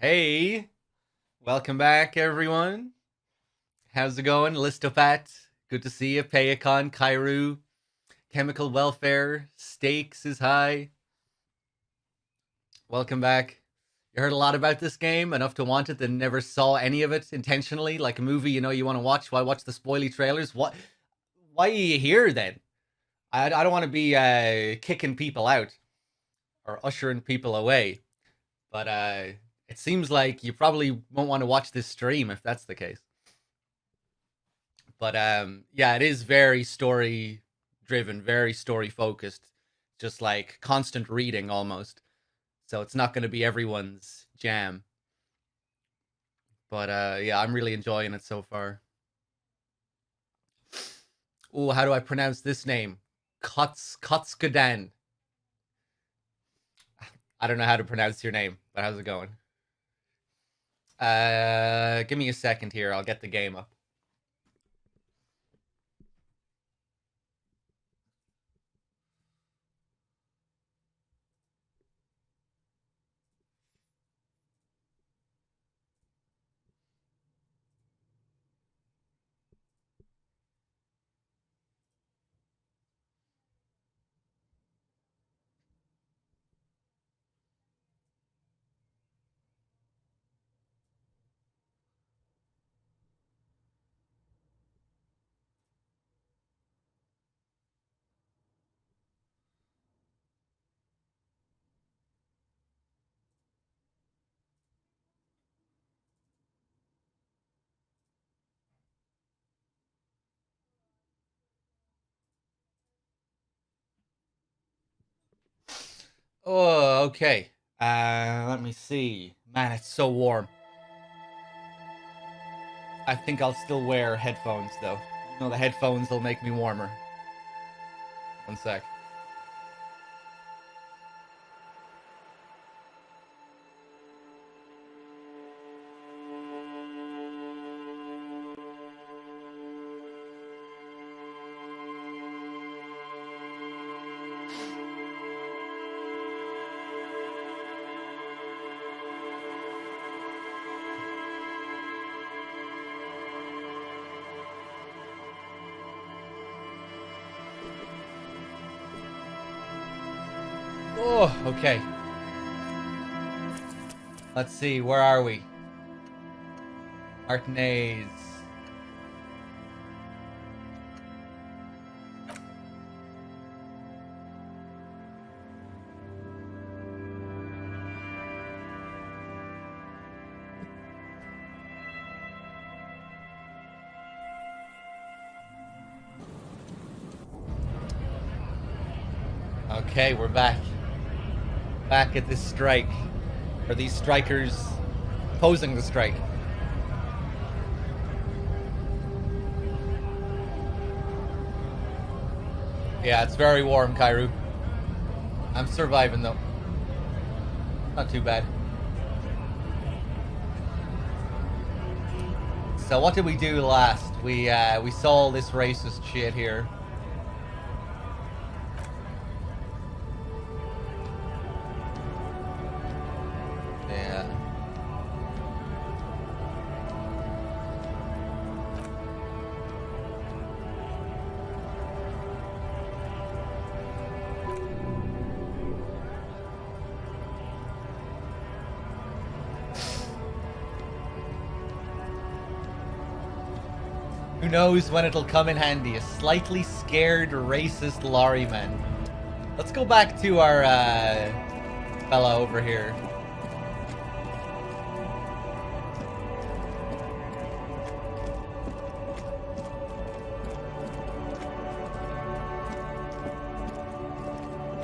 Hey, welcome back, everyone. How's it going? Listopat, good to see you. Payacon, Kairu, Chemical Welfare, Stakes is high. Welcome back. You heard a lot about this game, enough to want it, then never saw any of it intentionally, like a movie you want to watch. Why watch the spoily trailers? What? Why are you here then? I don't want to be kicking people out or ushering people away, but it seems like you probably won't want to watch this stream if that's the case. But yeah, it is very story driven, very story focused, just like constant reading almost. So it's not going to be everyone's jam. But yeah, I'm really enjoying it so far. Oh, how do I pronounce this name? Kotskadan. I don't know how to pronounce your name, but how's it going? Give me a second here. I'll get the game up. Oh, okay. Let me see. Man, it's so warm. I think I'll still wear headphones though. No, the headphones will make me warmer. One sec. Oh, okay. Let's see, where are we? Martinez. Okay, we're back. Back at this strike. Or these strikers opposing the strike. Yeah, it's very warm, Kairu. I'm surviving though. Not too bad. So what did we do last? We saw all this racist shit here. Yeah. Who knows when it'll come in handy? A slightly scared racist lorryman. Let's go back to our fella over here.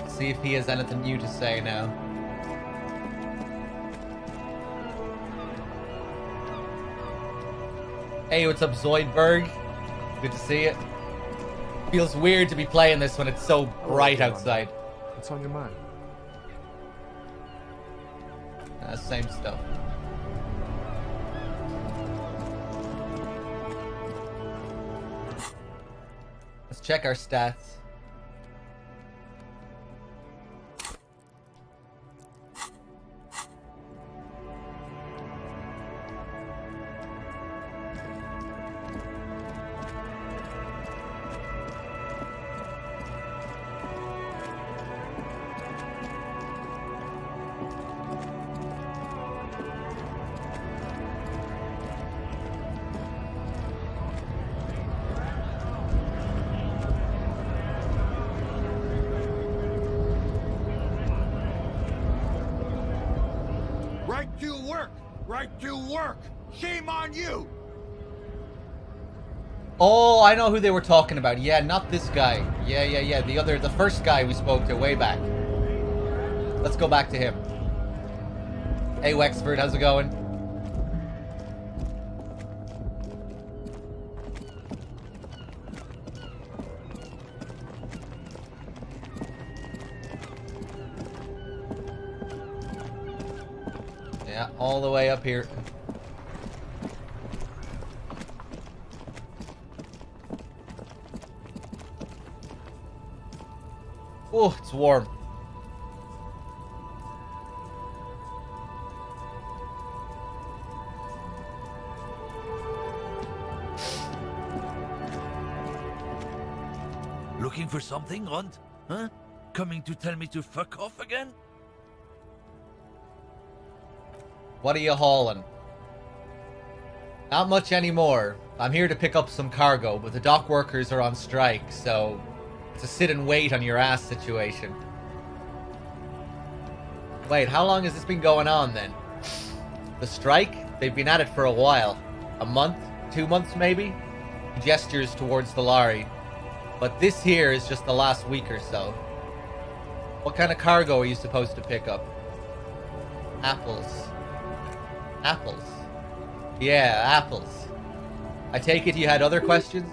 See if he has anything new to say now. Hey, what's up, Zoidberg? Good to see you. Feels weird to be playing this when it's so bright outside. What's on your mind? Same stuff. Let's check our stats. work! Right to work! Shame on you! Oh, I know who they were talking about. Yeah, not this guy. Yeah. The first guy we spoke to way back. Let's go back to him. Hey, Wexford, how's it going? Yeah, all the way up here. Oh, it's warm. Looking for something, Runt? Huh? Coming to tell me to fuck off again? What are you hauling? Not much anymore. I'm here to pick up some cargo, but the dock workers are on strike, so it's a sit and wait on your ass situation. Wait, how long has this been going on then? The strike? They've been at it for a while. A month? 2 months maybe? He gestures towards the lorry. But this here is just the last week or so. What kind of cargo are you supposed to pick up? Apples. Apples. Yeah, apples. I take it you had other questions?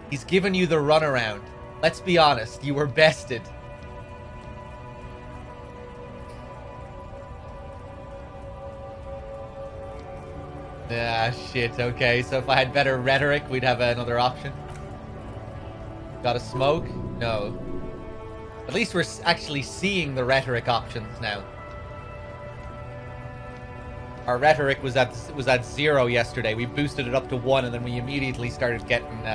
He's given you the runaround. Let's be honest, you were bested. Ah, shit, okay. So if I had better rhetoric, we'd have another option. Got a smoke? No. At least we're actually seeing the rhetoric options now. Our rhetoric was at 0 yesterday. We boosted it up to 1, and then we immediately started getting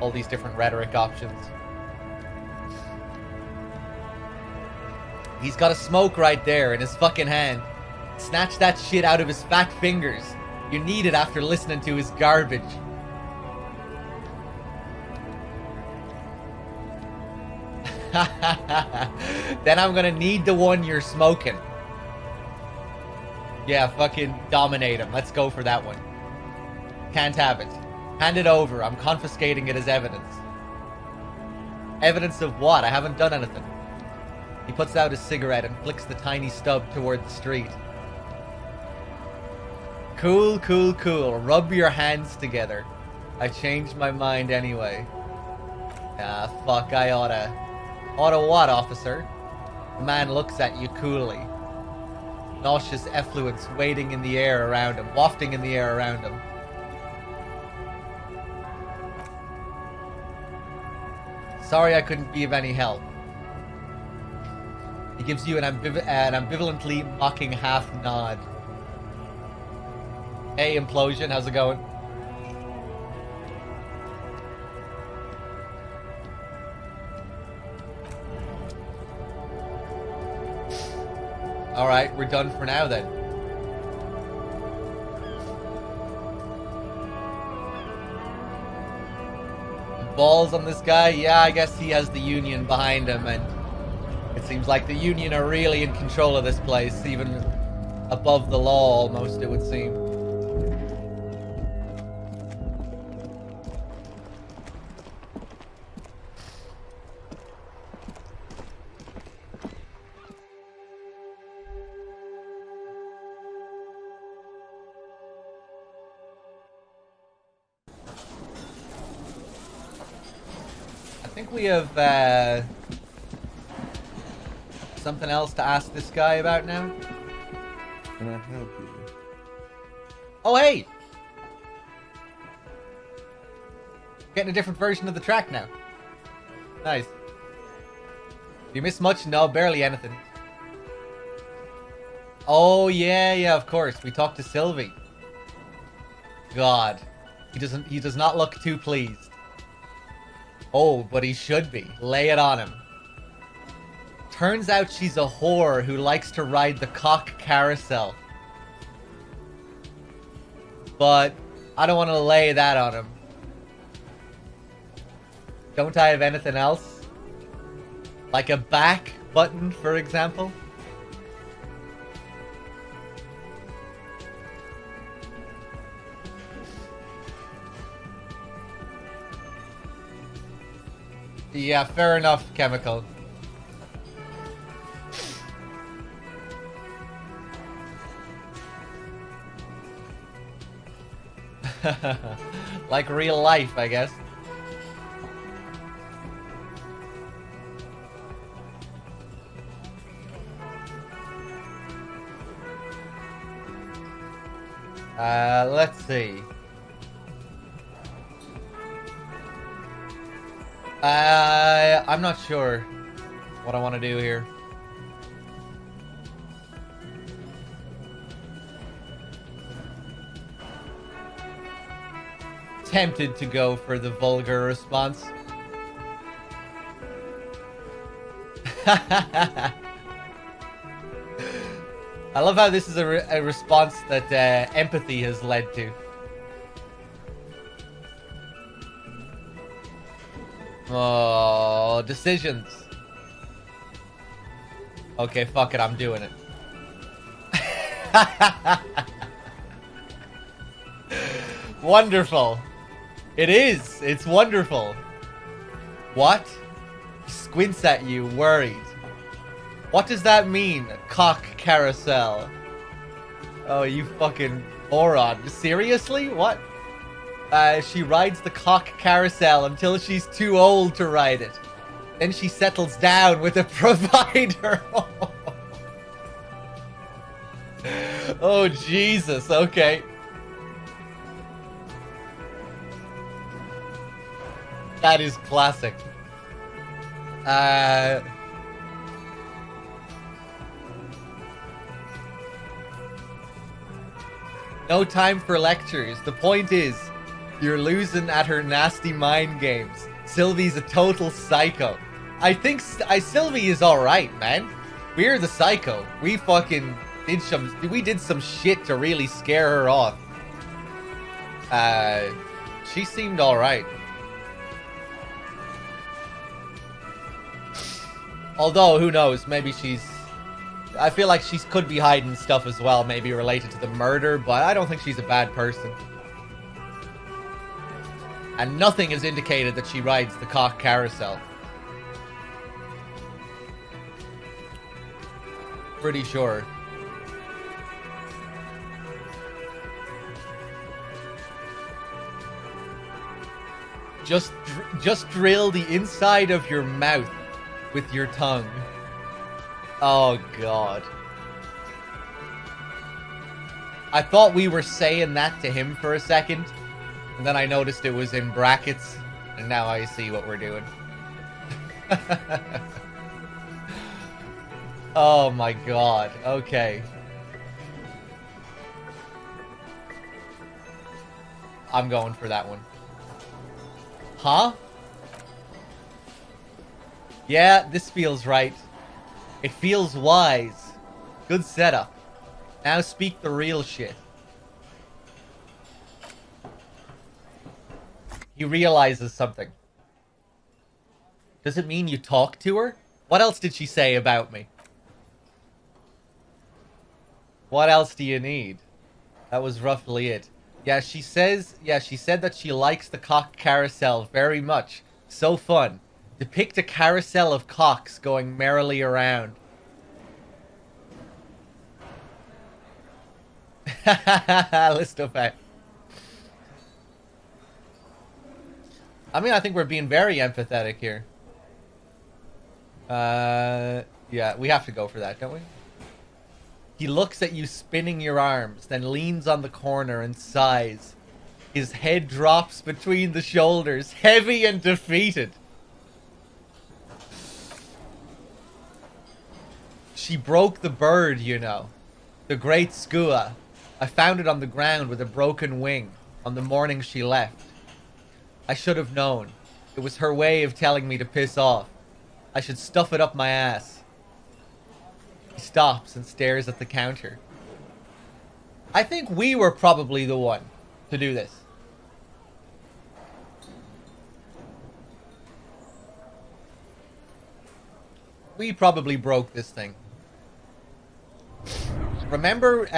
all these different rhetoric options. He's got a smoke right there in his fucking hand. Snatch that shit out of his fat fingers. You need it after listening to his garbage. Then I'm gonna need the one you're smoking. Yeah, fucking dominate him. Let's go for that one. Can't have it. Hand it over. I'm confiscating it as evidence. Evidence of what? I haven't done anything. He puts out his cigarette and flicks the tiny stub toward the street. Cool, cool, cool. Rub your hands together. I changed my mind anyway. Ah, fuck, I oughta... Oughta what, officer? The man looks at you coolly. Nauseous effluence waiting in the air around him, wafting in the air around him. Sorry I couldn't be of any help. He gives you an ambivalently mocking half nod. Hey, Implosion, how's it going? Alright, we're done for now then. Balls on this guy? Yeah, I guess he has the Union behind him, and it seems like the Union are really in control of this place, even above the law almost, it would seem. I think we have something else to ask this guy about now. Can I help you? Oh, hey! Getting a different version of the track now. Nice. Do you miss much? No, barely anything. Oh, yeah, of course. We talked to Sylvie. God. He does not look too pleased. Oh, but he should be. Lay it on him. Turns out she's a whore who likes to ride the cock carousel. But I don't want to lay that on him. Don't I have anything else? Like a back button, for example? Yeah, fair enough, Chemical. Like real life, I guess. Let's see. I'm not sure what I want to do here. Tempted to go for the vulgar response. I love how this is a response that empathy has led to. Oh, decisions. Okay, fuck it, I'm doing it. Wonderful. It is. It's wonderful. What? Squints at you, worried. What does that mean? Cock carousel. Oh, you fucking moron. Seriously? What? She rides the cock carousel until she's too old to ride it. Then she settles down with a provider. Oh, Jesus. Okay. That is classic. No time for lectures. The point is, you're losing at her nasty mind games. Sylvie's a total psycho. I think Sylvie is alright, man. We're the psycho. We fucking did some shit to really scare her off. She seemed alright. Although, who knows, maybe I feel like she could be hiding stuff as well, maybe related to the murder, but I don't think she's a bad person. And nothing has indicated that she rides the cock carousel. Pretty sure. Just drill the inside of your mouth with your tongue. Oh, God. I thought we were saying that to him for a second, and then I noticed it was in brackets, and now I see what we're doing. Oh, my God. Okay. I'm going for that one. Huh? Yeah, this feels right. It feels wise. Good setup. Now speak the real shit. He realizes something. Does it mean you talked to her? What else did she say about me? What else do you need? That was roughly it. Yeah, she said that she likes the cock carousel very much. So fun. Depict a carousel of cocks going merrily around. List of facts. I mean, I think we're being very empathetic here. Yeah, we have to go for that, don't we? He looks at you spinning your arms, then leans on the corner and sighs. His head drops between the shoulders, heavy and defeated. She broke the bird, you know. The great skua. I found it on the ground with a broken wing on the morning she left. I should have known. It was her way of telling me to piss off. I should stuff it up my ass. He stops and stares at the counter. I think we were probably the one to do this. We probably broke this thing. Remember,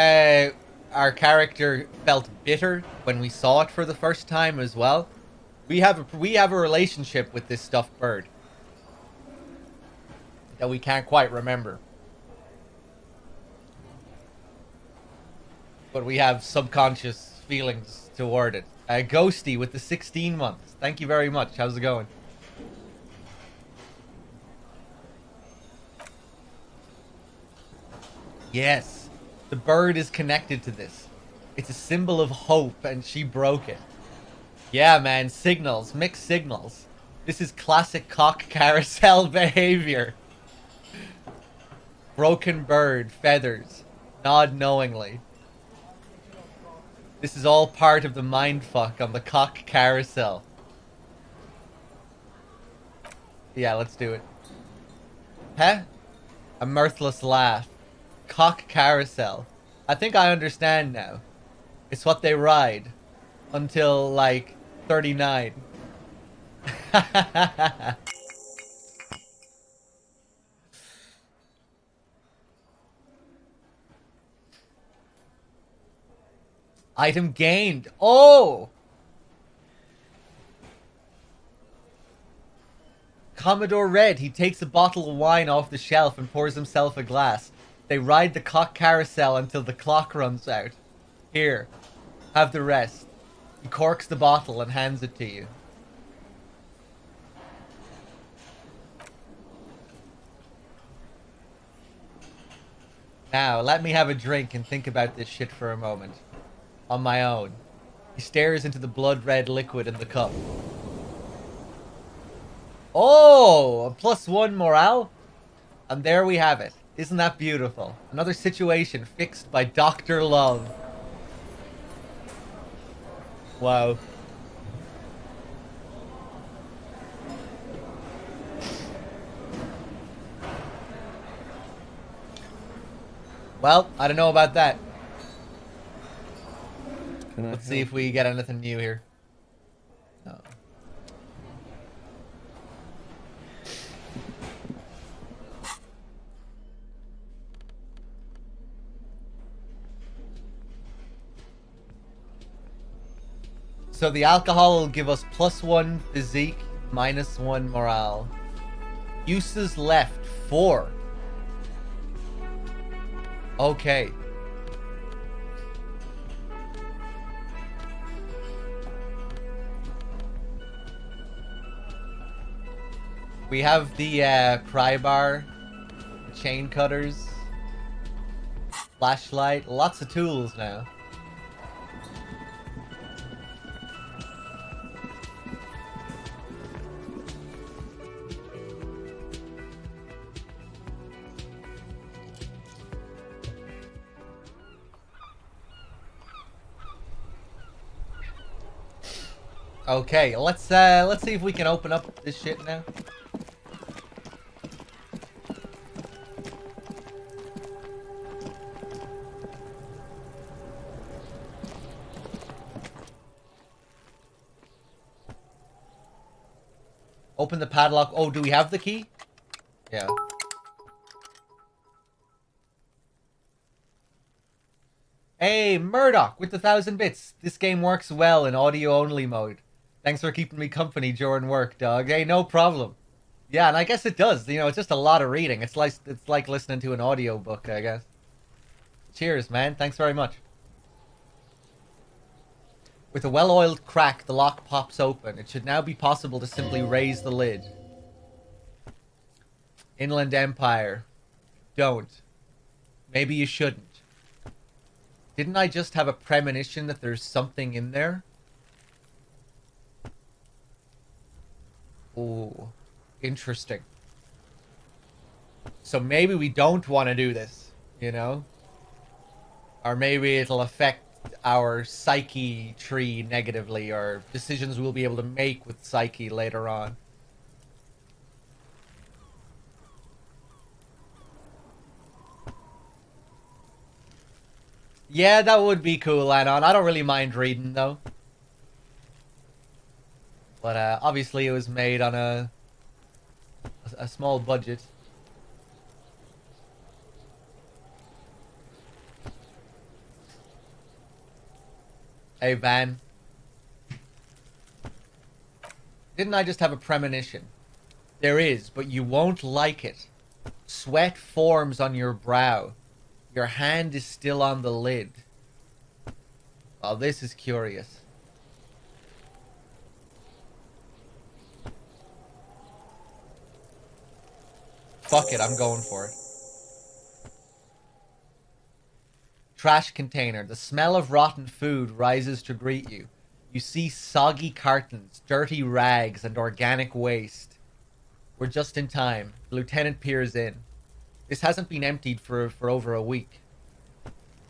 our character felt bitter when we saw it for the first time as well? We have a relationship with this stuffed bird. that we can't quite remember. But we have subconscious feelings toward it. Ghosty with the 16 months. Thank you very much. How's it going? Yes. The bird is connected to this. It's a symbol of hope, and she broke it. Yeah, man. Signals. Mixed signals. This is classic cock carousel behavior. Broken bird. Feathers. Nod knowingly. This is all part of the mindfuck on the cock carousel. Yeah, let's do it. Huh? A mirthless laugh. Cock carousel. I think I understand now. It's what they ride. Until, like, 39. Item gained. Oh! Commodore Red. He takes a bottle of wine off the shelf and pours himself a glass. They ride the cock carousel until the clock runs out. Here. Have the rest. He corks the bottle and hands it to you. Now, let me have a drink and think about this shit for a moment. On my own. He stares into the blood-red liquid in the cup. Oh! A +1 morale? And there we have it. Isn't that beautiful? Another situation fixed by Dr. Love. Wow. Well, I don't know about that. Let's see if we get anything new here. No. So the alcohol will give us +1 physique, -1 morale. Uses left 4. Okay. We have the pry bar, chain cutters, flashlight, lots of tools now. Okay, let's see if we can open up this shit now. Open the padlock. Oh, do we have the key? Yeah. Hey, Murdoch with the 1,000 bits. This game works well in audio-only mode. Thanks for keeping me company during work, dog. Hey, no problem. Yeah, and I guess it does. You know, it's just a lot of reading. It's like listening to an audiobook, I guess. Cheers, man. Thanks very much. With a well-oiled crack, the lock pops open. It should now be possible to simply raise the lid. Inland Empire. Don't. Maybe you shouldn't. Didn't I just have a premonition that there's something in there? Ooh. Interesting. So maybe we don't want to do this, you know? Or maybe it'll affect our psyche tree negatively, or decisions we'll be able to make with psyche later on. Yeah, that would be cool, Anon. I don't really mind reading, though. But obviously it was made on a small budget. Hey, Van. Didn't I just have a premonition? There is, but you won't like it. Sweat forms on your brow. Your hand is still on the lid. Oh, this is curious. Fuck it, I'm going for it. Trash container. The smell of rotten food rises to greet you. You see soggy cartons, dirty rags, and organic waste. We're just in time. The lieutenant peers in. This hasn't been emptied for over a week.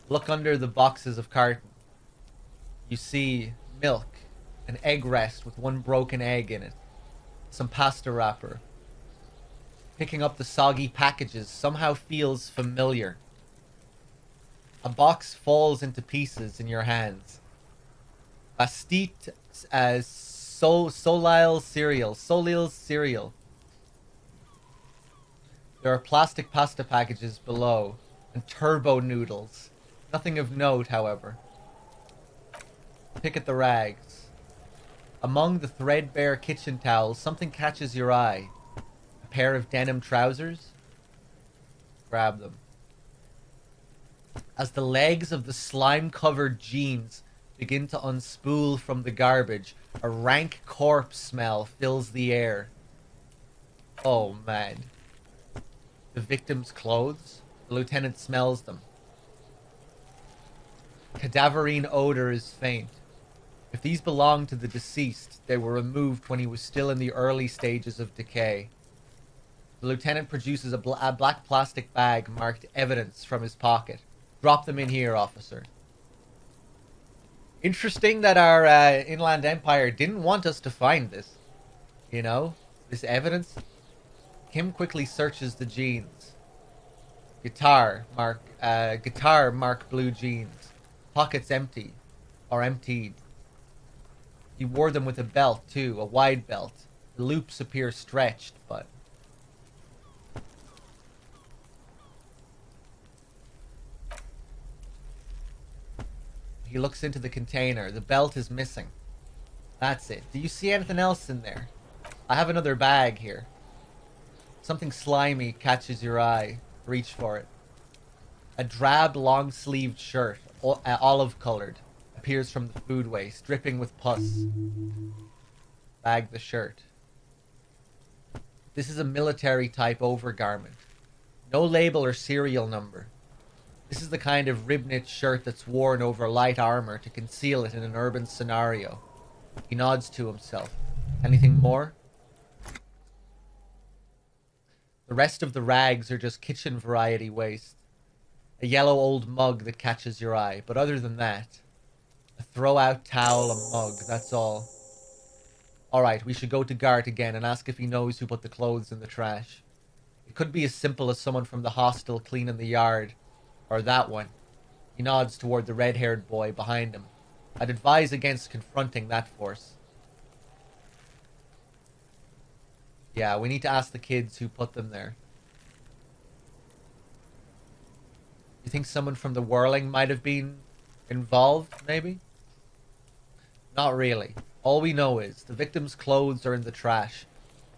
Look under the boxes of carton. You see milk, an egg rest with one broken egg in it, some pasta wrapper. Picking up the soggy packages somehow feels familiar. A box falls into pieces in your hands. Bastite as Solil cereal. There are plastic pasta packages below, and turbo noodles. Nothing of note, however. Pick at the rags. Among the threadbare kitchen towels, something catches your eye. A pair of denim trousers? Grab them. As the legs of the slime-covered jeans begin to unspool from the garbage, a rank corpse smell fills the air. Oh, man. The victim's clothes? The lieutenant smells them. Cadaverine odor is faint. If these belong to the deceased, they were removed when he was still in the early stages of decay. The lieutenant produces a black plastic bag marked evidence from his pocket. Drop them in here, officer. Interesting that our Inland Empire didn't want us to find this. You know? This evidence. Kim quickly searches the jeans. Guitar mark blue jeans. Pockets empty. Or emptied. He wore them with a belt, too. A wide belt. The loops appear stretched, but... He looks into the container. The belt is missing. That's it. Do you see anything else in there? I have another bag here. Something slimy catches your eye. Reach for it. A drab, long-sleeved shirt, olive-colored, appears from the food waste, dripping with pus. Bag the shirt. This is a military-type overgarment. No label or serial number. This is the kind of rib-knit shirt that's worn over light armor to conceal it in an urban scenario. He nods to himself. Anything more? The rest of the rags are just kitchen variety waste. A yellow old mug that catches your eye, but other than that, a throw-out towel, a mug, that's all. Alright, we should go to Gart again and ask if he knows who put the clothes in the trash. It could be as simple as someone from the hostel cleaning the yard. Or that one. He nods toward the red-haired boy behind him. I'd advise against confronting that force. Yeah, we need to ask the kids who put them there. You think someone from the whirling might have been involved, maybe? Not really. All we know is the victim's clothes are in the trash.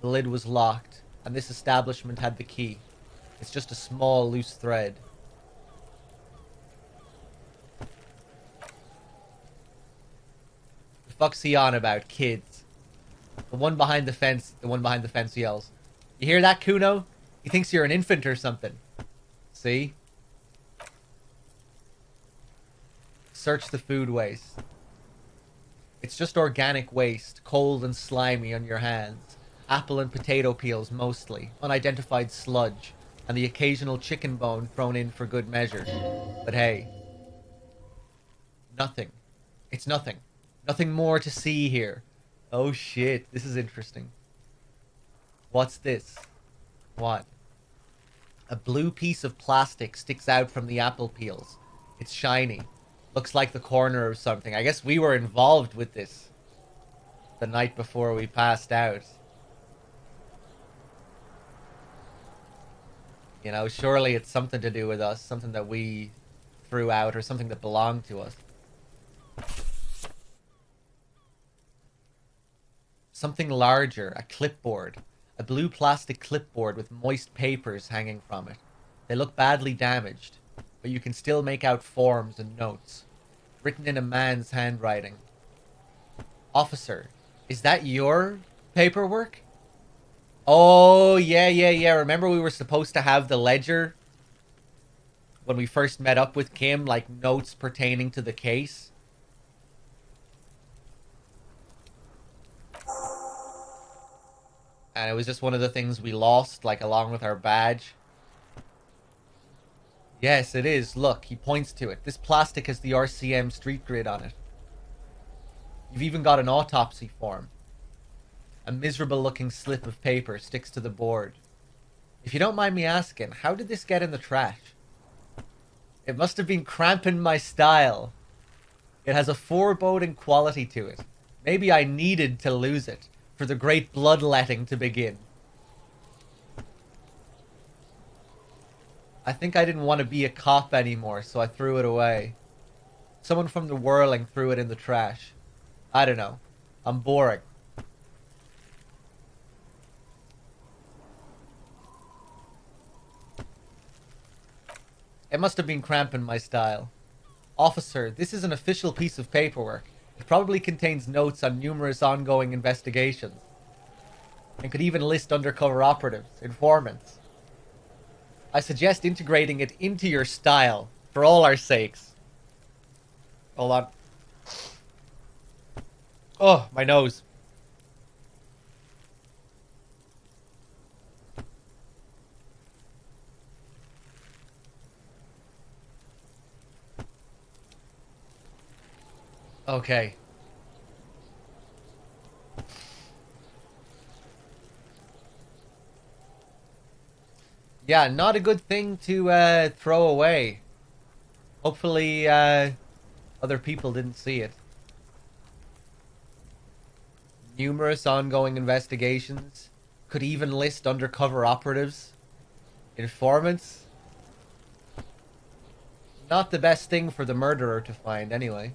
The lid was locked, and this establishment had the key. It's just a small, loose thread. The fuck's he on about, kids? The one behind the fence yells. You hear that, Kuno? He thinks you're an infant or something. See? Search the food waste. It's just organic waste, cold and slimy on your hands. Apple and potato peels mostly, unidentified sludge, and the occasional chicken bone thrown in for good measure. But hey. Nothing. It's nothing. Nothing more to see here. Oh shit, this is interesting. What's this? What? A blue piece of plastic sticks out from the apple peels. It's shiny. Looks like the corner of something. I guess we were involved with this the night before we passed out. You know, surely it's something to do with us. Something that we threw out or something that belonged to us. Something larger. A clipboard. A blue plastic clipboard with moist papers hanging from it. They look badly damaged, but you can still make out forms and notes, written in a man's handwriting. Officer, is that your paperwork? Oh, yeah. Remember we were supposed to have the ledger when we first met up with Kim, like notes pertaining to the case? And it was just one of the things we lost, like, along with our badge. Yes, it is. Look, he points to it. This plastic has the RCM street grid on it. You've even got an autopsy form. A miserable-looking slip of paper sticks to the board. If you don't mind me asking, how did this get in the trash? It must have been cramping my style. It has a foreboding quality to it. Maybe I needed to lose it for the great bloodletting to begin. I think I didn't want to be a cop anymore, so I threw it away. Someone from the whirling threw it in the trash. I don't know. I'm boring. It must have been cramping my style. Officer, this is an official piece of paperwork. It probably contains notes on numerous ongoing investigations. And could even list undercover operatives, informants. I suggest integrating it into your style, for all our sakes. Hold on. Oh, my nose. Okay. Yeah, not a good thing to throw away. Hopefully other people didn't see it. Numerous ongoing investigations. Could even list undercover operatives. Informants. Not the best thing for the murderer to find anyway.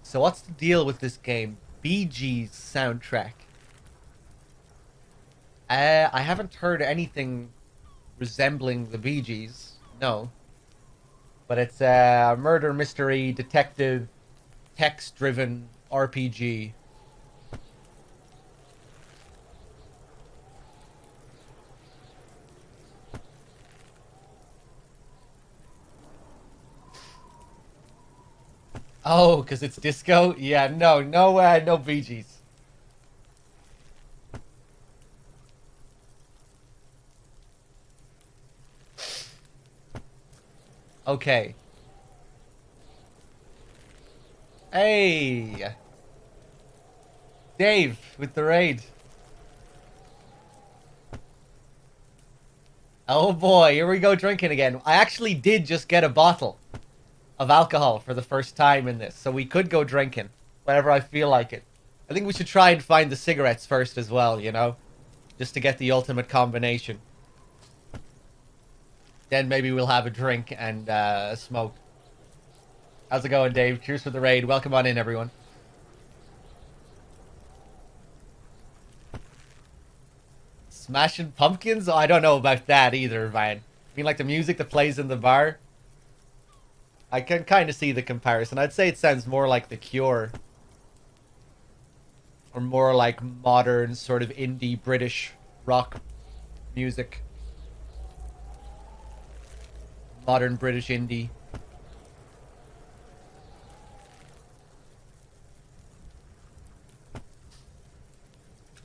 So what's the deal with this game? Bee Gees soundtrack. I haven't heard anything resembling the Bee Gees. No. But it's a murder mystery detective text-driven RPG. Oh, because it's disco? Yeah, no Bee Gees. Okay. Hey! Dave, with the raid. Oh boy, here we go drinking again. I actually did just get a bottle of alcohol for the first time in this, so we could go drinking whenever I feel like it. I think we should try and find the cigarettes first as well, you know? Just to get the ultimate combination. Then maybe we'll have a drink and a smoke. How's it going, Dave? Cheers for the raid. Welcome on in, everyone. Smashing Pumpkins? Oh, I don't know about that either, man. I mean, like the music that plays in the bar? I can kind of see the comparison. I'd say it sounds more like The Cure. Or more like modern, sort of indie British rock music. Modern British indie.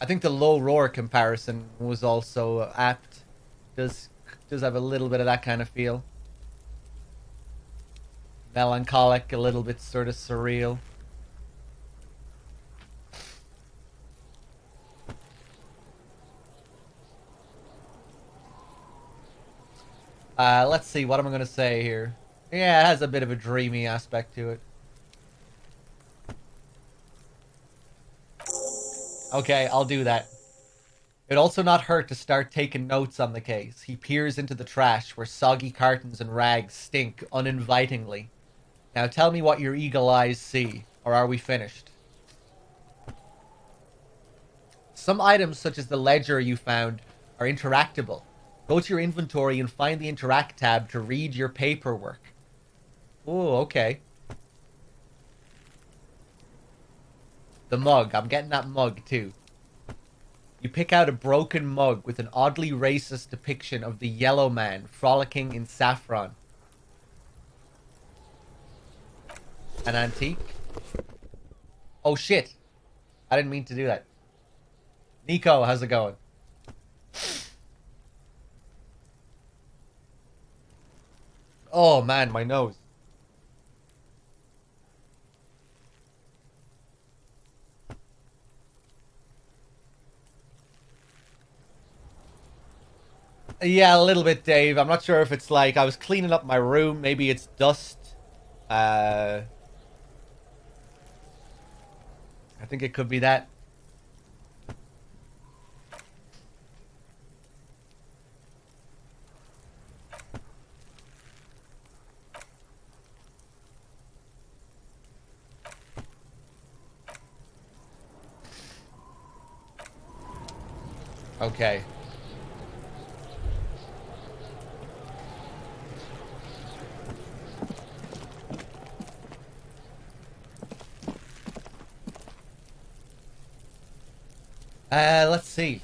I think the Low Roar comparison was also apt. Does have a little bit of that kind of feel. Melancholic, a little bit sort of surreal. Let's see, what am I going to say here? Yeah, it has a bit of a dreamy aspect to it. Okay, I'll do that. It'd also not hurt to start taking notes on the case. He peers into the trash where soggy cartons and rags stink uninvitingly. Now tell me what your eagle eyes see, Or are we finished? Some items, such as the ledger you found, are interactable. Go to your inventory and find the Interact tab to read your paperwork. Oh, okay. The mug. I'm getting that mug, too. You pick out a broken mug with an oddly racist depiction of the yellow man frolicking in saffron. An antique? Oh, shit. I didn't mean to do that. Nico, how's it going? Oh, man, my nose. Yeah, a little bit, Dave. I'm not sure if it's like I was cleaning up my room. Maybe it's dust. I think it could be that. Okay. Let's see.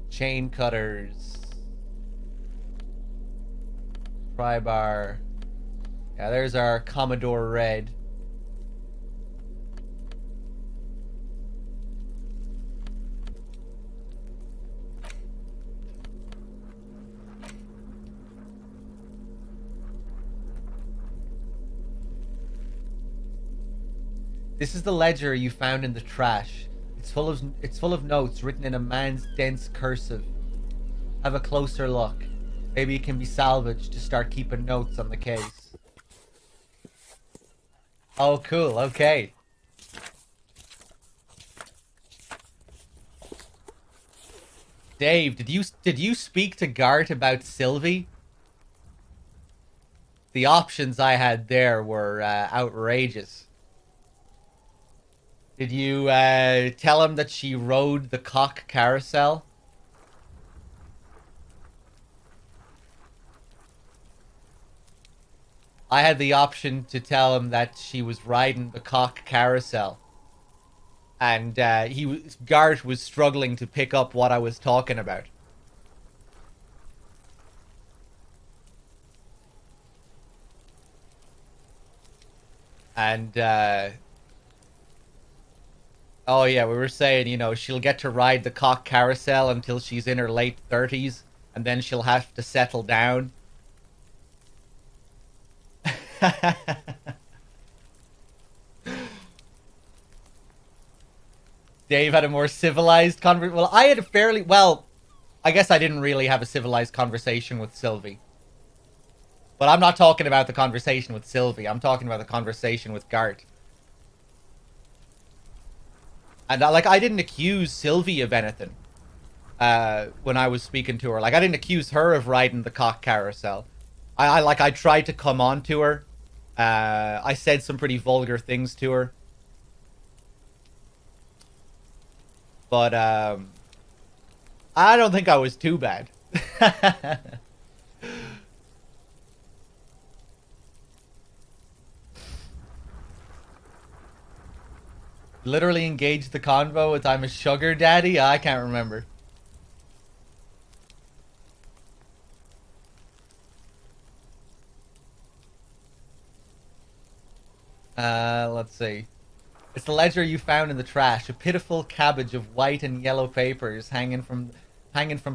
Chain cutters. Pry bar. Yeah, there's our Commodore Red. This is the ledger you found in the trash. It's full of notes written in a man's dense cursive. Have a closer look. Maybe it can be salvaged to start keeping notes on the case. Oh, cool. Okay. Dave, did you speak to Gart about Sylvie? The options I had there were outrageous. Did you tell him that she rode the cock carousel? I had the option to tell him that she was riding the cock carousel. And Gart was struggling to pick up what I was talking about. And oh yeah, we were saying, you know, she'll get to ride the cock carousel until she's in her late 30s, and then she'll have to settle down. Dave had a more civilized conversation. Well, I had a fairly... Well, I guess I didn't really have a civilized conversation with Sylvie. But I'm not talking about the conversation with Sylvie. I'm talking about the conversation with Gart. And like, I didn't accuse Sylvie of anything when I was speaking to her. Like, I didn't accuse her of riding the cock carousel. I tried to come on to her. I said some pretty vulgar things to her. But I don't think I was too bad. Literally engaged the convo with "I'm a sugar daddy"? I can't remember. Let's see. It's the ledger you found in the trash. A pitiful cabbage of white and yellow papers hanging from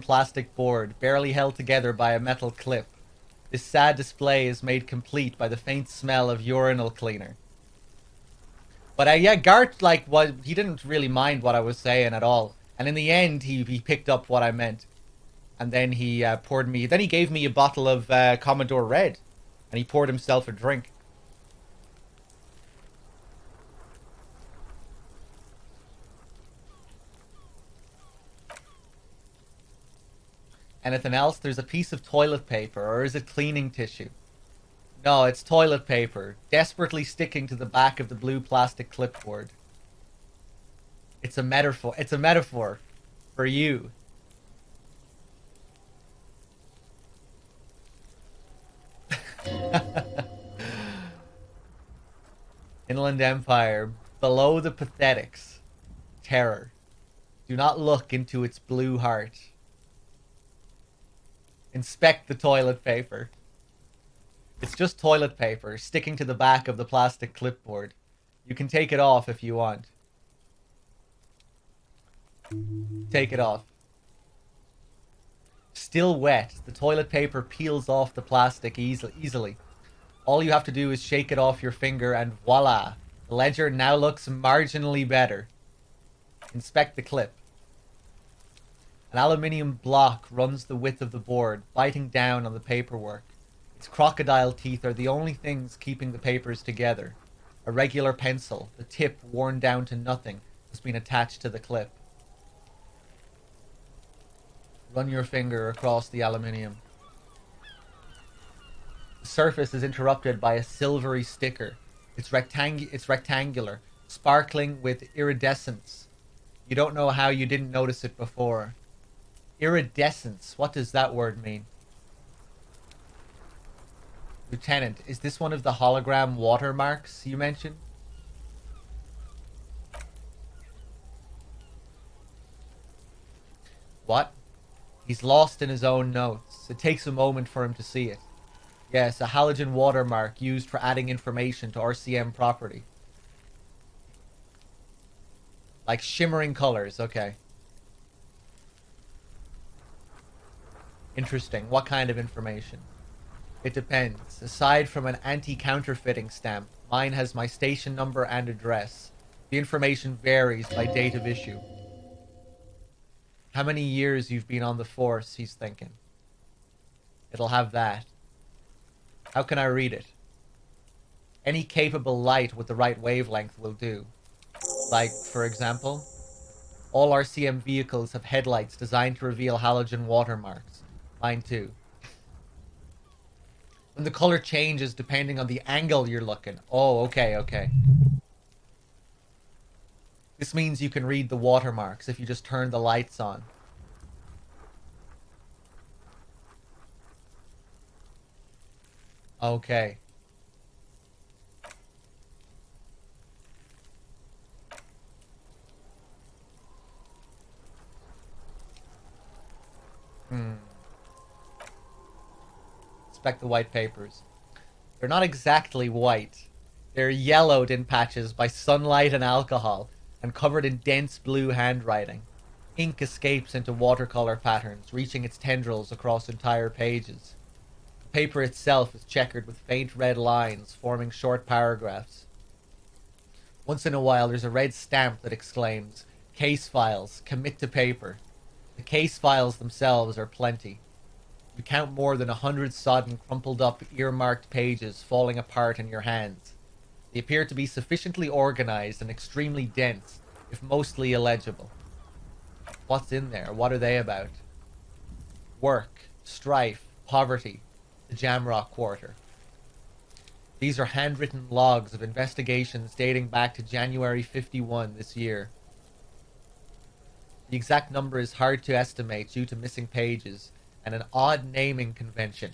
plastic board, barely held together by a metal clip. This sad display is made complete by the faint smell of urinal cleaner. But yeah, Gart, like, he didn't really mind what I was saying at all. And in the end, he picked up what I meant. And then he then he gave me a bottle of Commodore Red. And he poured himself a drink. Anything else? There's a piece of toilet paper, or is it cleaning tissue? No, it's toilet paper, desperately sticking to the back of the blue plastic clipboard. It's a metaphor. It's a metaphor for you. Inland Empire, below the pathetics. Terror. Do not look into its blue heart. Inspect the toilet paper. It's just toilet paper sticking to the back of the plastic clipboard. You can take it off if you want. Take it off. Still wet, the toilet paper peels off the plastic easily. All you have to do is shake it off your finger and voila! The ledger now looks marginally better. Inspect the clip. An aluminium block runs the width of the board, biting down on the paperwork. Its crocodile teeth are the only things keeping the papers together. A regular pencil, the tip worn down to nothing, has been attached to the clip. Run your finger across the aluminium. The surface is interrupted by a silvery sticker. It's rectangular, sparkling with iridescence. You don't know how you didn't notice it before. Iridescence, what does that word mean? Lieutenant, is this one of the hologram watermarks you mentioned? What? He's lost in his own notes. It takes a moment for him to see it. Yes, a halogen watermark used for adding information to RCM property. Like shimmering colors, okay. Interesting. What kind of information? It depends. Aside from an anti-counterfeiting stamp, mine has my station number and address. The information varies by date of issue. How many years you've been on the force, he's thinking. It'll have that. How can I read it? Any capable light with the right wavelength will do. Like, for example, all RCM vehicles have headlights designed to reveal halogen watermarks. Mine too. When the color changes depending on the angle you're looking. Oh, okay. This means you can read the watermarks if you just turn the lights on. Okay. Inspect the white papers. They're not exactly white. They're yellowed in patches by sunlight and alcohol, and covered in dense blue handwriting. Ink escapes into watercolor patterns, reaching its tendrils across entire pages. The paper itself is checkered with faint red lines, forming short paragraphs. Once in a while, there's a red stamp that exclaims, "Case files, commit to paper." The case files themselves are plenty. You count more than 100 sodden, crumpled up, earmarked pages falling apart in your hands. They appear to be sufficiently organized and extremely dense, if mostly illegible. What's in there? What are they about? Work, strife, poverty, the Jamrock Quarter. These are handwritten logs of investigations dating back to January 51 this year. The exact number is hard to estimate due to missing pages and an odd naming convention.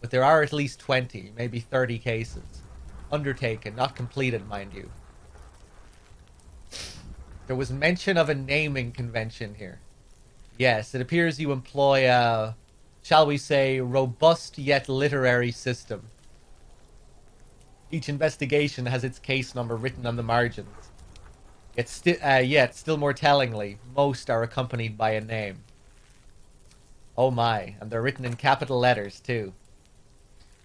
But there are at least 20, maybe 30 cases. Undertaken, not completed, mind you. There was mention of a naming convention here. Yes, it appears you employ a, shall we say, robust yet literary system. Each investigation has its case number written on the margins. Yet still more tellingly, most are accompanied by a name. Oh my, and they're written in capital letters too.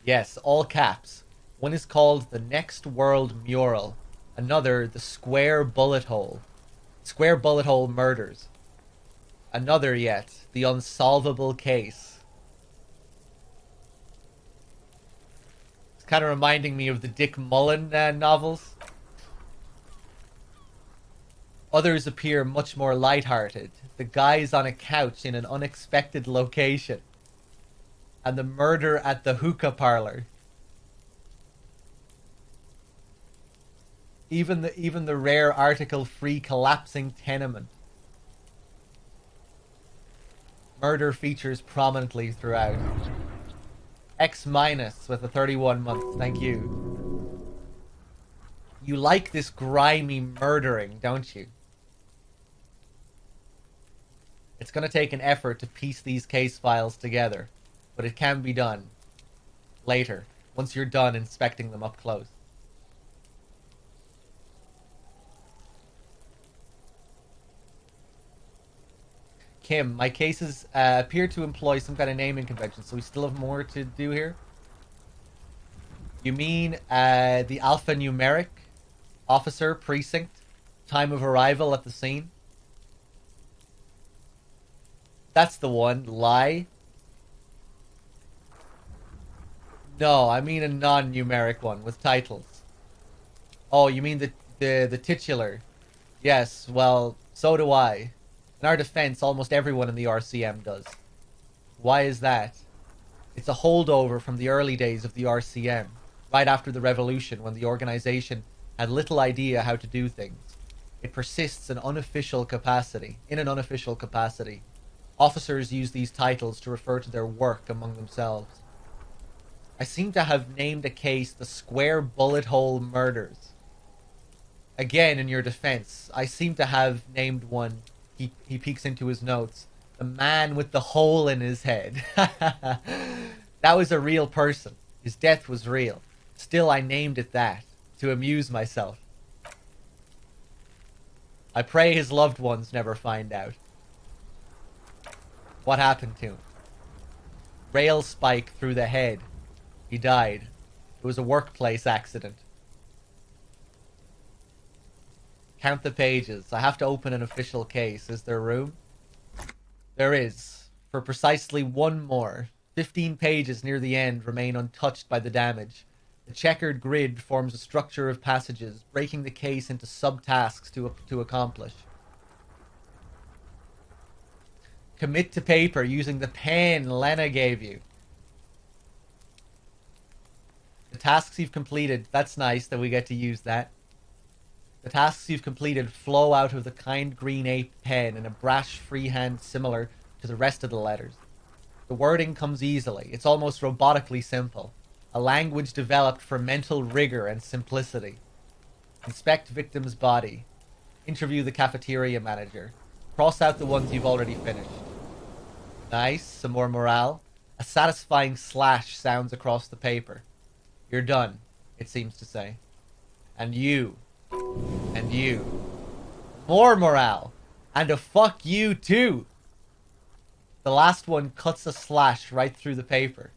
Yes, all caps. One is called the Next World Mural, another the Square Bullet Hole. Square Bullet Hole Murders. Another yet, the Unsolvable Case. It's kind of reminding me of the Dick Mullen novels. Others appear much more light-hearted. the guys on a couch in an unexpected location, and the murder at the hookah parlor. Even the rare article-free collapsing tenement. Murder features prominently throughout. X- with a 31 month. Thank you. You like this grimy murdering, don't you? It's going to take an effort to piece these case files together, but it can be done later, once you're done inspecting them up close. Kim, my cases appear to employ some kind of naming convention, so we still have more to do here. You mean the alphanumeric, officer, precinct, time of arrival at the scene? That's the one. Lie? No, I mean a non-numeric one with titles. Oh, you mean the titular? Yes, well, so do I. In our defense, almost everyone in the RCM does. Why is that? It's a holdover from the early days of the RCM, right after the revolution when the organization had little idea how to do things. It persists in an unofficial capacity. Officers use these titles to refer to their work among themselves. I seem to have named a case the Square Bullet Hole Murders. Again, in your defense, I seem to have named one. He peeks into his notes. The man with the hole in his head. That was a real person. His death was real. Still, I named it that, to amuse myself. I pray his loved ones never find out. What happened to him? Rail spike through the head. He died. It was a workplace accident. Count the pages. I have to open an official case. Is there room? There is. For precisely one more. 15 pages near the end remain untouched by the damage. The checkered grid forms a structure of passages, breaking the case into subtasks to accomplish. Commit to paper using the pen Lena gave you. The tasks you've completed, that's nice that we get to use that. The tasks you've completed flow out of the kind green ape pen in a brash freehand similar to the rest of the letters. The wording comes easily. It's almost robotically simple. A language developed for mental rigor and simplicity. Inspect victim's body. Interview the cafeteria manager. Cross out the ones you've already finished. Nice. Some more morale. A satisfying slash sounds across the paper. You're done, it seems to say. And you. And you. More morale. And a fuck you too. The last one cuts a slash right through the paper.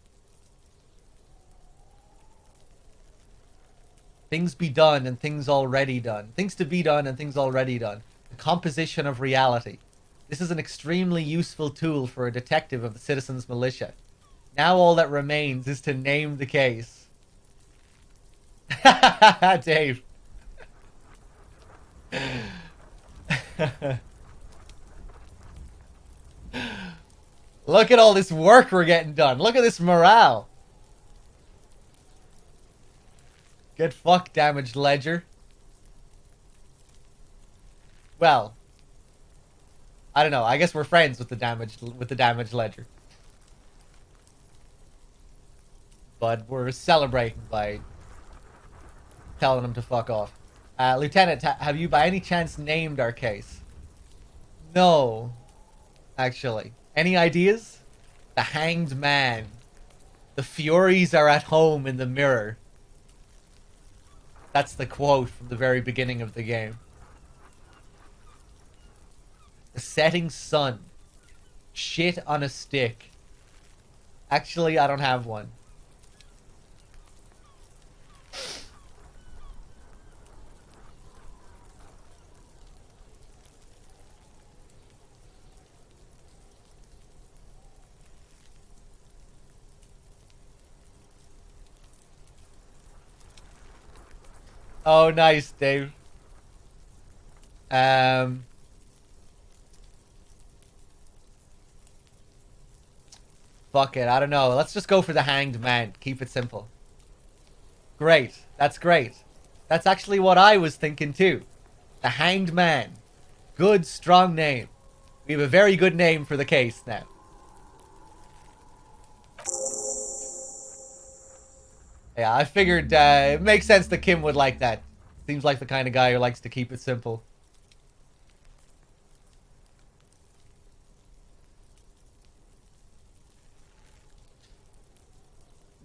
Things be done and things already done. Things to be done and things already done. The composition of reality. This is an extremely useful tool for a detective of the Citizens Militia. Now all that remains is to name the case. Dave. Look at all this work we're getting done. Look at this morale. Get fucked, damaged ledger. Well, I don't know. I guess we're friends with the damaged ledger. But we're celebrating by telling him to fuck off. Lieutenant, have you by any chance named our case? No, actually. Any ideas? The Hanged Man. The Furies are at home in the mirror. That's the quote from the very beginning of the game. The Setting Sun. Shit on a stick. Actually, I don't have one. Oh, nice, Dave. Fuck it, I don't know. Let's just go for the Hanged Man. Keep it simple. Great. That's great. That's actually what I was thinking too. The Hanged Man. Good, strong name. We have a very good name for the case now. Yeah, I figured it makes sense that Kim would like that. Seems like the kind of guy who likes to keep it simple.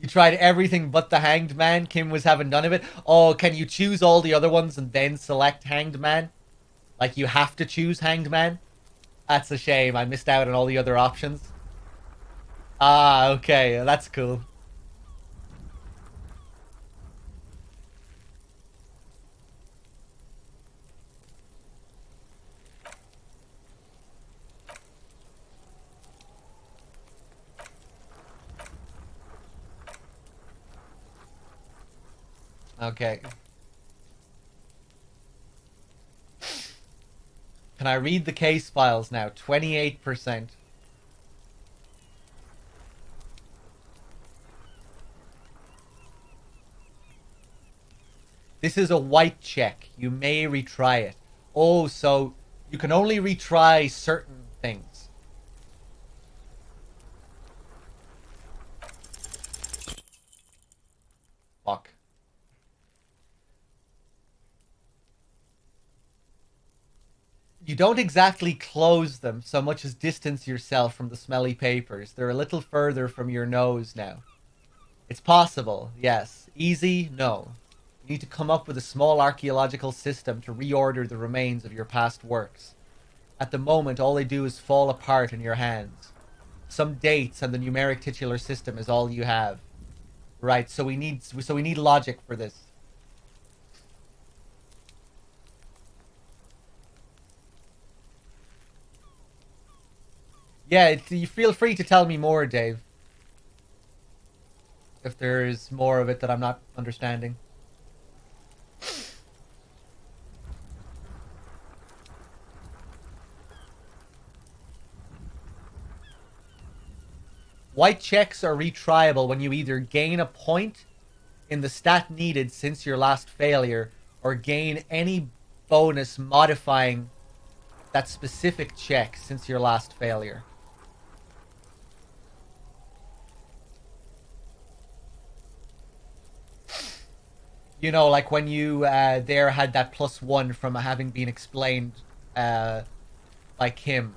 You tried everything but the Hanged Man? Kim was having none of it? Oh, can you choose all the other ones and then select Hanged Man? Like, you have to choose Hanged Man? That's a shame. I missed out on all the other options. Ah, okay. That's cool. Okay. Can I read the case files now? 28%. This is a white check. You may retry it. Oh, so you can only retry certain things. Fuck. You don't exactly close them so much as distance yourself from the smelly papers. They're a little further from your nose now. It's possible, yes. Easy, no. You need to come up with a small archaeological system to reorder the remains of your past works. At the moment, all they do is fall apart in your hands. Some dates and the numeric titular system is all you have. Right, so we need logic for this. Yeah, you feel free to tell me more, Dave. If there's more of it that I'm not understanding. White checks are retriable when you either gain a point in the stat needed since your last failure or gain any bonus modifying that specific check since your last failure. You know, like when you there had that +1 from having been explained by Kim.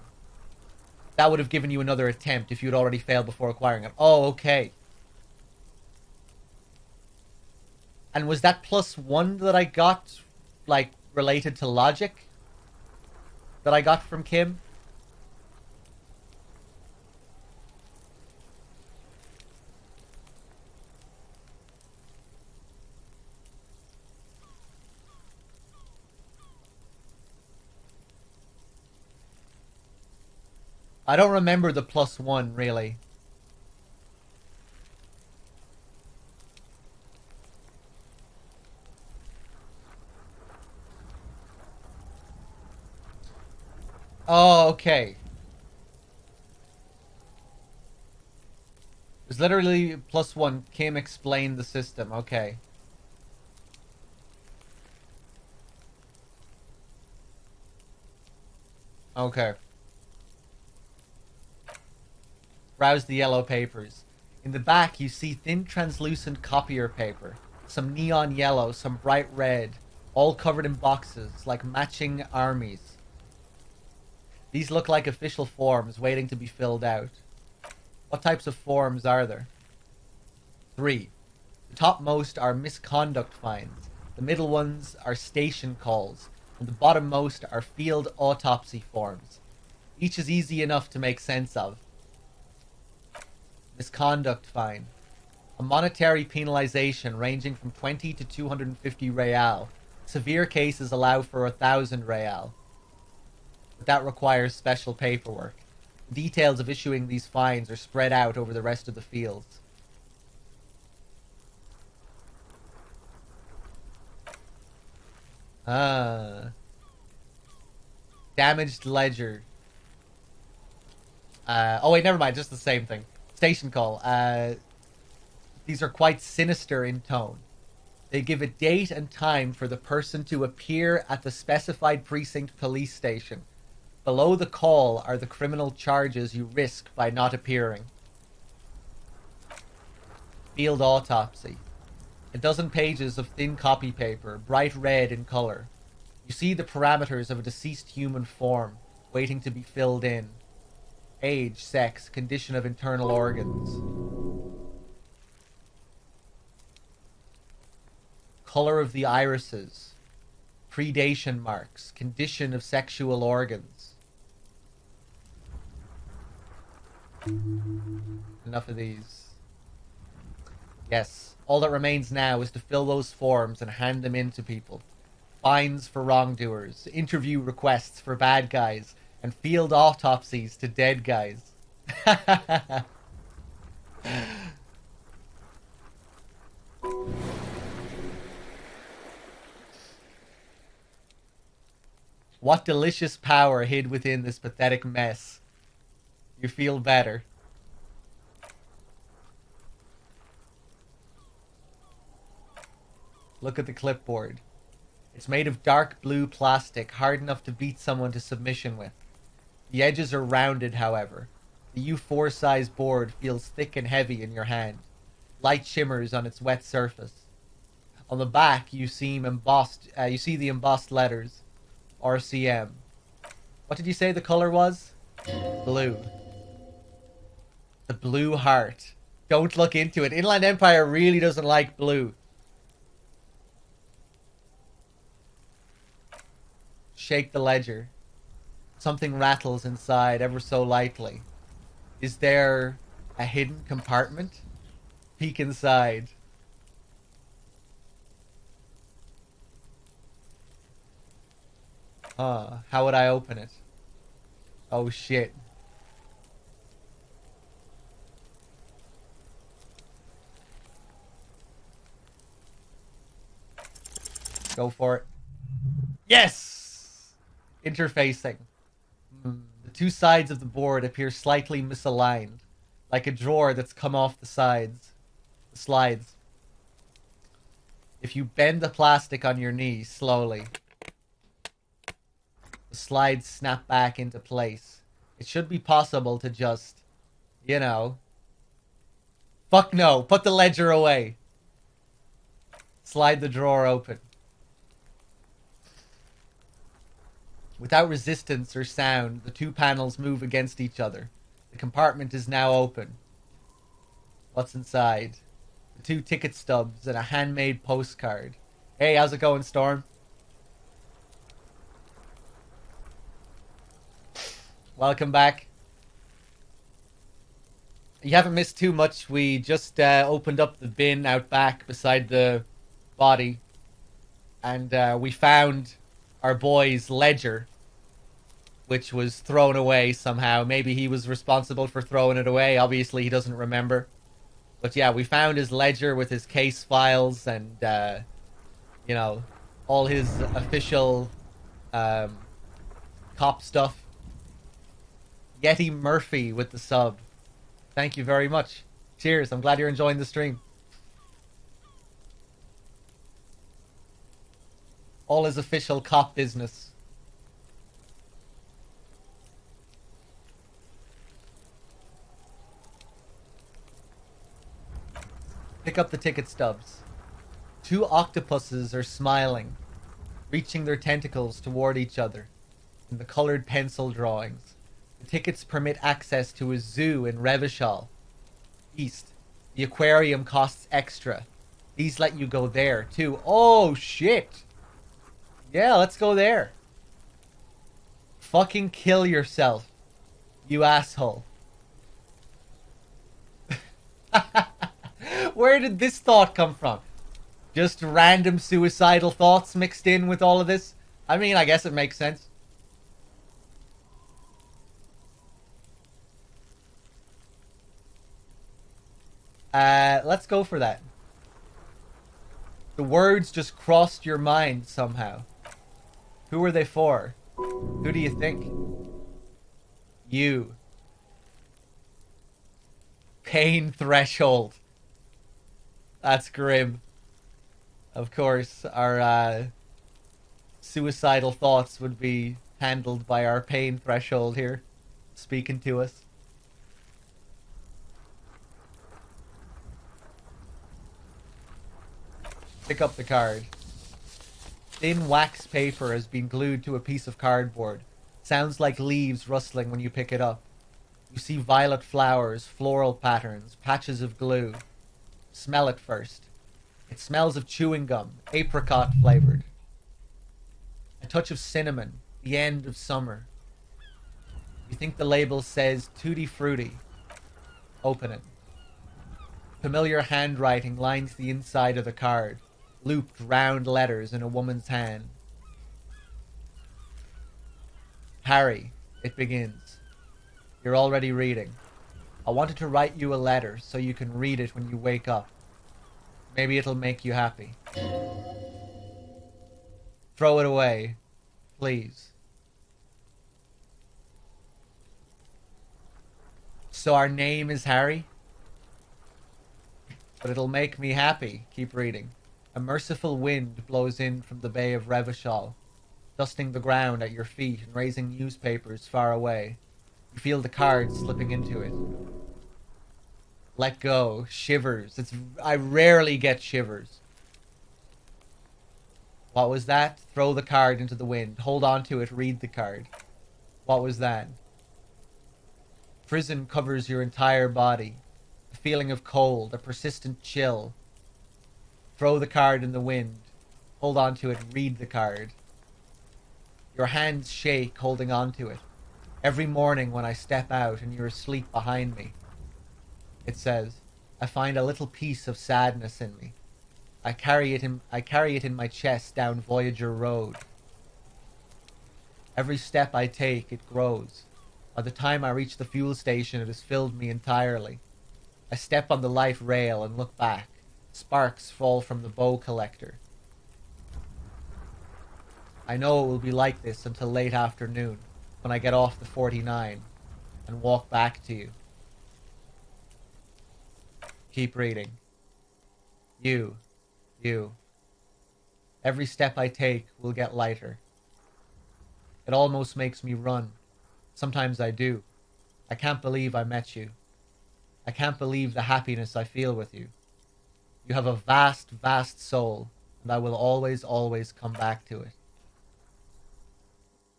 That would have given you another attempt if you'd already failed before acquiring it. Oh, okay. And was that +1 that I got, like, related to logic? That I got from Kim? I don't remember the +1, really. Oh, okay. It was literally +1. Kim explained the system. Okay. Okay. Browse the yellow papers. In the back, you see thin translucent copier paper. Some neon yellow, some bright red. All covered in boxes, like matching armies. These look like official forms waiting to be filled out. What types of forms are there? 3. The topmost are misconduct fines. The middle ones are station calls. And the bottommost are field autopsy forms. Each is easy enough to make sense of. Misconduct fine. A monetary penalization ranging from 20 to 250 real. Severe cases allow for 1,000 real. But that requires special paperwork. Details of issuing these fines are spread out over the rest of the fields. Damaged ledger. Oh wait, never mind. Just the same thing. Station call. These are quite sinister in tone. They give a date and time for the person to appear at the specified precinct police station. Below the call are the criminal charges you risk by not appearing. Field autopsy. A dozen pages of thin copy paper, bright red in color. You see the parameters of a deceased human form, waiting to be filled in. Age, sex, condition of internal organs. Color of the irises. Predation marks. Condition of sexual organs. Enough of these. Yes, all that remains now is to fill those forms and hand them in to people. Fines for wrongdoers, interview requests for bad guys, and field autopsies to dead guys. What delicious power hid within this pathetic mess. You feel better. Look at the clipboard. It's made of dark blue plastic, hard enough to beat someone to submission with. The edges are rounded, however. The U4 size board feels thick and heavy in your hand. Light shimmers on its wet surface. On the back, you see the embossed letters. RCM. What did you say the color was? Blue. The blue heart. Don't look into it. Inland Empire really doesn't like blue. Shake the ledger. Something rattles inside ever so lightly. Is there a hidden compartment? Peek inside. How would I open it? Oh shit. Go for it. Yes! Interfacing. The two sides of the board appear slightly misaligned, like a drawer that's come off the sides. The slides. If you bend the plastic on your knee slowly, the slides snap back into place. It should be possible to just, you know... Fuck no! Put the ledger away! Slide the drawer open. Without resistance or sound, the two panels move against each other. The compartment is now open. What's inside? The two ticket stubs and a handmade postcard. Hey, how's it going, Storm? Welcome back. You haven't missed too much. We just opened up the bin out back beside the body. And we found our boy's ledger, which was thrown away somehow. Maybe he was responsible for throwing it away. Obviously, he doesn't remember. But yeah, we found his ledger with his case files and, you know, all his official cop stuff. Yeti Murphy with the sub. Thank you very much. Cheers. I'm glad you're enjoying the stream. All his official cop business. Pick up the ticket stubs. Two octopuses are smiling, reaching their tentacles toward each other in the colored pencil drawings. The tickets permit access to a zoo in Revachol. East. The aquarium costs extra. These let you go there, too. Oh, shit! Yeah, let's go there. Fucking kill yourself, you asshole. Where did this thought come from? Just random suicidal thoughts mixed in with all of this? I mean, I guess it makes sense. Let's go for that. The words just crossed your mind somehow. Who are they for? Who do you think? You. Pain threshold. That's grim. Of course, our suicidal thoughts would be handled by our pain threshold here, speaking to us. Pick up the card. Thin wax paper has been glued to a piece of cardboard. Sounds like leaves rustling when you pick it up. You see violet flowers, floral patterns, patches of glue. Smell it first. It smells of chewing gum, apricot flavored. A touch of cinnamon, the end of summer. You think the label says Tutti Frutti. Open it. Familiar handwriting lines the inside of the card. Looped round letters in a woman's hand. Harry, it begins. You're already reading. I wanted to write you a letter so you can read it when you wake up. Maybe it'll make you happy. Throw it away, please. So our name is Harry? But it'll make me happy. Keep reading. A merciful wind blows in from the Bay of Revachol, dusting the ground at your feet and raising newspapers far away. You feel the card slipping into it. Let go. Shivers. I rarely get shivers. What was that? Throw the card into the wind. Hold on to it. Read the card. What was that? Prison covers your entire body. A feeling of cold, a persistent chill. Throw the card in the wind. Hold on to it. Read the card. Your hands shake holding on to it. Every morning when I step out and you're asleep behind me. It says, I find a little piece of sadness in me. I carry it in my chest down Voyager Road. Every step I take, it grows. By the time I reach the fuel station, it has filled me entirely. I step on the light rail and look back. Sparks fall from the bow collector. I know it will be like this until late afternoon, when I get off the 49 and walk back to you. Keep reading. You. Every step I take will get lighter. It almost makes me run. Sometimes I do. I can't believe I met you. I can't believe the happiness I feel with you. You have a vast, vast soul, and I will always, always come back to it.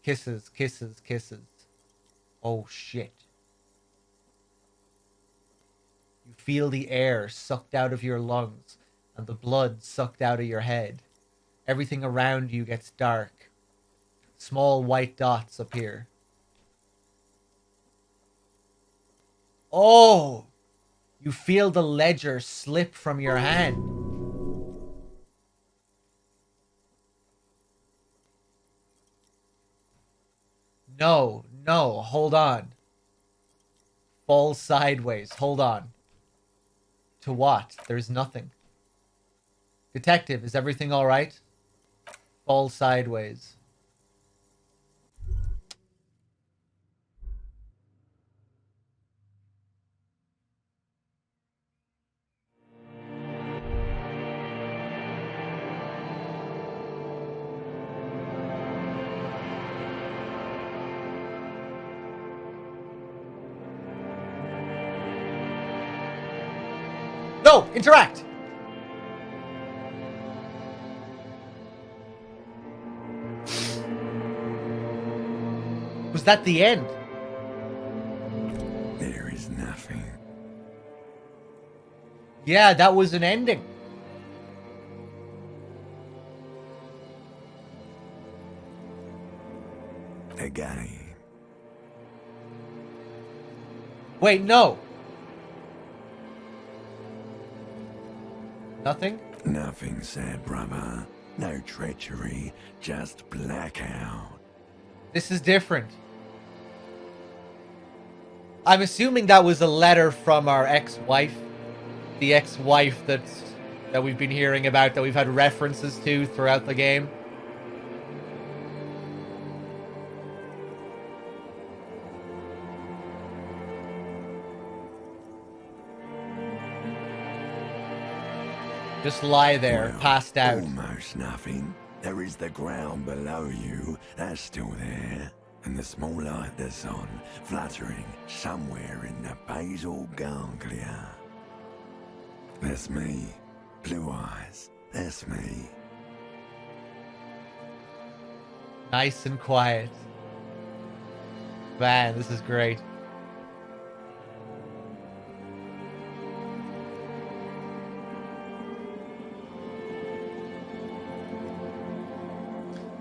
Kisses, kisses, kisses. Oh shit. You feel the air sucked out of your lungs and the blood sucked out of your head. Everything around you gets dark. Small white dots appear. Oh! You feel the ledger slip from your hand. No, hold on. Fall sideways, hold on. To what? There's nothing. Detective, is everything alright? Fall sideways. No! Interact! Was that the end? There is nothing. Yeah, that was an ending. Again. Wait, no. Nothing? Nothing, sad brother. No treachery, just blackout. This is different. I'm assuming that was a letter from our ex-wife. The ex-wife that we've been hearing about, that we've had references to throughout the game. Just lie there, Well, passed out. almost nothing. There is the ground below you, that's still there. And the small light of the sun fluttering somewhere in the basal ganglia. That's me. Blue eyes. That's me. Nice and quiet. Man, this is great.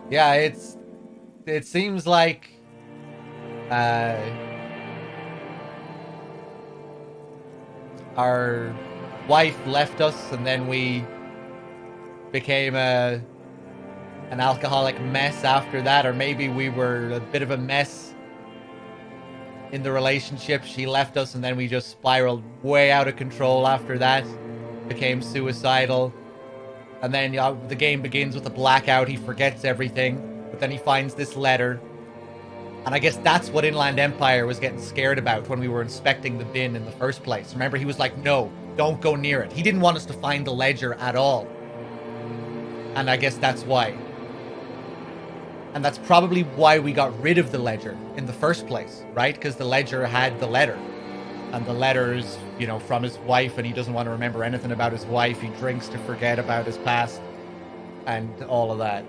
Yeah, it seems like our wife left us, and then we became an alcoholic mess after that, or maybe we were a bit of a mess in the relationship. She left us, and then we just spiraled way out of control after that, became suicidal. And then the game begins with a blackout. He forgets everything, but then he finds this letter. And I guess that's what Inland Empire was getting scared about when we were inspecting the bin in the first place. Remember, he was like, no, don't go near it. He didn't want us to find the ledger at all. And I guess that's why. And that's probably why we got rid of the ledger in the first place, right? Because the ledger had the letter. And the letter's, you know, from his wife, and he doesn't want to remember anything about his wife. He drinks to forget about his past and all of that.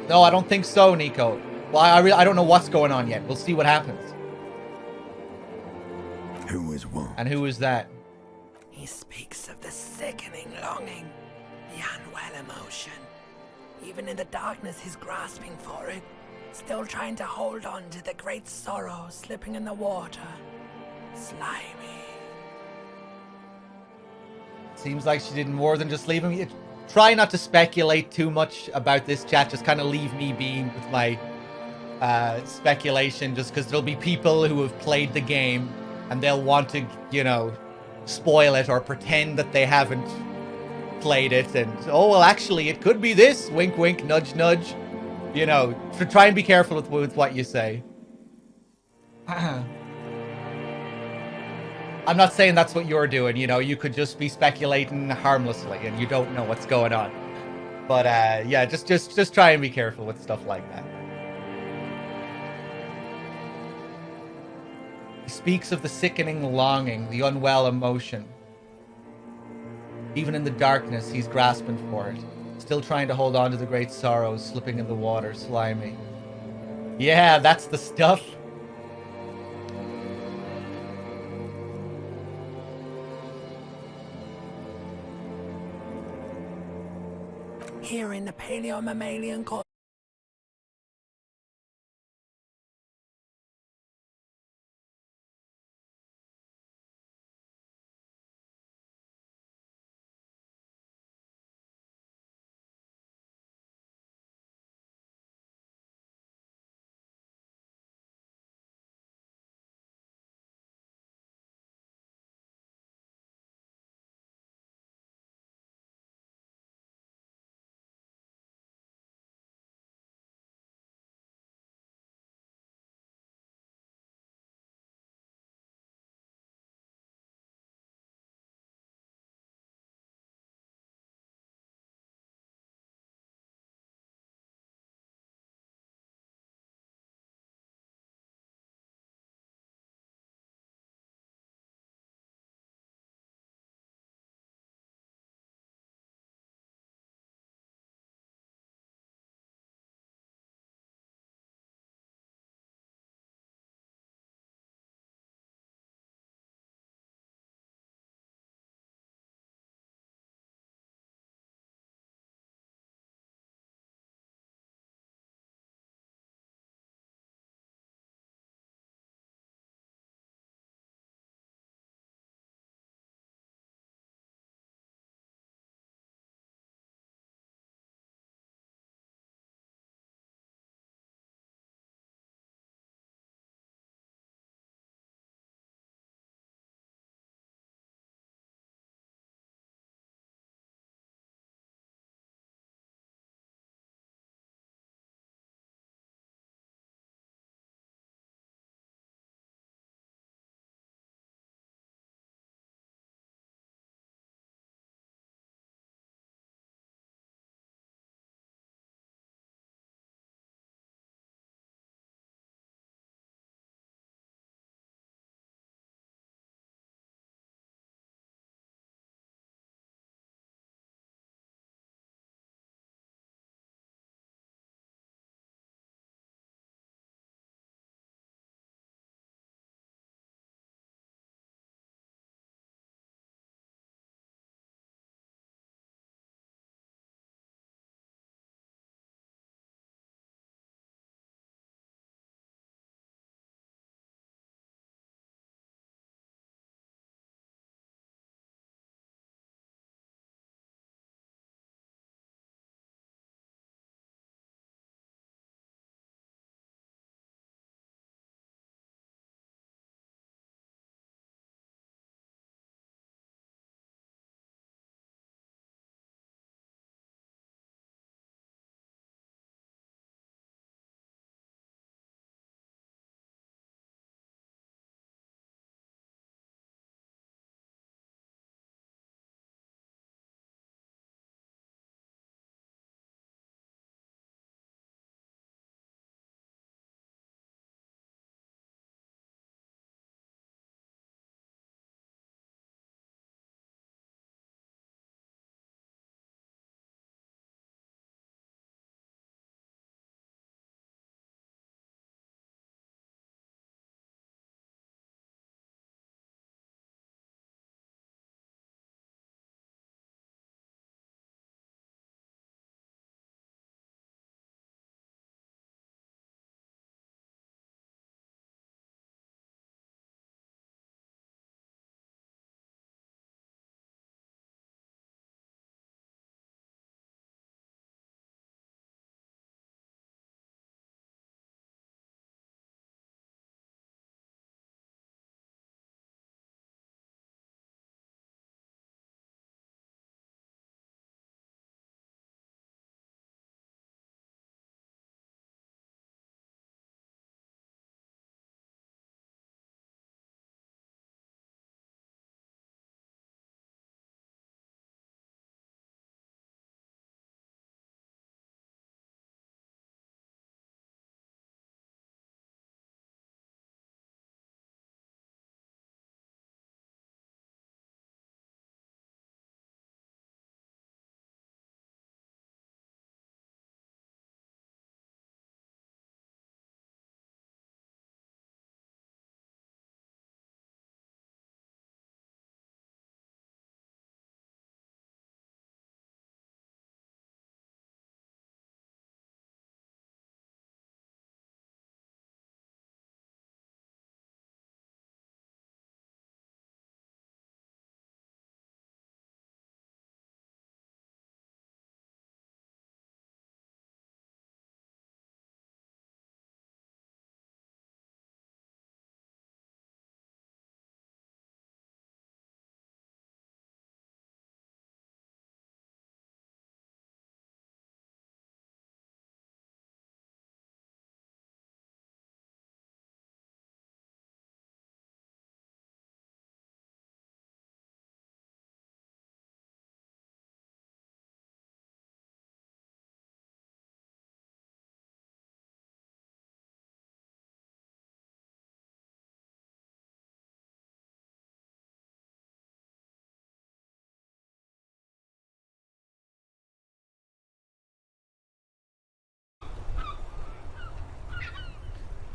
No, I don't think so, Nico. Well, I don't know what's going on yet. We'll see what happens. Who is what? And who is that? He speaks of the sickening longing, the unwell emotion. Even in the darkness, he's grasping for it, still trying to hold on to the great sorrow slipping in the water. Slimy. Seems like she did more than just leave him. Try not to speculate too much about this, chat. Just kind of leave me be with my speculation, just because there'll be people who have played the game and they'll want to, you know, spoil it or pretend that they haven't played it, and oh well, actually it could be this, wink wink, nudge nudge, you know. Try and be careful with what you say. I'm not saying that's what you're doing, you know. You could just be speculating harmlessly and you don't know what's going on, but yeah, just try and be careful with stuff like that. He speaks of the sickening longing, the unwell emotion. Even in the darkness, he's grasping for it. Still trying to hold on to the great sorrows slipping in the water, slimy. Yeah, that's the stuff. Here in the paleo-mammalian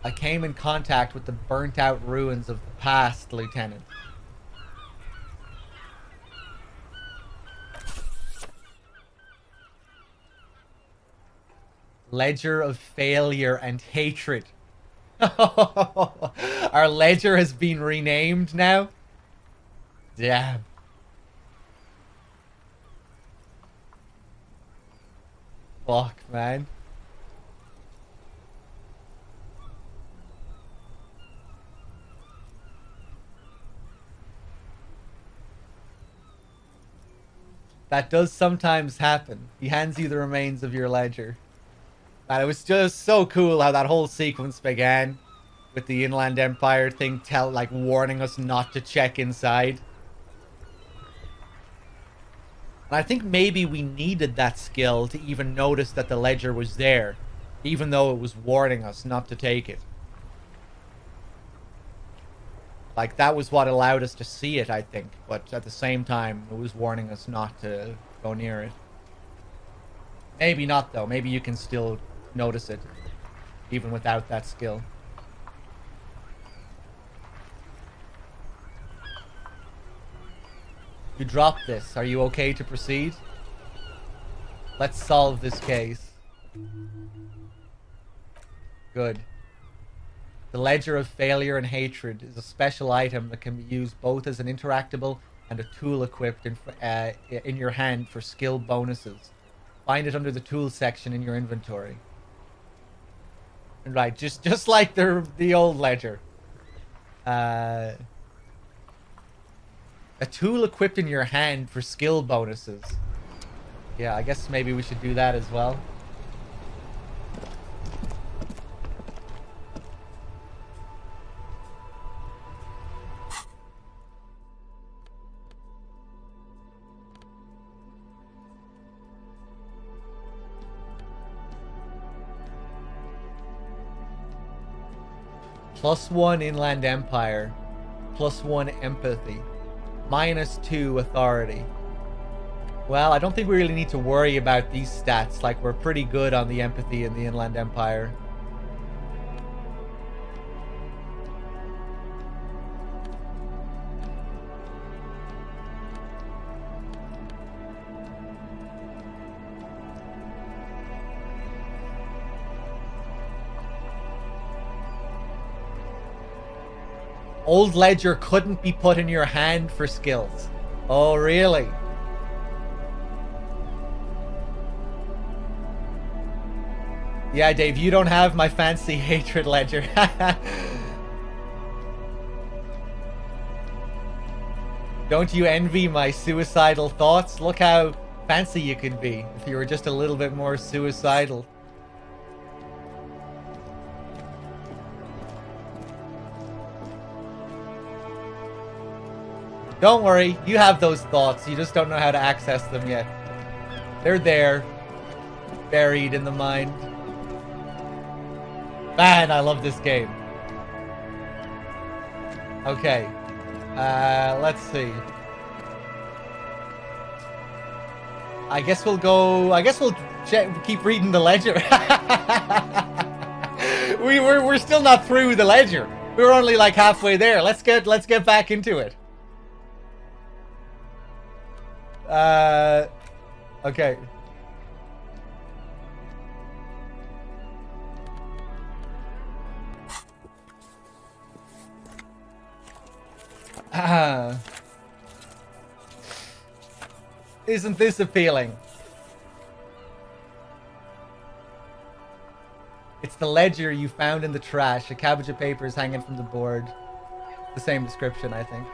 I came in contact with the burnt out ruins of the past, Lieutenant. Ledger of failure and hatred. Our ledger has been renamed now? Damn. Fuck, man. That does sometimes happen. He hands you the remains of your ledger. And it was just so cool how that whole sequence began with the Inland Empire thing warning us not to check inside. And I think maybe we needed that skill to even notice that the ledger was there, even though it was warning us not to take it. Like, that was what allowed us to see it, I think. But at the same time, it was warning us not to go near it. Maybe not, though. Maybe you can still notice it, even without that skill. You dropped this. Are you okay to proceed? Let's solve this case. Good. The Ledger of Failure and Hatred is a special item that can be used both as an interactable and a tool equipped in your hand for skill bonuses. Find it under the tools section in your inventory. Right, just like the old ledger. A tool equipped in your hand for skill bonuses. Yeah, I guess maybe we should do that as well. +1 Inland Empire, +1 Empathy, -2 Authority. Well, I don't think we really need to worry about these stats. Like, we're pretty good on the Empathy in the Inland Empire. Old Ledger couldn't be put in your hand for skills. Oh, really? Yeah, Dave, you don't have my fancy hatred ledger. Don't you envy my suicidal thoughts? Look how fancy you could be if you were just a little bit more suicidal. Don't worry, you have those thoughts. You just don't know how to access them yet. They're there, buried in the mind. Man, I love this game. Okay, let's see. I guess we'll keep reading the ledger. We're still not through the ledger. We're only like halfway there. Let's get back into it. Okay. Isn't this appealing? It's the ledger you found in the trash. A cabbage of papers hanging from the board. The same description, I think.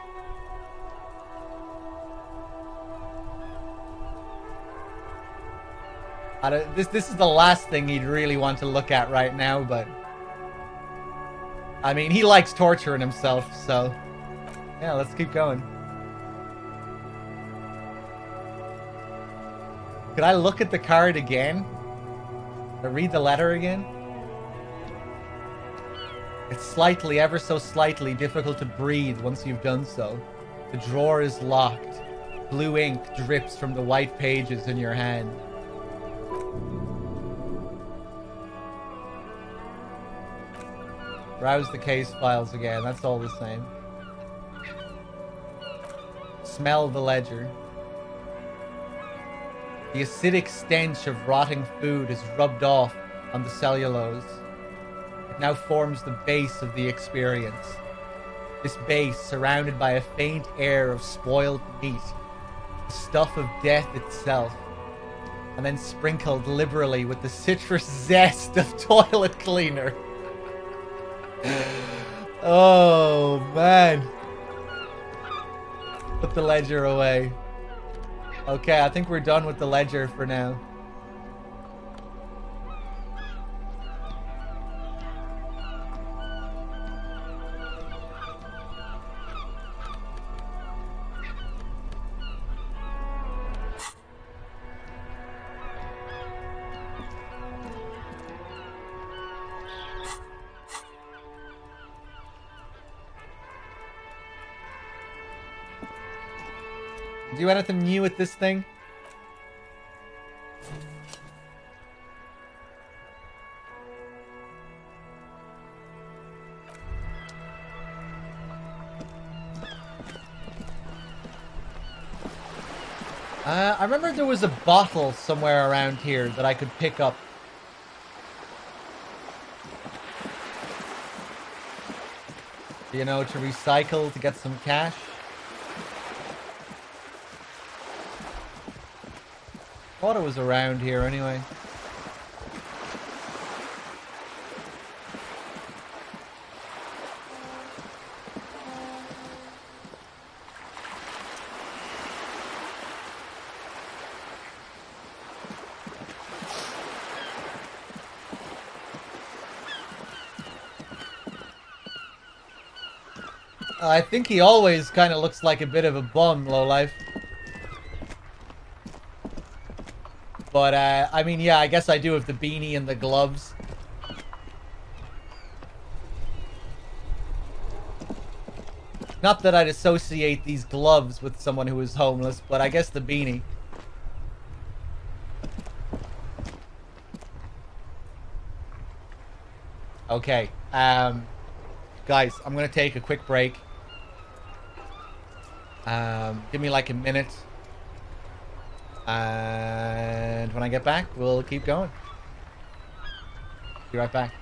This is the last thing he'd really want to look at right now, but I mean, he likes torturing himself, so yeah, let's keep going. Could I look at the card again? Could I read the letter again? It's slightly, ever so slightly, difficult to breathe once you've done so. The drawer is locked. Blue ink drips from the white pages in your hand. Browse the case files again. That's all the same. Smell the ledger. The acidic stench of rotting food is rubbed off on the cellulose. It now forms the base of the experience. This base, surrounded by a faint air of spoiled meat, the stuff of death itself, and then sprinkled liberally with the citrus zest of toilet cleaner. Oh, man. Put the ledger away. Okay, I think we're done with the ledger for now. Do anything new with this thing? I remember there was a bottle somewhere around here that I could pick up. You know, to recycle to get some cash. Thought it was around here anyway. I think he always kind of looks like a bit of a bum, lowlife. But, I mean, yeah, I guess I do have the beanie and the gloves. Not that I'd associate these gloves with someone who is homeless, but I guess the beanie. Okay, guys, I'm gonna take a quick break. Give me like a minute. And when I get back, we'll keep going. Be right back.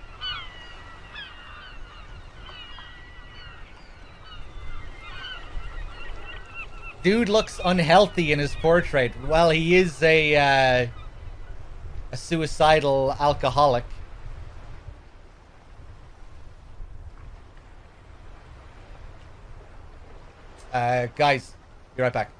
Dude looks unhealthy in his portrait. Well, he is a suicidal alcoholic. Guys, be right back.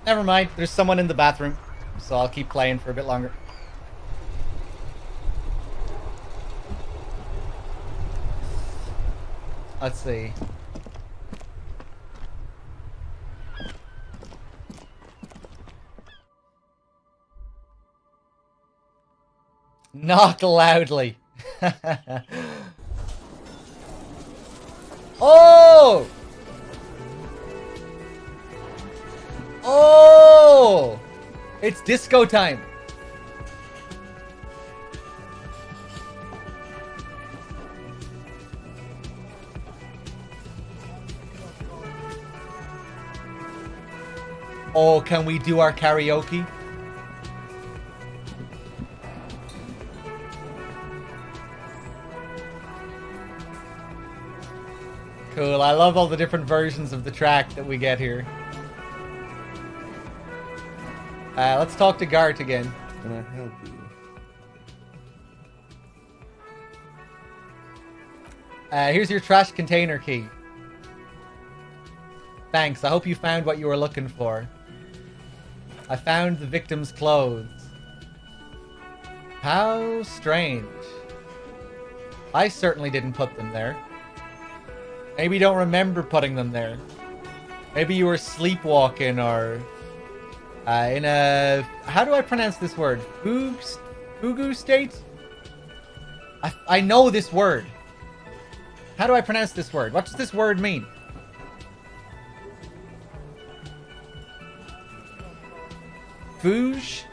Never mind, there's someone in the bathroom, so I'll keep playing for a bit longer. Let's see. Knock loudly. Oh! Oh! It's disco time. Oh, can we do our karaoke? Cool, I love all the different versions of the track that we get here. Let's talk to Gart again. Can I help you? Here's your trash container key. Thanks, I hope you found what you were looking for. I found the victim's clothes. How strange. I certainly didn't put them there. Maybe you don't remember putting them there. Maybe you were sleepwalking or in a... How do I pronounce this word? Fugu state? I know this word. How do I pronounce this word? What does this word mean? Fuge?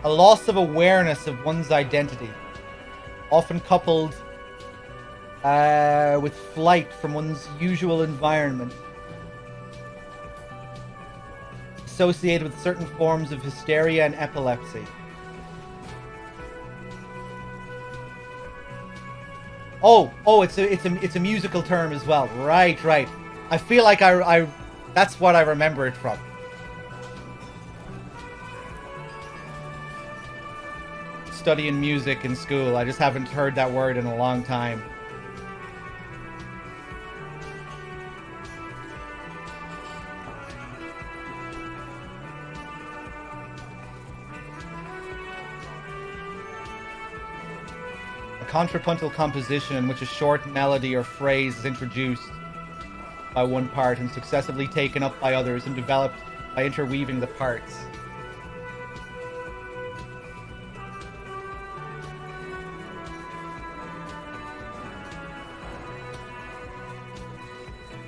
A loss of awareness of one's identity, often coupled with flight from one's usual environment, associated with certain forms of hysteria and epilepsy. Oh, it's a musical term as well. Right. I feel like I that's what I remember it from. Studying music in school. I just haven't heard that word in a long time. A contrapuntal composition in which a short melody or phrase is introduced by one part and successively taken up by others and developed by interweaving the parts.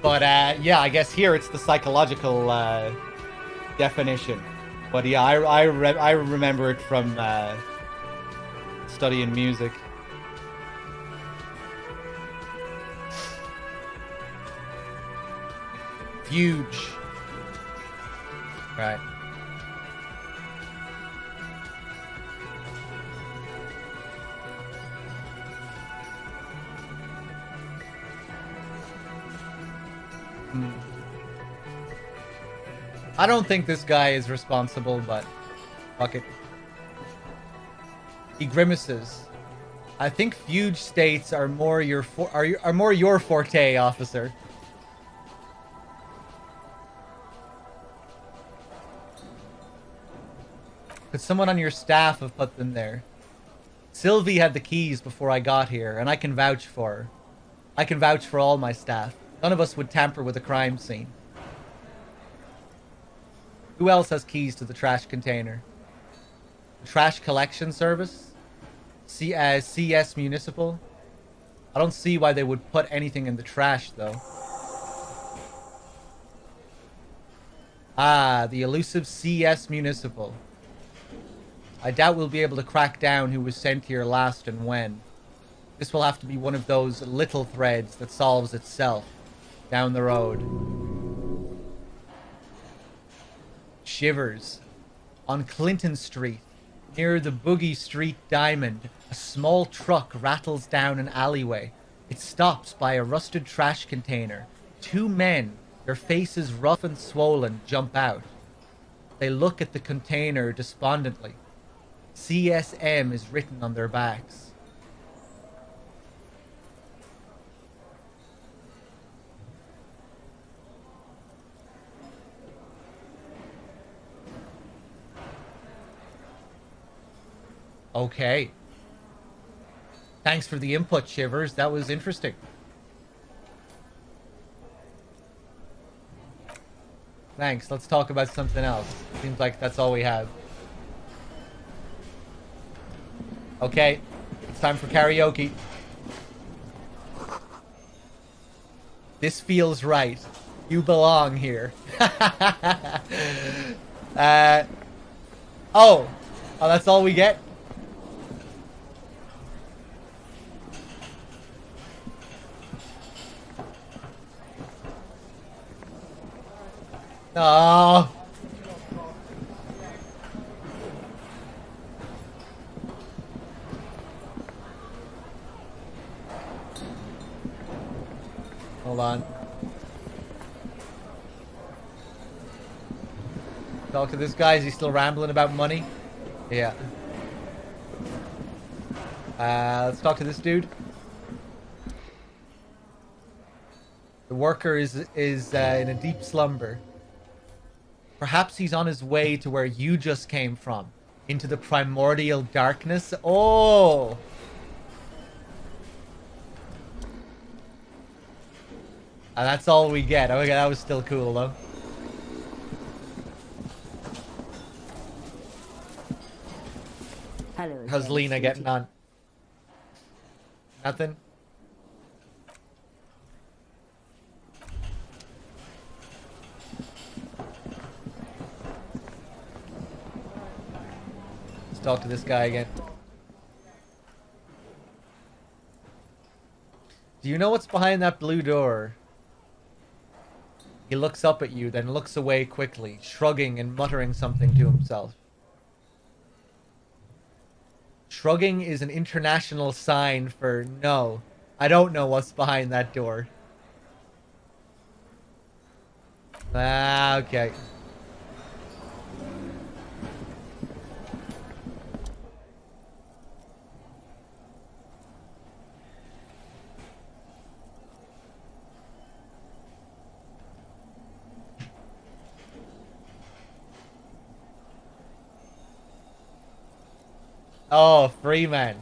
But, yeah, I guess here it's the psychological definition. But, yeah, I remember it from studying music. Huge. Right. I don't think this guy is responsible, but fuck it. He grimaces. I think fugue states are more your more your forte, officer. Could someone on your staff have put them there? Sylvie had the keys before I got here, and I can vouch for her. I can vouch for all my staff. None of us would tamper with a crime scene. Who else has keys to the trash container? The trash collection service? CS Municipal? I don't see why they would put anything in the trash, though. Ah, the elusive CS Municipal. I doubt we'll be able to crack down who was sent here last and when. This will have to be one of those little threads that solves itself down the road. Shivers. On Clinton Street, near the Boogie Street Diamond, a small truck rattles down an alleyway. It stops by a rusted trash container. Two men, their faces rough and swollen, jump out. They look at the container despondently. CSM is written on their backs. Okay. Thanks for the input, Shivers. That was interesting. Thanks. Let's talk about something else. Seems like that's all we have. Okay. It's time for karaoke. This feels right. You belong here. Oh, that's all we get? No. Hold on. Talk to this guy. Is he still rambling about money? Yeah. Let's talk to this dude. The worker is in a deep slumber. Perhaps he's on his way to where you just came from. Into the primordial darkness. Oh! And that's all we get. Okay, that was still cool, though. Hello. How's again, Lena getting sweetie. on? Nothing? Let's talk to this guy again. Do you know what's behind that blue door? He looks up at you, then looks away quickly, shrugging and muttering something to himself. Shrugging is an international sign for no. I don't know what's behind that door. Ah, okay. Oh, Freeman.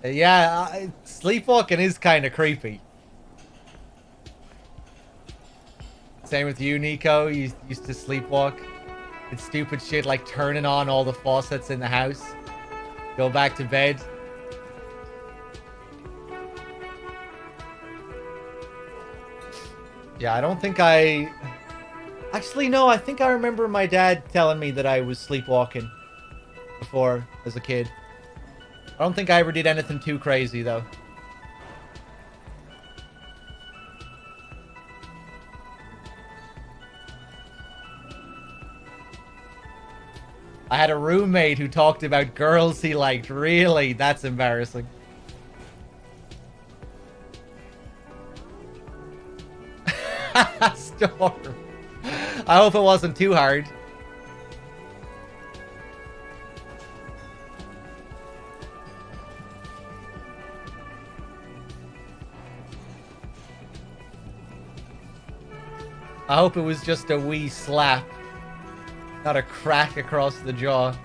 Yeah, sleepwalking is kind of creepy. Same with you, Nico. You used to sleepwalk. It's stupid shit like turning on all the faucets in the house. Go back to bed. Yeah, I don't think I... Actually, no, I think I remember my dad telling me that I was sleepwalking before as a kid. I don't think I ever did anything too crazy, though. I had a roommate who talked about girls he liked. Really? That's embarrassing. Storm. I hope it wasn't too hard. I hope it was just a wee slap, not a crack across the jaw.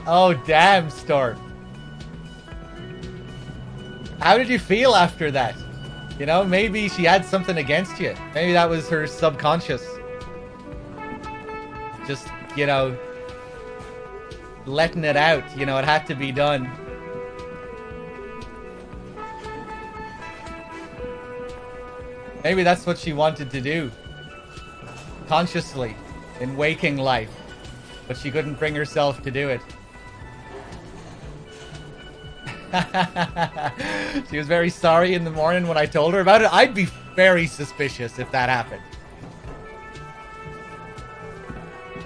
Oh, damn, Storm. How did you feel after that? You know, maybe she had something against you. Maybe that was her subconscious. Just, you know, letting it out. You know, it had to be done. Maybe that's what she wanted to do. Consciously, in waking life. But she couldn't bring herself to do it. She was very sorry in the morning when I told her about it. I'd be very suspicious if that happened.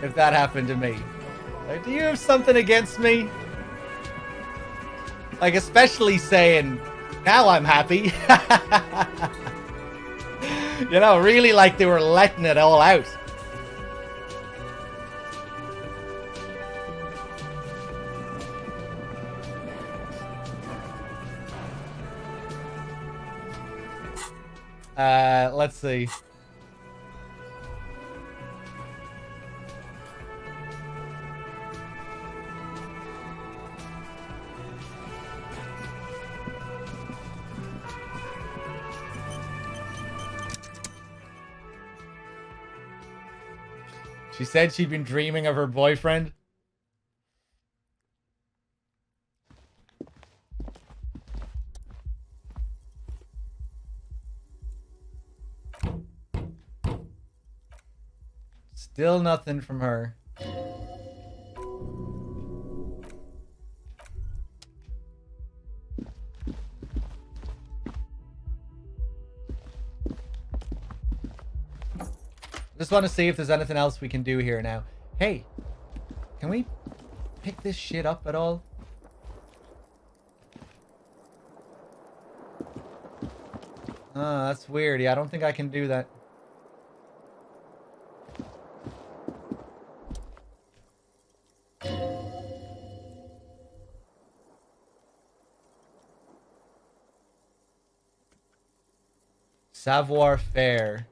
If that happened to me. Like, do you have something against me? Like, especially saying, now I'm happy. You know, really like they were letting it all out. Let's see. She said she'd been dreaming of her boyfriend. Still nothing from her. Just want to see if there's anything else we can do here now. Hey, can we pick this shit up at all? Oh, that's weird. Yeah, I don't think I can do that. Savoir faire.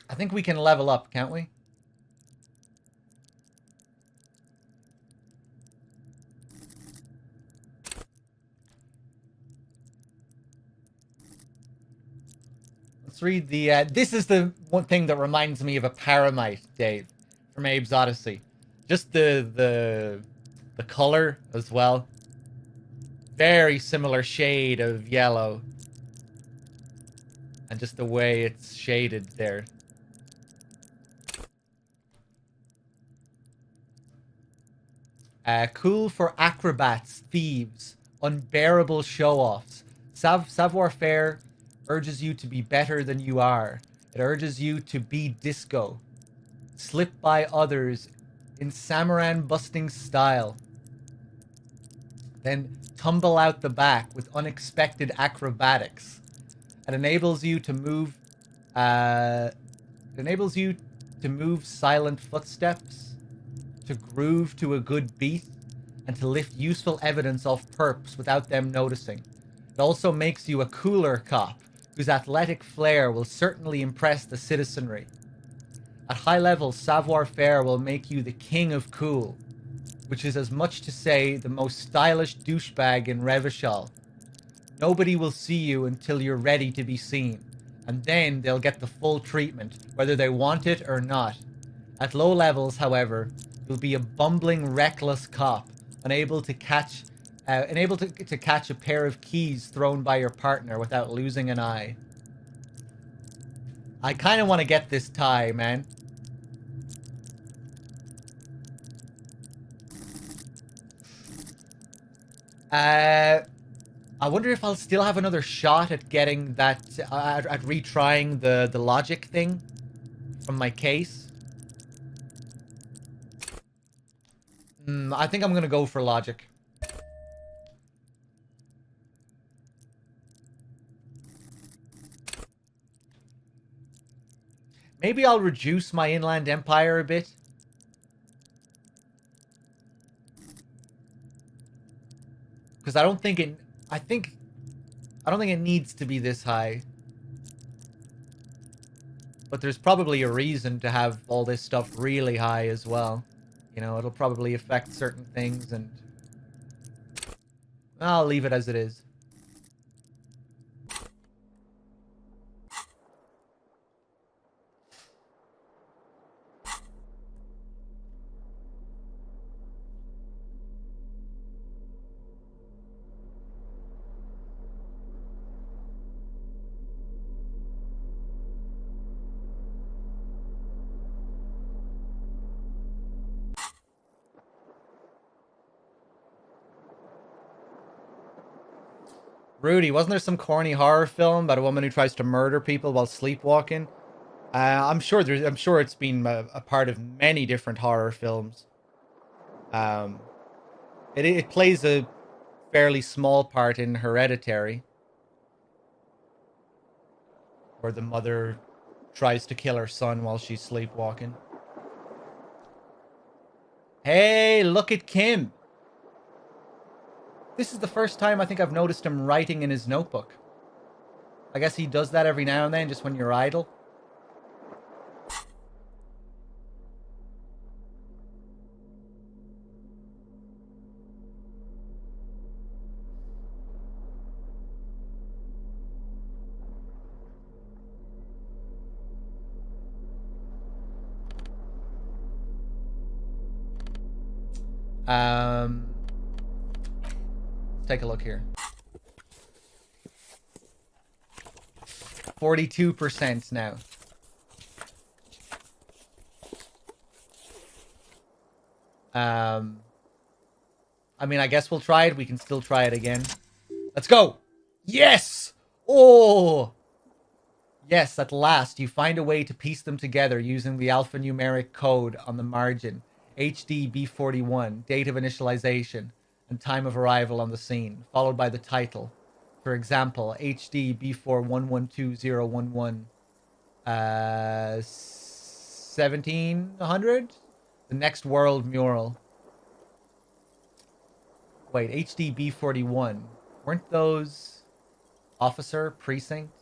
I think we can level up, can't we? Let's read the, this is the one thing that reminds me of a Paramite, Dave, from Abe's Odyssey. Just the color as well. Very similar shade of yellow. And just the way it's shaded there. Cool for acrobats, thieves, unbearable show-offs. Savoir-faire urges you to be better than you are. It urges you to be disco. Slip by others in Samaran-busting style. Then tumble out the back with unexpected acrobatics. It enables you to move... silent footsteps, to groove to a good beat, and to lift useful evidence off perps without them noticing. It also makes you a cooler cop, whose athletic flair will certainly impress the citizenry. At high levels, savoir-faire will make you the king of cool, which is as much to say the most stylish douchebag in Revachol. Nobody will see you until you're ready to be seen, and then they'll get the full treatment, whether they want it or not. At low levels, however, you'll be a bumbling, reckless cop, unable to catch a pair of keys thrown by your partner without losing an eye. I kind of want to get this tie, man. I wonder if I'll still have another shot at getting that, at retrying the logic thing from my case. I think I'm gonna go for logic. Maybe I'll reduce my inland empire a bit. Because I don't think it needs to be this high. But there's probably a reason to have all this stuff really high as well. You know, it'll probably affect certain things, and I'll leave it as it is. Rudy, wasn't there some corny horror film about a woman who tries to murder people while sleepwalking? I'm sure it's been a part of many different horror films. It plays a fairly small part in Hereditary, where the mother tries to kill her son while she's sleepwalking. Hey, look at Kim. This is the first time I think I've noticed him writing in his notebook. I guess he does that every now and then, just when you're idle. Take a look here. 42% now. I mean, I guess we'll try it. We can still try it again. Let's go. Yes. Oh, Yes, at last, you find a way to piece them together using the alphanumeric code on the margin. HDB41, date of initialization, and time of arrival on the scene, followed by the title. For example, HDB411211, 1700? The Next World mural. Wait, HDB41. Weren't those officer, precinct?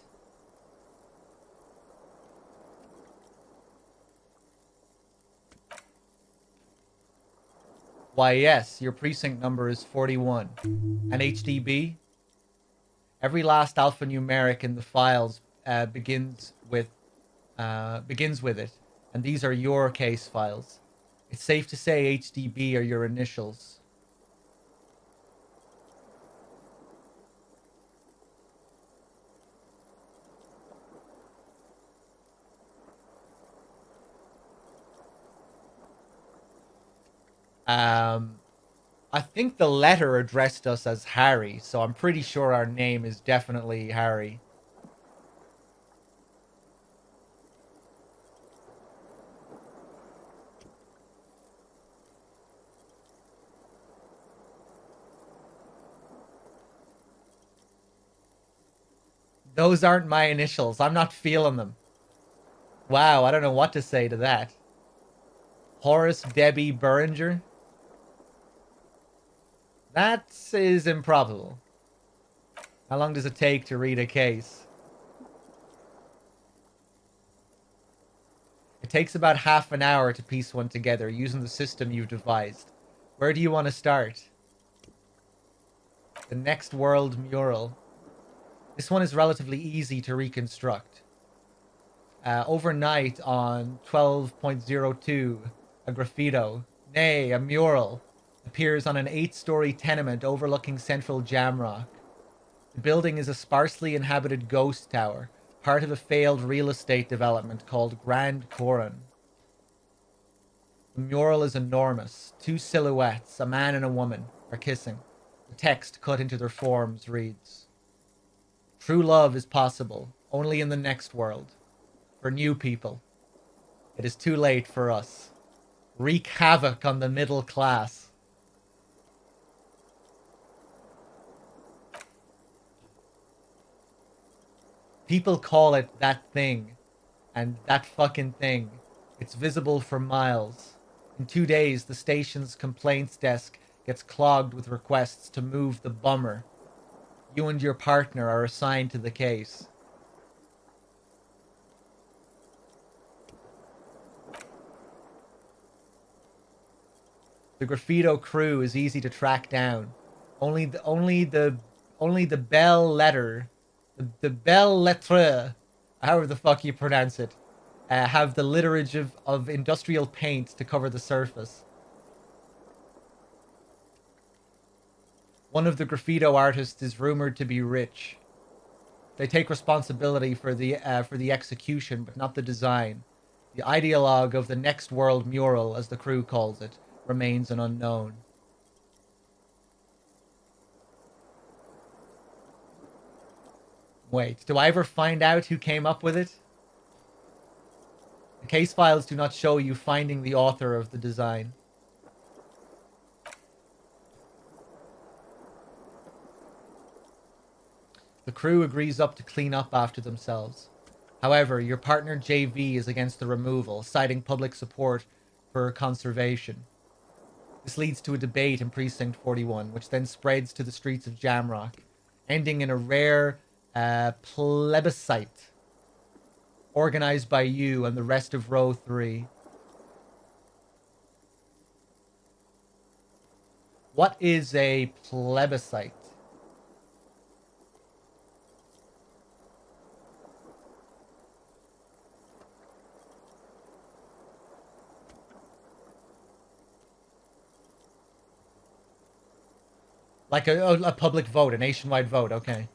Why, yes, your precinct number is 41. And HDB? Every last alphanumeric in the files begins with it, and these are your case files. It's safe to say HDB are your initials. I think the letter addressed us as Harry, so I'm pretty sure our name is definitely Harry. Those aren't my initials. I'm not feeling them. Wow, I don't know what to say to that. Horace Debbie Beringer? That is improbable. How long does it take to read a case? It takes about half an hour to piece one together using the system you've devised. Where do you want to start? The Next World mural. This one is relatively easy to reconstruct. Overnight on 12.02, a graffito, nay, a mural, appears on an 8-story tenement overlooking central Jamrock. The building is a sparsely inhabited ghost tower, part of a failed real estate development called Grand Coron. The mural is enormous. 2 silhouettes, a man and a woman, are kissing. The text cut into their forms reads, "True love is possible, only in the next world. For new people. It is too late for us. Wreak havoc on the middle class." People call it that thing, and that fucking thing. It's visible for miles. In 2 days, the station's complaints desk gets clogged with requests to move the bummer. You and your partner are assigned to the case. The graffito crew is easy to track down. Only the bell letter, the bell lettre, however the fuck you pronounce it, have the litterage of industrial paint to cover the surface. One of the graffito artists is rumored to be rich. They take responsibility for the execution, but not the design. The ideologue of the Next World mural, as the crew calls it, remains an unknown. Wait, do I ever find out who came up with it? The case files do not show you finding the author of the design. The crew agrees up to clean up after themselves. However, your partner JV is against the removal, citing public support for conservation. This leads to a debate in Precinct 41, which then spreads to the streets of Jamrock, ending in a rare plebiscite organized by you and the rest of Row 3. What is a plebiscite? Like a public vote, a nationwide vote, okay.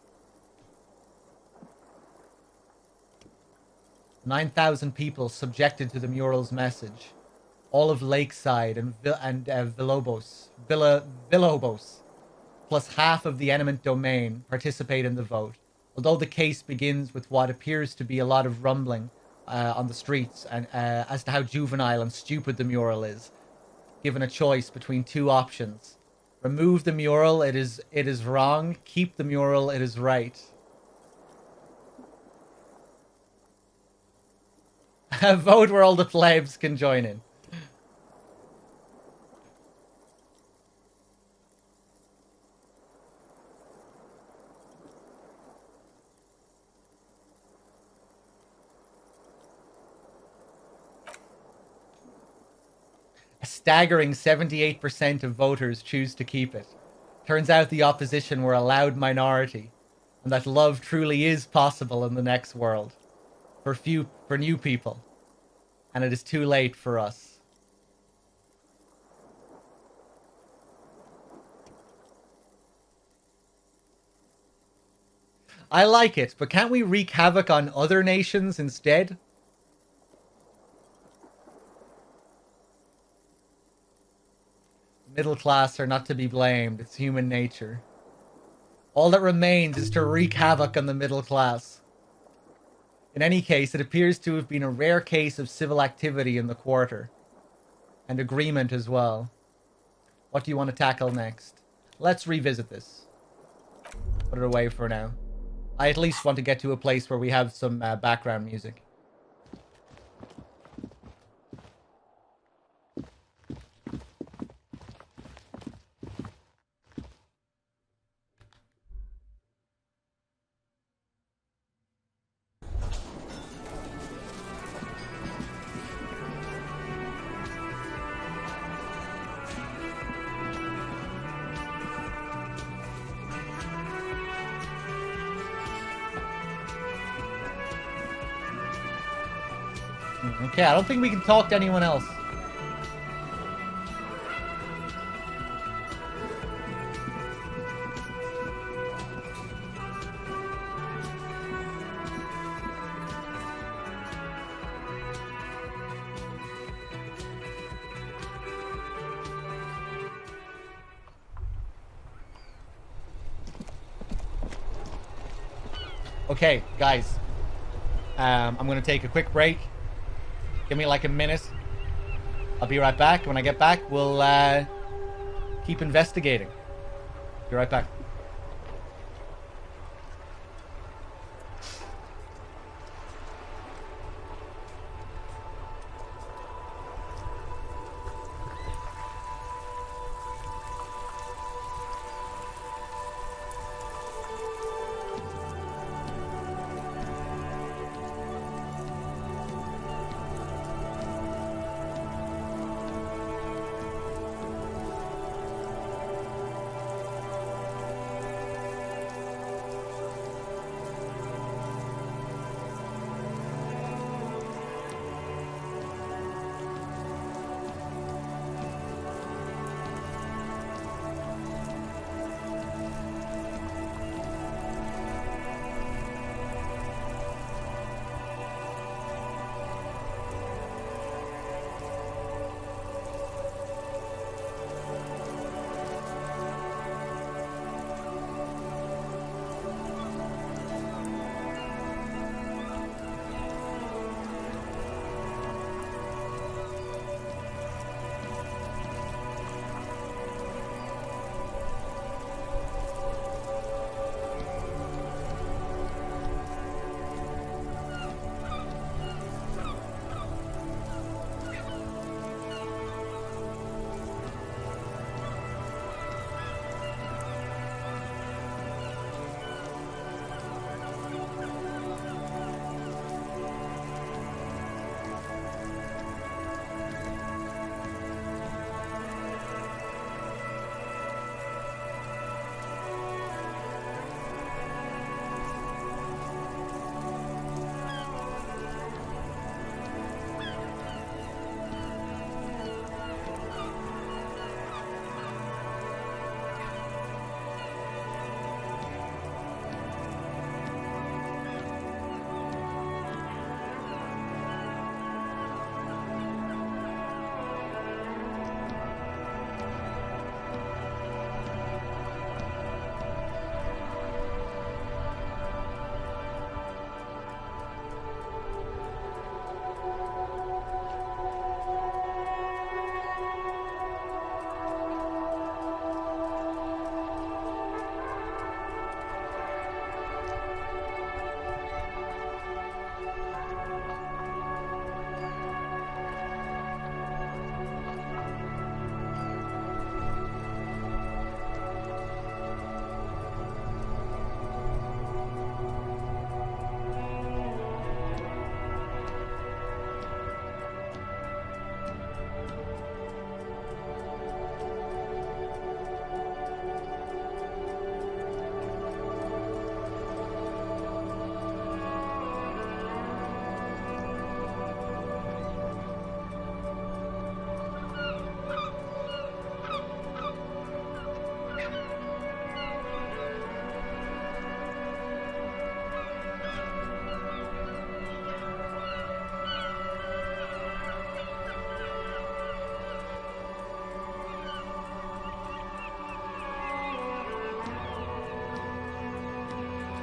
9,000 people subjected to the mural's message. All of Lakeside and Villobos, plus half of the Eminent Domain participate in the vote. Although the case begins with what appears to be a lot of rumbling on the streets and as to how juvenile and stupid the mural is, given a choice between two options. Remove the mural, it is wrong. Keep the mural, it is right. Vote where all the plebs can join in. A staggering 78% of voters choose to keep it. Turns out the opposition were a loud minority, and that love truly is possible in the next world. For new people. And it is too late for us. I like it, but can't we wreak havoc on other nations instead? Middle class are not to be blamed. It's human nature. All that remains is to wreak havoc on the middle class. In any case, it appears to have been a rare case of civil activity in the quarter. And agreement as well. What do you want to tackle next? Let's revisit this. Put it away for now. I at least want to get to a place where we have some background music. Okay, I don't think we can talk to anyone else. Okay, guys. I'm going to take a quick break. Give me like a minute. I'll be right back. When I get back, we'll keep investigating. Be right back.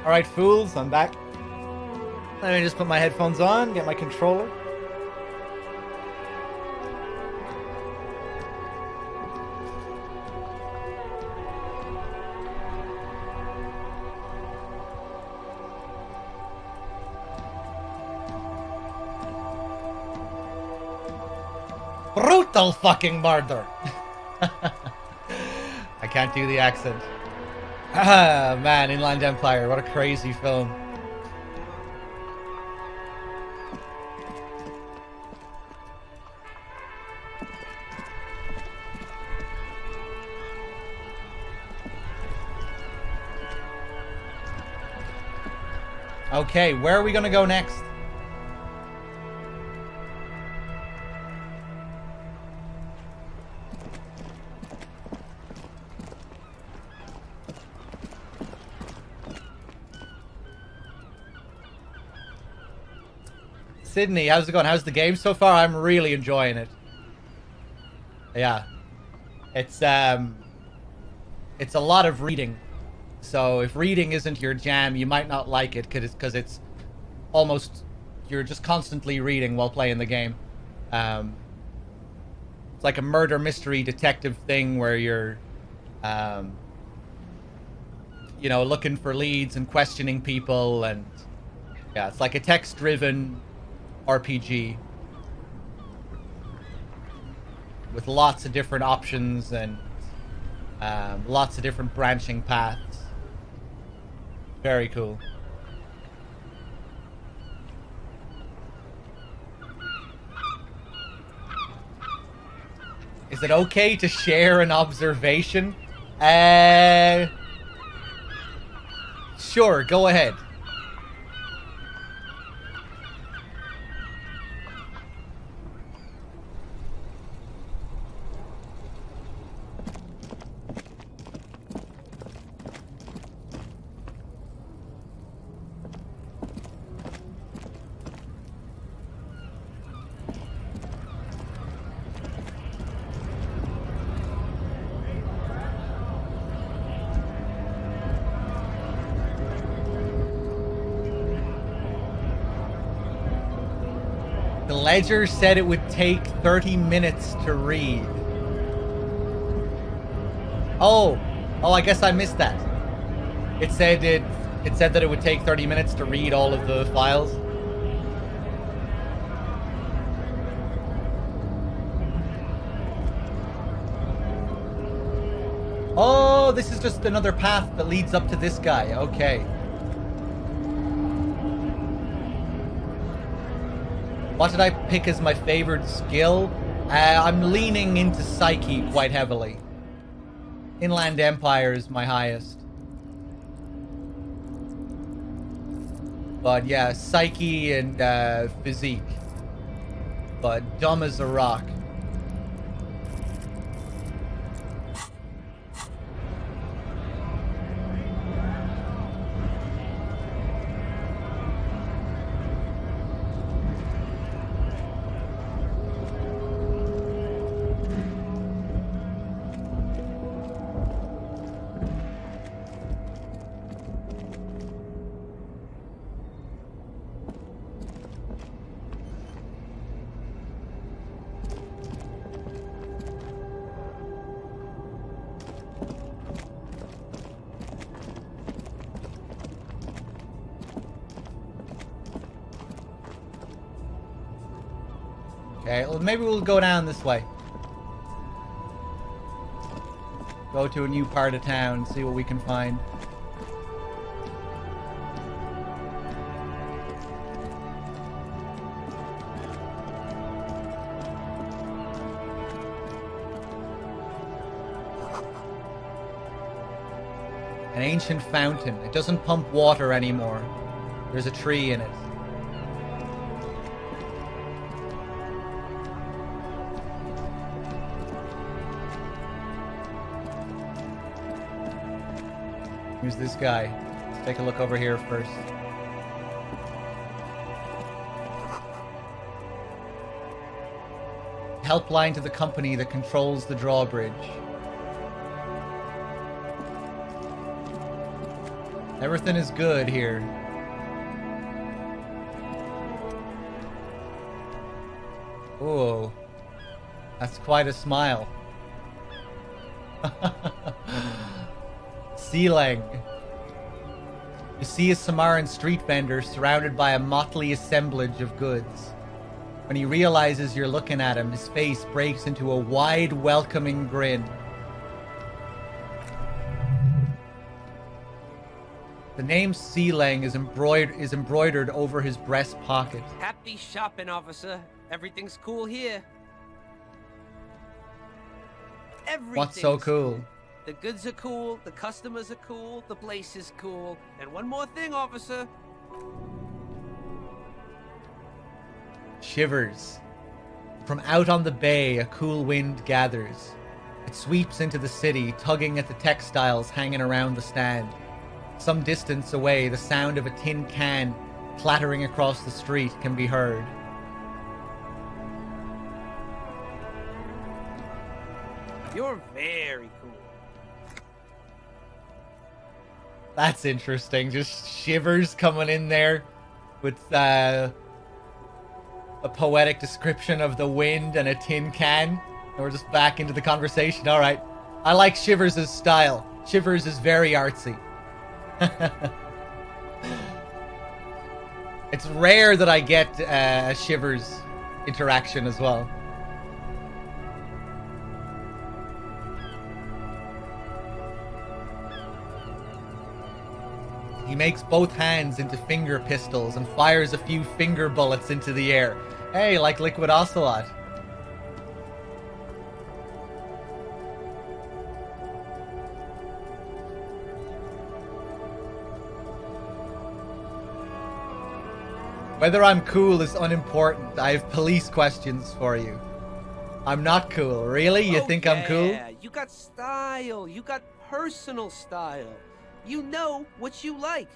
Alright, fools, I'm back. Let me just put my headphones on, get my controller. Brutal fucking murder! I can't do the accent. Ah, man, Inland Empire, what a crazy film. Okay, where are we gonna go next? Sydney, how's it going? How's the game so far? I'm really enjoying it. Yeah. It's a lot of reading. So if reading isn't your jam, you might not like it because it's almost, you're just constantly reading while playing the game. It's like a murder mystery detective thing where you're, you know, looking for leads and questioning people, and yeah, it's like a text-driven RPG with lots of different options and lots of different branching paths. Very cool. Is it okay to share an observation? Sure, go ahead. The ledger said it would take 30 minutes to read. Oh, I guess I missed that. It said that it would take 30 minutes to read all of the files. Oh, this is just another path that leads up to this guy. Okay. What did I pick as my favorite skill? I'm leaning into Psyche quite heavily. Inland Empire is my highest. But yeah, Psyche and Physique. But dumb as a rock. Okay, well, maybe we'll go down this way. Go to a new part of town, see what we can find. An ancient fountain. It doesn't pump water anymore. There's a tree in it. Who's this guy? Let's take a look over here first. Helpline to the company that controls the drawbridge. Everything is good here. Ooh. That's quite a smile. Sealang. You see a Samaran street vendor surrounded by a motley assemblage of goods. When he realizes you're looking at him, his face breaks into a wide, welcoming grin. The name Sealang is embroidered over his breast pocket. Happy shopping, officer. Everything's cool here. What's so cool? The goods are cool, the customers are cool, the place is cool. And one more thing, officer. Shivers. From out on the bay, a cool wind gathers. It sweeps into the city, tugging at the textiles hanging around the stand. Some distance away, the sound of a tin can clattering across the street can be heard. You're very cool. That's interesting. Just Shivers coming in there with a poetic description of the wind and a tin can. And we're just back into the conversation. All right. I like Shivers' style. Shivers is very artsy. It's rare that I get a Shivers interaction as well. He makes both hands into finger pistols and fires a few finger bullets into the air. Hey, like Liquid Ocelot. Whether I'm cool is unimportant. I have police questions for you. I'm not cool. Really? You think I'm cool? Yeah, you got style. You got personal style. You know what you like.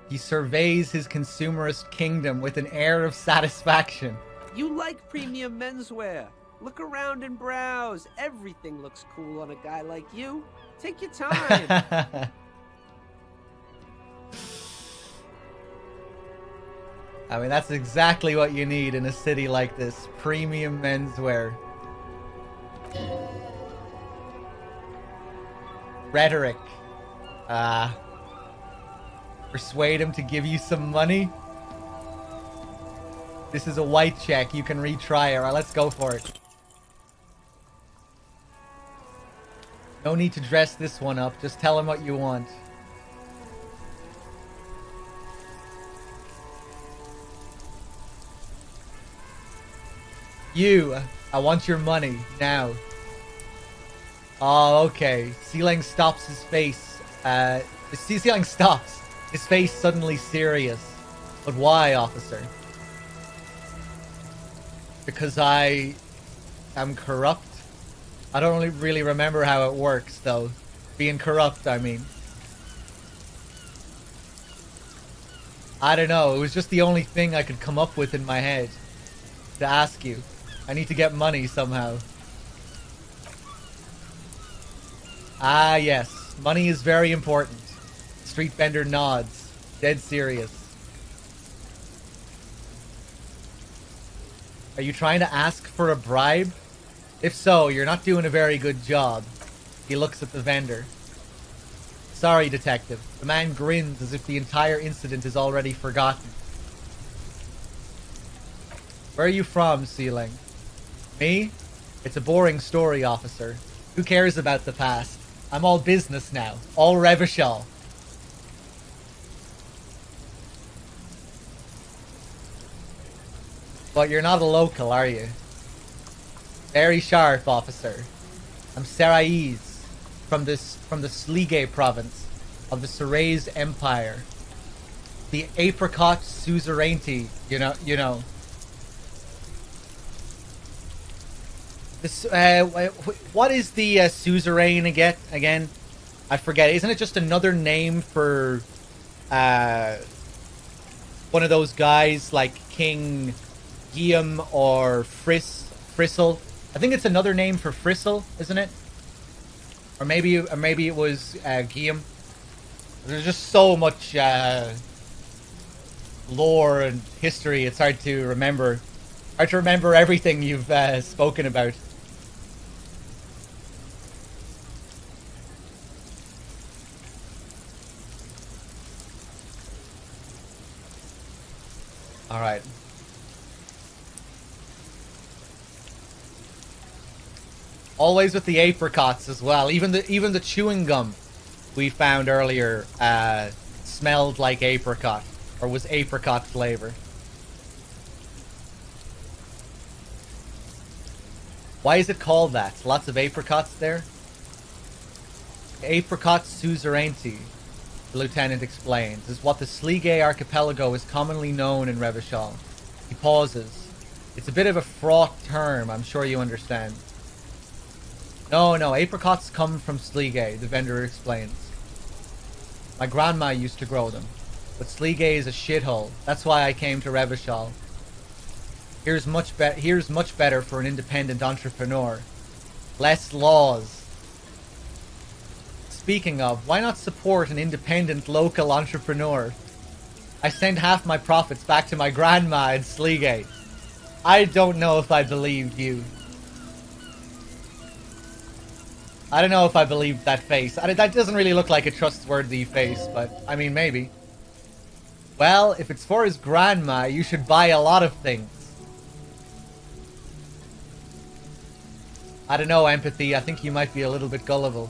He surveys his consumerist kingdom with an air of satisfaction. You like premium menswear. Look around and browse. Everything looks cool on a guy like you. Take your time. I mean, that's exactly what you need in a city like this. Premium menswear. Rhetoric. Persuade him to give you some money. This is a white check. You can retry it. Alright, let's go for it. No need to dress this one up. Just tell him what you want. I want your money, now. Oh, okay. Sealang stops his face. Sealang stops. His face suddenly serious. But why, officer? Because I am corrupt? I don't really remember how it works, though. Being corrupt, I mean. I don't know. It was just the only thing I could come up with in my head to ask you. I need to get money somehow. Ah, yes. Money is very important. Street vendor nods. Dead serious. Are you trying to ask for a bribe? If so, you're not doing a very good job. He looks at the vendor. Sorry, detective. The man grins as if the entire incident is already forgotten. Where are you from, Sealang? Me? It's a boring story, officer. Who cares about the past? I'm all business now. All Revachol. But you're not a local, are you? Very sharp, officer. I'm Sarais, from the Slige province of the Sarais Empire. The apricot suzerainty, you know. This, what is the suzerain again? I forget. Isn't it just another name for one of those guys like King Guillaume or Frissel? I think it's another name for Frissel, isn't it? Or maybe it was Guillaume. There's just so much lore and history. It's hard to remember. Hard to remember everything you've spoken about. All right. Always with the apricots as well. Even the chewing gum we found earlier smelled like apricot, or was apricot flavor. Why is it called that? Lots of apricots there? Apricot suzerainty, the lieutenant explains, is what the Sligay archipelago is commonly known in Revachol. He pauses. It's a bit of a fraught term, I'm sure you understand. No, apricots come from Sligay, the vendor explains. My grandma used to grow them, but Sligay is a shithole. That's why I came to Revachol. Here's much better for an independent entrepreneur. Less laws. Speaking of, why not support an independent local entrepreneur? I send half my profits back to my grandma in Sligay. I don't know if I believe you. I don't know if I believe that face. That doesn't really look like a trustworthy face, but I mean, maybe. Well, if it's for his grandma, you should buy a lot of things. I don't know, Empathy. I think you might be a little bit gullible.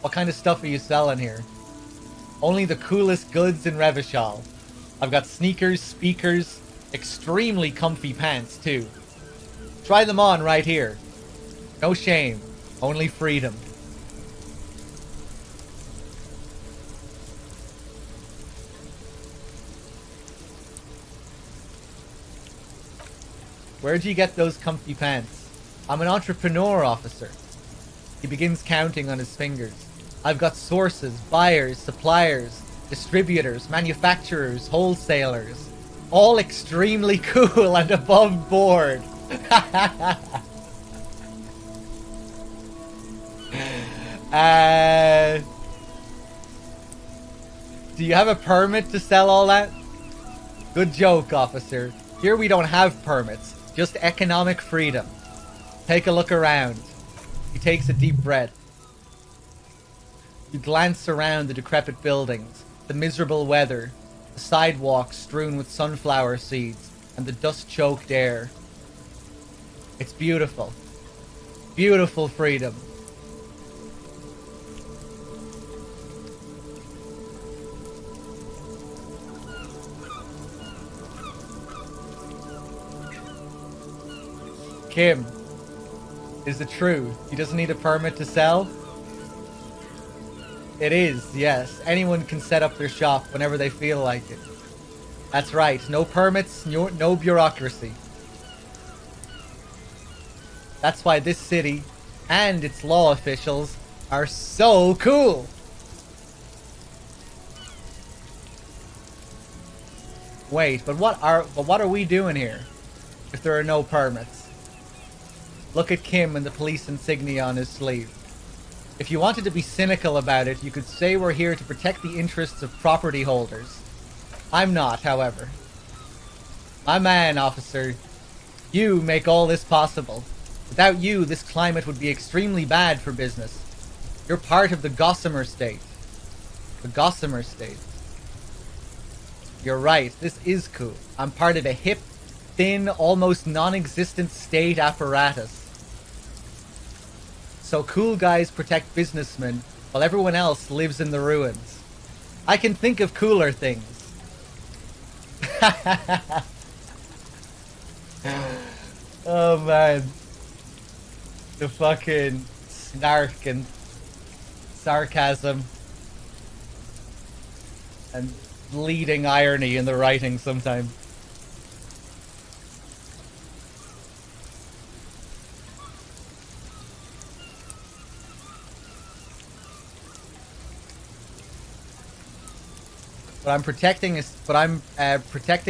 What kind of stuff are you selling here? Only the coolest goods in Revachol. I've got sneakers, speakers, extremely comfy pants, too. Try them on right here. No shame, only freedom. Where'd you get those comfy pants? I'm an entrepreneur, officer. He begins counting on his fingers. I've got sources, buyers, suppliers, distributors, manufacturers, wholesalers. All extremely cool and above board. Do you have a permit to sell all that? Good joke, officer. Here we don't have permits, just economic freedom. Take a look around. He takes a deep breath. You glance around the decrepit buildings, the miserable weather, the sidewalks strewn with sunflower seeds, and the dust-choked air. It's beautiful. Beautiful freedom. Kim, is it true? He doesn't need a permit to sell? It is, yes. Anyone can set up their shop whenever they feel like it. That's right. No permits, no bureaucracy. That's why this city and its law officials are so cool. Wait, but what are we doing here if there are no permits? Look at Kim and the police insignia on his sleeve. If you wanted to be cynical about it, you could say we're here to protect the interests of property holders. I'm not, however. My man, officer. You make all this possible. Without you, this climate would be extremely bad for business. You're part of the Gossamer State. The Gossamer State. You're right, this is cool. I'm part of a hip, thin, almost non-existent state apparatus. So cool guys protect businessmen, while everyone else lives in the ruins. I can think of cooler things. Oh man. The fucking snark and sarcasm and bleeding irony in the writing sometimes. But I'm protecting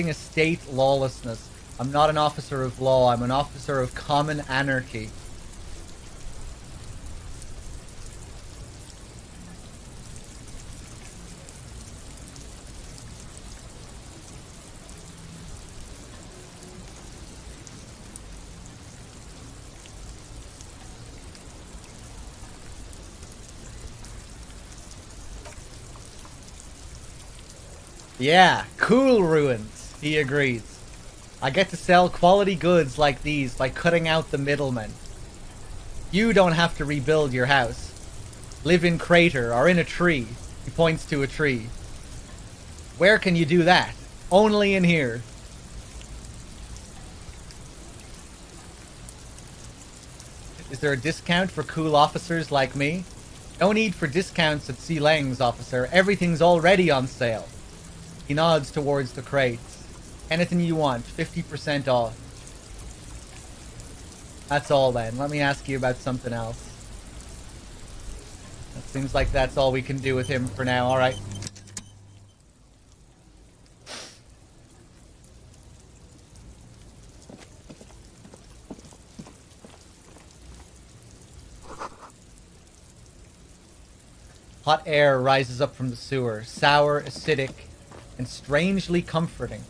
a state lawlessness. I'm not an officer of law. I'm an officer of common anarchy. Yeah, cool ruins, he agrees. I get to sell quality goods like these by cutting out the middlemen. You don't have to rebuild your house. Live in crater or in a tree. He points to a tree. Where can you do that? Only in here. Is there a discount for cool officers like me? No need for discounts at Sea Lang's, officer. Everything's already on sale. He nods towards the crates. Anything you want, 50% off. That's all then. Let me ask you about something else. It seems like that's all we can do with him for now. Alright. Hot air rises up from the sewer, sour, acidic, and strangely comforting.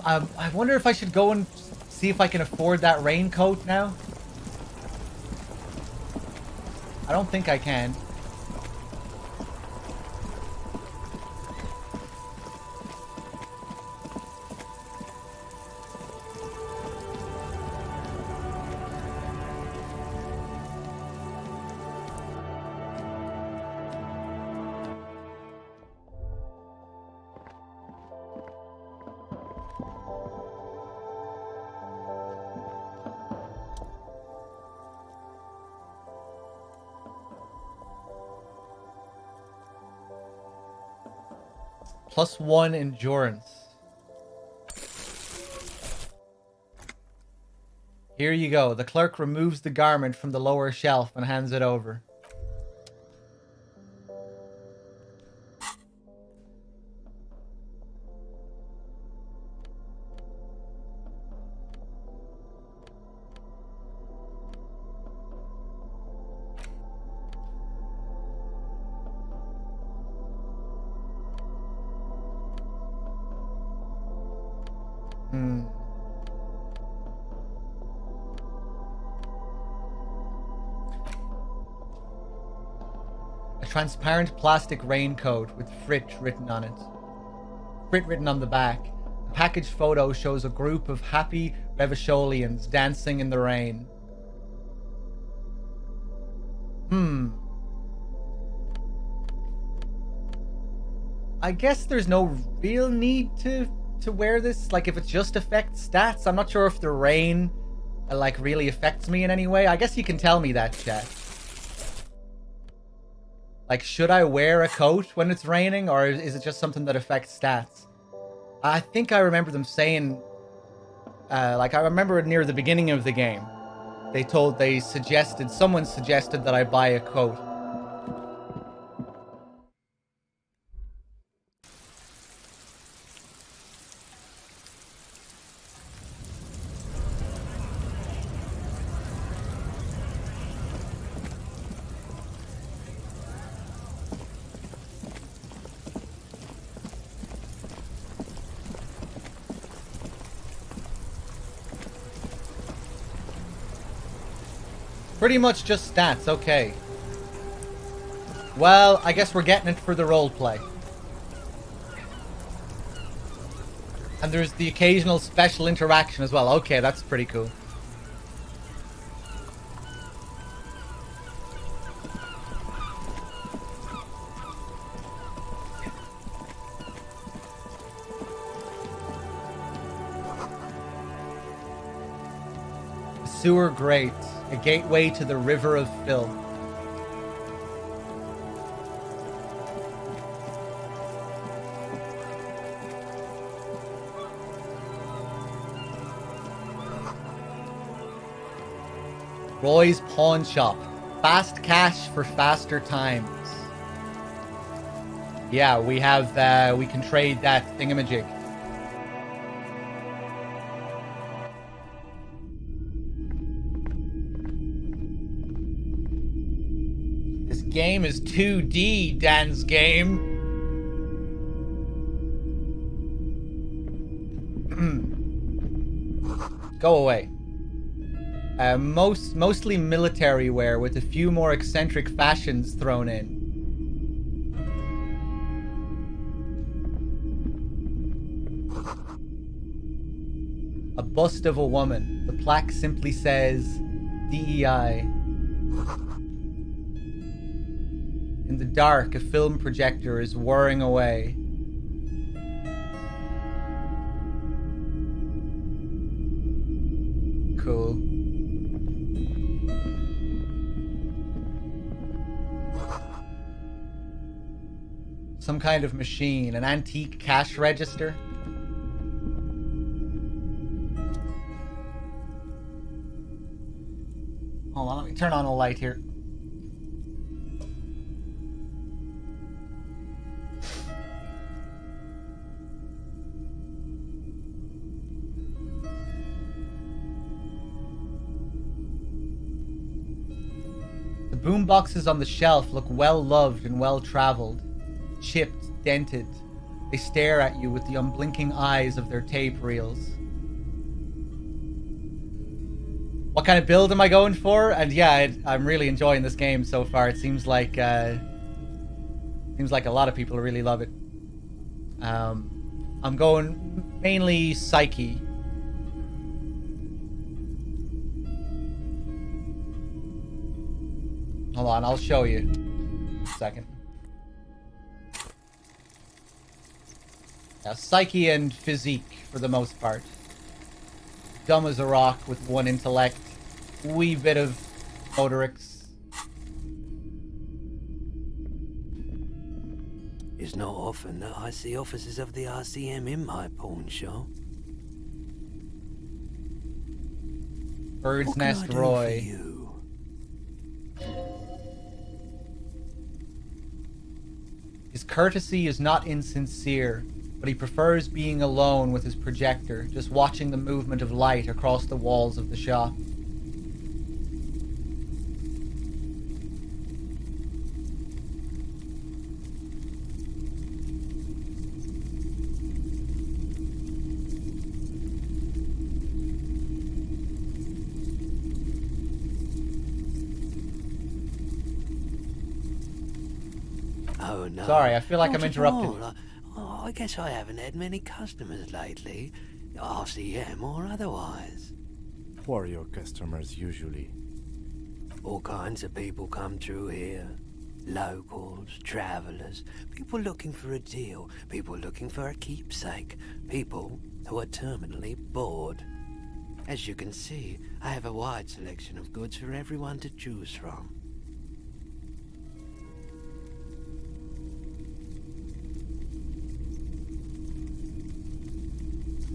I wonder if I should go and see if I can afford that raincoat now. I don't think I can. +1 endurance. Here you go. The clerk removes the garment from the lower shelf and hands it over. A transparent plastic raincoat with Frit written on it. Frit written on the back. The package photo shows a group of happy Revacholians dancing in the rain. I guess there's no real need to wear this. Like, if it just affects stats, I'm not sure if the rain like really affects me in any way. I guess you can tell me that, chat. Like, should I wear a coat when it's raining, or is it just something that affects stats? I think I remember them saying, like, I remember near the beginning of the game, someone suggested that I buy a coat. Pretty much just stats, okay. Well, I guess we're getting it for the roleplay. And there's the occasional special interaction as well. Okay, that's pretty cool. Sewer grate, a gateway to the river of filth. Roy's Pawn Shop. Fast cash for faster times. Yeah, we have, we can trade that thingamajig. This game is 2D, Dan's game. Go away. Mostly military wear with a few more eccentric fashions thrown in. A bust of a woman. The plaque simply says DEI. In the dark, a film projector is whirring away. Cool. Some kind of machine, an antique cash register. Hold on, let me turn on a light here. The boomboxes on the shelf look well loved and well traveled. Chipped, dented. They stare at you with the unblinking eyes of their tape reels. What kind of build am I going for? And yeah, I'm really enjoying this game so far. It seems like a lot of people really love it. I'm going mainly Psyche. Hold on, I'll show you. A second. Yeah, Psyche and Physique for the most part. Dumb as a rock with one intellect. Wee bit of motorics. It's not often that I see officers of the RCM in my pawn shop. Bird's What can I Nest do for Roy. you? His courtesy is not insincere, but he prefers being alone with his projector, just watching the movement of light across the walls of the shop. Oh no. Sorry, I feel like Not I'm at interrupted. all. I guess I haven't had many customers lately. RCM or otherwise. Who are your customers usually? All kinds of people come through here. Locals, travelers, people looking for a deal, people looking for a keepsake, people who are terminally bored. As you can see, I have a wide selection of goods for everyone to choose from.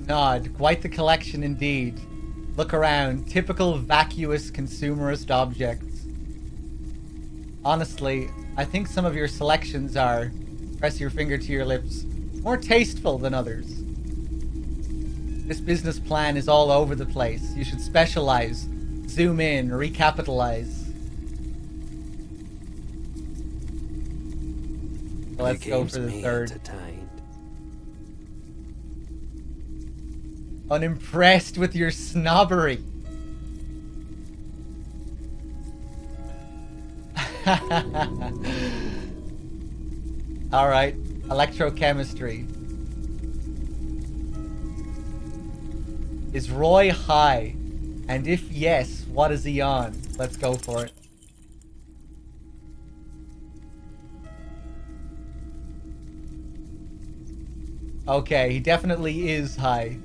Nod, quite the collection indeed. Look around, typical vacuous consumerist objects. Honestly, I think some of your selections are, press your finger to your lips, more tasteful than others. This business plan is all over the place. You should specialize, zoom in, recapitalize. Let's go for the third. Entertained. Unimpressed with your snobbery. Alright, electrochemistry. Is Roy high? And if yes, what is he on? Let's go for it. Okay, he definitely is high.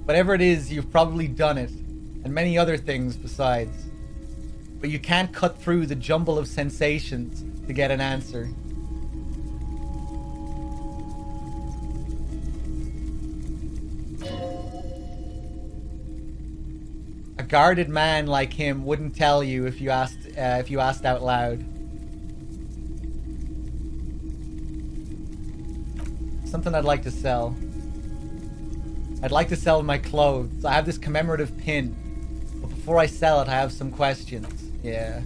Whatever it is, you've probably done it. And many other things besides. But you can't cut through the jumble of sensations to get an answer. A guarded man like him wouldn't tell you if you asked out loud. Something I'd like to sell. I'd like to sell my clothes. I have this commemorative pin. But before I sell it, I have some questions. Yeah.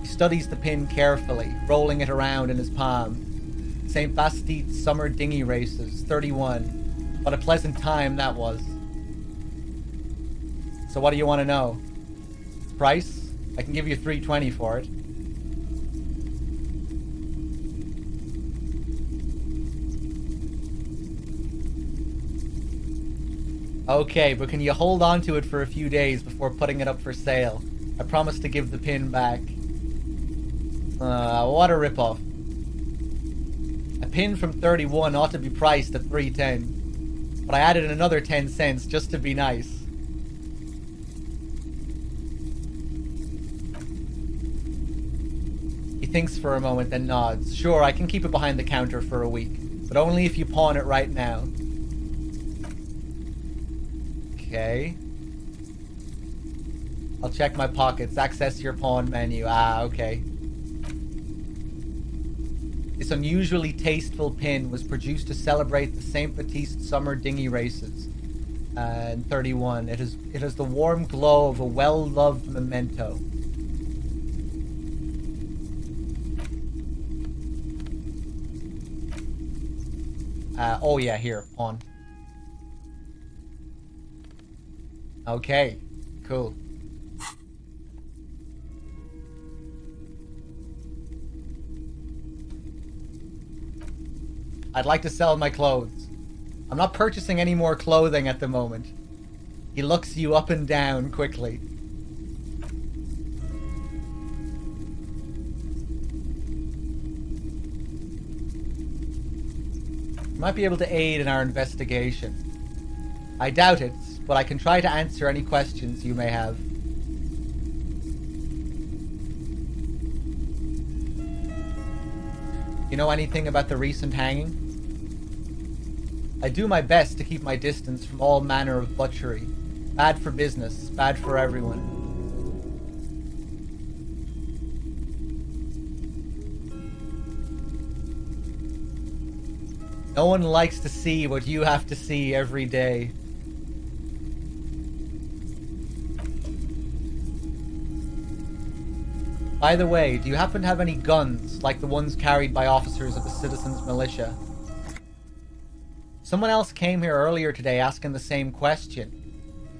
He studies the pin carefully, rolling it around in his palm. St. Bastite's summer dinghy races, 31. What a pleasant time that was. So what do you want to know? Price? I can give you $320 for it. Okay, but can you hold on to it for a few days before putting it up for sale? I promise to give the pin back. What a ripoff. A pin from 31 ought to be priced at $310. But I added another 10 cents just to be nice. He thinks for a moment, then nods. Sure, I can keep it behind the counter for a week. But only if you pawn it right now. Okay. I'll check my pockets. Access your pawn menu. Ah, okay. This unusually tasteful pin was produced to celebrate the St. Baptiste Summer Dinghy Races in 31. It has the warm glow of a well-loved memento. Oh yeah, here, pawn. Okay, cool. I'd like to sell my clothes. I'm not purchasing any more clothing at the moment. He looks you up and down quickly. You might be able to aid in our investigation. I doubt it, but I can try to answer any questions you may have. You know anything about the recent hanging? I do my best to keep my distance from all manner of butchery. Bad for business, bad for everyone. No one likes to see what you have to see every day. By the way, do you happen to have any guns, like the ones carried by officers of the citizens' militia? Someone else came here earlier today asking the same question.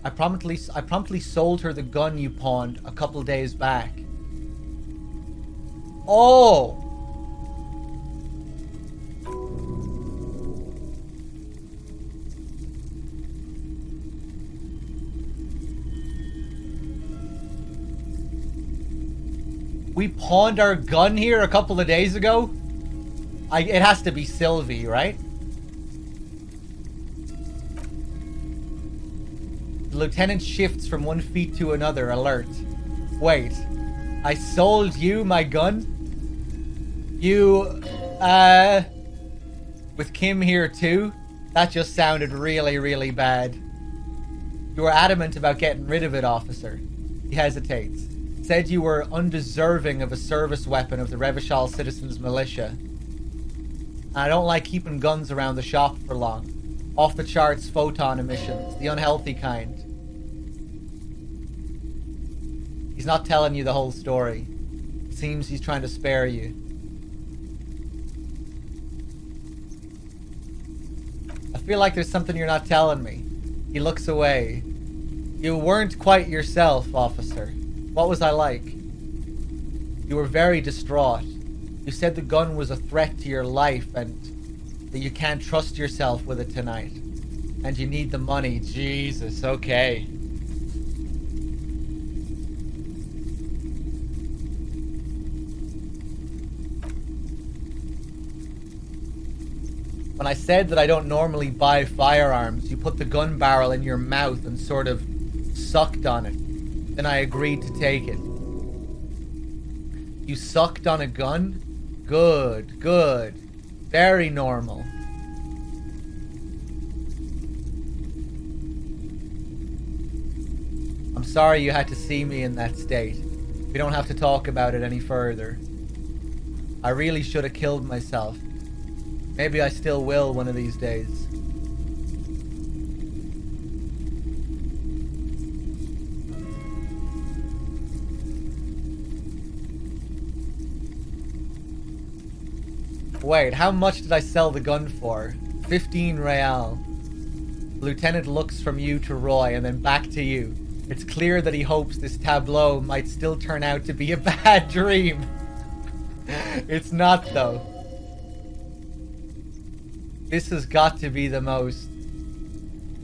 I promptly sold her the gun you pawned a couple days back. Oh! We pawned our gun here a couple of days ago? It has to be Sylvie, right? The lieutenant shifts from one feet to another, alert. Wait, I sold you my gun? You, with Kim here too? That just sounded really, really bad. You were adamant about getting rid of it, officer. He hesitates. Said you were undeserving of a service weapon of the Revachol Citizens Militia. And I don't like keeping guns around the shop for long. Off the charts photon emissions, the unhealthy kind. He's not telling you the whole story. It seems he's trying to spare you. I feel like there's something you're not telling me. He looks away. You weren't quite yourself, officer. What was I like? You were very distraught. You said the gun was a threat to your life and that you can't trust yourself with it tonight. And you need the money. Jesus, okay. When I said that I don't normally buy firearms, you put the gun barrel in your mouth and sort of sucked on it. Then I agreed to take it. You sucked on a gun? Good, good. Very normal. I'm sorry you had to see me in that state. We don't have to talk about it any further. I really should have killed myself. Maybe I still will one of these days. Wait, how much did I sell the gun for? 15 real. The lieutenant looks from you to Roy and then back to you. It's clear that he hopes this tableau might still turn out to be a bad dream. It's not, though. This has got to be the most...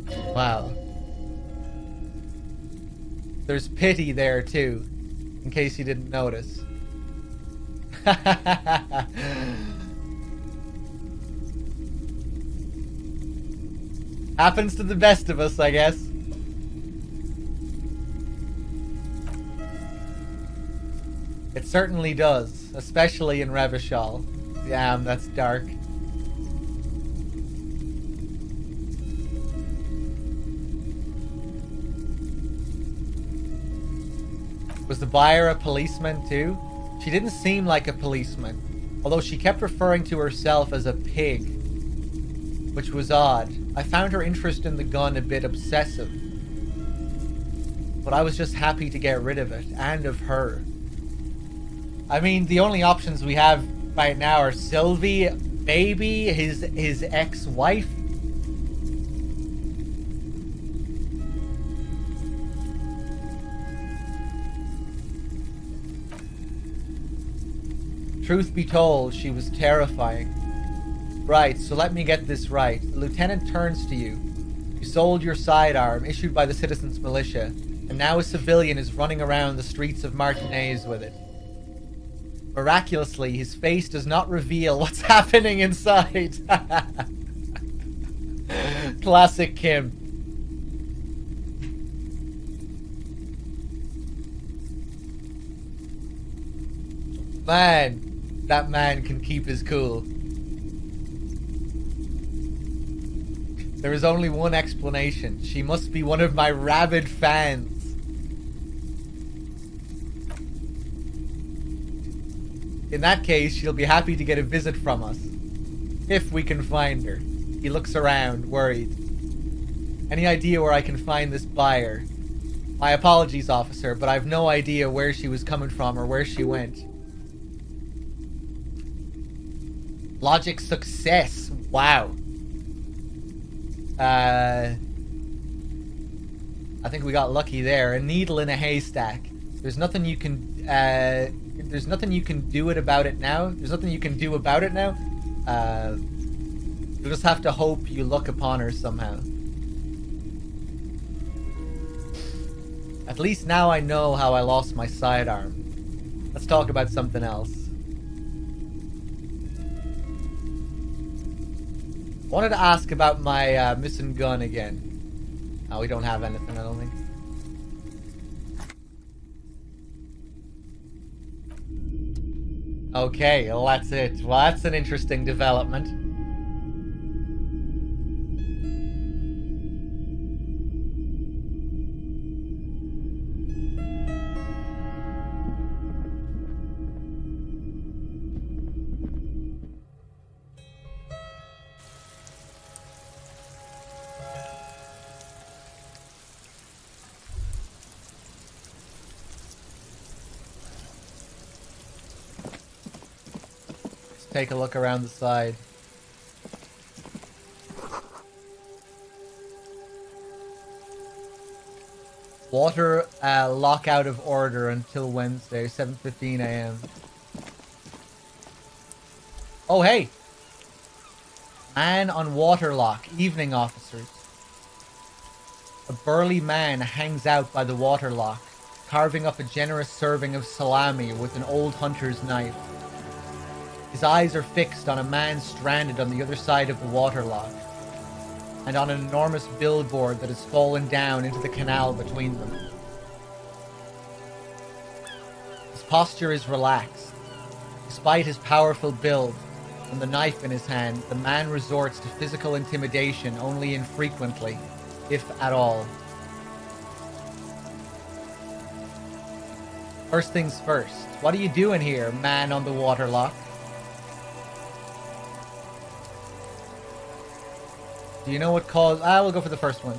Wow. There's pity there, too, in case you didn't notice. Happens to the best of us, I guess. It certainly does, especially in Revachol. Damn, that's dark. Was the buyer a policeman too? She didn't seem like a policeman, although she kept referring to herself as a pig, which was odd. I found her interest in the gun a bit obsessive, but I was just happy to get rid of it, and of her. I mean, the only options we have right now are Sylvie, Baby, his ex-wife. Truth be told, she was terrifying. Right, so let me get this right. The lieutenant turns to you. You sold your sidearm, issued by the citizens' militia, and now a civilian is running around the streets of Martinez with it. Miraculously, his face does not reveal what's happening inside. Classic Kim. Man, that man can keep his cool. There is only one explanation. She must be one of my rabid fans. In that case, she'll be happy to get a visit from us. If we can find her. He looks around, worried. Any idea where I can find this buyer? My apologies, officer, but I've no idea where she was coming from or where she went. Logic success. Wow. I think we got lucky there. A needle in a haystack. There's nothing you can there's nothing you can do about it now. There's nothing you can do about it now. You'll just have to hope you look upon her somehow. At least now I know how I lost my sidearm. Let's talk about something else. I wanted to ask about my missing gun again. Oh, we don't have anything, I don't think. Okay, well that's it. Well, that's an interesting development. Take a look around the side. Water lock out of order until Wednesday, 7:15 a.m. Oh, hey! Man on water lock, evening officers. A burly man hangs out by the water lock, carving up a generous serving of salami with an old hunter's knife. His eyes are fixed on a man stranded on the other side of the waterlock, and on an enormous billboard that has fallen down into the canal between them. His posture is relaxed. Despite his powerful build and the knife in his hand, the man resorts to physical intimidation only infrequently, if at all. First things first, what are you doing here, man on the waterlock? Do you know what caused... we'll go for the first one.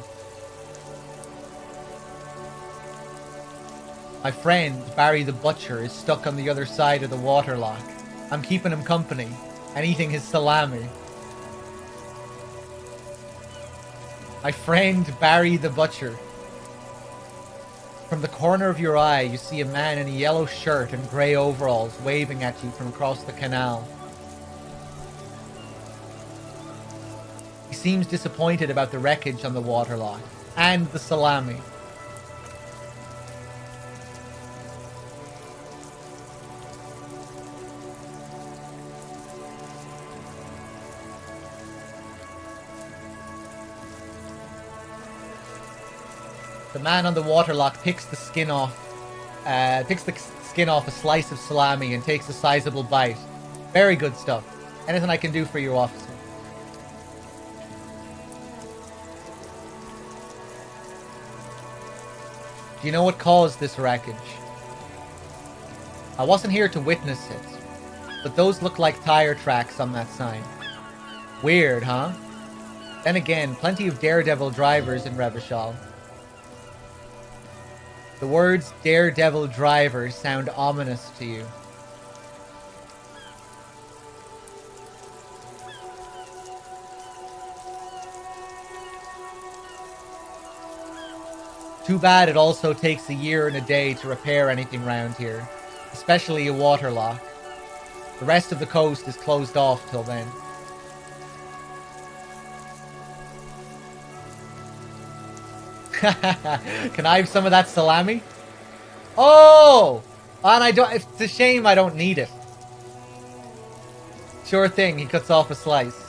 My friend, Barry the Butcher, is stuck on the other side of the waterlock. I'm keeping him company and eating his salami. My friend, Barry the Butcher. From the corner of your eye, you see a man in a yellow shirt and grey overalls waving at you from across the canal. He seems disappointed about the wreckage on the waterlock and the salami. The man on the waterlock picks the skin off a slice of salami and takes a sizable bite. Very good stuff. Anything I can do for you, officer? Do you know what caused this wreckage? I wasn't here to witness it, but those look like tire tracks on that sign. Weird, huh? Then again, plenty of daredevil drivers in Revachol. The words daredevil driver sound ominous to you. Too bad it also takes a year and a day to repair anything round here, especially a waterlock. The rest of the coast is closed off till then. Can I have some of that salami? Oh! And I don't. It's a shame I don't need it. Sure thing, he cuts off a slice.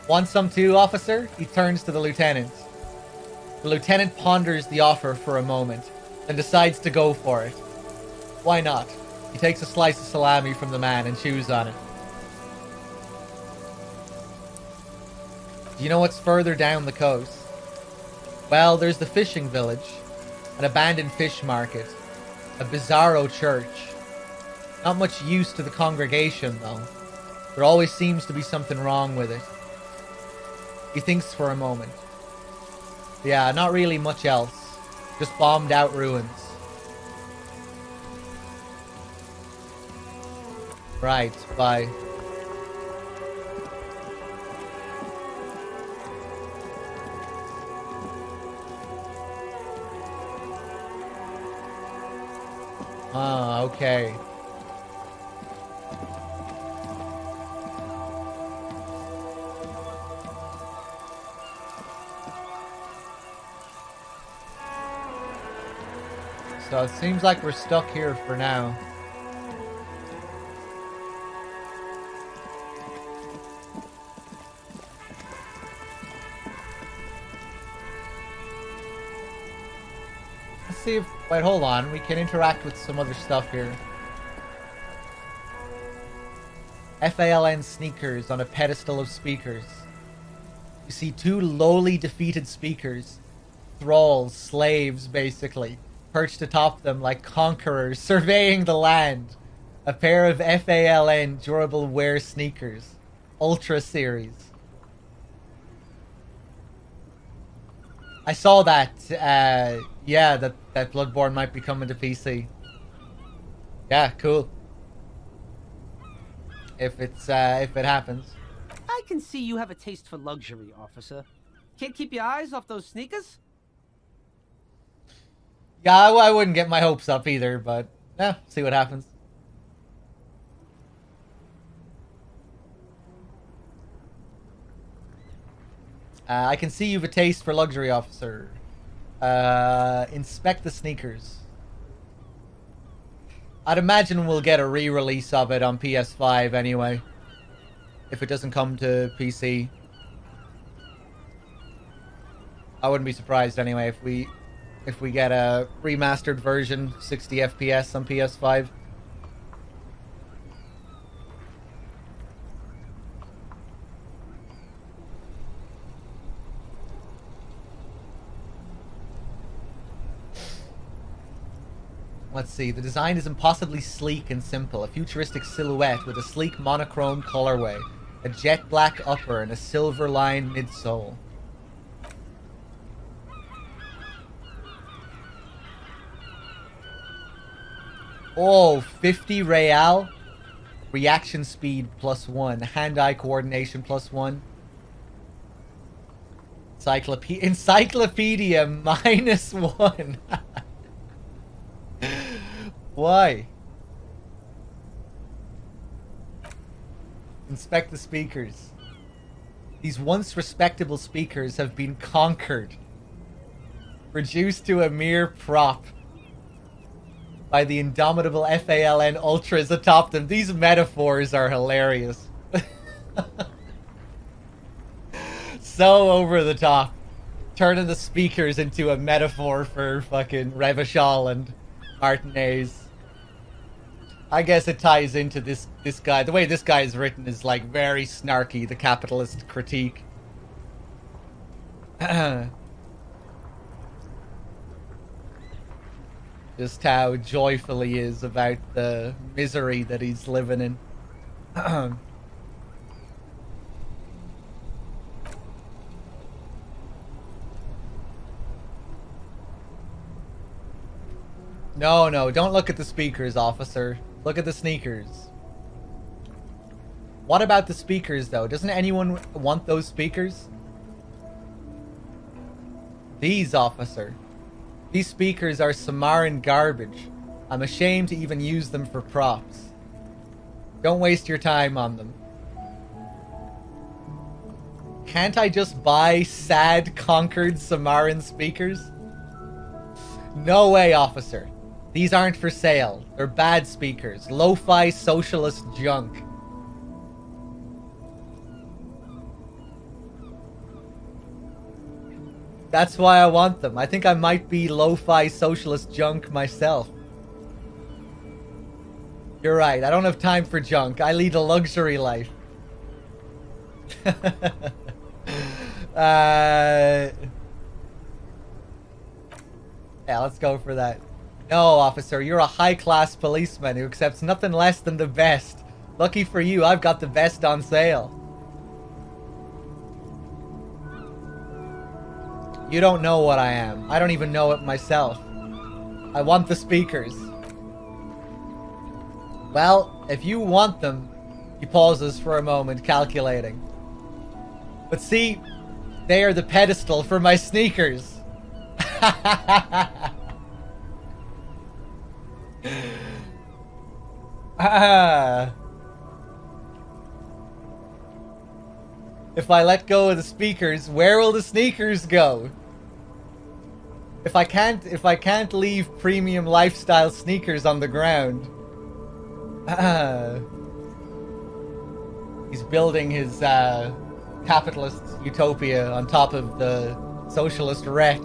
Want some too, officer? He turns to the lieutenant. The lieutenant ponders the offer for a moment, then decides to go for it. Why not? He takes a slice of salami from the man and chews on it. Do you know what's further down the coast? Well, there's the fishing village, an abandoned fish market, a bizarro church. Not much use to the congregation, though. There always seems to be something wrong with it. He thinks for a moment. Yeah, not really much else. Just bombed out ruins. Right, bye. Ah, okay. So it seems like we're stuck here for now. Let's see if... Wait, hold on. We can interact with some other stuff here. FALN sneakers on a pedestal of speakers. You see two lowly defeated speakers. Thralls, slaves, basically. Perched atop them like conquerors, surveying the land. A pair of FALN durable wear sneakers. Ultra series. I saw that, yeah, that Bloodborne might be coming to PC. Yeah, cool. If it happens. I can see you have a taste for luxury, officer. Can't keep your eyes off those sneakers? Yeah, I wouldn't get my hopes up either, but yeah, see what happens. I can see you've a taste for luxury, officer. Inspect the sneakers. I'd imagine we'll get a re-release of it on PS5 anyway. If it doesn't come to PC. I wouldn't be surprised anyway if we get a remastered version, 60 FPS on PS5. Let's see, the design is impossibly sleek and simple. A futuristic silhouette with a sleek monochrome colorway. A jet black upper and a silver line midsole. Oh, 50 real. Reaction speed +1. Hand-eye coordination +1. Encyclopedia -1. Why? Inspect the speakers. These once respectable speakers have been conquered, reduced to a mere prop by the indomitable FALN ultras atop them. These metaphors are hilarious. So over the top. Turning the speakers into a metaphor for fucking Revachol and Martinez. I guess it ties into this guy. The way this guy is written is like very snarky, the capitalist critique. Just how joyful he is about the misery that he's living in. No, don't look at the speakers, officer. Look at the sneakers. What about the speakers, though? Doesn't anyone want those speakers? These, officer. These speakers are Samaran garbage. I'm ashamed to even use them for props. Don't waste your time on them. Can't I just buy sad, conquered Samaran speakers? No way, officer. These aren't for sale. They're bad speakers. Lo-fi socialist junk. That's why I want them. I think I might be lo-fi socialist junk myself. You're right. I don't have time for junk. I lead a luxury life. Yeah, let's go for that. No, officer, you're a high-class policeman who accepts nothing less than the best. Lucky for you, I've got the best on sale. You don't know what I am. I don't even know it myself. I want the speakers. Well, if you want them... He pauses for a moment, calculating. But see, they are the pedestal for my sneakers. If I let go of the speakers, where will the sneakers go? If I can't leave premium lifestyle sneakers on the ground. He's building his capitalist utopia on top of the socialist wreck.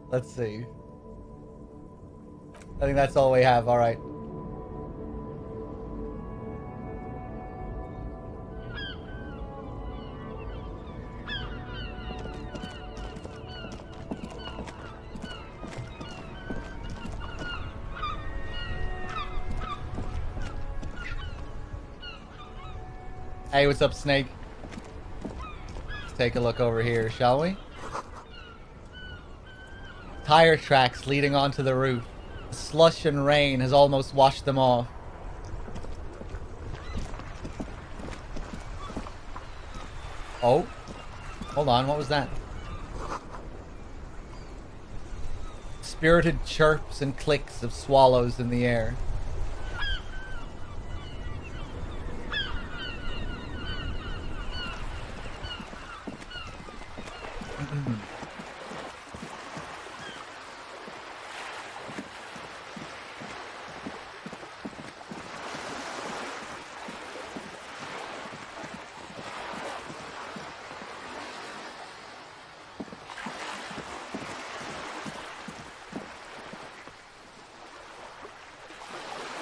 Let's see. I think that's all we have. All right. Hey, what's up, Snake? Let's take a look over here, shall we? Tire tracks leading onto the roof. The slush and rain has almost washed them off. Oh. Hold on, what was that? Spirited chirps and clicks of swallows in the air.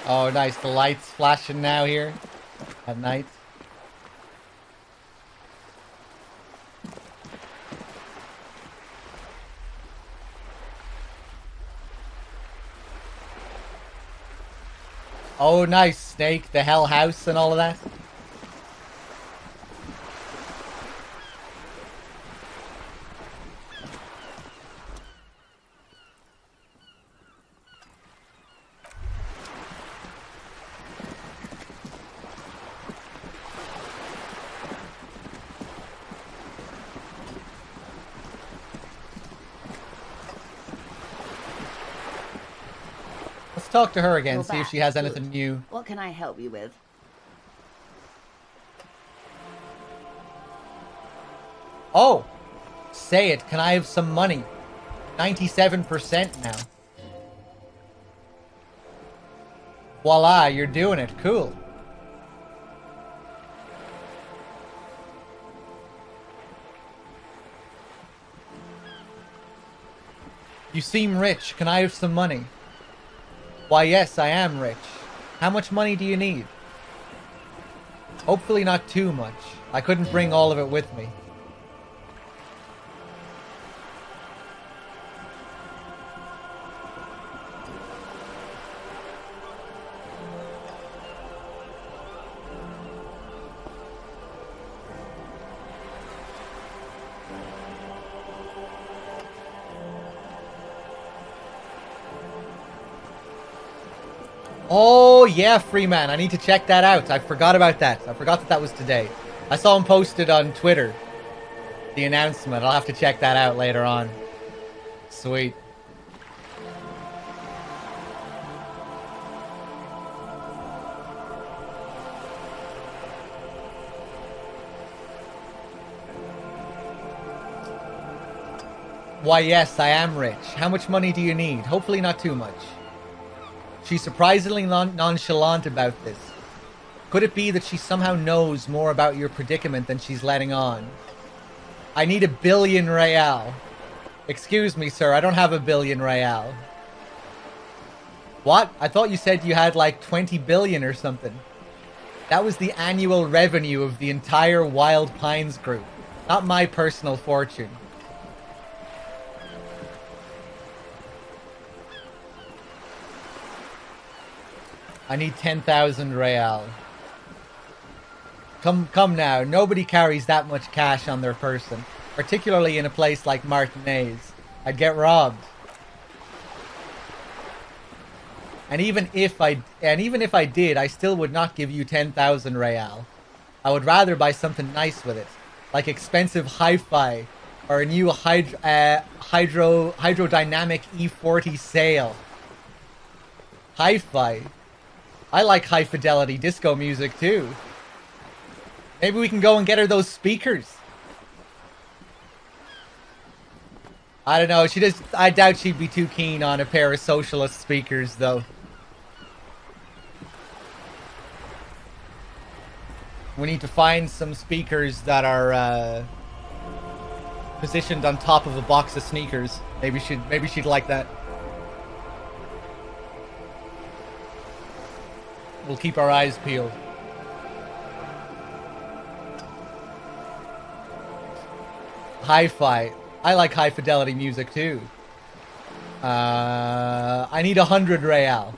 Oh, nice. The lights flashing now here at night. Oh, nice. Snake, the Hell House and all of that. Let's talk to her again, You're see if back. she has Good. anything new. What can I help you with? Oh! Say it, can I have some money? 97% now. Voila, you're doing it. Cool. You seem rich. Can I have some money? Why, yes, I am rich. How much money do you need? Hopefully not too much. I couldn't bring all of it with me. Oh, yeah, Freeman. I need to check that out. I forgot about that. I forgot that that was today. I saw him posted on Twitter. The announcement. I'll have to check that out later on. Sweet. Why, yes, I am rich. How much money do you need? Hopefully not too much. She's surprisingly nonchalant about this. Could it be that she somehow knows more about your predicament than she's letting on? I need 1 billion real. Excuse me, sir, I don't have 1 billion real. What? I thought you said you had like 20 billion or something. That was the annual revenue of the entire Wild Pines group, not my personal fortune. I need 10,000 real. Come now. Nobody carries that much cash on their person, particularly in a place like Martinez. I'd get robbed. And even if I did, I still would not give you 10,000 real. I would rather buy something nice with it, like expensive hi-fi or a new hydrodynamic E40 sail. Hi-fi. I like high-fidelity disco music, too. Maybe we can go and get her those speakers. I don't know. I doubt she'd be too keen on a pair of socialist speakers, though. We need to find some speakers that are positioned on top of a box of sneakers. Maybe she'd like that. We'll keep our eyes peeled. Hi-fi. I like high-fidelity music, too. I need 100 real.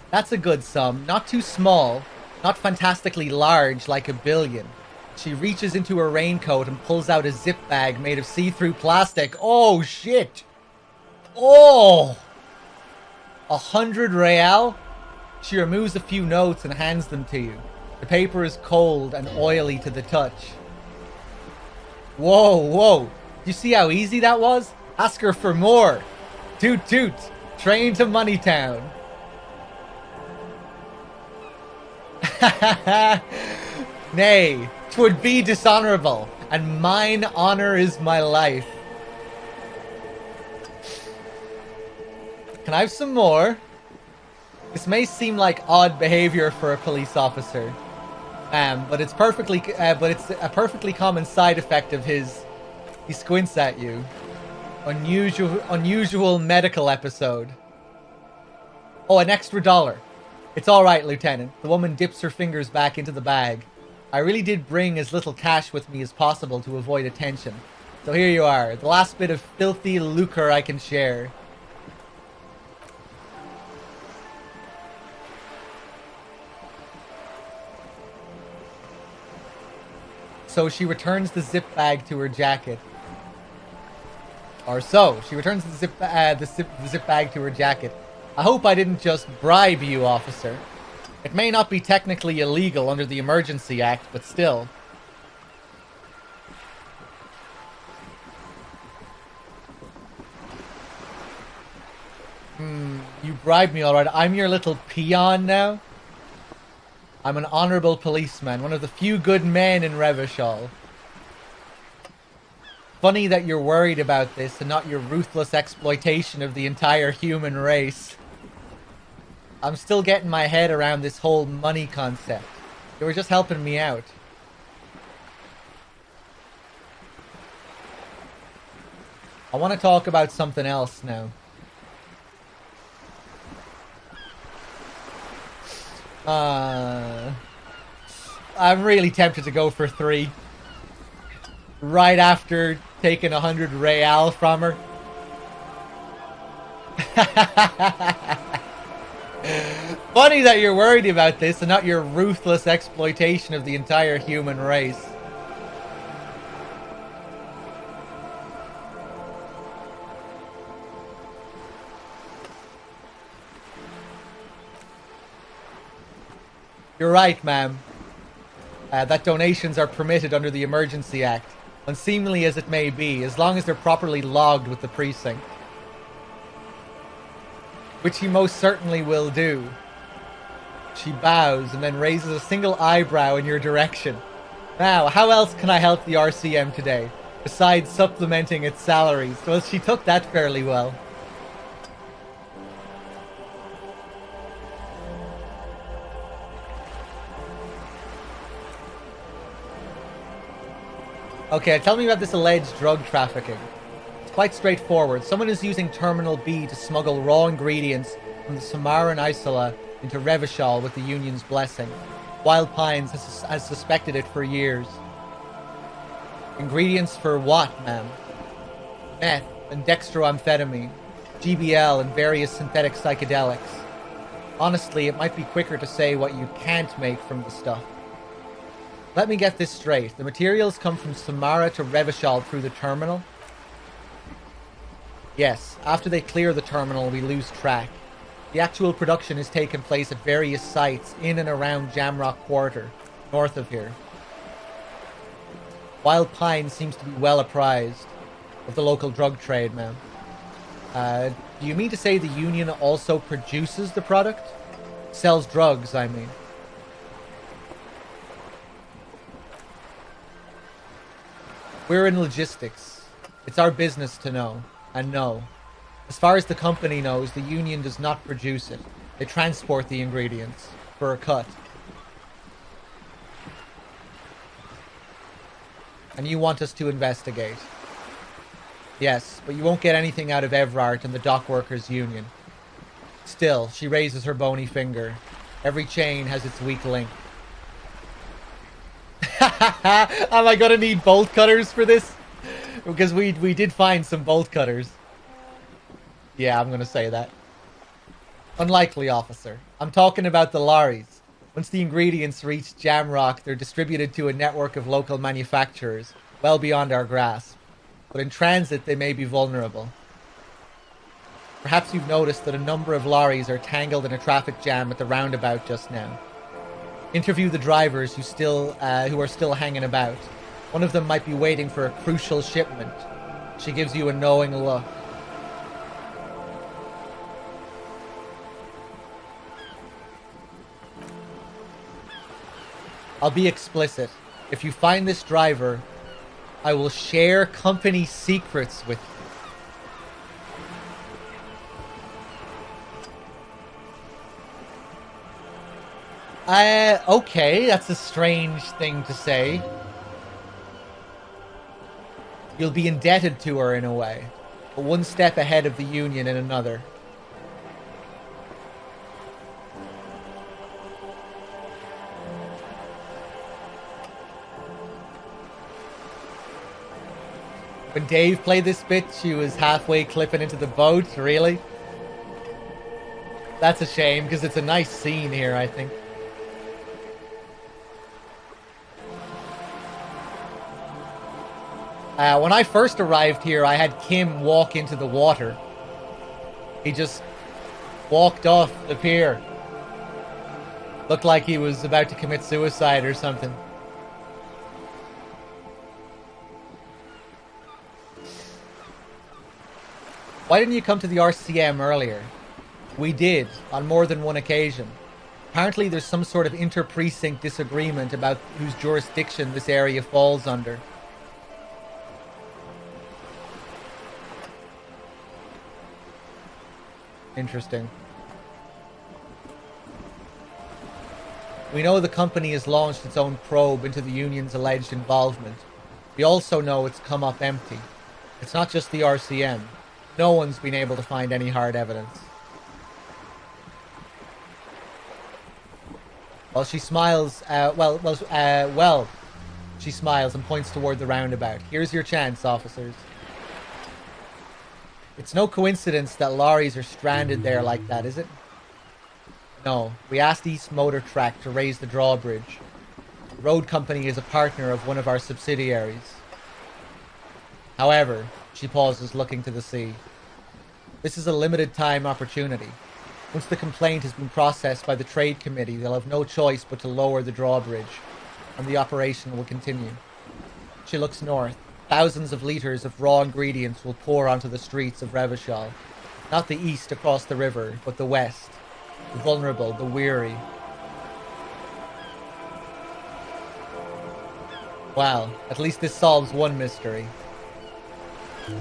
That's a good sum. Not too small. Not fantastically large like 1 billion. She reaches into her raincoat and pulls out a zip bag made of see-through plastic. Oh, shit. Oh! 100 real? She removes a few notes and hands them to you. The paper is cold and oily to the touch. Whoa, whoa. You see how easy that was? Ask her for more. Toot toot. Train to Moneytown. Nay, 'twould be dishonorable, and mine honor is my life. Can I have some more? This may seem like odd behavior for a police officer, but it's a perfectly common side effect of his. He squints at you. Unusual medical episode. Oh, an extra $1. It's all right, Lieutenant. The woman dips her fingers back into the bag. I really did bring as little cash with me as possible to avoid attention. So here you are, the last bit of filthy lucre I can share. So she returns the zip bag to her jacket. She returns the zip bag to her jacket. I hope I didn't just bribe you, officer. It may not be technically illegal under the Emergency Act, but still. You bribed me, alright. I'm your little peon now. I'm an honorable policeman, one of the few good men in Revachol. Funny that you're worried about this and not your ruthless exploitation of the entire human race. I'm still getting my head around this whole money concept. You were just helping me out. I want to talk about something else now. I'm really tempted to go for 3. Right after taking 100 real from her. Funny that you're worried about this and not your ruthless exploitation of the entire human race. You're right, ma'am. That donations are permitted under the Emergency Act, unseemly as it may be, as long as they're properly logged with the precinct. Which he most certainly will do. She bows and then raises a single eyebrow in your direction. Now, how else can I help the RCM today, besides supplementing its salaries? Well, she took that fairly well. Okay, tell me about this alleged drug trafficking. It's quite straightforward. Someone is using Terminal B to smuggle raw ingredients from the Samaran Isola into Revachol with the Union's blessing. Wild Pines has suspected it for years. Ingredients for what, ma'am? Meth and dextroamphetamine, GBL and various synthetic psychedelics. Honestly, it might be quicker to say what you can't make from the stuff. Let me get this straight. The materials come from Samara to Revachol through the terminal? Yes, after they clear the terminal, we lose track. The actual production is taking place at various sites in and around Jamrock Quarter, north of here. Wild Pine seems to be well apprised of the local drug trade, ma'am. Do you mean to say the Union also produces the product? Sells drugs, I mean. We're in logistics. It's our business to know. And no. As far as the company knows, the Union does not produce it. They transport the ingredients for a cut. And you want us to investigate. Yes, but you won't get anything out of Evrart and the Dock Workers Union. Still, she raises her bony finger. Every chain has its weak link. Am I gonna need bolt cutters for this? Because we did find some bolt cutters. Yeah, I'm gonna say that. Unlikely, officer. I'm talking about the lorries. Once the ingredients reach Jamrock, they're distributed to a network of local manufacturers, well beyond our grasp. But in transit, they may be vulnerable. Perhaps you've noticed that a number of lorries are tangled in a traffic jam at the roundabout just now. Interview the drivers who are still hanging about. One of them might be waiting for a crucial shipment. She gives you a knowing look. I'll be explicit. If you find this driver, I will share company secrets with you. Okay, that's a strange thing to say. You'll be indebted to her in a way, but one step ahead of the Union in another. When Dave played this bit, she was halfway clipping into the boat, really? That's a shame, because it's a nice scene here, I think. When I first arrived here, I had Kim walk into the water. He just walked off the pier. Looked like he was about to commit suicide or something. Why didn't you come to the RCM earlier? We did, on more than one occasion. Apparently there's some sort of inter-precinct disagreement about whose jurisdiction this area falls under. Interesting. We know the company has launched its own probe into the Union's alleged involvement. We also know it's come up empty. It's not just the RCM. No one's been able to find any hard evidence. Well, she smiles, she smiles and points toward the roundabout. Here's your chance, officers. It's no coincidence that lorries are stranded there like that, is it? No, we asked East Motor Track to raise the drawbridge. The road company is a partner of one of our subsidiaries. However, she pauses, looking to the sea. This is a limited time opportunity. Once the complaint has been processed by the trade committee, they'll have no choice but to lower the drawbridge, and the operation will continue. She looks north. Thousands of litres of raw ingredients will pour onto the streets of Revachol. Not the east across the river, but the west. The vulnerable, the weary. Well, at least this solves one mystery.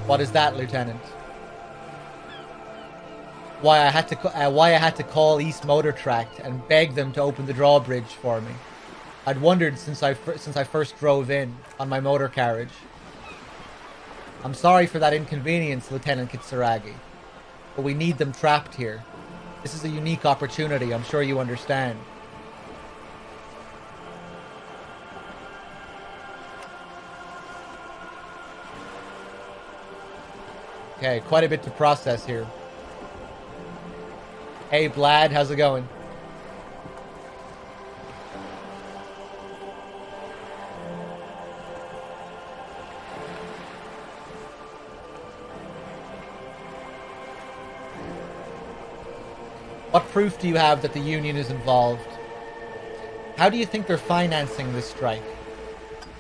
What is that, Lieutenant? Why I had to call East Motor Track and beg them to open the drawbridge for me. I'd wondered since I first drove in on my motor carriage. I'm sorry for that inconvenience, Lieutenant Kitsuragi, but we need them trapped here. This is a unique opportunity, I'm sure you understand. Okay, quite a bit to process here. Hey, Blad, how's it going? What proof do you have that the Union is involved? How do you think they're financing this strike?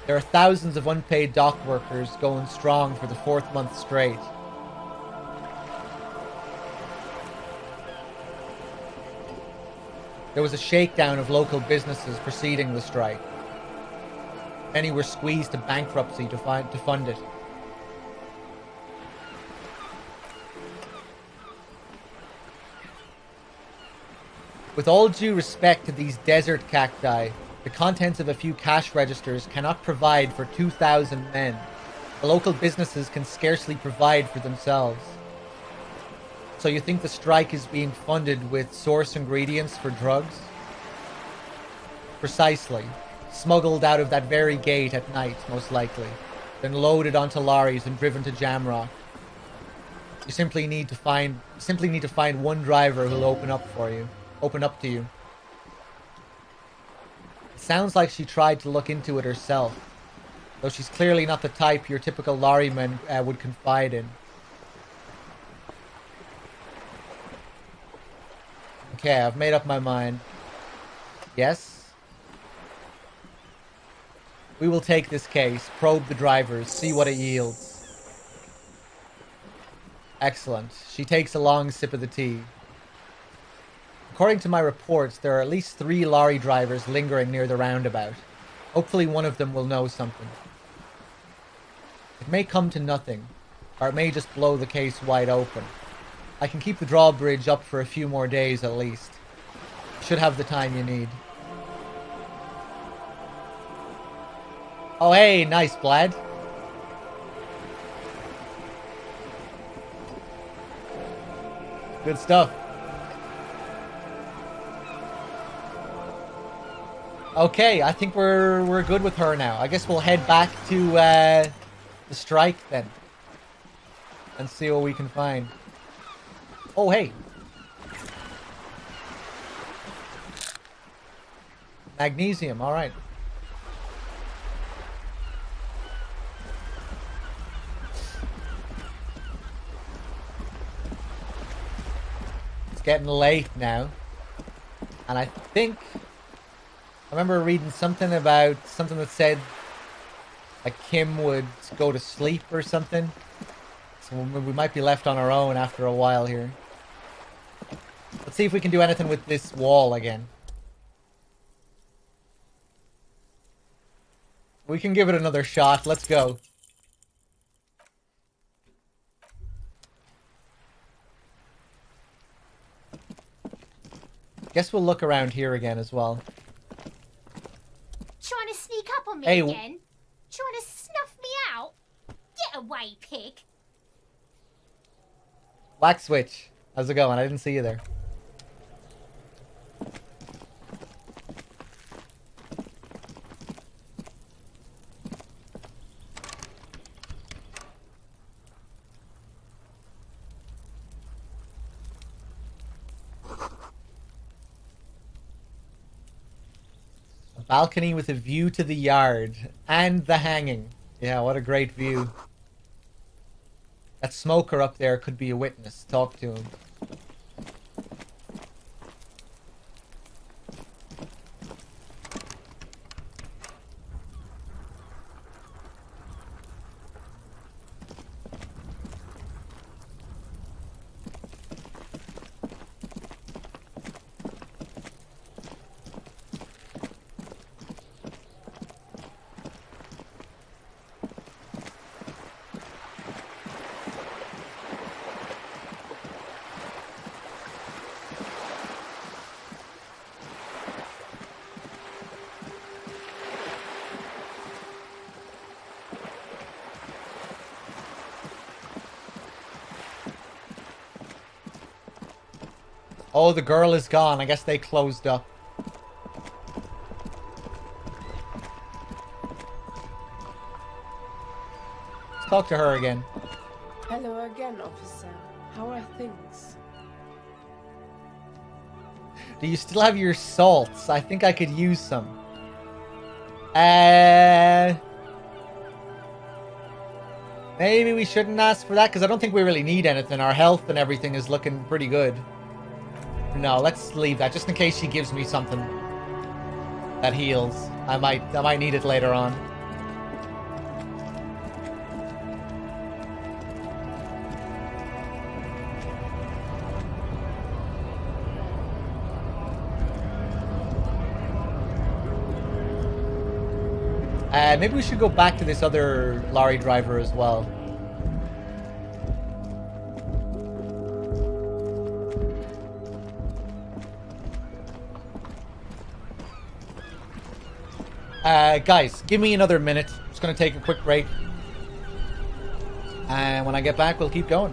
There are thousands of unpaid dock workers going strong for the 4th month straight. There was a shakedown of local businesses preceding the strike. Many were squeezed to bankruptcy to fund it. With all due respect to these desert cacti, the contents of a few cash registers cannot provide for 2,000 men. The local businesses can scarcely provide for themselves. So you think the strike is being funded with source ingredients for drugs? Precisely. Smuggled out of that very gate at night, most likely. Then loaded onto lorries and driven to Jamrock. You simply need to find one driver who'll open up to you. It sounds like she tried to look into it herself, though she's clearly not the type your typical lorryman would confide in. Okay, I've made up my mind. Yes? We will take this case, probe the drivers, see what it yields. Excellent. She takes a long sip of the tea. According to my reports, there are at least 3 lorry drivers lingering near the roundabout. Hopefully one of them will know something. It may come to nothing, or it may just blow the case wide open. I can keep the drawbridge up for a few more days at least. Should have the time you need. Oh hey, nice, Blad. Good stuff. Okay, I think we're good with her now. I guess we'll head back to the strike then. And see what we can find. Oh, hey. Magnesium, alright. It's getting late now. And I think... I remember reading something that said like Kim would go to sleep or something. So we might be left on our own after a while here. Let's see if we can do anything with this wall again. We can give it another shot. Let's go. Guess we'll look around here again as well. Trying to sneak up on me Hey, again? Trying to snuff me out? Get away, pig! Black Switch. How's it going? I didn't see you there. A balcony with a view to the yard and the hanging. Yeah, what a great view. That smoker up there could be a witness. Talk to him. Oh, the girl is gone. I guess they closed up. Let's talk to her again. Hello again, officer. How are things? Do you still have your salts? I think I could use some. Maybe we shouldn't ask for that, because I don't think we really need anything. Our health and everything is looking pretty good. No, let's leave that, just in case she gives me something that heals. I might need it later on. Maybe we should go back to this other lorry driver as well. Guys, give me another minute. I'm just going to take a quick break. And when I get back, we'll keep going.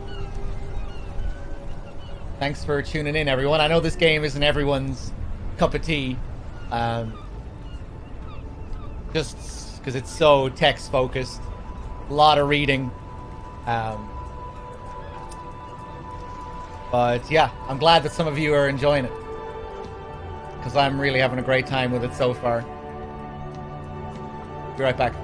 Thanks for tuning in, everyone. I know this game isn't everyone's cup of tea. Just because it's so text-focused. A lot of reading. But yeah, I'm glad that some of you are enjoying it. Because I'm really having a great time with it so far. Be right back.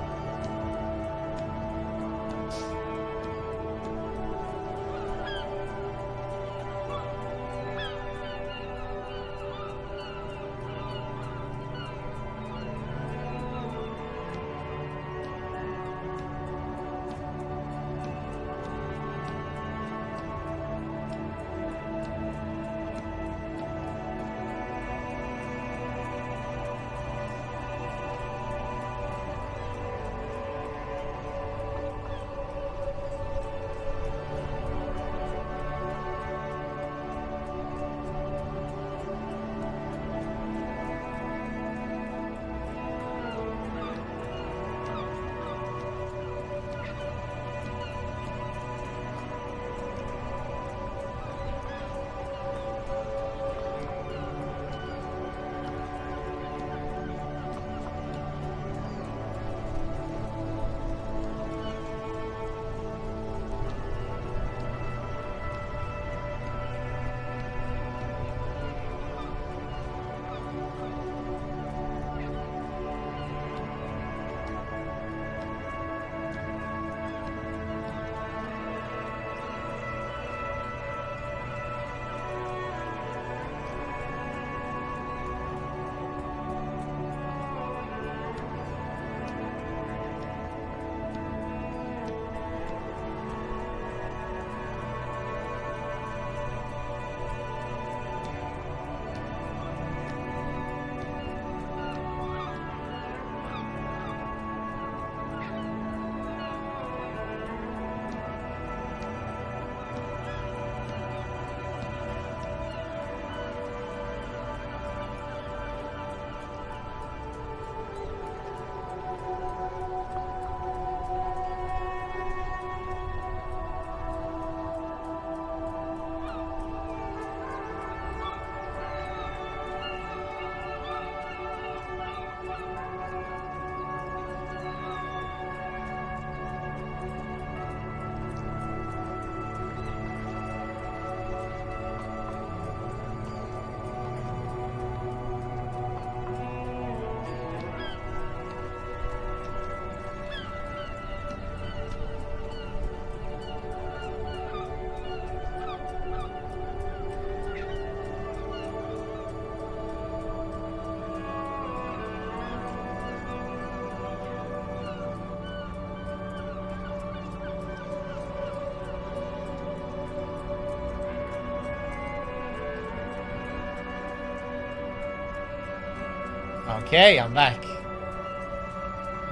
Okay, I'm back.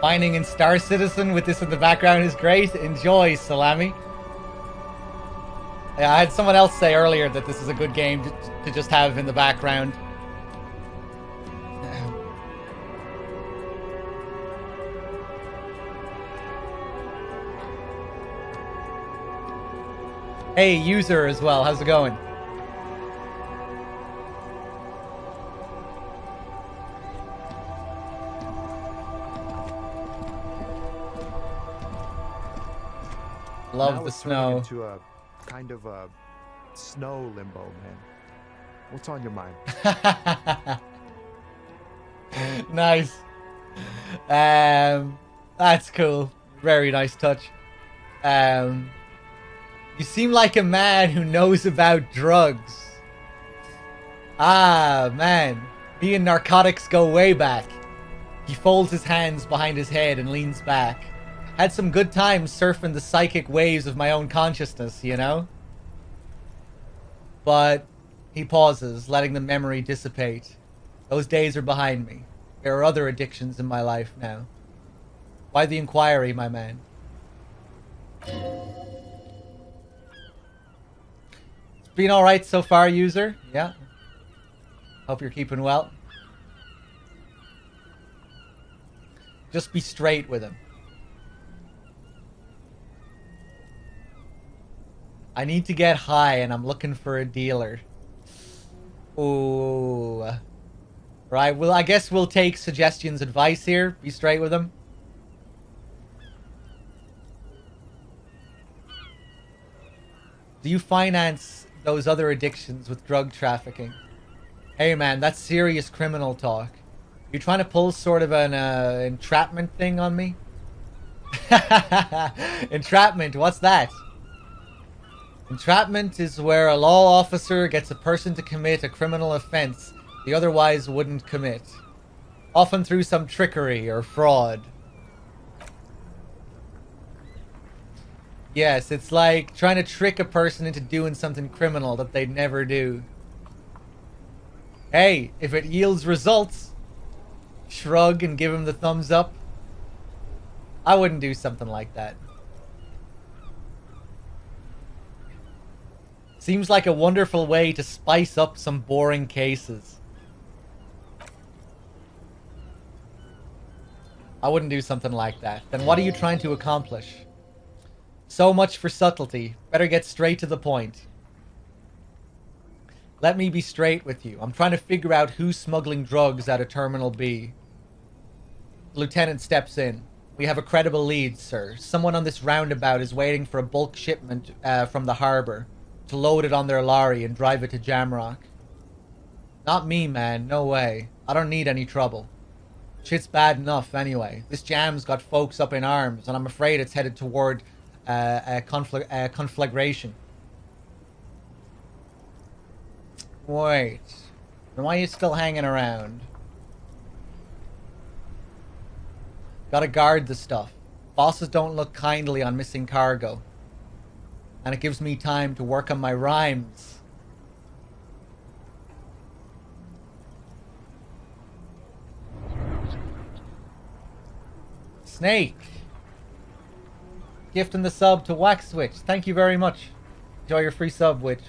Mining in Star Citizen with this in the background is great. Enjoy, Salami. Yeah, I had someone else say earlier that this is a good game to just have in the background. Hey, user as well. How's it going? Love now the we're snow. turning into a kind of a snow limbo, man. What's on your mind? Nice. That's cool. Very nice touch. You seem like a man who knows about drugs. Ah, man. Me and narcotics go way back. He folds his hands behind his head and leans back. Had some good times surfing the psychic waves of my own consciousness, you know? But he pauses, letting the memory dissipate. Those days are behind me. There are other addictions in my life now. Why the inquiry, my man? It's been alright so far, user. Yeah. Hope you're keeping well. Just be straight with him. I need to get high and I'm looking for a dealer. Ooh. Right, well, I guess we'll take suggestions, advice here. Be straight with him. Do you finance those other addictions with drug trafficking? Hey man, that's serious criminal talk. You trying to pull sort of an entrapment thing on me? Entrapment, what's that? Entrapment is where a law officer gets a person to commit a criminal offense they otherwise wouldn't commit. Often through some trickery or fraud. Yes, it's like trying to trick a person into doing something criminal that they'd never do. Hey, if it yields results, shrug and give him the thumbs up. I wouldn't do something like that. Seems like a wonderful way to spice up some boring cases. I wouldn't do something like that. Then what are you trying to accomplish? So much for subtlety. Better get straight to the point. Let me be straight with you. I'm trying to figure out who's smuggling drugs out of Terminal B. The lieutenant steps in. We have a credible lead, sir. Someone on this roundabout is waiting for a bulk shipment from the harbor to load it on their lorry and drive it to Jamrock. Not me, man. No way. I don't need any trouble. Shit's bad enough anyway. This jam's got folks up in arms, and I'm afraid it's headed toward a conflagration. Wait. Then why are you still hanging around? Gotta guard the stuff. Bosses don't look kindly on missing cargo. And it gives me time to work on my rhymes. Snake. Gifting the sub to Wax Switch. Thank you very much. Enjoy your free sub, Witch.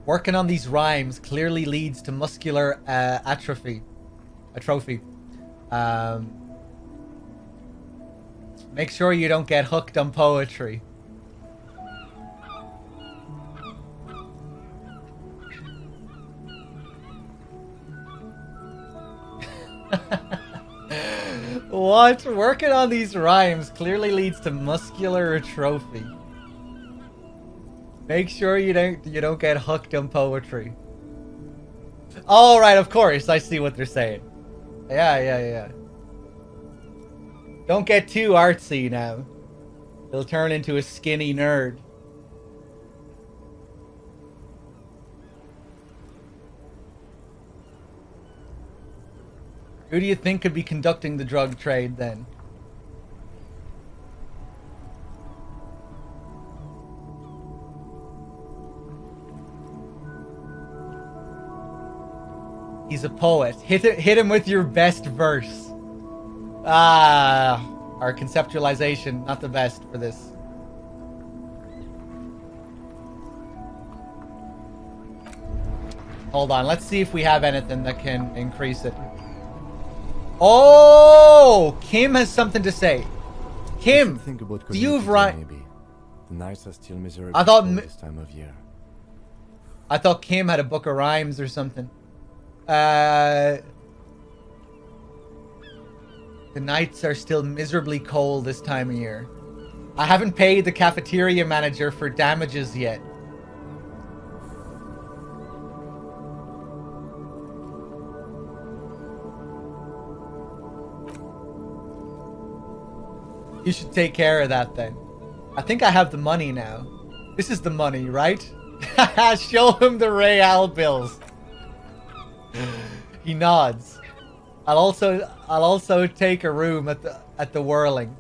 Working on these rhymes clearly leads to muscular atrophy. Make sure you don't get hooked on poetry. What? Working on these rhymes clearly leads to muscular atrophy. Make sure you don't get hooked on poetry. All right, of course, I see what they're saying. Yeah. Don't get too artsy now. He'll turn into a skinny nerd. Who do you think could be conducting the drug trade then? He's a poet. Hit him with your best verse. Ah, our conceptualization, not the best for this. Hold on, let's see if we have anything that can increase it. Oh, Kim has something to say. Kim, do you have maybe? The nights are still miserable I thought this time of year. I thought Kim had a book of rhymes or something. The nights are still miserably cold this time of year. I haven't paid the cafeteria manager for damages yet. You should take care of that then. I think I have the money now. This is the money, right? Show him the real bills. He nods. I'll also take a room at the Whirling.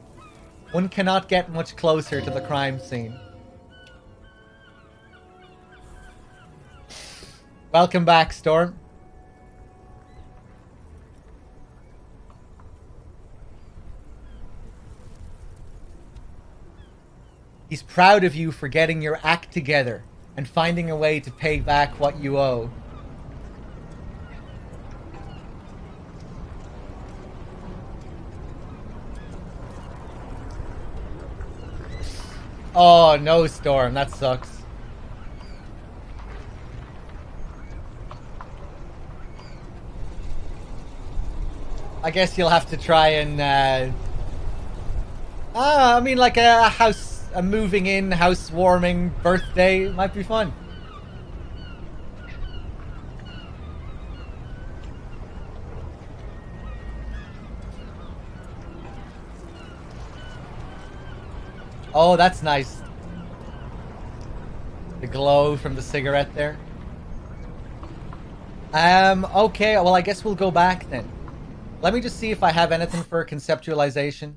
One cannot get much closer to the crime scene. Welcome back, Storm. He's proud of you for getting your act together and finding a way to pay back what you owe. Oh, no, Storm. That sucks. I guess you'll have to try and, I mean, like a moving in, housewarming birthday might be fun. Oh, that's nice. The glow from the cigarette there. Okay, well, I guess we'll go back then. Let me just see if I have anything for conceptualization.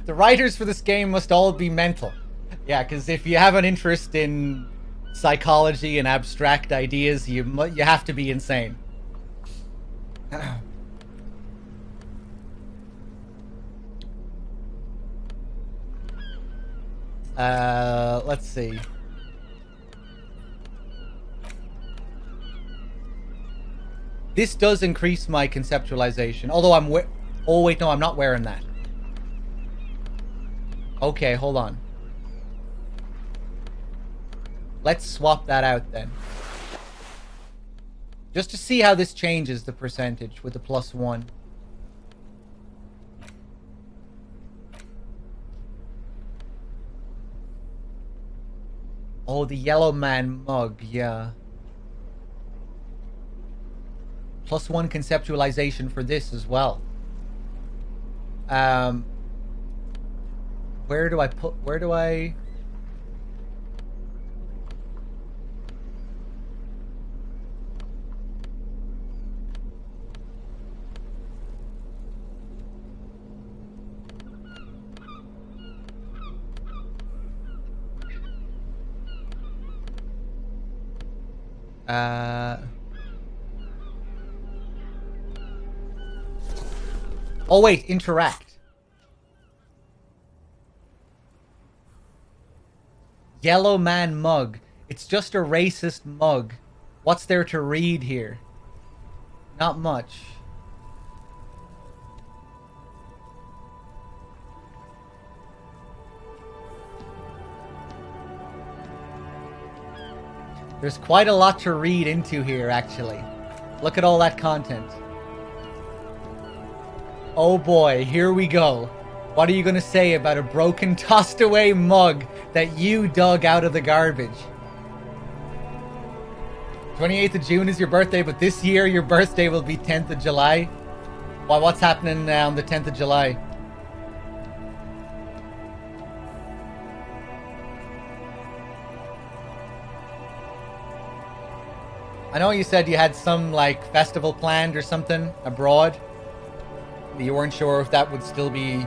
The writers for this game must all be mental. Yeah, because if you have an interest in psychology and abstract ideas, you have to be insane. Let's see. This does increase my conceptualization, although oh wait, no, I'm not wearing that. Okay, hold on. Let's swap that out then. Just to see how this changes the percentage with the +1. Oh, the Yellow Man mug, yeah. +1 conceptualization for this as well. Where do I... Oh wait, interact. Yellow Man mug. It's just a racist mug. What's there to read here? Not much. There's quite a lot to read into here, actually. Look at all that content. Oh boy, here we go. What are you gonna say about a broken, tossed away mug that you dug out of the garbage? 28th of June is your birthday, but this year your birthday will be 10th of July. Why, what's happening on the 10th of July? I know you said you had some, like, festival planned or something abroad. You weren't sure if that would still be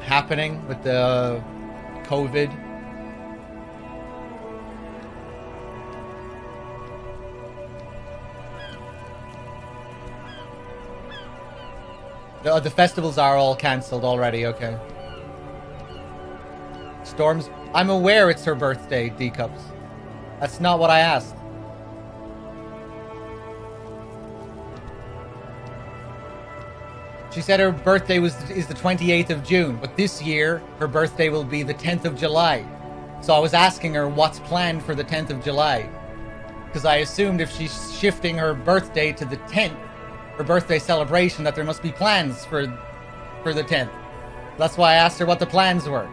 happening with the COVID. The festivals are all cancelled already, okay. Storm's... I'm aware it's her birthday, D-Cups. That's not what I asked. She said her birthday is the 28th of June, but this year her birthday will be the 10th of July. So I was asking her what's planned for the 10th of July. Because I assumed if she's shifting her birthday to the 10th, her birthday celebration, that there must be plans for the 10th. That's why I asked her what the plans were.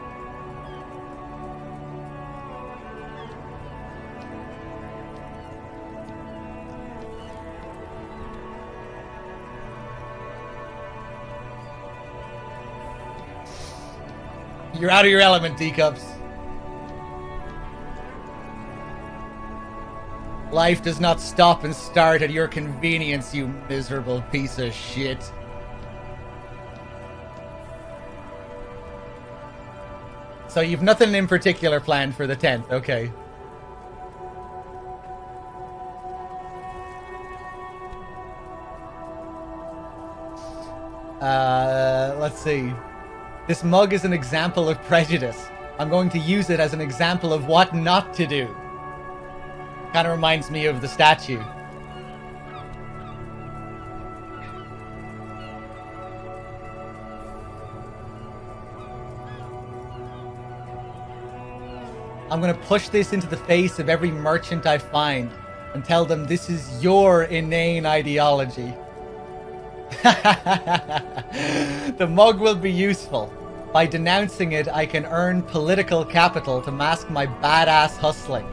You're out of your element, D-Cups. Life does not stop and start at your convenience, you miserable piece of shit. So you've nothing in particular planned for the 10th, okay. Let's see. This mug is an example of prejudice. I'm going to use it as an example of what not to do. Kind of reminds me of the statue. I'm gonna push this into the face of every merchant I find and tell them this is your inane ideology. The mug will be useful. By denouncing it, I can earn political capital to mask my badass hustling,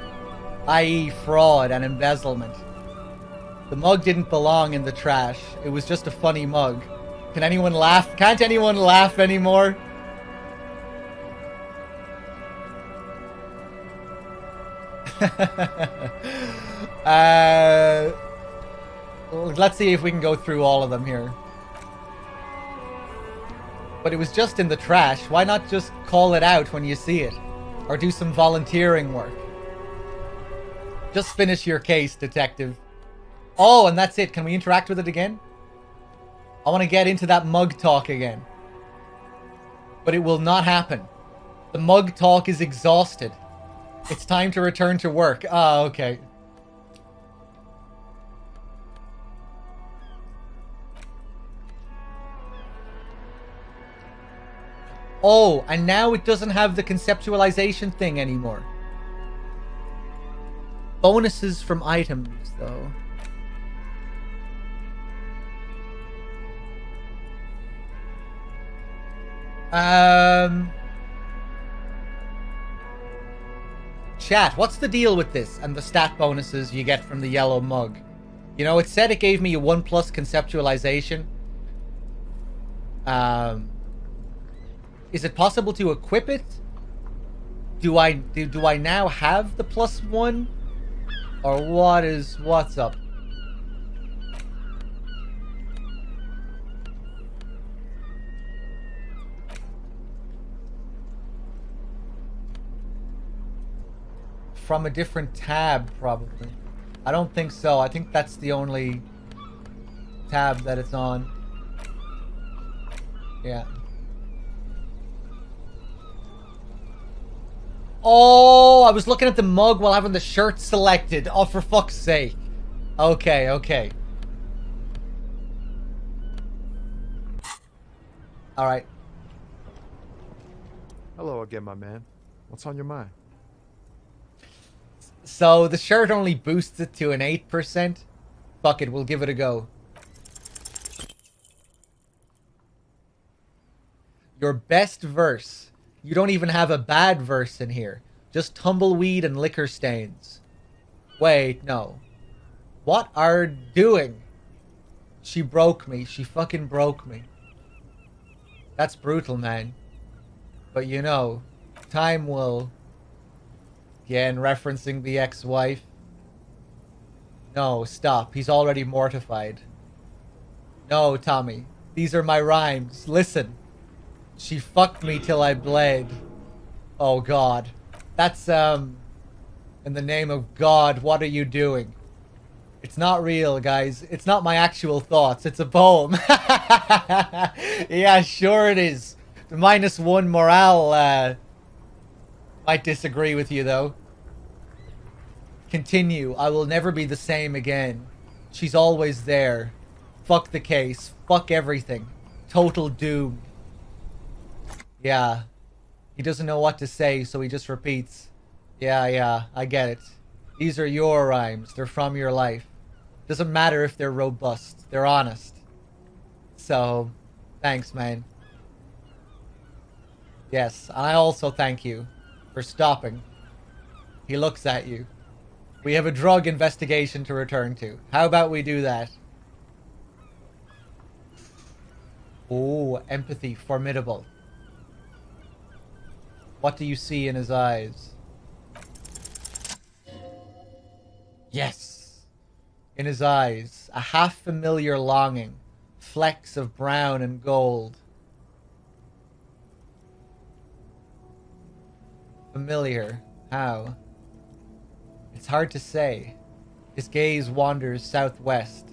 i.e. fraud and embezzlement. The mug didn't belong in the trash. It was just a funny mug. Can anyone laugh? Can't anyone laugh anymore? Let's see if we can go through all of them here. But it was just in the trash. Why not just call it out when you see it? Or do some volunteering work? Just finish your case, detective. Oh, and that's it. Can we interact with it again? I want to get into that mug talk again. But it will not happen. The mug talk is exhausted. It's time to return to work. Ah, okay. Oh, and now it doesn't have the conceptualization thing anymore. Bonuses from items, though. Chat, what's the deal with this and the stat bonuses you get from the yellow mug? You know, it said it gave me a 1+ conceptualization. Is it possible to equip it? Do I now have the +1? Or what's up? From a different tab, probably. I don't think so. I think that's the only tab that it's on. Yeah. Oh, I was looking at the mug while having the shirt selected. Oh, for fuck's sake. Okay, okay. Alright. Hello again, my man. What's on your mind? So, the shirt only boosts it to an 8%. Fuck it, we'll give it a go. Your best verse. You don't even have a bad verse in here. Just tumbleweed and liquor stains. Wait, no. What are doing? She broke me. She fucking broke me. That's brutal, man. But you know, time will... Again, referencing the ex-wife. No, stop. He's already mortified. No, Tommy. These are my rhymes. Listen. She fucked me till I bled. Oh, God. That's, in the name of God, what are you doing? It's not real, guys. It's not my actual thoughts. It's a poem. Yeah, sure it is. The -1 morale, might disagree with you, though. Continue. I will never be the same again. She's always there. Fuck the case. Fuck everything. Total doom. Yeah. He doesn't know what to say, so he just repeats. Yeah, I get it. These are your rhymes. They're from your life. Doesn't matter if they're robust. They're honest. So, thanks, man. Yes, I also thank you for stopping. He looks at you. We have a drug investigation to return to. How about we do that? Oh, empathy. Formidable. What do you see in his eyes? Yes! In his eyes, a half-familiar longing. Flecks of brown and gold. Familiar. How? It's hard to say. His gaze wanders southwest,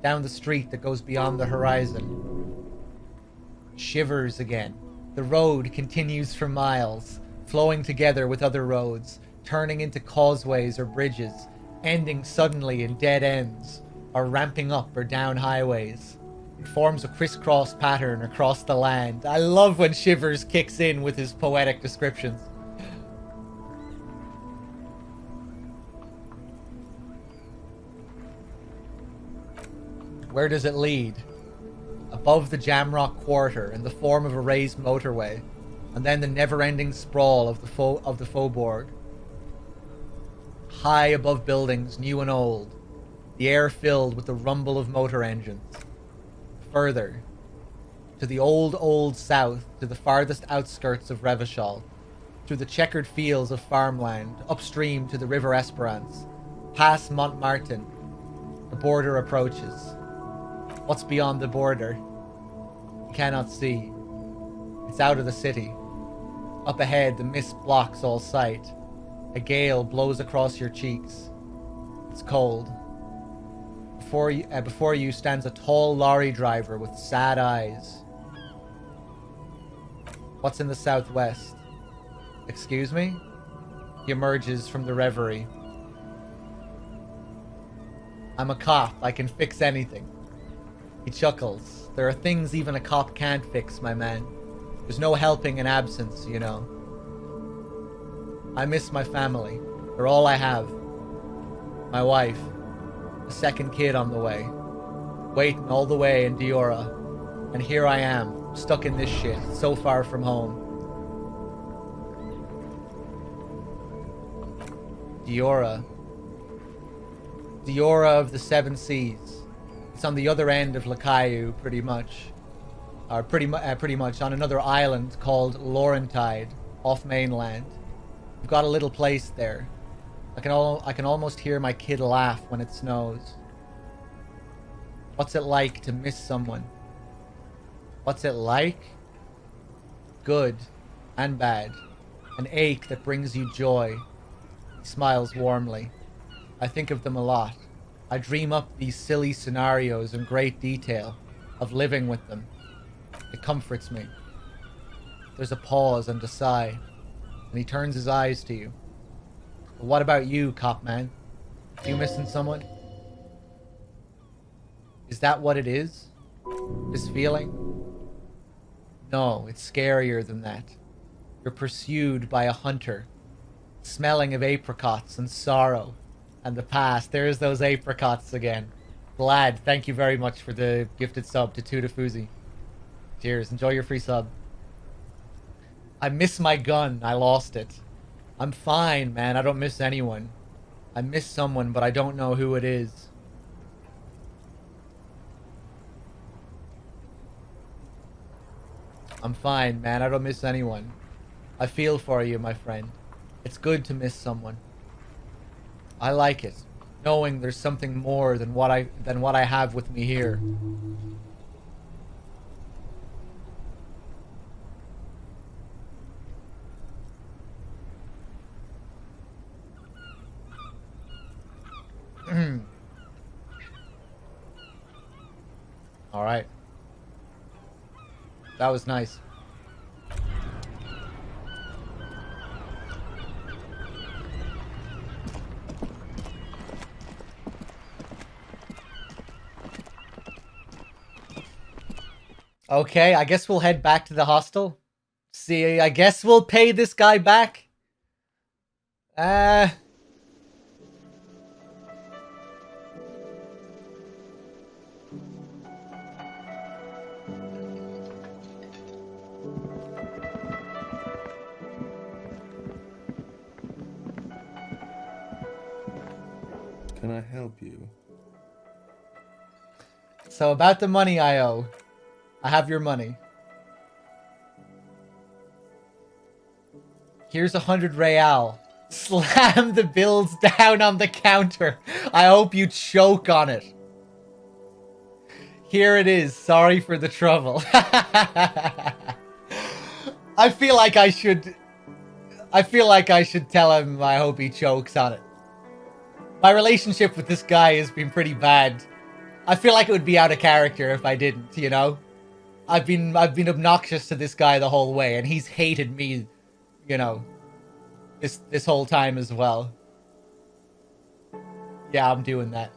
down the street that goes beyond the horizon. Shivers again. The road continues for miles, flowing together with other roads, turning into causeways or bridges, ending suddenly in dead ends, or ramping up or down highways. It forms a crisscross pattern across the land. I love when Shivers kicks in with his poetic descriptions. Where does it lead? Above the Jamrock Quarter in the form of a raised motorway, and then the never-ending sprawl of the Faubourg. High above buildings, new and old, the air filled with the rumble of motor engines. Further, to the old south, to the farthest outskirts of Revachol, through the checkered fields of farmland, upstream to the River Esperance, past Montmartin, the border approaches. What's beyond the border? You cannot see. It's out of the city. Up ahead, the mist blocks all sight. A gale blows across your cheeks. It's cold. Before you stands a tall lorry driver with sad eyes. What's in the southwest? Excuse me? He emerges from the reverie. I'm a cop. I can fix anything. He chuckles. There are things even a cop can't fix, my man. There's no helping in absence, you know. I miss my family. They're all I have. My wife. A second kid on the way. Waiting all the way in Diora. And here I am, stuck in this shit, so far from home. Diora. Diora of the Seven Seas. It's on the other end of Lacaille, pretty much. Or pretty much on another island called Laurentide, off mainland. We've got a little place there. I can almost hear my kid laugh when it snows. What's it like to miss someone? What's it like? Good and bad. An ache that brings you joy. He smiles warmly. I think of them a lot. I dream up these silly scenarios in great detail of living with them. It comforts me. There's a pause and a sigh, and he turns his eyes to you. But what about you, cop man? You missing someone? Is that what it is? This feeling? No, it's scarier than that. You're pursued by a hunter, smelling of apricots and sorrow and the past. There's those apricots again. Glad, thank you very much for the gifted sub to Tudafuzi. Cheers, enjoy your free sub. I miss my gun, I lost it. I'm fine, man, I don't miss anyone. I miss someone, but I don't know who it is. I'm fine, man, I don't miss anyone. I feel for you, my friend. It's good to miss someone. I like it. knowing there's something more than what I have with me here. All right. That was nice. Okay, I guess we'll head back to the hostel. See, I guess we'll pay this guy back. Can I help you? So about the money I owe. I have your money. Here's 100 real. Slam the bills down on the counter. I hope you choke on it. Here it is. Sorry for the trouble. I feel like I should tell him I hope he chokes on it. My relationship with this guy has been pretty bad. I feel like it would be out of character if I didn't, you know? I've been obnoxious to this guy the whole way, and he's hated me, you know, this whole time as well. Yeah, I'm doing that.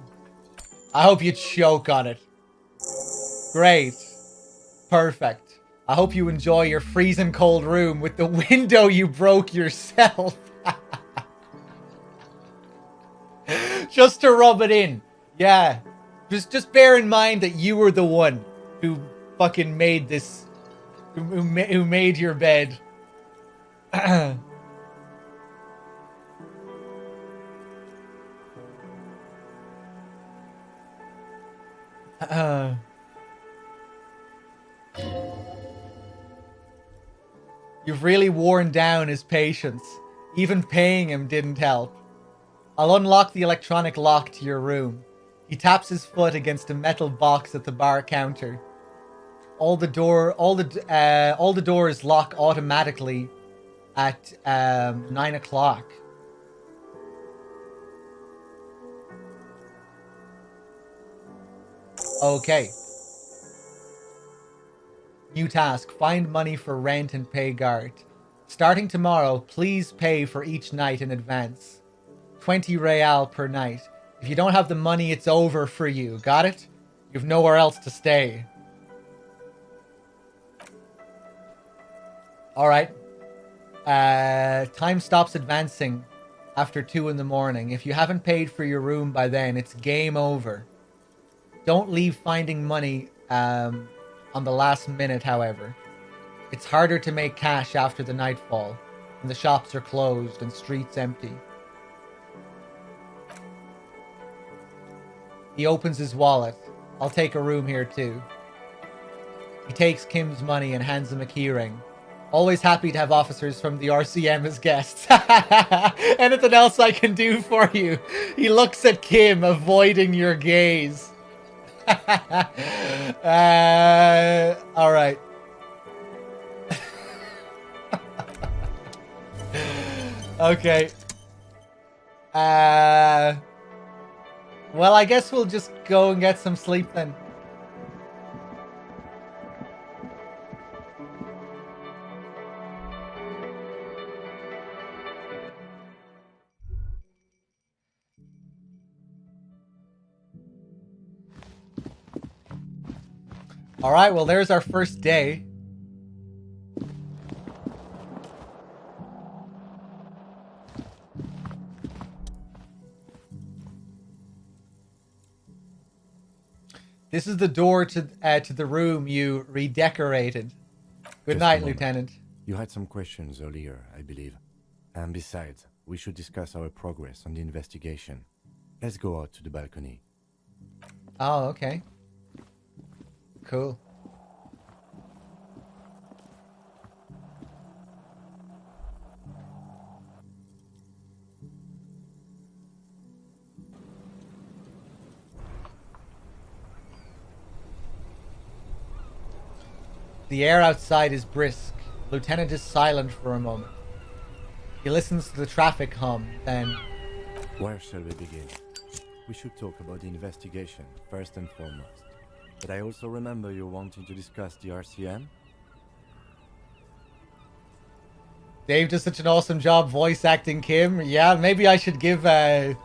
I hope you choke on it. Great. Perfect. I hope you enjoy your freezing cold room with the window you broke yourself. Just to rub it in. Yeah. Just bear in mind that you were the one who fucking made this, who made your bed. You've really worn down his patience. Even paying him didn't help. I'll unlock the electronic lock to your room. He taps his foot against a metal box at the bar counter. All the doors lock automatically at 9 o'clock. Okay. New task. Find money for rent and pay guard. Starting tomorrow, please pay for each night in advance. 20 real per night. If you don't have the money, it's over for you. Got it? You've nowhere else to stay. Alright. Time stops advancing after 2 in the morning. If you haven't paid for your room by then, it's game over. Don't leave finding money on the last minute, however. It's harder to make cash after the nightfall, and the shops are closed and streets empty. He opens his wallet. I'll take a room here too. He takes Kim's money and hands him a keyring. Always happy to have officers from the RCM as guests. Anything else I can do for you? He looks at Kim, avoiding your gaze. Alright. Okay. Well, I guess we'll just go and get some sleep then. Alright, well there's our first day. This is the door to the room you redecorated. Good night, Lieutenant. You had some questions earlier, I believe. And besides, we should discuss our progress on the investigation. Let's go out to the balcony. Oh, okay. Cool. The air outside is brisk. Lieutenant is silent for a moment. He listens to the traffic hum, then... Where shall we begin? We should talk about the investigation, first and foremost. But I also remember you wanting to discuss the RCM? Dave does such an awesome job voice acting Kim. Yeah, maybe I should give the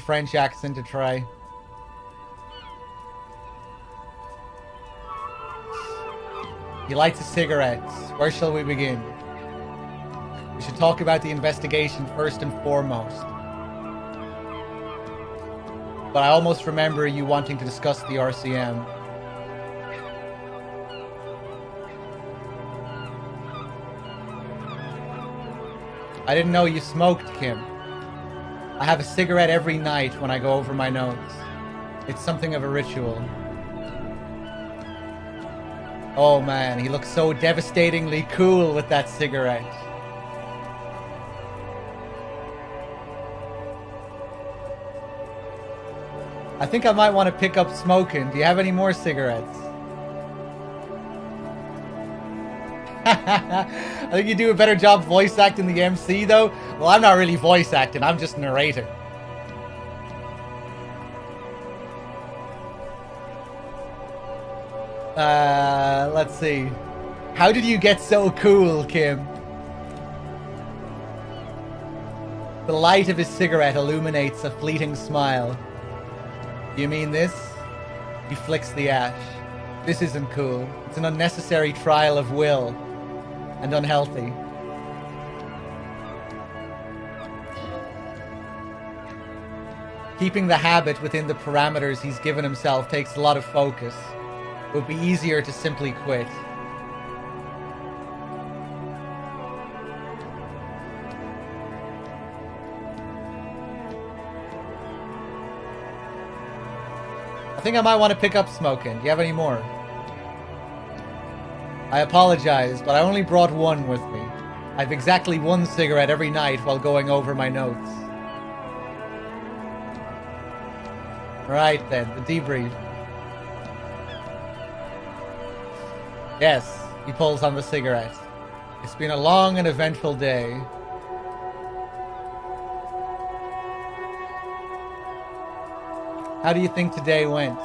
French accent a try. He lights a cigarette. Where shall we begin? We should talk about the investigation first and foremost. But I almost remember you wanting to discuss the RCM. I didn't know you smoked, Kim. I have a cigarette every night when I go over my notes. It's something of a ritual. Oh man, he looks so devastatingly cool with that cigarette. I think I might want to pick up smoking. Do you have any more cigarettes? I think you do a better job voice acting the MC though. Well, I'm not really voice acting, I'm just narrating. Let's see. How did you get so cool, Kim? The light of his cigarette illuminates a fleeting smile. You mean this? He flicks the ash. This isn't cool. It's an unnecessary trial of will. And unhealthy. Keeping the habit within the parameters he's given himself takes a lot of focus. It would be easier to simply quit. I think I might want to pick up smoking. Do you have any more? I apologize, but I only brought one with me. I have exactly one cigarette every night while going over my notes. Right then, the debrief. Yes, he pulls on the cigarette. It's been a long and eventful day. How do you think today went?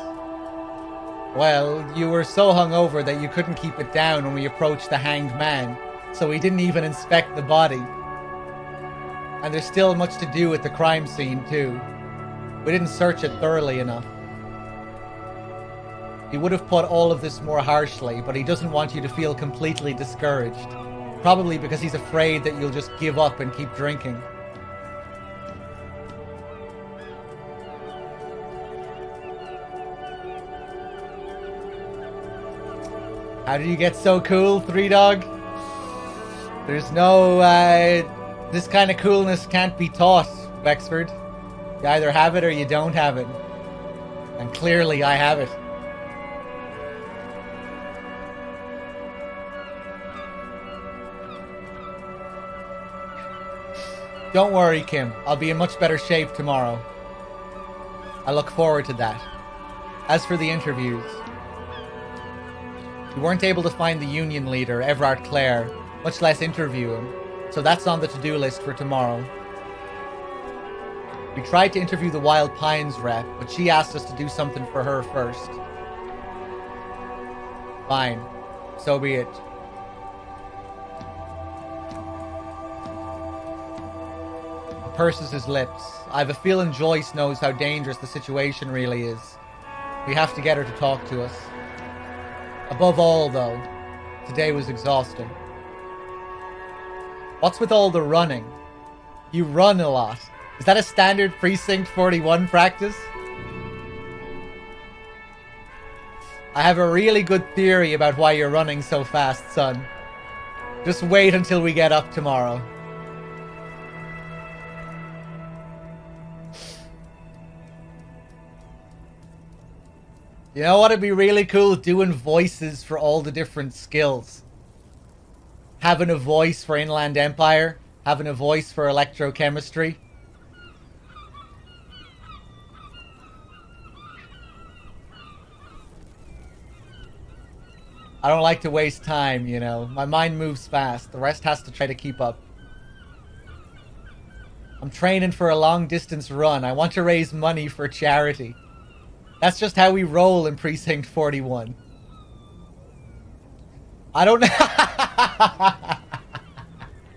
Well, you were so hungover that you couldn't keep it down when we approached the hanged man, so we didn't even inspect the body. And there's still much to do at the crime scene, too. We didn't search it thoroughly enough. He would have put all of this more harshly, but he doesn't want you to feel completely discouraged. Probably because he's afraid that you'll just give up and keep drinking. How did you get so cool, Threedogg? There's no, this kind of coolness can't be taught, Wexford. You either have it or you don't have it. And clearly I have it. Don't worry, Kim. I'll be in much better shape tomorrow. I look forward to that. As for the interviews, we weren't able to find the union leader, Everard Clare, much less interview him, so that's on the to-do list for tomorrow. We tried to interview the Wild Pines rep, but she asked us to do something for her first. Fine. So be it. He purses his lips. I have a feeling Joyce knows how dangerous the situation really is. We have to get her to talk to us. Above all, though, today was exhausting. What's with all the running? You run a lot. Is that a standard Precinct 41 practice? I have a really good theory about why you're running so fast, son. Just wait until we get up tomorrow. You know what would be really cool? Doing voices for all the different skills. Having a voice for Inland Empire. Having a voice for electrochemistry. I don't like to waste time, you know. My mind moves fast. The rest has to try to keep up. I'm training for a long distance run. I want to raise money for charity. That's just how we roll in Precinct 41. I don't know.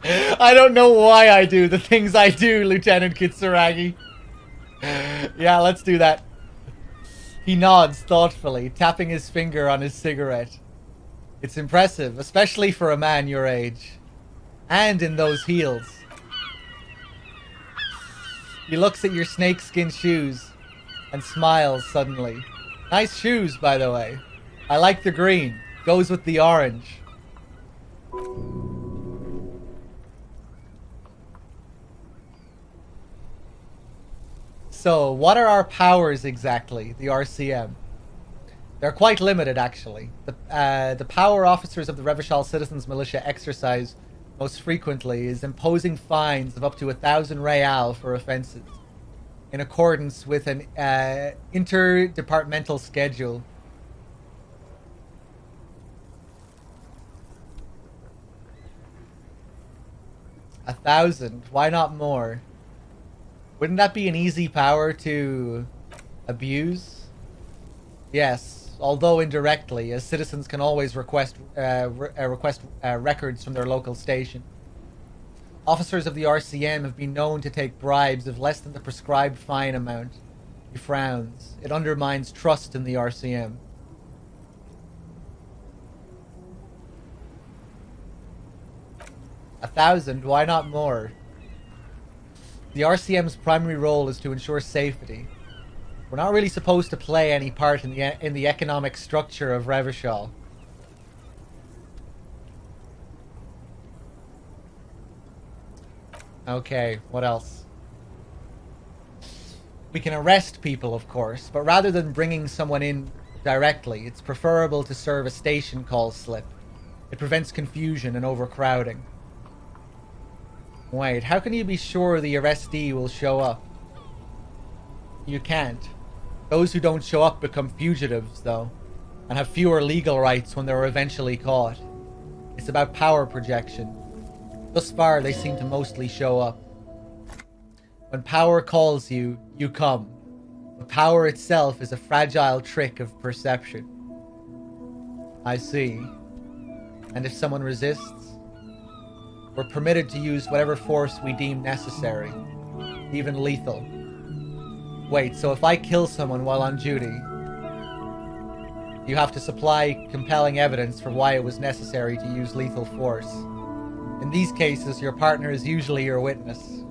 I don't know why I do the things I do, Lieutenant Kitsuragi. Yeah, let's do that. He nods thoughtfully, tapping his finger on his cigarette. It's impressive, especially for a man your age. And in those heels. He looks at your snakeskin shoes and smiles suddenly. Nice shoes, by the way. I like the green. Goes with the orange. So, what are our powers exactly, the RCM? They're quite limited, actually. The power officers of the Revachol Citizens Militia exercise most frequently is imposing fines of up to 1,000 real for offenses, in accordance with an interdepartmental schedule. $1,000? Why not more? Wouldn't that be an easy power to abuse? Yes, although indirectly, as citizens can always request records from their local station. Officers of the RCM have been known to take bribes of less than the prescribed fine amount. He frowns. It undermines trust in the RCM. $1,000? Why not more? The RCM's primary role is to ensure safety. We're not really supposed to play any part in the economic structure of Revachol. Okay, what else? We can arrest people, of course, but rather than bringing someone in directly, it's preferable to serve a station call slip. It prevents confusion and overcrowding. Wait, how can you be sure the arrestee will show up? You can't. Those who don't show up become fugitives, though, and have fewer legal rights when they're eventually caught. It's about power projection. Thus far, they seem to mostly show up. When power calls you, you come. But power itself is a fragile trick of perception. I see. And if someone resists? We're permitted to use whatever force we deem necessary, even lethal. Wait, so if I kill someone while on duty, you have to supply compelling evidence for why it was necessary to use lethal force. In these cases, your partner is usually your witness.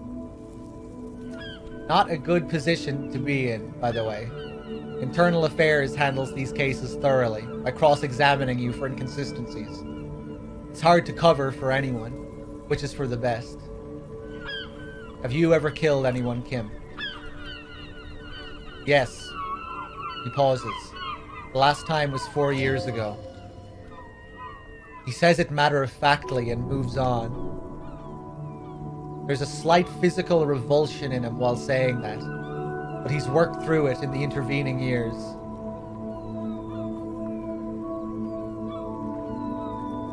Not a good position to be in, by the way. Internal Affairs handles these cases thoroughly, by cross-examining you for inconsistencies. It's hard to cover for anyone, which is for the best. Have you ever killed anyone, Kim? Yes. He pauses. The last time was 4 years ago. He says it matter-of-factly and moves on. There's a slight physical revulsion in him while saying that, but he's worked through it in the intervening years.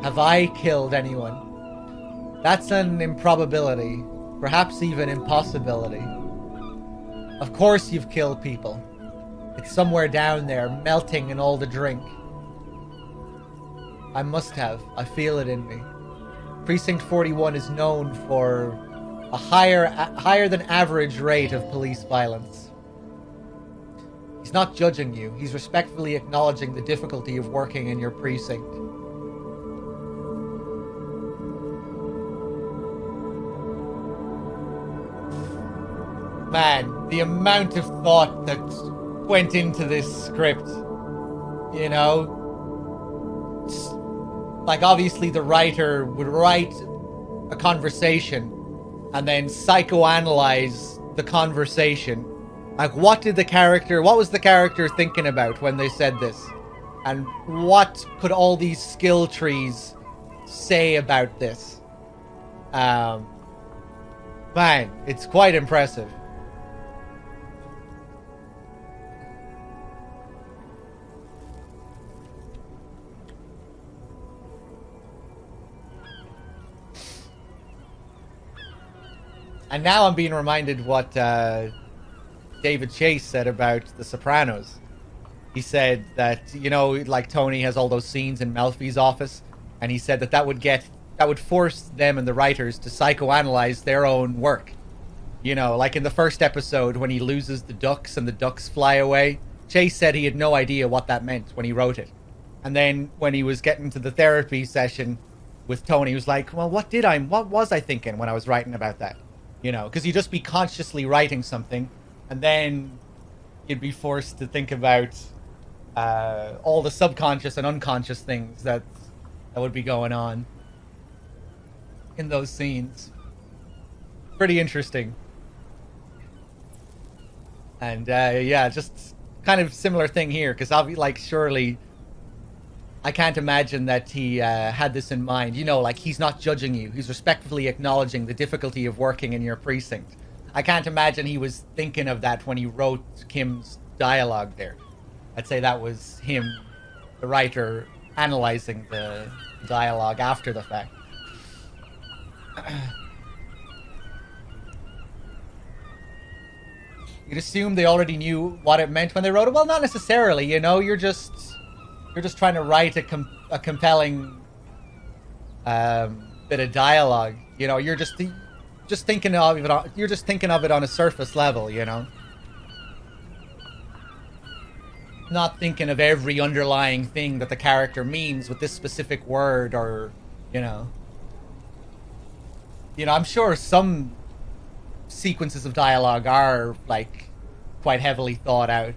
Have I killed anyone? That's an improbability, perhaps even impossibility. Of course you've killed people. It's somewhere down there, melting in all the drink. I must have. I feel it in me. Precinct 41 is known for a higher than average rate of police violence. He's not judging you. He's respectfully acknowledging the difficulty of working in your precinct. Man, the amount of thought that went into this script, you know? Like, obviously the writer would write a conversation and then psychoanalyze the conversation. Like, what was the character thinking about when they said this? And what could all these skill trees say about this? Man, it's quite impressive. And now I'm being reminded what David Chase said about The Sopranos. He said that, you know, like Tony has all those scenes in Melfi's office, and he said that that would force them and the writers to psychoanalyze their own work. You know, like in the first episode when he loses the ducks and the ducks fly away. Chase said he had no idea what that meant when he wrote it. And then when he was getting to the therapy session with Tony, he was like, well, what was I thinking when I was writing about that? You know, because you'd just be consciously writing something, and then you'd be forced to think about all the subconscious and unconscious things that would be going on in those scenes. Pretty interesting. And yeah, just kind of similar thing here, because like surely I can't imagine that he had this in mind. You know, like he's not judging you. He's respectfully acknowledging the difficulty of working in your precinct. I can't imagine he was thinking of that when he wrote Kim's dialogue there. I'd say that was him, the writer, analyzing the dialogue after the fact. You'd assume they already knew what it meant when they wrote it. Well, not necessarily, you know. You're just trying to write a compelling bit of dialogue. You know, you're just thinking of it. You're just thinking of it on a surface level, you know. Not thinking of every underlying thing that the character means with this specific word, or, you know. I'm sure some sequences of dialogue are like quite heavily thought out,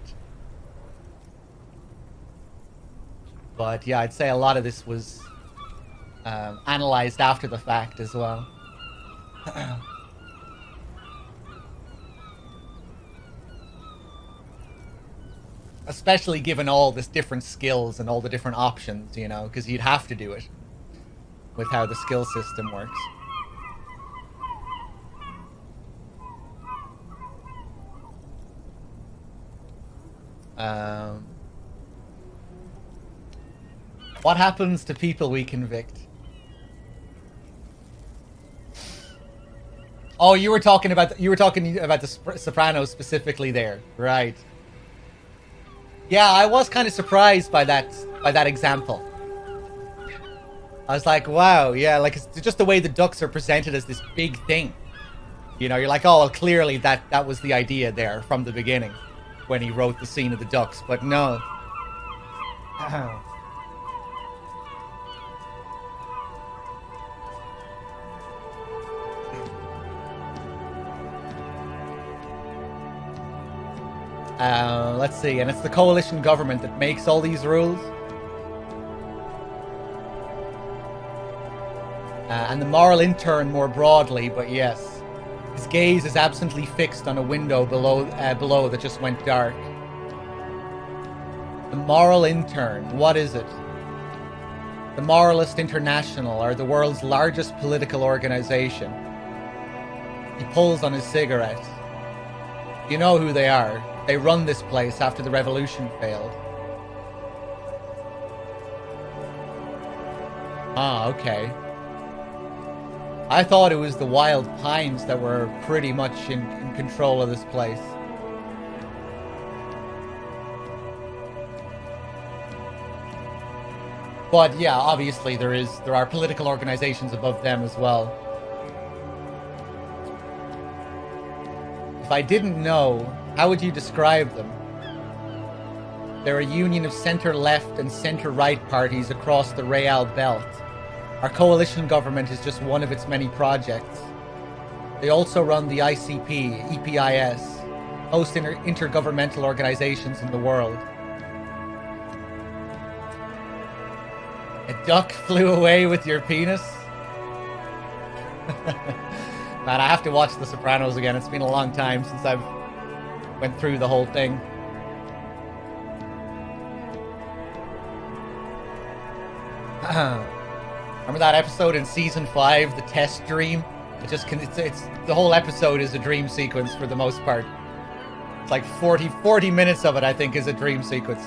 but yeah, I'd say a lot of this was analyzed after the fact as well. Especially given all this different skills and all the different options, you know, because you'd have to do it with how the skill system works. What happens to people we convict? Oh, you were talking about the Sopranos specifically there, right? Yeah, I was kind of surprised by that example. I was like, wow, yeah, like it's just the way the ducks are presented as this big thing. You know, you're like, oh, well, clearly that was the idea there from the beginning when he wrote the scene of the ducks, but no. Let's see, and it's the coalition government that makes all these rules. And the moral intern more broadly, but yes. His gaze is absently fixed on a window below that just went dark. The moral intern, what is it? The Moralist International are the world's largest political organization. He pulls on his cigarette. You know who they are. They run this place after the revolution failed. Ah, okay. I thought it was the Wild Pines that were pretty much in control of this place. But yeah, obviously there are political organizations above them as well. If I didn't know, how would you describe them? They're a union of center-left and center-right parties across the Real Belt. Our coalition government is just one of its many projects. They also run the ICP, EPIS, most intergovernmental organizations in the world. A duck flew away with your penis? Man, I have to watch The Sopranos again. It's been a long time since I've went through the whole thing. Remember that episode in season 5, the test dream? It's the whole episode is a dream sequence for the most part. It's like 40 minutes of it, I think, is a dream sequence.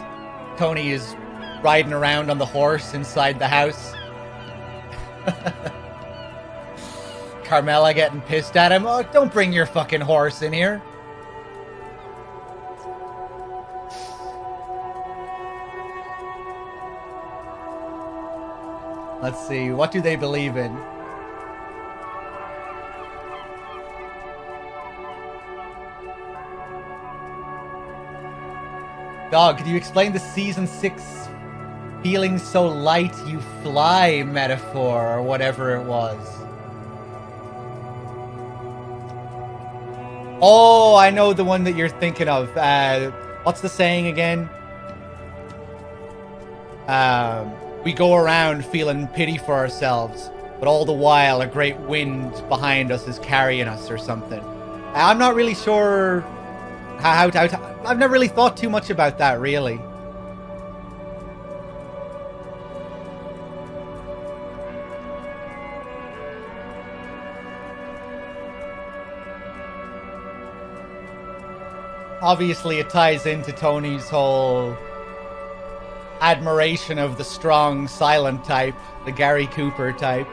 Tony is riding around on the horse inside the house. Carmela getting pissed at him. Oh, don't bring your fucking horse in here. Let's see. What do they believe in? Dog, could you explain the season 6 feeling so light you fly metaphor or whatever it was? Oh, I know the one that you're thinking of. What's the saying again? We go around feeling pity for ourselves, but all the while a great wind behind us is carrying us or something. I'm not really sure how I've never really thought too much about that, really. Obviously, it ties into Tony's whole admiration of the strong, silent type, the Gary Cooper type.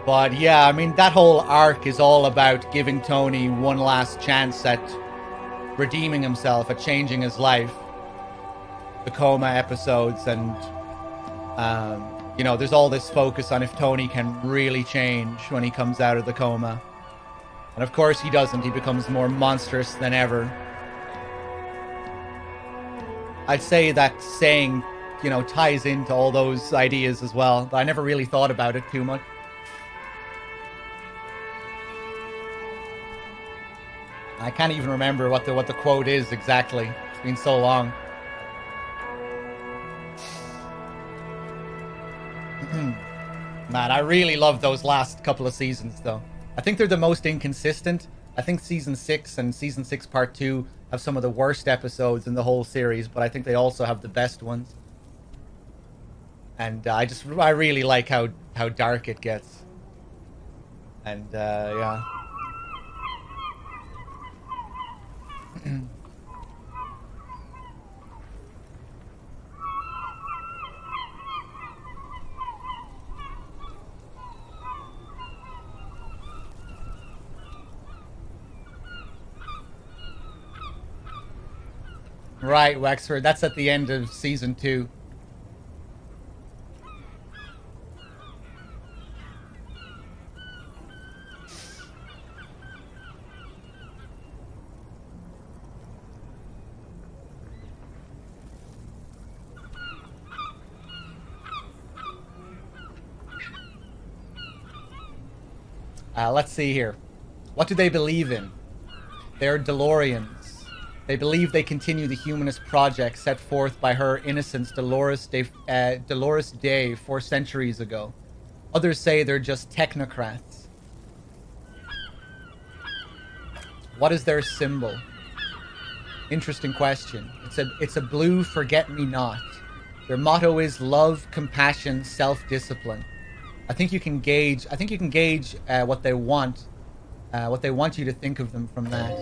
But yeah, I mean, that whole arc is all about giving Tony one last chance at redeeming himself, at changing his life. The coma episodes and, you know, there's all this focus on if Tony can really change when he comes out of the coma. And of course he doesn't. He becomes more monstrous than ever. I'd say that saying, you know, ties into all those ideas as well. But I never really thought about it too much. I can't even remember what the quote is exactly. It's been so long. Man, I really love those last couple of seasons, though. I think they're the most inconsistent. I think Season 6 and Season 6 Part 2 have some of the worst episodes in the whole series, but I think they also have the best ones. And I really like how dark it gets. And, yeah. Right, Wexford. That's at the end of Season 2. Let's see here. What do they believe in? They're DeLoreans. They believe they continue the humanist project set forth by her innocence Dolores Day 4 centuries ago. Others say they're just technocrats. What is their symbol? Interesting question. It's a blue forget-me-not. Their motto is love, compassion, self-discipline. I think you can gauge what they want you to think of them from that.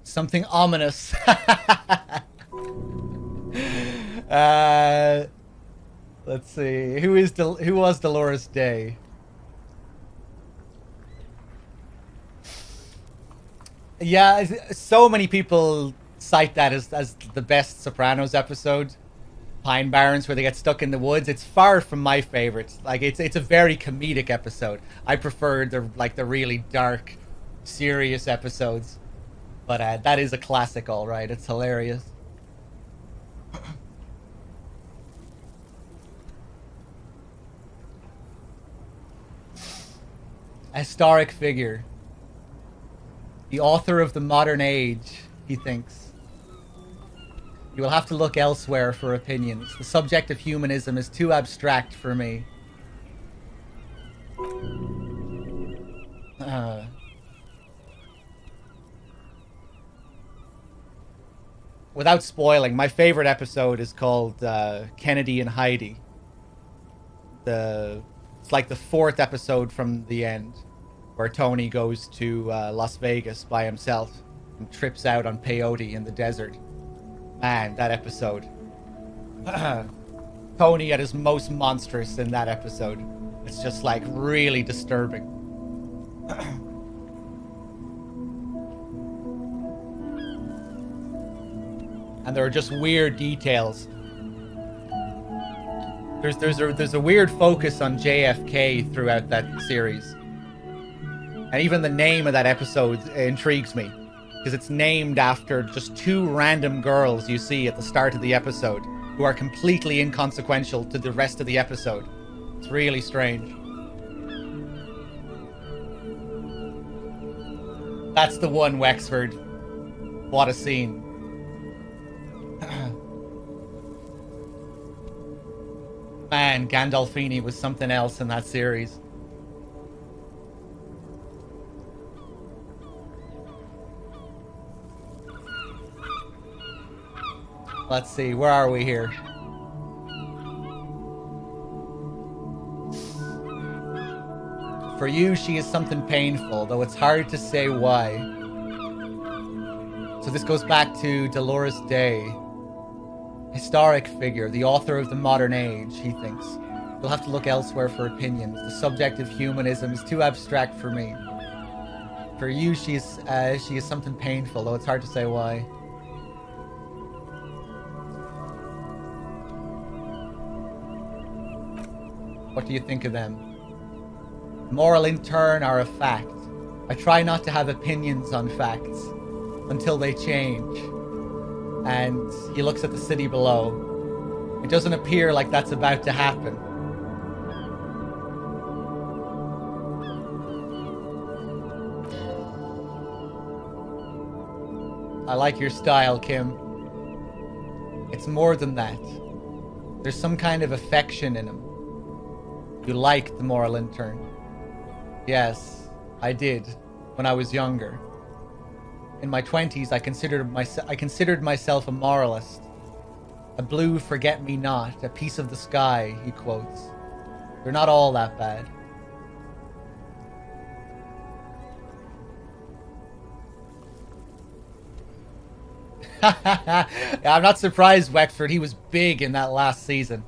Something ominous. Let's see. Who was Dolores Day? Yeah, so many people cite that as the best Sopranos episode. Pine Barrens, where they get stuck in the woods. It's far from my favorites. Like it's a very comedic episode. I prefer the really dark, serious episodes. But that is a classic, all right. It's hilarious. A historic figure. The author of the modern age, he thinks. You will have to look elsewhere for opinions. The subject of humanism is too abstract for me. Without spoiling, my favorite episode is called Kennedy and Heidi. It's like the 4th episode from the end, where Tony goes to Las Vegas by himself. and trips out on peyote in the desert. Man, that episode. Tony at his most monstrous in that episode. It's just like really disturbing. And there are just weird details. There's a weird focus on JFK throughout that series. And even the name of that episode intrigues me. Because it's named after just two random girls you see at the start of the episode who are completely inconsequential to the rest of the episode. It's really strange. That's the one, Wexford. What a scene. Man, Gandolfini was something else in that series. Let's see, where are we here? For you, she is something painful, though it's hard to say why. So this goes back to Dolores Day. Historic figure, the author of the modern age, he thinks. You'll have to look elsewhere for opinions. The subject of humanism is too abstract for me. For you, she is something painful, though it's hard to say why. What do you think of them? Moral in turn are a fact. I try not to have opinions on facts until they change. And he looks at the city below. It doesn't appear like that's about to happen. I like your style, Kim. It's more than that. There's some kind of affection in him. You liked the moral intern. Yes, I did, when I was younger. In my 20s, I considered myself a moralist. A blue forget-me-not, a piece of the sky, he quotes. They're not all that bad. I'm not surprised, Wexford. He was big in that last season.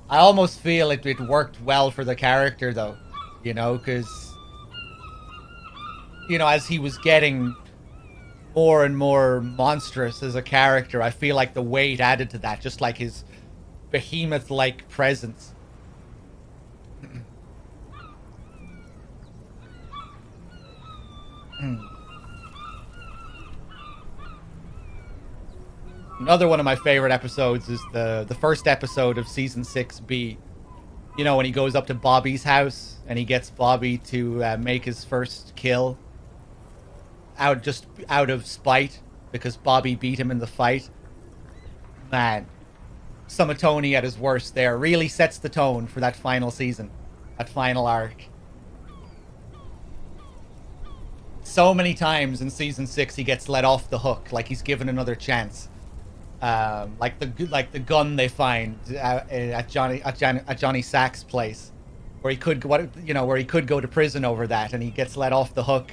I almost feel it worked well for the character, though. You know, because... You know, as he was getting more and more monstrous as a character, I feel like the weight added to that. Just like his behemoth-like presence. Another one of my favorite episodes is the first episode of season 6B. You know, when he goes up to Bobby's house and he gets Bobby to make his first kill out of spite because Bobby beat him in the fight. Man, Sumatoni at his worst there really sets the tone for that final season, that final arc. So many times in season 6 he gets let off the hook, like he's given another chance. Like the gun they find at Johnny Sack's place, where he could go to prison over that, and he gets let off the hook.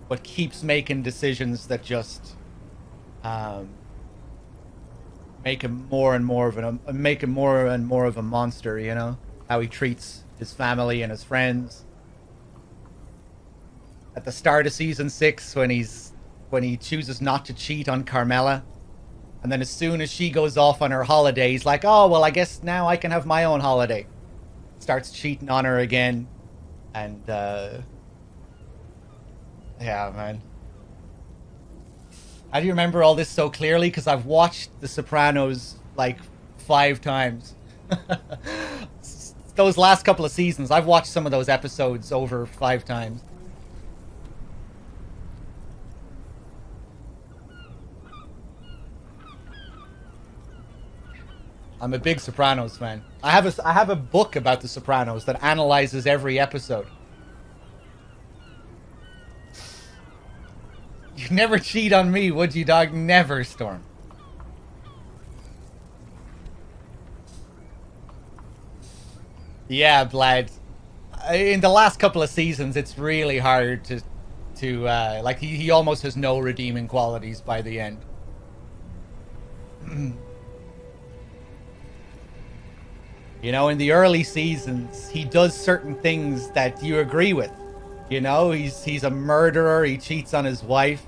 But keeps making decisions that just make him more and more of a monster. You know how he treats his family and his friends. At the start of season 6, when he chooses not to cheat on Carmela, and then as soon as she goes off on her holiday, he's like, oh, well, I guess now I can have my own holiday. Starts cheating on her again, and yeah, man. How do you remember all this so clearly? Because I've watched The Sopranos like 5 times. Those last couple of seasons, I've watched some of those episodes over 5 times. I'm a big Sopranos fan. I have a book about The Sopranos that analyzes every episode. You'd never cheat on me, would you, dog? Never, Storm. Yeah, Vlad. in the last couple of seasons, it's really hard to like he almost has no redeeming qualities by the end. You know, in the early seasons, he does certain things that you agree with. You know, he's a murderer. He cheats on his wife.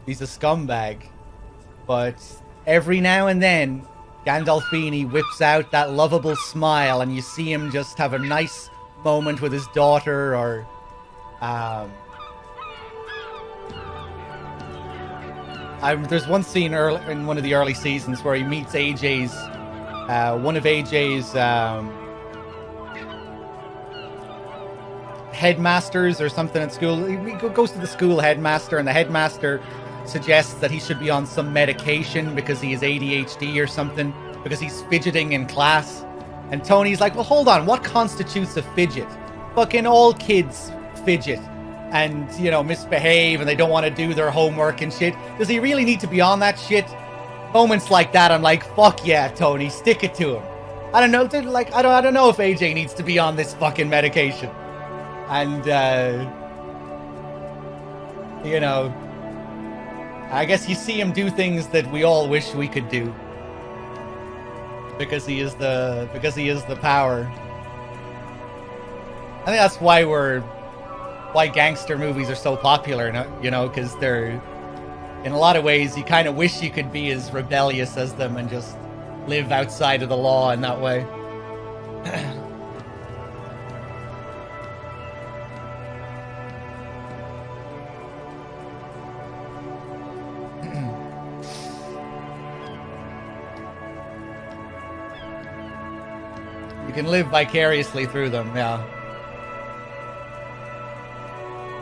He's a scumbag. But every now and then, Gandolfini whips out that lovable smile, and you see him just have a nice moment with his daughter, or there's one scene in one of the early seasons where he meets AJ's one of AJ's headmasters or something at school. He goes to the school headmaster, and the headmaster suggests that he should be on some medication because he has ADHD or something, because he's fidgeting in class. And Tony's like, well, hold on, what constitutes a fidget? Fucking all kids fidget and, you know, misbehave, and they don't want to do their homework and shit. Does he really need to be on that shit? Moments like that, I'm like, fuck yeah, Tony, stick it to him. I don't know, like, I don't know if AJ needs to be on this fucking medication. And, you know, I guess you see him do things that we all wish we could do. Because he is the power. I think that's why gangster movies are so popular, you know, because they're, in a lot of ways, you kind of wish you could be as rebellious as them and just live outside of the law in that way. You can live vicariously through them, yeah.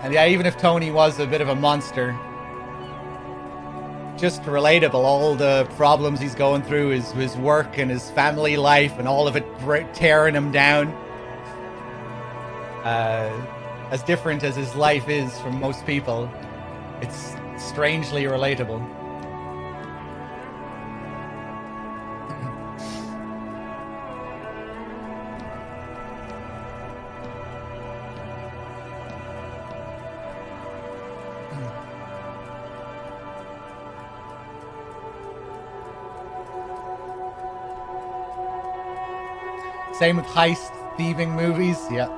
And yeah, even if Tony was a bit of a monster, just relatable. All the problems he's going through, his work and his family life, and all of it tearing him down. As different as his life is from most people, it's strangely relatable. Same with heist thieving movies, yeah.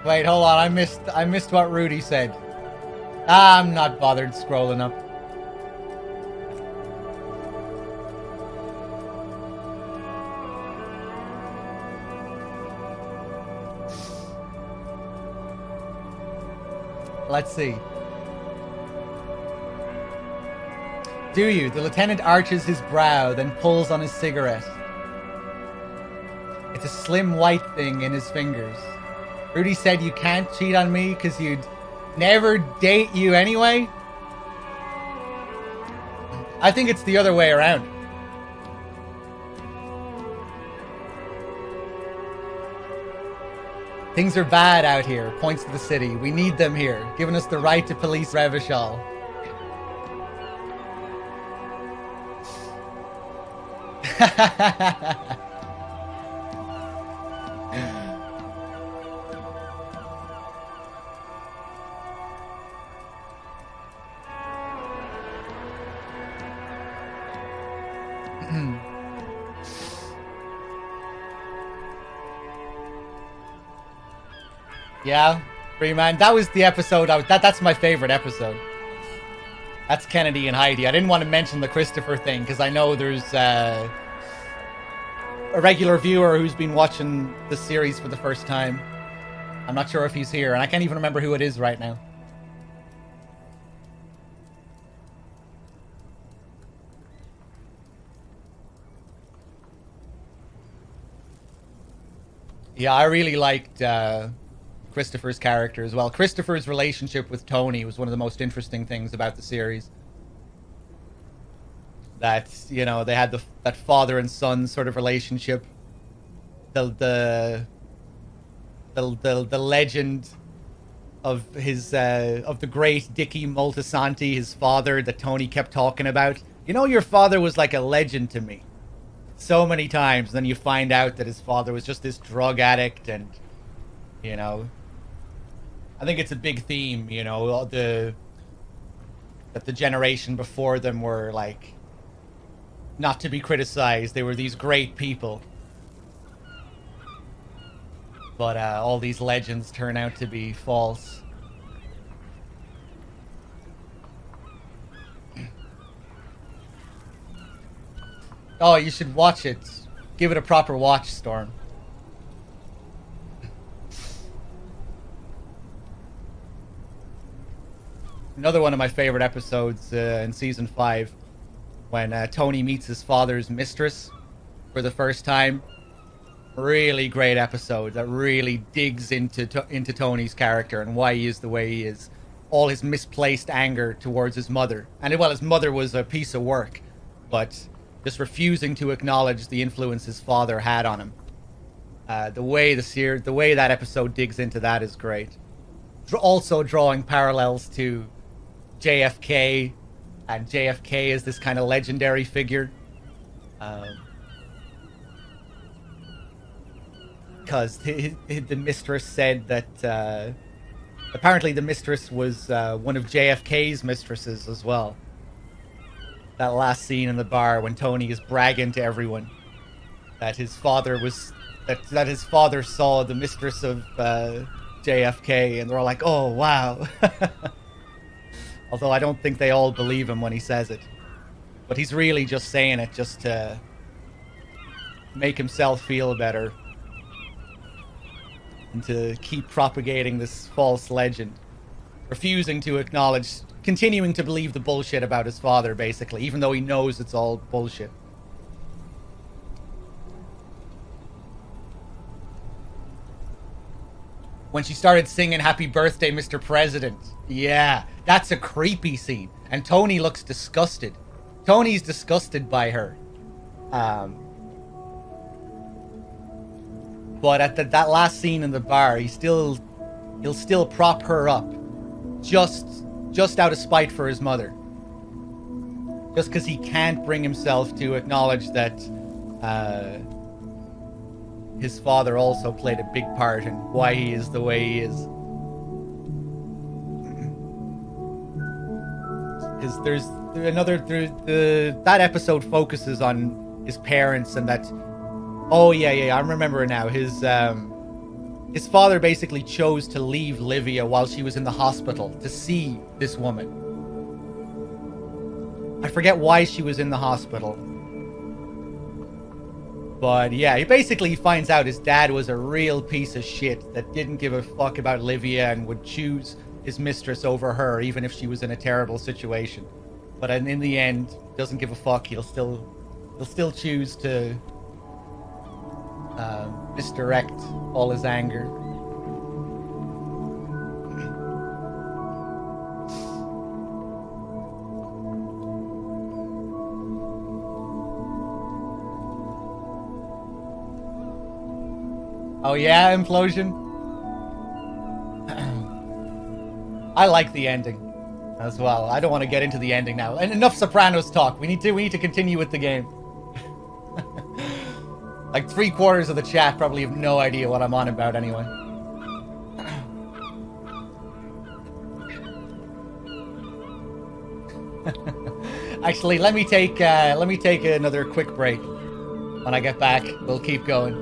Wait, hold on. I missed what Rudy said. I'm not bothered scrolling up. Let's see. Do you? The lieutenant arches his brow, then pulls on his cigarette. It's a slim white thing in his fingers. Rudy said you can't cheat on me because you'd never date you anyway? I think it's the other way around. Things are bad out here, points to the city. We need them here, giving us the right to police Revachol. Yeah, Freeman. That was the episode. That's my favorite episode. That's Kennedy and Heidi. I didn't want to mention the Christopher thing because I know there's a regular viewer who's been watching the series for the first time. I'm not sure if he's here, and I can't even remember who it is right now. Yeah, I really liked Christopher's character as well. Christopher's relationship with Tony was one of the most interesting things about the series. That, you know, they had that father and son sort of relationship. The legend of his of the great Dickie Moltisanti, his father, that Tony kept talking about. You know, your father was like a legend to me. So many times, then you find out that his father was just this drug addict, and you know, I think it's a big theme. You know, that the generation before them were like not to be criticized. They were these great people, but all these legends turn out to be false. Oh, you should watch it. Give it a proper watch, Storm. Another one of my favorite episodes in season 5, when Tony meets his father's mistress for the first time. Really great episode that really digs into Tony's character and why he is the way he is. All his misplaced anger towards his mother. And well, his mother was a piece of work, but just refusing to acknowledge the influence his father had on him. The way that episode digs into that is great. Also drawing parallels to JFK, and JFK is this kind of legendary figure. Because the mistress said that apparently the mistress was one of JFK's mistresses as well. That last scene in the bar when Tony is bragging to everyone that his father was that his father saw the mistress of JFK, and they're all like, "Oh wow." Although I don't think they all believe him when he says it, but he's really just saying it just to make himself feel better and to keep propagating this false legend, refusing to acknowledge, continuing to believe the bullshit about his father, basically, even though he knows it's all bullshit. When she started singing "Happy Birthday, Mr. President." Yeah, that's a creepy scene. And Tony looks disgusted. Tony's disgusted by her. But at that last scene in the bar, he'll still prop her up. Just out of spite for his mother. Just because he can't bring himself to acknowledge that his father also played a big part in why he is the way he is. Because that episode focuses on his parents, and that, oh yeah, I remember now. His father basically chose to leave Livia while she was in the hospital to see this woman. I forget why she was in the hospital. But yeah, he finds out his dad was a real piece of shit that didn't give a fuck about Livia and would choose his mistress over her even if she was in a terrible situation. But in the end, doesn't give a fuck. He'll still choose to misdirect all his anger. Oh yeah, Implosion? I like the ending as well. I don't want to get into the ending now. And enough Sopranos talk. We need to continue with the game. Like 3/4 of the chat probably have no idea what I'm on about anyway. Actually, let me take another quick break. When I get back, we'll keep going.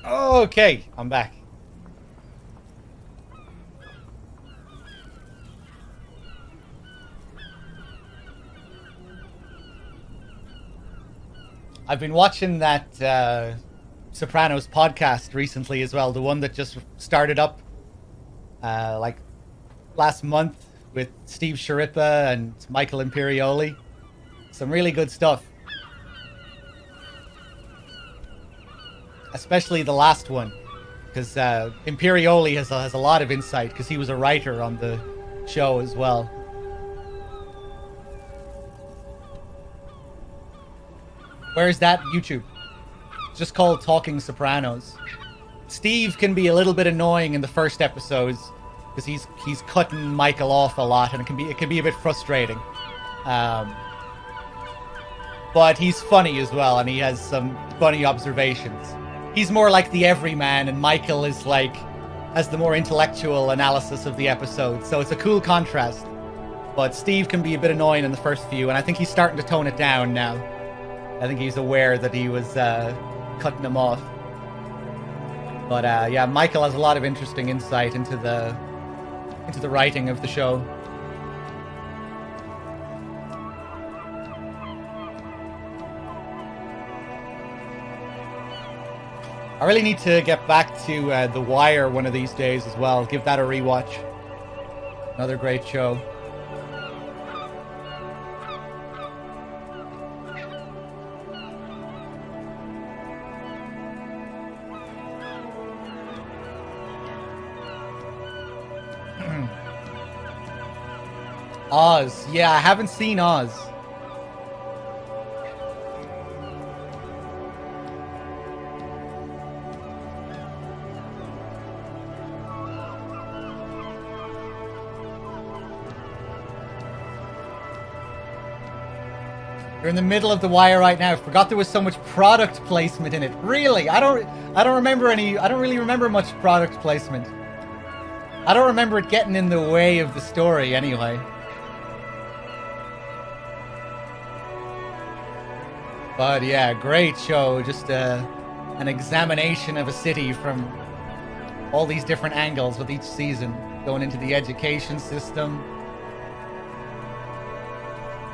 Okay, I'm back. I've been watching that Sopranos podcast recently as well, the one that just started up like last month with Steve Sciarippa and Michael Imperioli. Some really good stuff. Especially the last one, because Imperioli has a lot of insight, because he was a writer on the show as well. Where's that? YouTube. It's just called Talking Sopranos. Steve can be a little bit annoying in the first episodes, because he's cutting Michael off a lot, and it can be a bit frustrating. But he's funny as well, and he has some funny observations. He's more like the everyman, and Michael is like has the more intellectual analysis of the episode. So it's a cool contrast. But Steve can be a bit annoying in the first few, and I think he's starting to tone it down now. I think he's aware that he was cutting him off. But yeah, Michael has a lot of interesting insight into the writing of the show. I really need to get back to The Wire one of these days as well. Give that a rewatch. Another great show. Oz. Yeah, I haven't seen Oz. You're in the middle of The Wire right now. Forgot there was so much product placement in it. Really? I don't really remember much product placement. I don't remember it getting in the way of the story anyway. But yeah, great show. Just an examination of a city from all these different angles with each season. Going into the education system,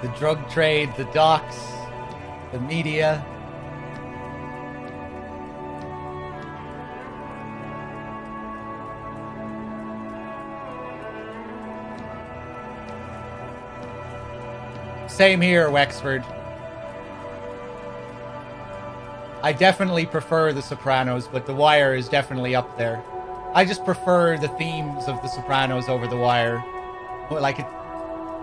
the drug trade, the docks, the media. Same here, Wexford. I definitely prefer The Sopranos, but The Wire is definitely up there. I just prefer the themes of The Sopranos over The Wire. Like,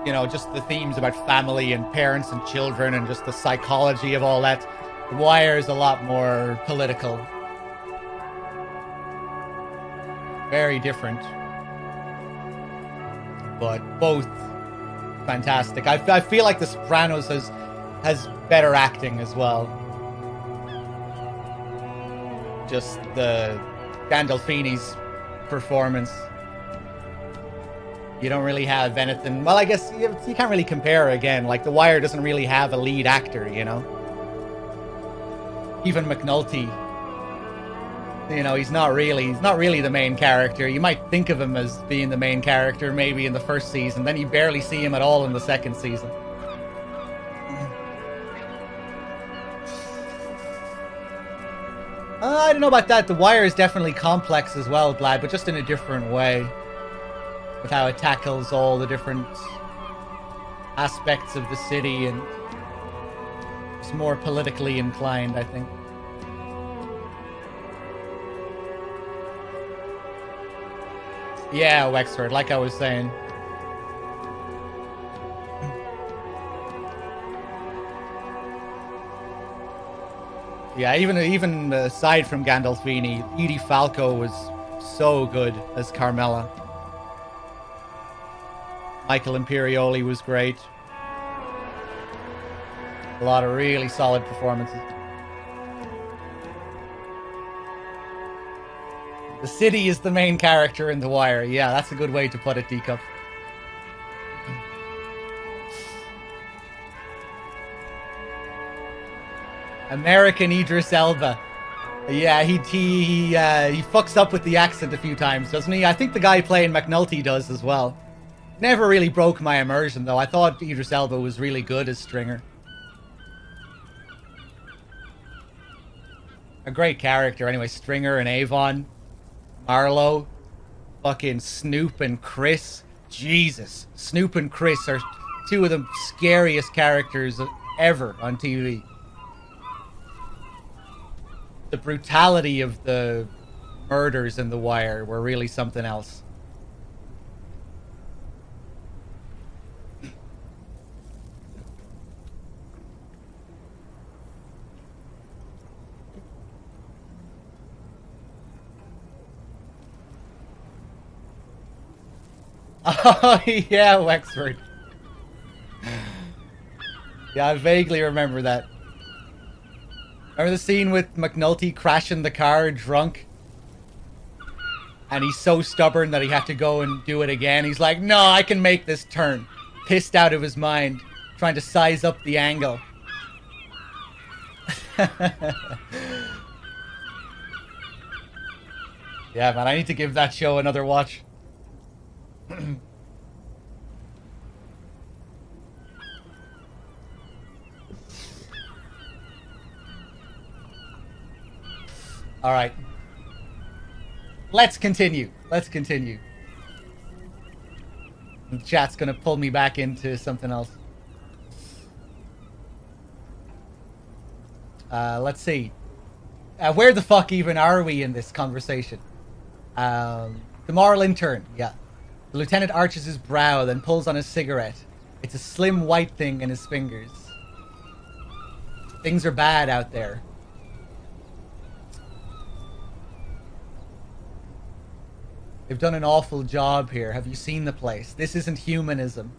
you know, just the themes about family and parents and children and just the psychology of all that. The Wire is a lot more political. Very different. But both fantastic. I feel like The Sopranos has better acting as well. Just the Gandolfini's performance. You don't really have anything. Well, I guess you can't really compare again. Like, The Wire doesn't really have a lead actor, you know? Even McNulty, you know, he's not really the main character. You might think of him as being the main character maybe in the first season, then you barely see him at all in the second season. I don't know about that. The Wire is definitely complex as well, Vlad, but just in a different way. With how it tackles all the different aspects of the city, and it's more politically inclined, I think. Yeah, Wexford, like I was saying. Yeah, even aside from Gandolfini, Edie Falco was so good as Carmela. Michael Imperioli was great. A lot of really solid performances. The city is the main character in The Wire. Yeah, that's a good way to put it, Deacup. American Idris Elba. Yeah, he fucks up with the accent a few times, doesn't he? I think the guy playing McNulty does as well. Never really broke my immersion, though. I thought Idris Elba was really good as Stringer. A great character, anyway. Stringer and Avon, Marlowe, fucking Snoop and Chris. Jesus, Snoop and Chris are two of the scariest characters ever on TV. The brutality of the murders in The Wire were really something else. Oh, yeah, Wexford. Yeah, I vaguely remember that. Remember the scene with McNulty crashing the car drunk? And he's so stubborn that he had to go and do it again. He's like, no, I can make this turn. Pissed out of his mind, trying to size up the angle. Yeah, man, I need to give that show another watch. All right. Let's continue. Let's continue. The chat's gonna pull me back into something else. Let's see. Where the fuck even are we in this conversation? The moral intern, yeah. The lieutenant arches his brow, then pulls on his cigarette. It's a slim white thing in his fingers. Things are bad out there. They've done an awful job here. Have you seen the place? This isn't humanism.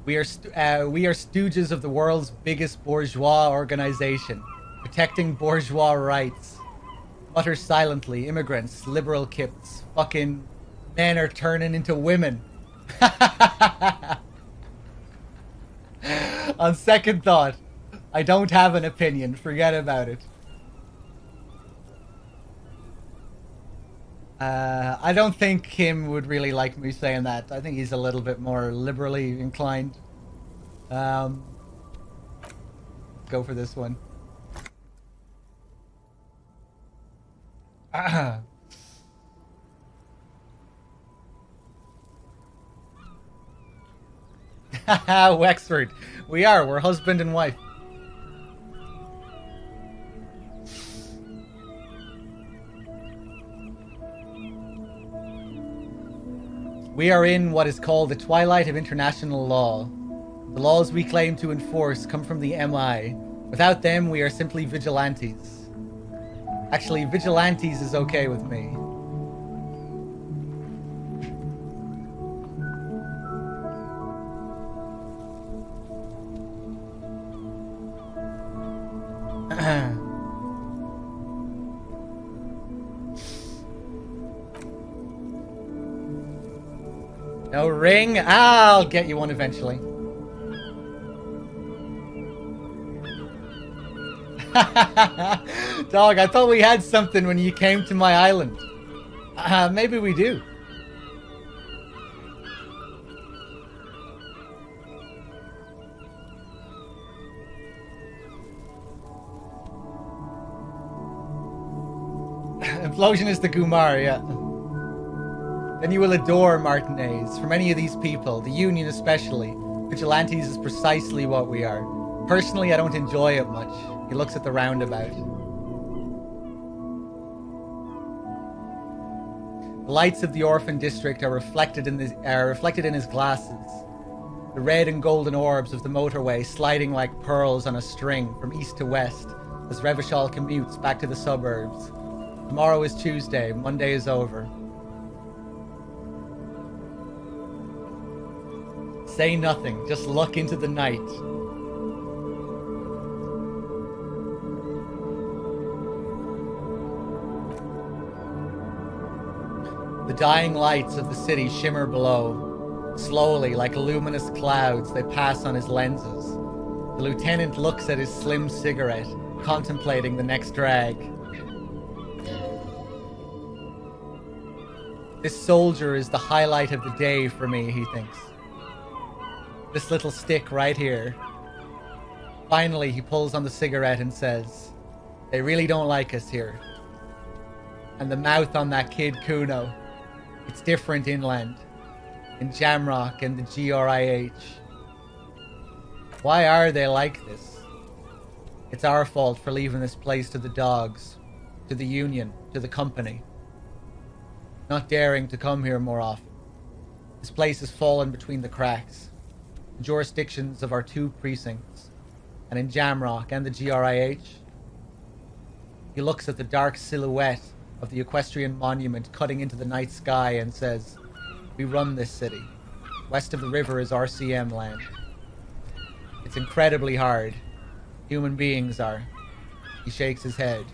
We are stooges of the world's biggest bourgeois organization, protecting bourgeois rights. Mutter silently, immigrants, liberal kips, fucking men are turning into women. On second thought, I don't have an opinion. Forget about it. I don't think Kim would really like me saying that. I think he's a little bit more liberally inclined. Go for this one. Wexford. We're husband and wife. We are in what is called the twilight of international law. The laws we claim to enforce come from the MI. Without them, we are simply vigilantes. Actually, vigilantes is okay with me. No ring? I'll get you one eventually. Dog, I thought we had something when you came to my island. Maybe we do. Implosion is the Gumar, yeah. Then you will adore Martinez. For many of these people, the Union especially, vigilantes is precisely what we are. Personally, I don't enjoy it much. He looks at the roundabout. The lights of the orphan district are reflected in his glasses. The red and golden orbs of the motorway sliding like pearls on a string from east to west as Revachol commutes back to the suburbs. Tomorrow is Tuesday. Monday is over. Say nothing. Just look into the night. The dying lights of the city shimmer below. Slowly, like luminous clouds, they pass on his lenses. The lieutenant looks at his slim cigarette, contemplating the next drag. This soldier is the highlight of the day for me, he thinks. This little stick right here. Finally, he pulls on the cigarette and says, "They really don't like us here." And the mouth on that kid Kuno, it's different inland, in Jamrock and the GRIH. Why are they like this? It's our fault for leaving this place to the dogs, to the union, to the company. Not daring to come here more often. This place has fallen between the cracks. The jurisdictions of our 2 precincts, and in Jamrock and the GRIH. He looks at the dark silhouette of the equestrian monument cutting into the night sky and says, "We run this city. West of the river is RCM land. It's incredibly hard. Human beings are." He shakes his head.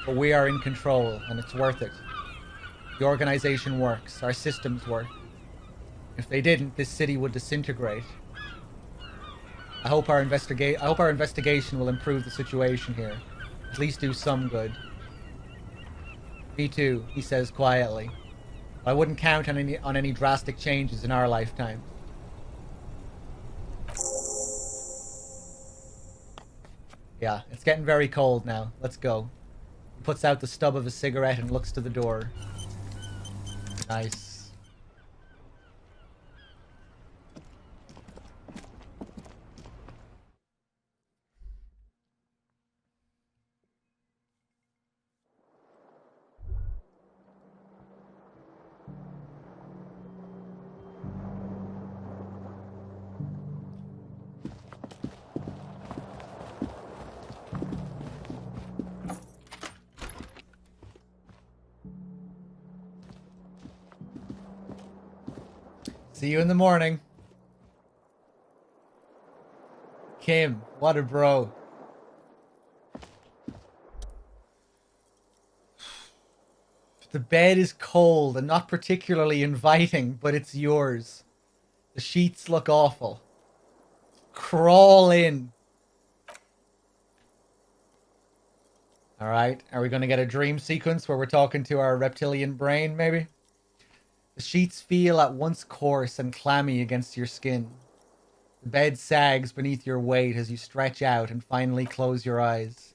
"But we are in control, and it's worth it. The organization works. Our systems work. If they didn't, this city would disintegrate. I hope our investigation will improve the situation here. At least do some good." "Me too," he says quietly. "I wouldn't count on any drastic changes in our lifetime." Yeah, it's getting very cold now. Let's go. He puts out the stub of a cigarette and looks to the door. Nice. See you in the morning. Kim, what a bro. The bed is cold and not particularly inviting, but it's yours. The sheets look awful. Crawl in. Alright, are we going to get a dream sequence where we're talking to our reptilian brain, maybe? The sheets feel at once coarse and clammy against your skin. The bed sags beneath your weight as you stretch out and finally close your eyes.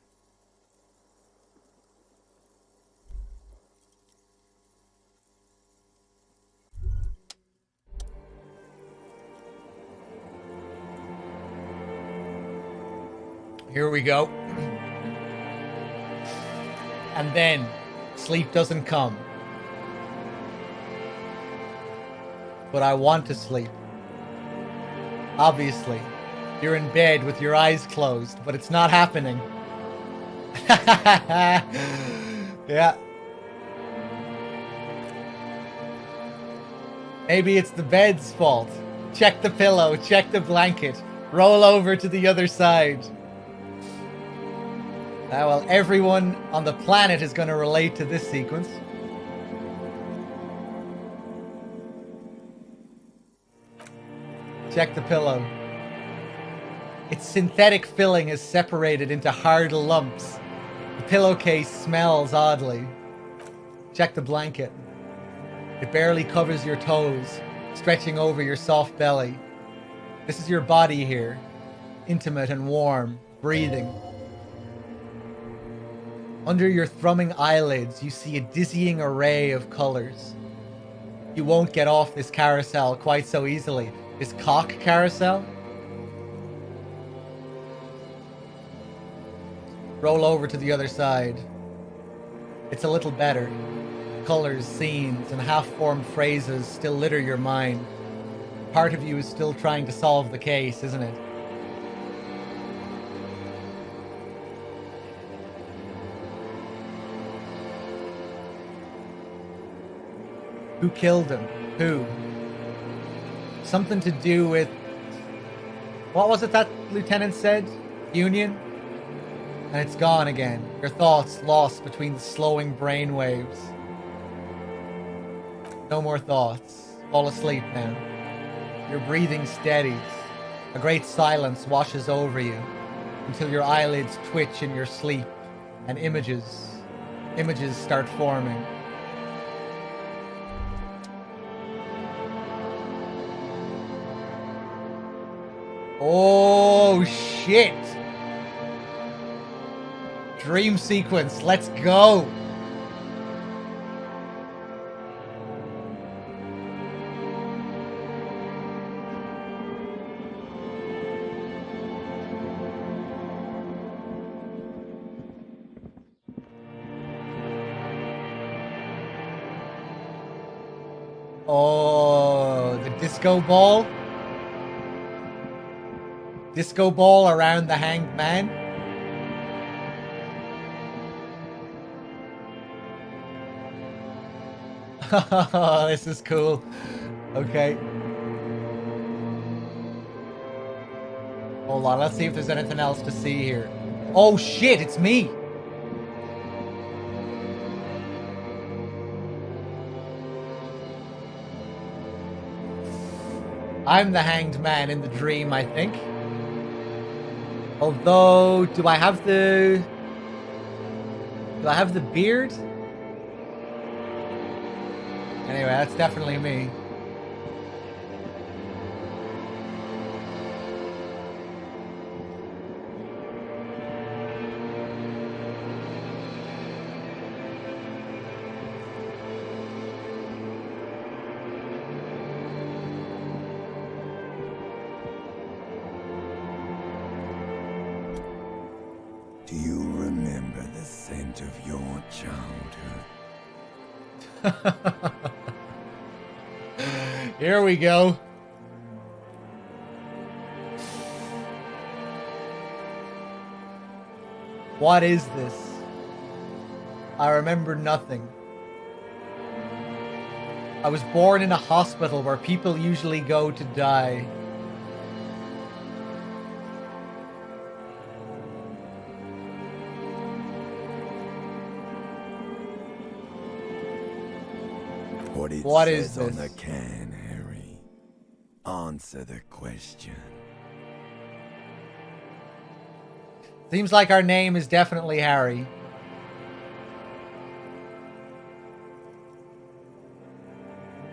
Here we go. And then, sleep doesn't come. But I want to sleep. Obviously, you're in bed with your eyes closed, but it's not happening. Yeah. Maybe it's the bed's fault. Check the pillow, check the blanket, roll over to the other side. Well, everyone on the planet is going to relate to this sequence. Check the pillow. Its synthetic filling is separated into hard lumps. The pillowcase smells oddly. Check the blanket. It barely covers your toes, stretching over your soft belly. This is your body here, intimate and warm, breathing. Under your thrumming eyelids, you see a dizzying array of colors. You won't get off this carousel quite so easily. This cock carousel? Roll over to the other side. It's a little better. Colors, scenes, and half-formed phrases still litter your mind. Part of you is still trying to solve the case, isn't it? Who killed him? Who? Something to do with... What was it that Lieutenant said? Union? And it's gone again. Your thoughts lost between the slowing brain waves. No more thoughts. Fall asleep now. Your breathing steadies. A great silence washes over you. until your eyelids twitch in your sleep and images start forming. Oh shit! Dream sequence, let's go! Oh, the disco ball? Disco ball around the hanged man? This is cool. Okay. Hold on, let's see if there's anything else to see here. Oh shit, it's me! I'm the hanged man in the dream, I think. Although, do I have the beard? Anyway, that's definitely me. Do you remember the scent of your childhood? Here we go. What is this? I remember nothing. I was born in a hospital where people usually go to die. What is says on this? the can, Harry? Answer the question. Seems like our name is definitely Harry.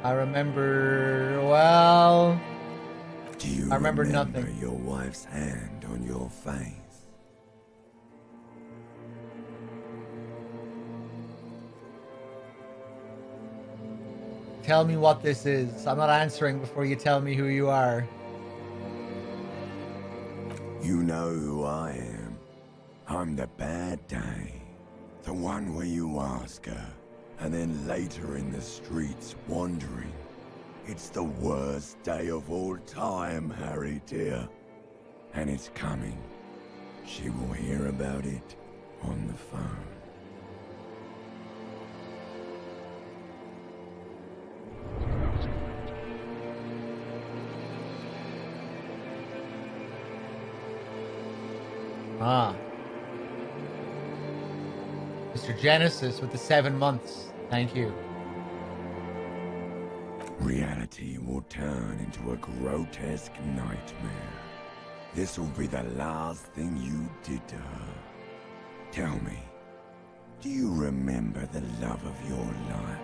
I remember, well... Do you I remember nothing. your wife's hand on your face? Tell me what this is. I'm not answering before you tell me who you are. You know who I am. I'm the bad day. The one where you ask her, and then later in the streets wandering. It's the worst day of all time, Harry dear. And it's coming. She will hear about it on the phone. Ah. Mr. Genesis with the 7 months. Thank you. Reality will turn into a grotesque nightmare. This will be the last thing you did to her. Tell me, do you remember the love of your life?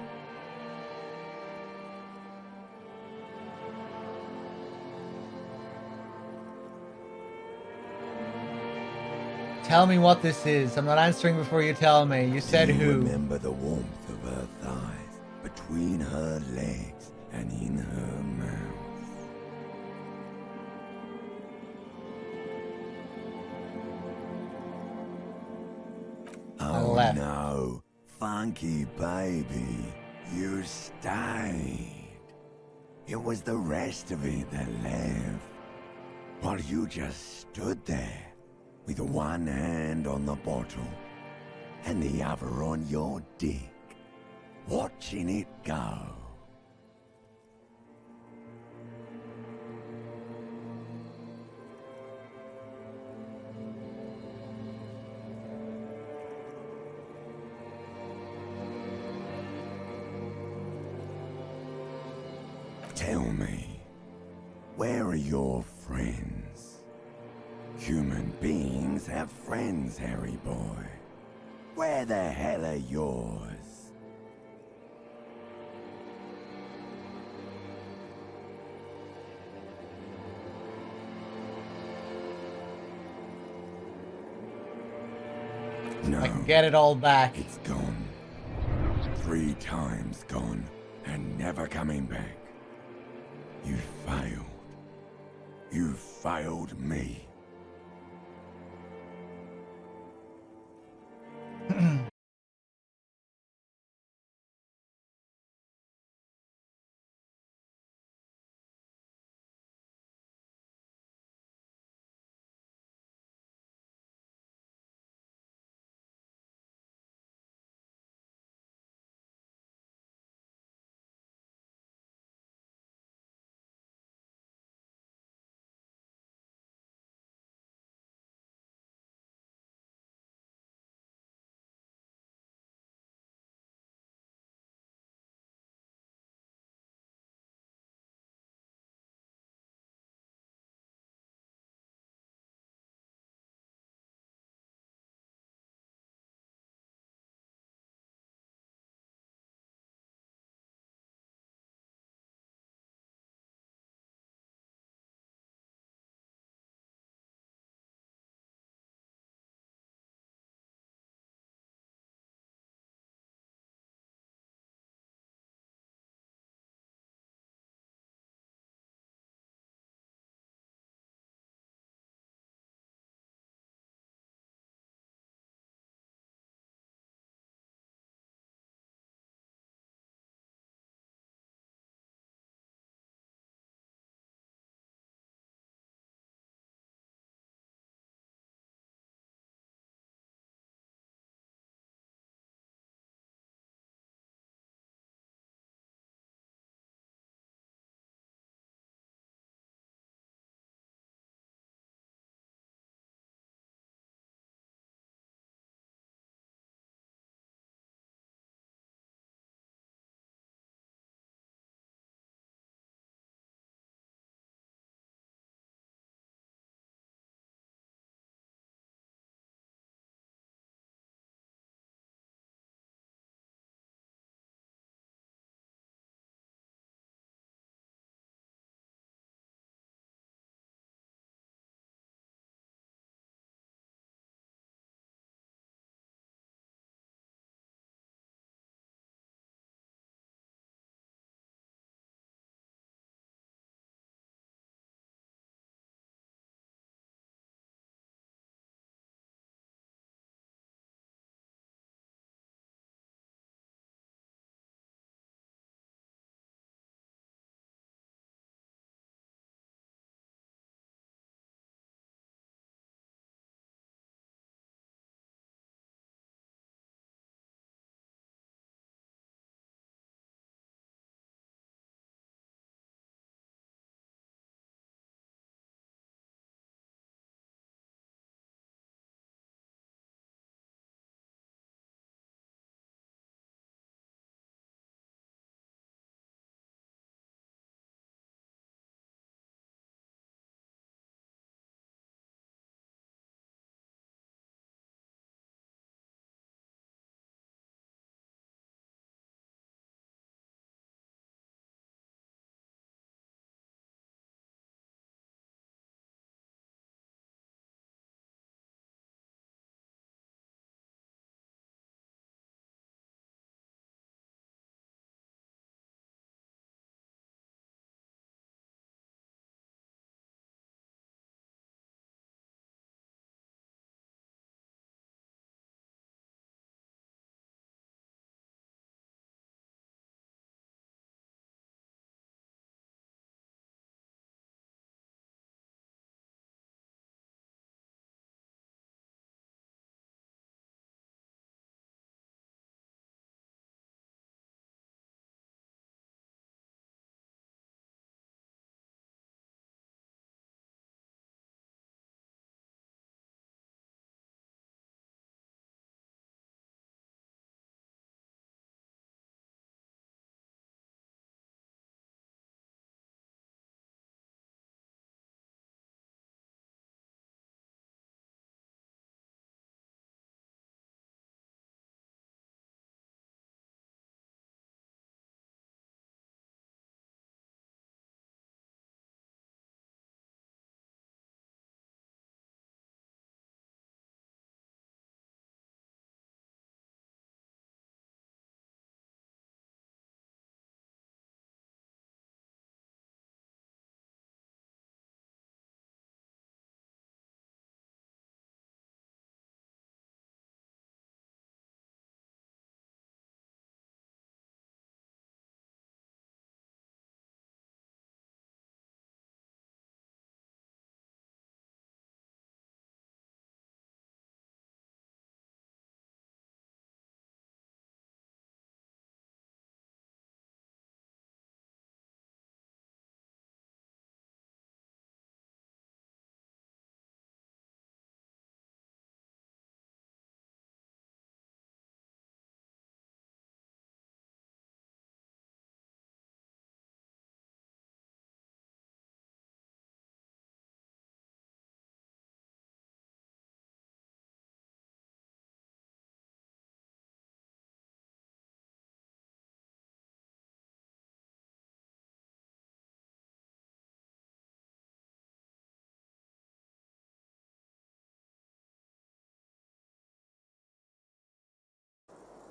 Tell me what this is. I'm not answering before you tell me. You said do you who? Remember the warmth of her thighs, between her legs and in her mouth. Oh no, funky baby, you stayed. It was the rest of it that left, while you just stood there, with one hand on the bottle, and the other on your dick, watching it go. Tell me, where are your friends? Human beings have friends, Harry boy. Where the hell are yours? No, I can get it all back. it's gone. 3 times gone, and never coming back. You failed. You failed me.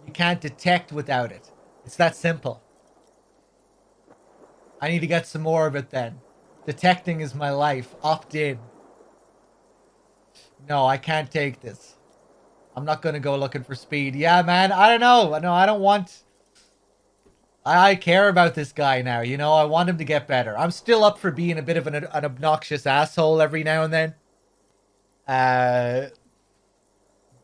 You can't detect without it. It's that simple. I need to get some more of it then. Detecting is my life. Opt in. No, I can't take this. I'm not gonna go looking for speed. Yeah, man, I don't know. No, I don't want... I care about this guy now, you know? I want him to get better. I'm still up for being a bit of an obnoxious asshole every now and then.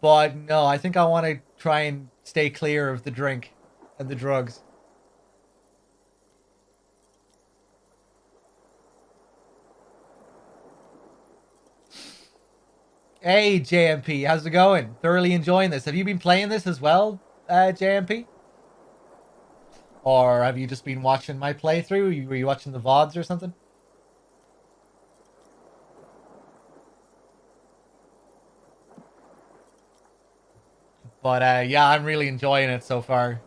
But no, I think I want to try and stay clear of the drink and the drugs. Hey, JMP, how's it going? Thoroughly enjoying this. Have you been playing this as well, JMP? Or have you just been watching my playthrough? Were you watching the VODs or something? But yeah, I'm really enjoying it so far.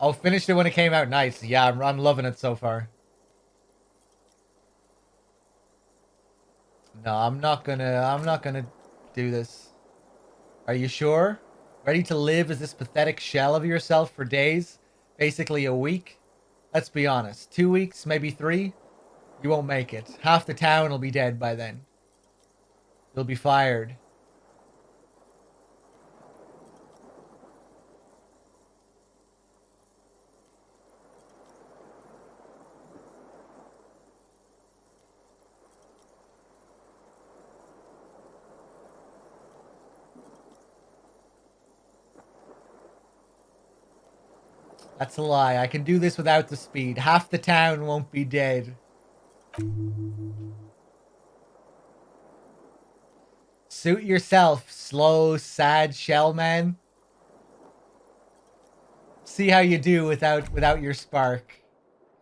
Oh, finished it when it came out. Nice. Yeah, I'm loving it so far. No, I'm not gonna do this. Are you sure? Ready to live as this pathetic shell of yourself for days? Basically a week? Let's be honest. 2 weeks, maybe 3? You won't make it. Half the town will be dead by then. You'll be fired. That's a lie. I can do this without the speed. Half the town won't be dead. Suit yourself, slow, sad shell man. See how you do without your spark.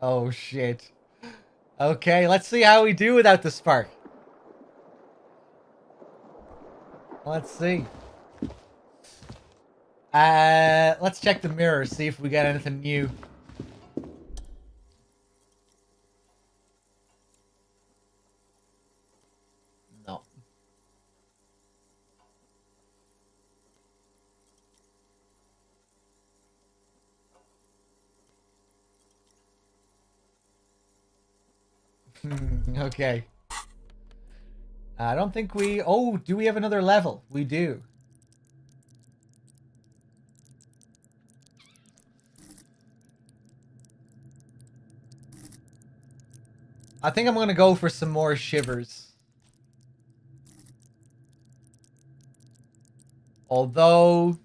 Oh shit. Okay, let's see how we do without the spark. Let's see. Let's check the mirror, see if we got anything new. No. Okay. I don't think we... Oh, do we have another level? We do. I think I'm gonna go for some more shivers. Although...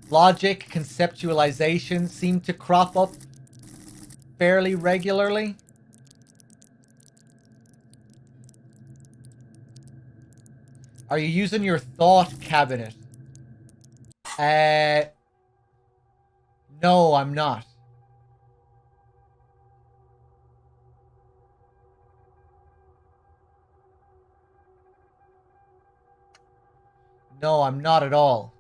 logic, conceptualization seem to crop up fairly regularly. Are you using your thought cabinet? No, I'm not. No, I'm not at all.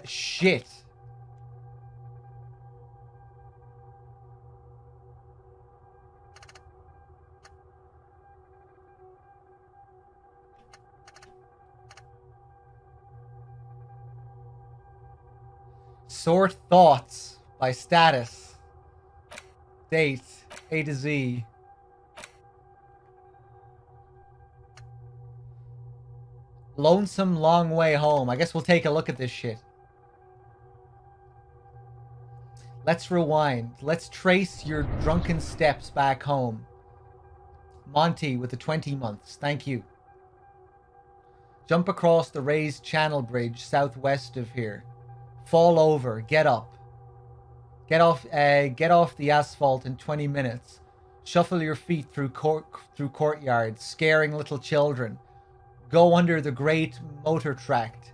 Shit. Sort thoughts by status. Date. A to Z. Lonesome long way home. I guess we'll take a look at this shit. Let's rewind. Let's trace your drunken steps back home. Monty with the 20 months. Thank you. Jump across the raised channel bridge southwest of here. Fall over. Get up. Get off the asphalt in 20 minutes. Shuffle your feet through courtyards, scaring little children. Go under the great motor tract,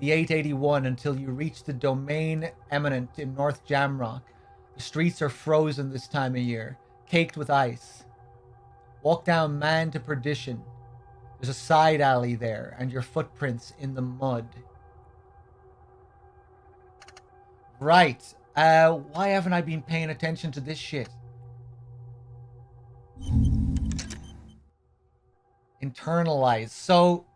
the 881, until you reach the domain eminent in North Jamrock. The streets are frozen this time of year, caked with ice. Walk down Man to Perdition. There's a side alley there, and your footprints in the mud. Right. Why haven't I been paying attention to this shit? Internalize. So,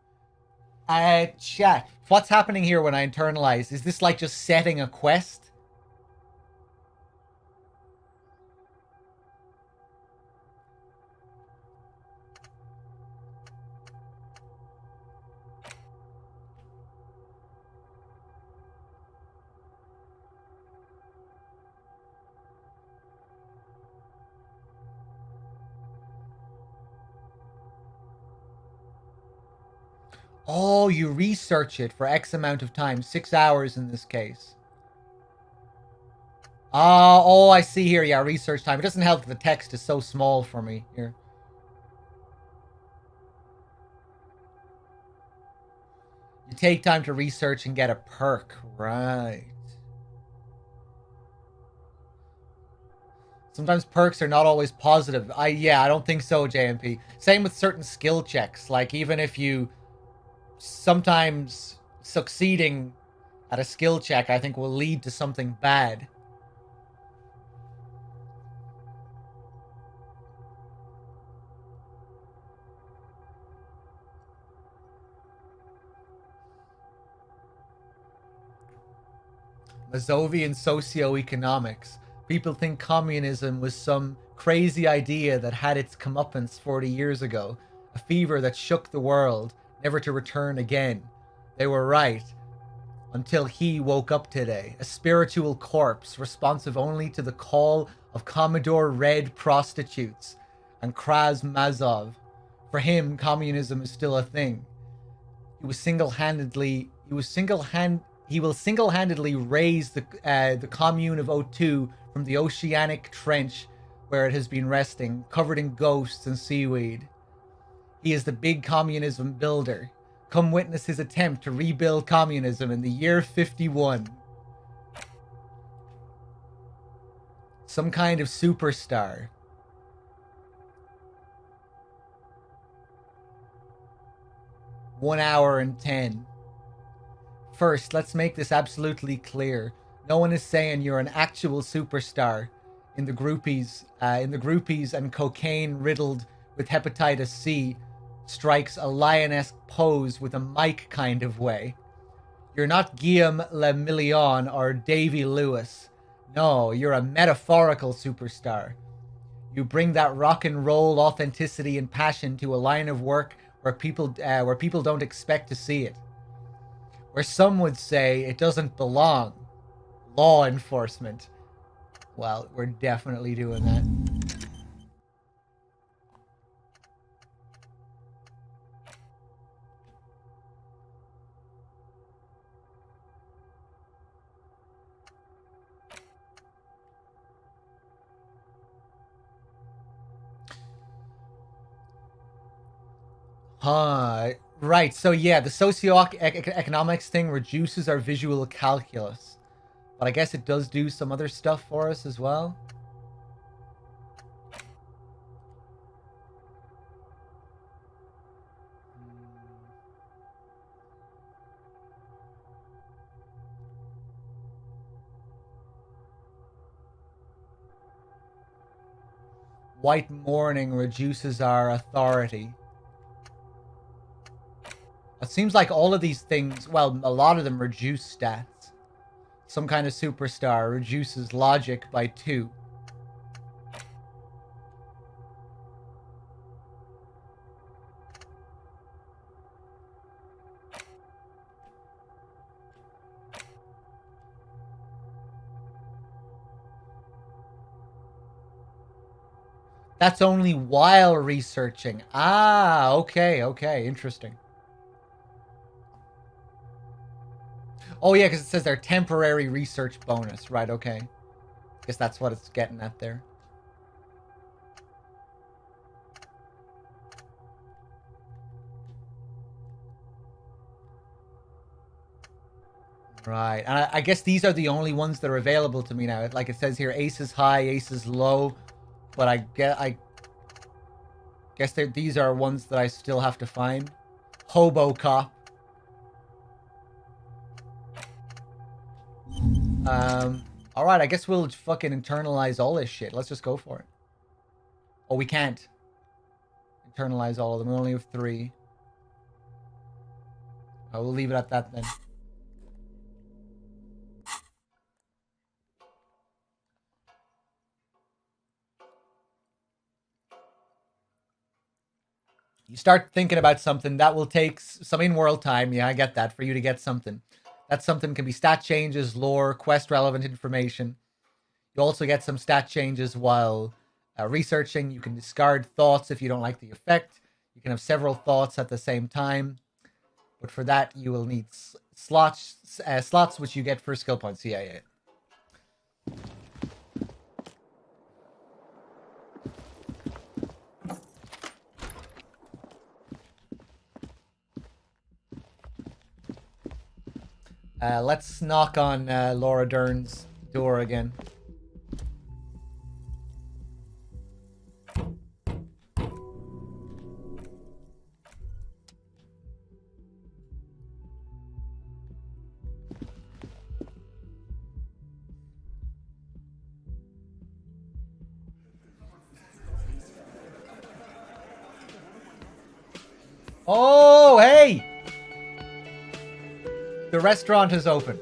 chat. What's happening here when I internalize? Is this like just setting a quest? Oh, you research it for X amount of time. 6 hours in this case. Oh, I see here. Yeah, research time. It doesn't help that the text is so small for me here. You take time to research and get a perk. Right. Sometimes perks are not always positive. I don't think so, JMP. Same with certain skill checks. Like, even if you sometimes succeeding at a skill check, I think will lead to something bad. Mazovian socioeconomics. People think communism was some crazy idea that had its comeuppance 40 years ago, a fever that shook the world, never to return again. They were right. Until he woke up today, a spiritual corpse responsive only to the call of Commodore Red prostitutes and Kraz Mazov. For him, communism is still a thing. He will single-handedly raise the commune of O2 from the oceanic trench where it has been resting, covered in ghosts and seaweed. He is the big communism builder. Come witness his attempt to rebuild communism in the year 51. Some kind of superstar. One hour and 10. First, let's make this absolutely clear. No one is saying you're an actual superstar in the groupies and cocaine riddled with hepatitis C strikes a lionesque pose with a mic kind of way. You're not Guillaume Le Million or Davy Lewis. No, you're a metaphorical superstar. You bring that rock and roll authenticity and passion to a line of work where people don't expect to see it. Where some would say it doesn't belong. Law enforcement. Well, we're definitely doing that. Right. So yeah, the socioeconomics thing reduces our visual calculus. But I guess it does do some other stuff for us as well. White mourning reduces our authority. It seems like all of these things, well, a lot of them reduce stats. Some kind of superstar reduces logic by 2. That's only while researching. Ah, okay, interesting. Oh yeah, because it says they're temporary research bonus. Right, okay. Guess that's what it's getting at there. Right, and I guess these are the only ones that are available to me now. Like it says here, ace is high, ace is low. But I Guess these are ones that I still have to find. Hobo Cop. Alright, I guess we'll fucking internalize all this shit. Let's just go for it. Oh, we can't internalize all of them. We only have 3. Oh, we'll leave it at that then. You start thinking about something, that will take some in-world time. Yeah, I get that, for you to get something. That something can be stat changes, lore, quest-relevant information. You also get some stat changes while researching. You can discard thoughts if you don't like the effect. You can have several thoughts at the same time. But for that, you will need slots which you get for skill points. Yeah. Let's knock on Laura Dern's door again. Oh, hey! The restaurant has opened.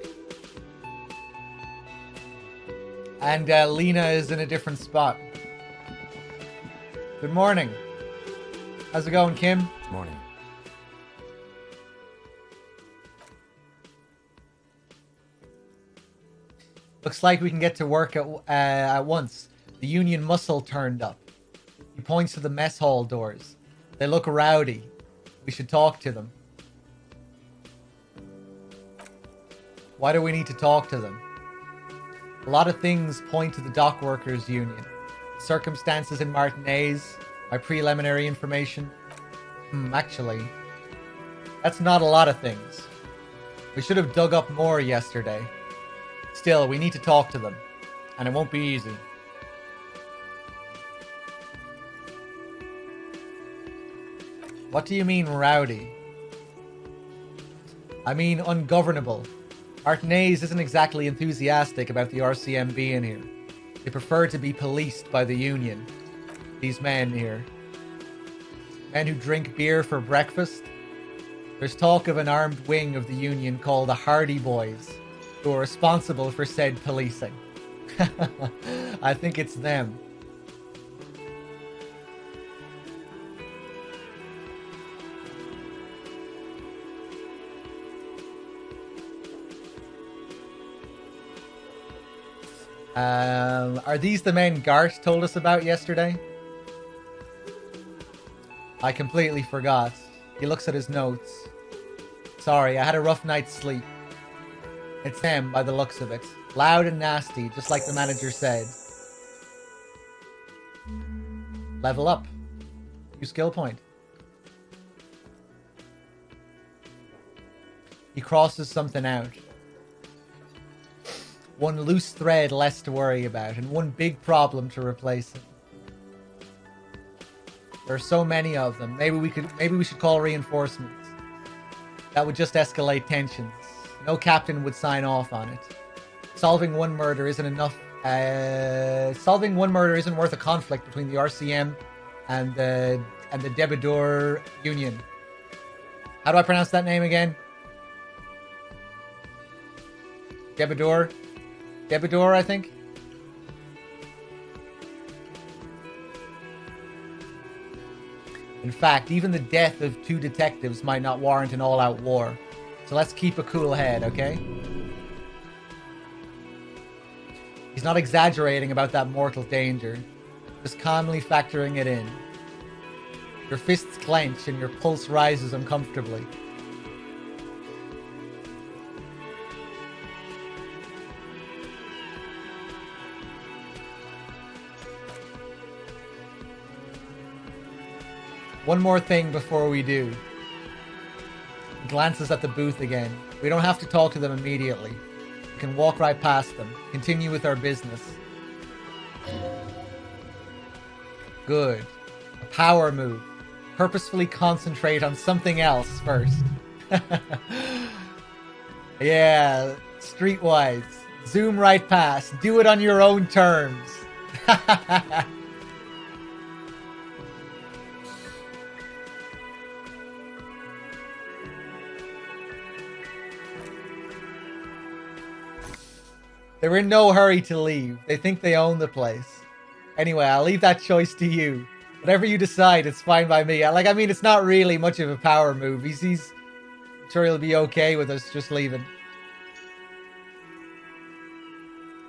And Lena is in a different spot. Good morning. How's it going, Kim? Morning. Looks like we can get to work at once. The Union muscle turned up. He points to the mess hall doors. They look rowdy. We should talk to them. Why do we need to talk to them? A lot of things point to the dock workers union. Circumstances in Martinez, my preliminary information. Actually, that's not a lot of things. We should have dug up more yesterday. Still, we need to talk to them, and it won't be easy. What do you mean rowdy? I mean ungovernable. Martinez isn't exactly enthusiastic about the RCM being here. They prefer to be policed by the Union. These men here. Men who drink beer for breakfast. There's talk of an armed wing of the Union called the Hardy Boys, who are responsible for said policing. I think it's them. Are these the men Gart told us about yesterday? I completely forgot. He looks at his notes. Sorry, I had a rough night's sleep. It's them by the looks of it. Loud and nasty, just like the manager said. Level up. New skill point. He crosses something out. One loose thread less to worry about, and one big problem to replace it. There are so many of them. Maybe we should call reinforcements. That would just escalate tensions. No captain would sign off on it. Solving one murder isn't enough. Solving one murder isn't worth a conflict between the RCM and the Debador Union. How do I pronounce that name again? Debador? Debador, I think? In fact, even the death of 2 detectives might not warrant an all-out war. So let's keep a cool head, okay? He's not exaggerating about that mortal danger. Just calmly factoring it in. Your fists clench and your pulse rises uncomfortably. One more thing before we do. He glances at the booth again. We don't have to talk to them immediately. We can walk right past them. Continue with our business. Good. power move. Purposefully concentrate on something else first. Yeah, streetwise. Zoom right past. Do it on your own terms. They're in no hurry to leave. They think they own the place. Anyway, I'll leave that choice to you. Whatever you decide, it's fine by me. I mean, it's not really much of a power move. He's I'm sure he'll be okay with us just leaving.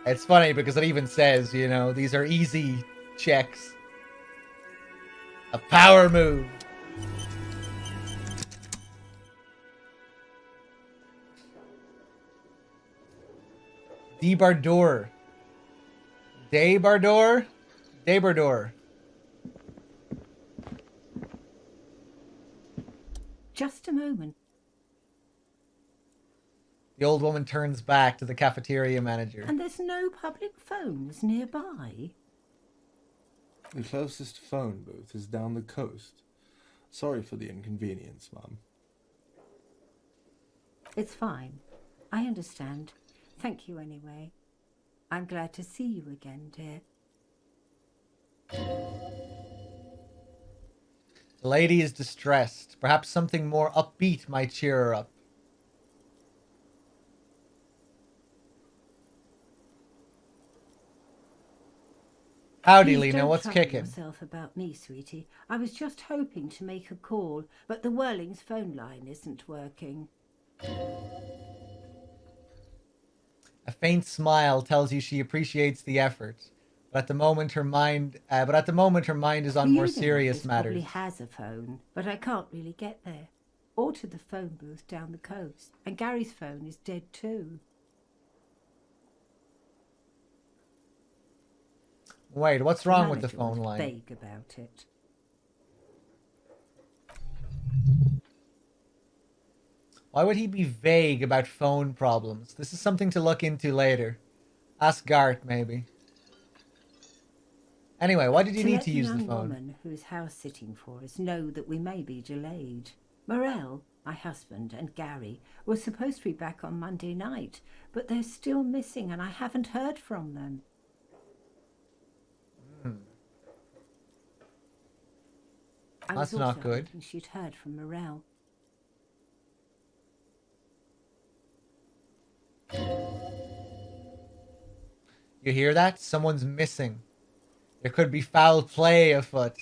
It's funny because it even says, you know, these are easy checks. A power move. Debardor. Debardor? Debardor. Just a moment. The old woman turns back to the cafeteria manager. And there's no public phones nearby? The closest phone booth is down the coast. Sorry for the inconvenience, Mum. It's fine. I understand. Thank you anyway. I'm glad to see you again, dear. The lady is distressed. Perhaps something more upbeat might cheer her up. Howdy, Please Lena. don't What's trouble kicking? yourself about me, sweetie. I was just hoping to make a call, but the Whirling's phone line isn't working. A faint smile tells you she appreciates the effort, but at the moment her mind is on more serious matters. Probably has a phone, but I can't really get there, or to the phone booth down the coast. And Gary's phone is dead too. Wait, what's wrong with the phone was line? Vague about it. Why would he be vague about phone problems? This is something to look into later. Ask Gart, maybe. Anyway, why did you need to use the phone? Let the young woman who is house sitting for us know that we may be delayed. Morel, my husband, and Gary were supposed to be back on Monday night, but they're still missing and I haven't heard from them. That's not good. I was she'd heard from Morel. You hear that? Someone's missing. There could be foul play afoot.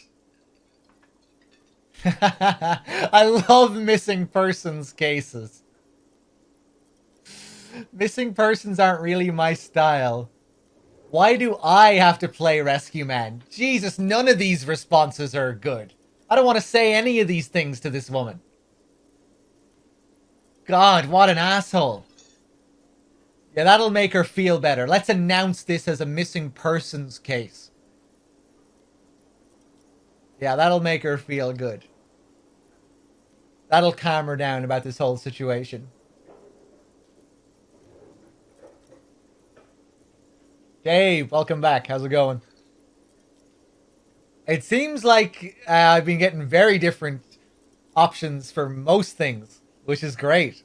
I love missing persons cases. Missing persons aren't really my style. Why do I have to play Rescue Man? Jesus, none of these responses are good. I don't want to say any of these things to this woman. God, what an asshole. Yeah, that'll make her feel better. Let's announce this as a missing persons case. Yeah, that'll make her feel good. That'll calm her down about this whole situation. Dave, welcome back. How's it going? It seems like I've been getting very different options for most things, which is great.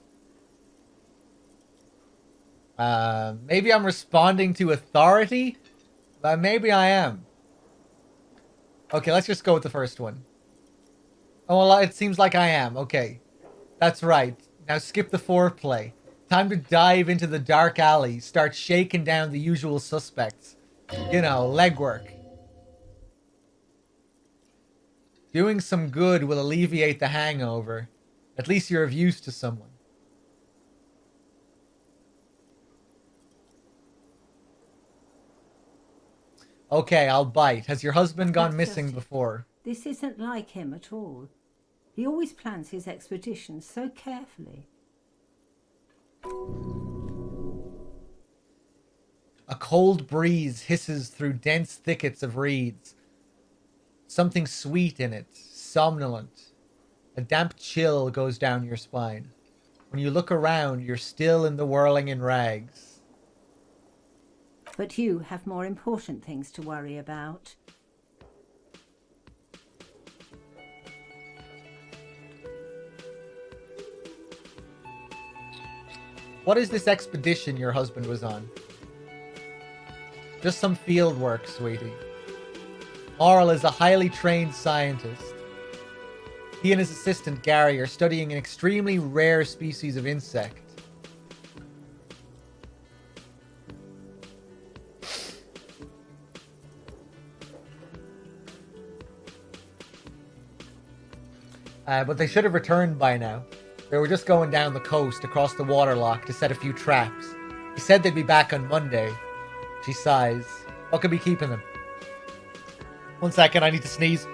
Maybe I'm responding to authority? Maybe I am. Okay, let's just go with the first one. Oh, well, it seems like I am. Okay. That's right. Now skip the foreplay. Time to dive into the dark alley. Start shaking down the usual suspects. You know, legwork. Doing some good will alleviate the hangover. At least you're of use to someone. Okay, I'll bite. Has your husband gone missing before? This isn't like him at all. He always plans his expeditions so carefully. A cold breeze hisses through dense thickets of reeds. Something sweet in it, somnolent. A damp chill goes down your spine. When you look around, you're still in the whirling in rags. But you have more important things to worry about. What is this expedition your husband was on? Just some field work, sweetie. Marl is a highly trained scientist. He and his assistant Gary are studying an extremely rare species of insect. But they should have returned by now. They were just going down the coast across the waterlock to set a few traps. He said they'd be back on Monday. She sighs. What could be keeping them? 1 second, I need to sneeze.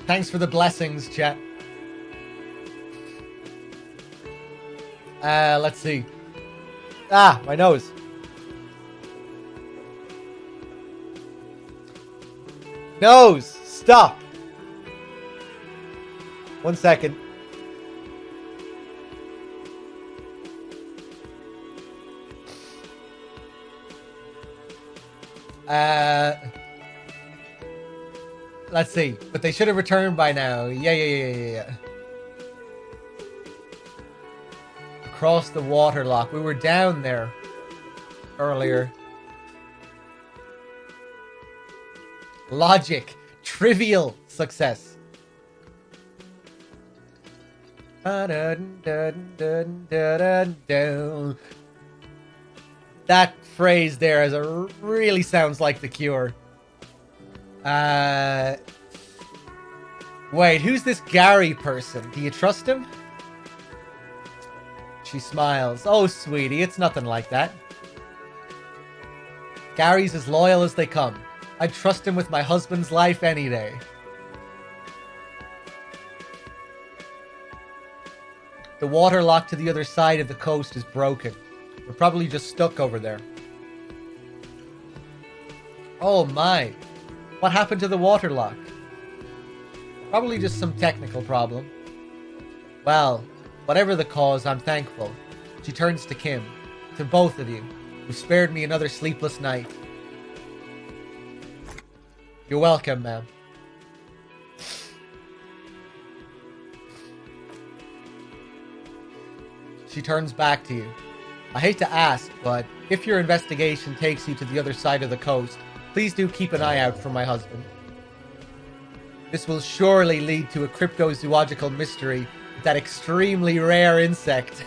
Thanks for the blessings, chat. Let's see. Ah, my nose. Nose, stop. 1 second. Let's see. But they should have returned by now. Yeah. Across the waterlock. We were down there earlier. Logic. Trivial success. That phrase there really sounds like The Cure. Wait, who's this Gary person? Do you trust him? She smiles. Oh, sweetie, it's nothing like that. Gary's as loyal as they come. I'd trust him with my husband's life any day. The waterlock to the other side of the coast is broken. We're probably just stuck over there. Oh my. What happened to the waterlock? Probably just some technical problem. Well, whatever the cause, I'm thankful. She turns to Kim. To both of you, who spared me another sleepless night. You're welcome, ma'am. She turns back to you. I hate to ask, but if your investigation takes you to the other side of the coast, please do keep an eye out for my husband. This will surely lead to a cryptozoological mystery with that extremely rare insect.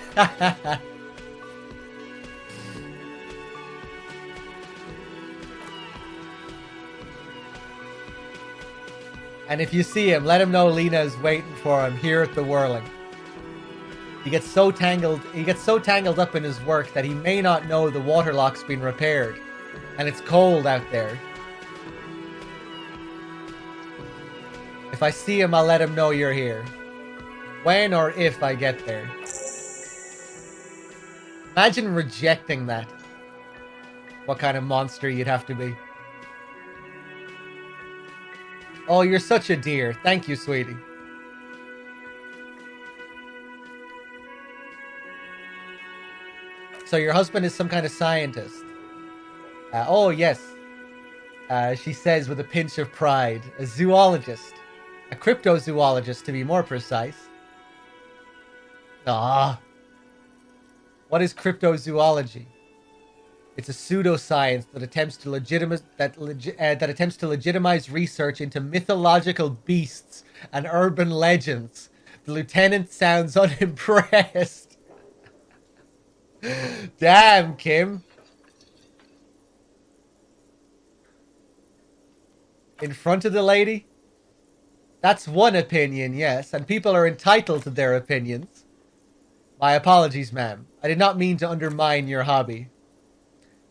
And if you see him, let him know Lena is waiting for him here at the Whirling. He gets so tangled up in his work that he may not know the waterlock's been repaired. And it's cold out there. If I see him, I'll let him know you're here. When or if I get there. Imagine rejecting that. What kind of monster you'd have to be. Oh, you're such a dear. Thank you, sweetie. So your husband is some kind of scientist. Oh, yes. She says with a pinch of pride. A zoologist. A cryptozoologist, to be more precise. Ah. What is cryptozoology? It's a pseudoscience that attempts to legitimize research into mythological beasts and urban legends. The lieutenant sounds unimpressed. Damn, Kim. In front of the lady? That's one opinion, yes, and people are entitled to their opinions. My apologies, ma'am. I did not mean to undermine your hobby.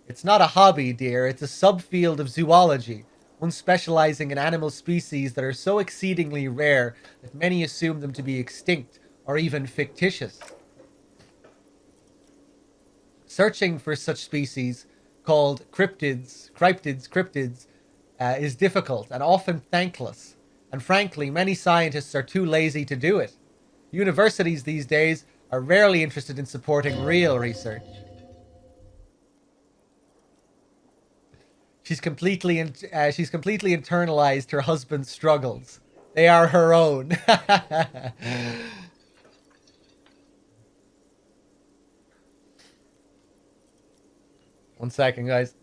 It's not a hobby, dear. It's a subfield of zoology, one specializing in animal species that are so exceedingly rare that many assume them to be extinct or even fictitious. Searching for such species called cryptids, is difficult and often thankless. And frankly, many scientists are too lazy to do it. Universities these days are rarely interested in supporting real research. She's completely internalized her husband's struggles. They are her own. One second, guys.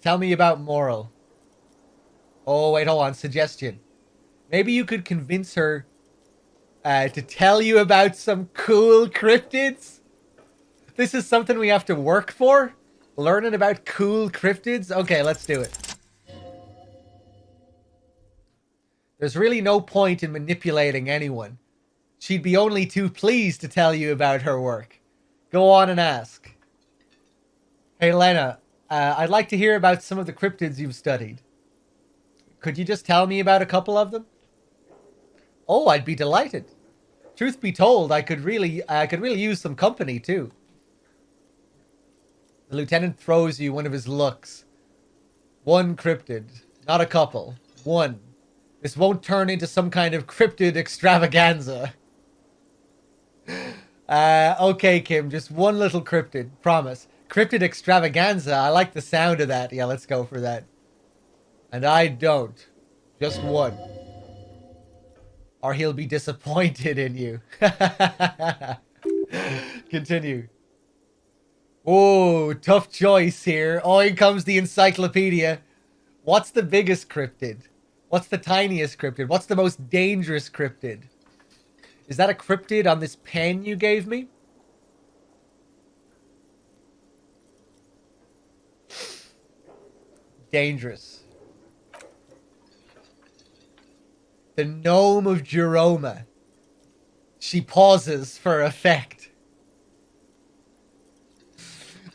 Tell me about Moral. Oh, wait, hold on. Suggestion. Maybe you could convince her to tell you about some cool cryptids? This is something we have to work for? Learning about cool cryptids? Okay, let's do it. There's really no point in manipulating anyone. She'd be only too pleased to tell you about her work. Go on and ask. Hey, Lena, I'd like to hear about some of the cryptids you've studied. Could you just tell me about a couple of them? Oh, I'd be delighted. Truth be told, I could really use some company too. The lieutenant throws you one of his looks. One cryptid, not a couple. One. This won't turn into some kind of cryptid extravaganza. Okay, Kim, just one little cryptid, promise. Cryptid extravaganza, I like the sound of that. Yeah, let's go for that. And I don't. Just one. Or he'll be disappointed in you. Continue. Oh, tough choice here. Oh, here comes the encyclopedia. What's the biggest cryptid? What's the tiniest cryptid? What's the most dangerous cryptid? Is that a cryptid on this pen you gave me? Dangerous. The gnome of Jeroma. She pauses for effect.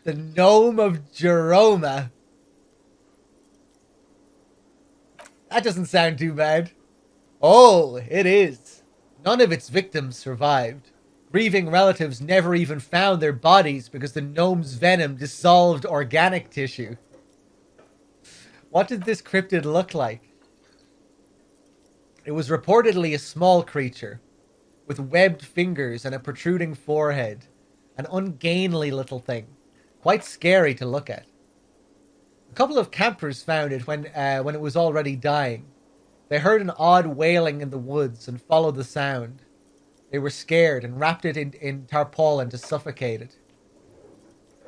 The gnome of Jeroma. That doesn't sound too bad. Oh, it is. None of its victims survived. Grieving relatives never even found their bodies because the gnome's venom dissolved organic tissue. What did this cryptid look like? It was reportedly a small creature, with webbed fingers and a protruding forehead. An ungainly little thing. Quite scary to look at. A couple of campers found it when it was already dying. They heard an odd wailing in the woods and followed the sound. They were scared and wrapped it in tarpaulin to suffocate it.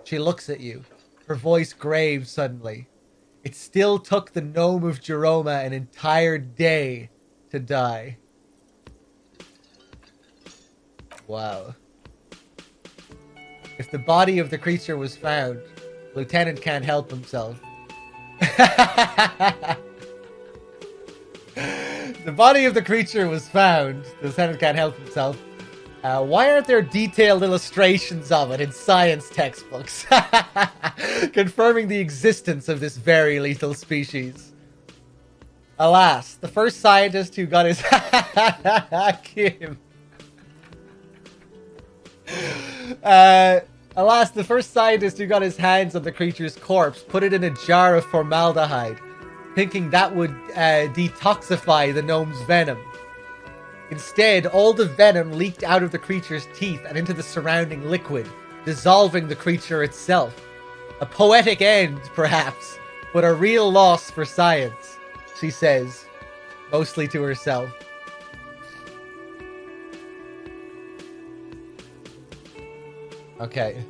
She looks at you, her voice grave suddenly. It still took the gnome of Jeroma an entire day to die. Wow. If the body of the creature was found, Lieutenant can't help himself. The body of the creature was found. The Lieutenant can't help himself. Why aren't there detailed illustrations of it in science textbooks? Confirming the existence of this very lethal species. Alas, the first scientist who got his... Kim. Alas, the first scientist who got his hands on the creature's corpse put it in a jar of formaldehyde, thinking that would detoxify the gnome's venom. Instead, all the venom leaked out of the creature's teeth and into the surrounding liquid, dissolving the creature itself. A poetic end, perhaps, but a real loss for science, she says, mostly to herself. Okay.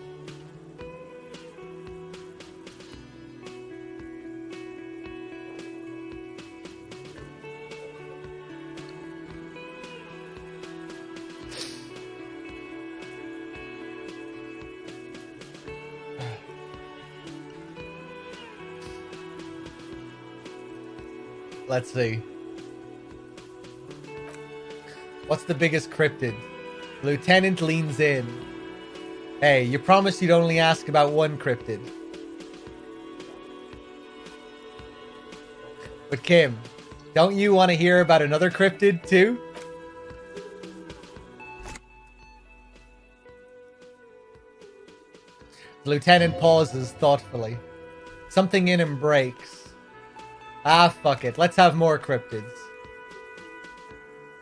Let's see. What's the biggest cryptid? Lieutenant leans in. Hey, you promised you'd only ask about one cryptid. But Kim, Don't you want to hear about another cryptid too? The lieutenant pauses thoughtfully. Something in him breaks. Ah, fuck it. Let's have more cryptids.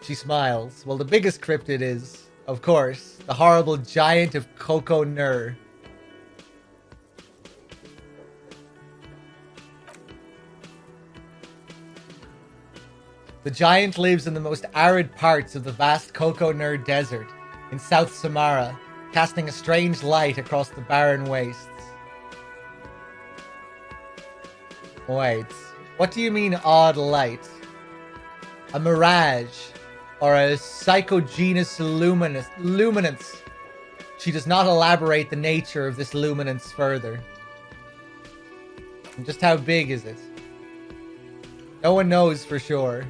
She smiles. Well, the biggest cryptid is, of course, the horrible giant of Coco Nur. The giant lives in the most arid parts of the vast Coco Nur desert in South Samara, casting a strange light across the barren wastes. Wait, what do you mean odd light? A mirage, or a psychogenous luminance? She does not elaborate the nature of this luminance further. And just how big is it? No one knows for sure.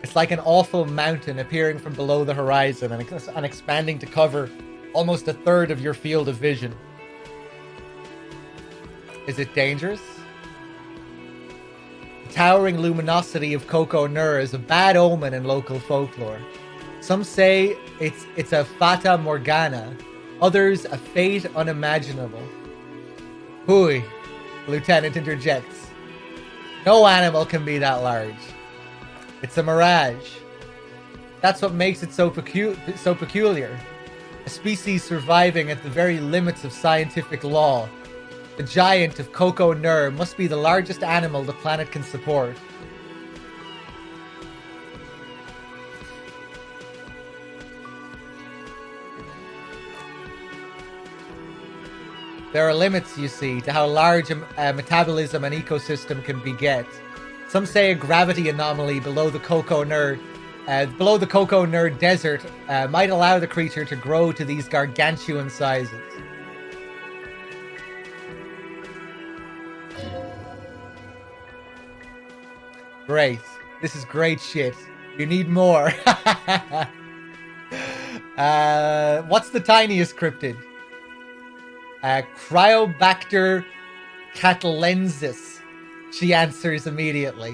It's like an awful mountain appearing from below the horizon and expanding to cover almost a third of your field of vision. Is it dangerous? The towering luminosity of Coco Nur is a bad omen in local folklore. Some say it's a fata morgana, others a fate unimaginable. Hooey, the lieutenant interjects. No animal can be that large. It's a mirage. That's what makes it so peculiar. A species surviving at the very limits of scientific law. The giant of Coco Nur must be the largest animal the planet can support. There are limits, you see, to how large a metabolism an ecosystem can beget. Some say a gravity anomaly below the Coco Nur desert might allow the creature to grow to these gargantuan sizes. Great. This is great shit. You need more. What's the tiniest cryptid? Cryobacter catalensis. She answers immediately.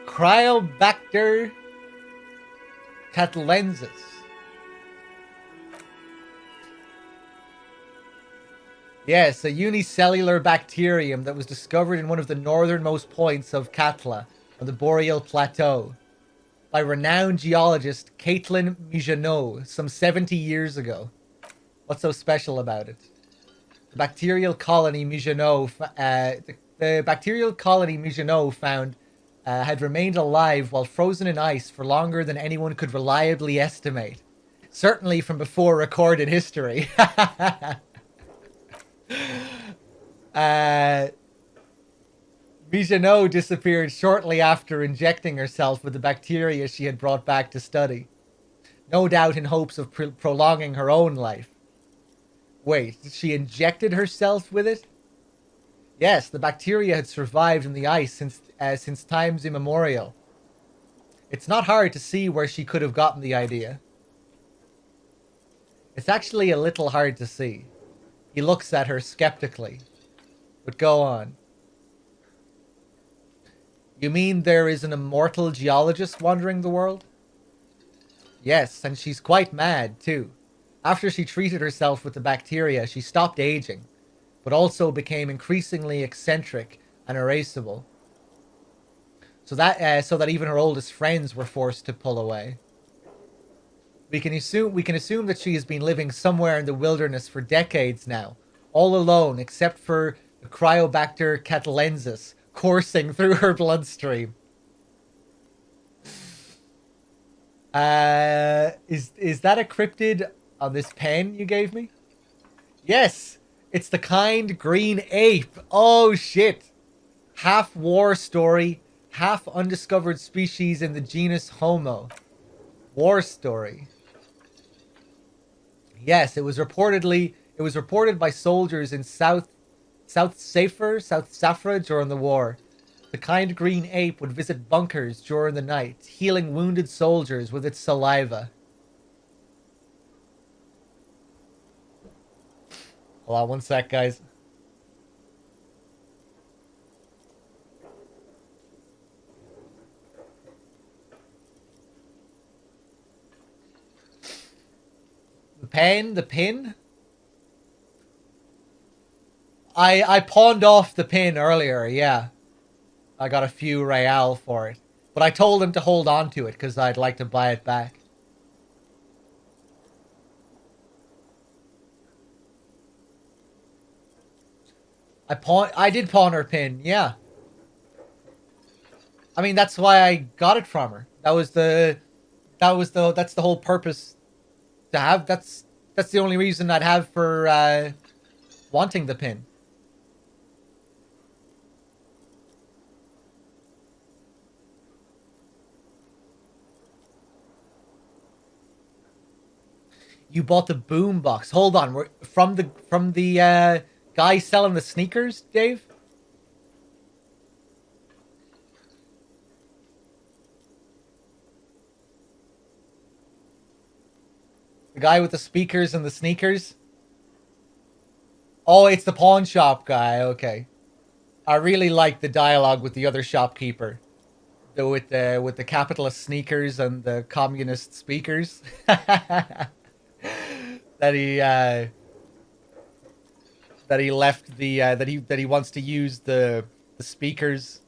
Cryobacter catalensis. Yes, a unicellular bacterium that was discovered in one of the northernmost points of Katla on the Boreal Plateau by renowned geologist Caitlin Mijanot some 70 years ago. What's so special about it? The bacterial colony Mijanot found had remained alive while frozen in ice for longer than anyone could reliably estimate. Certainly from before recorded history. Mijanot disappeared shortly after injecting herself with the bacteria she had brought back to study. No doubt in hopes of prolonging her own life. Wait, she injected herself with it? Yes, the bacteria had survived in the ice since times immemorial. It's not hard to see where she could have gotten the idea. It's actually a little hard to see. He looks at her skeptically. But go on. You mean there is an immortal geologist wandering the world? Yes, and she's quite mad, too. After she treated herself with the bacteria, she stopped aging, but also became increasingly eccentric and irascible. So that even her oldest friends were forced to pull away. We can assume that she has been living somewhere in the wilderness for decades now, all alone except for the Cryobacter catalensis coursing through her bloodstream. Is that a cryptid on this pen you gave me? Yes, it's the kind green ape. Oh shit. Half war story, half undiscovered species in the genus Homo. War story. Yes, it was reported by soldiers in South Safra during the war. The kind green ape would visit bunkers during the night, healing wounded soldiers with its saliva. Hold on one sec, guys. the pin? I pawned off the pin earlier, yeah. I got a few real for it. But I told him to hold on to it because I'd like to buy it back. I did pawn her pin, yeah. I mean, that's why I got it from her. That's the whole purpose to have. That's the only reason I'd have for wanting the pin. You bought the boom box. Hold on, we're from the guy selling the sneakers, Dave? The guy with the speakers and the sneakers? Oh, it's the pawn shop guy. Okay. I really like the dialogue with the other shopkeeper. With the capitalist sneakers and the communist speakers. that he left the that he wants to use the speakers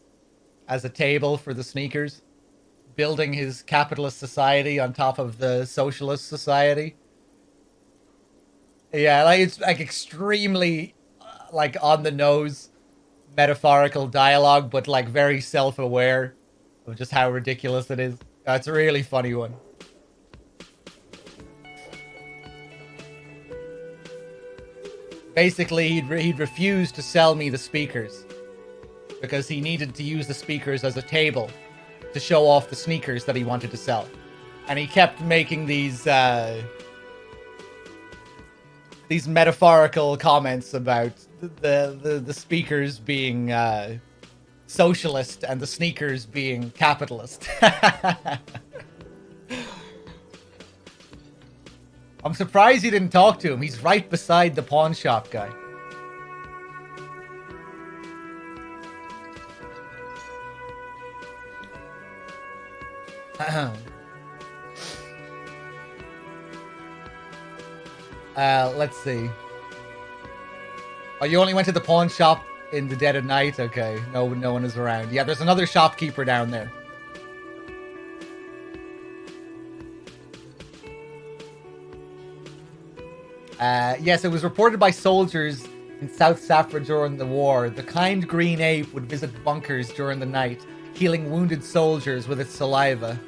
as a table for the sneakers, building his capitalist society on top of the socialist society. Yeah, like it's like extremely like on the nose metaphorical dialogue, but like very self-aware of just how ridiculous it is. It's a really funny one. Basically, he'd refused to sell me the speakers because he needed to use the speakers as a table to show off the sneakers that he wanted to sell. And he kept making these metaphorical comments about the speakers being socialist and the sneakers being capitalist. I'm surprised you didn't talk to him. He's right beside the pawn shop guy. Let's see. Oh, you only went to the pawn shop in the dead of night? Okay, no one is around. Yeah, there's another shopkeeper down there. Yes, it was reported by soldiers in South Safra during the war. The kind green ape would visit bunkers during the night, healing wounded soldiers with its saliva.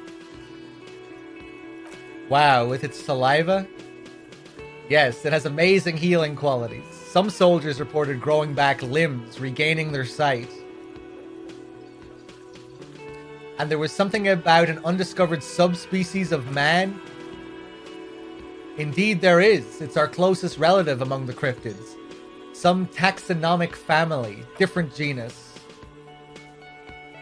Wow, with its saliva? Yes, it has amazing healing qualities. Some soldiers reported growing back limbs, regaining their sight. And there was something about an undiscovered subspecies of man. Indeed there is. It's our closest relative among the cryptids. Some taxonomic family, different genus.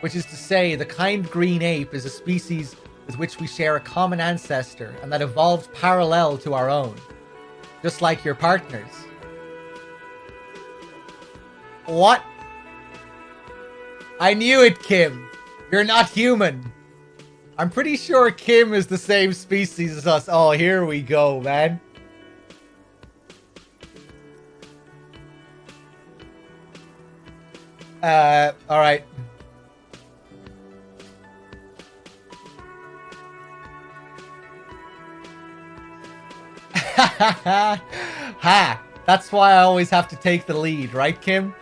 Which is to say, the kind green ape is a species with which we share a common ancestor and that evolved parallel to our own. Just like your partners. What? I knew it, Kim. You're not human. I'm pretty sure Kim is the same species as us. Oh, here we go, man. Alright. Ha! That's why I always have to take the lead, right, Kim?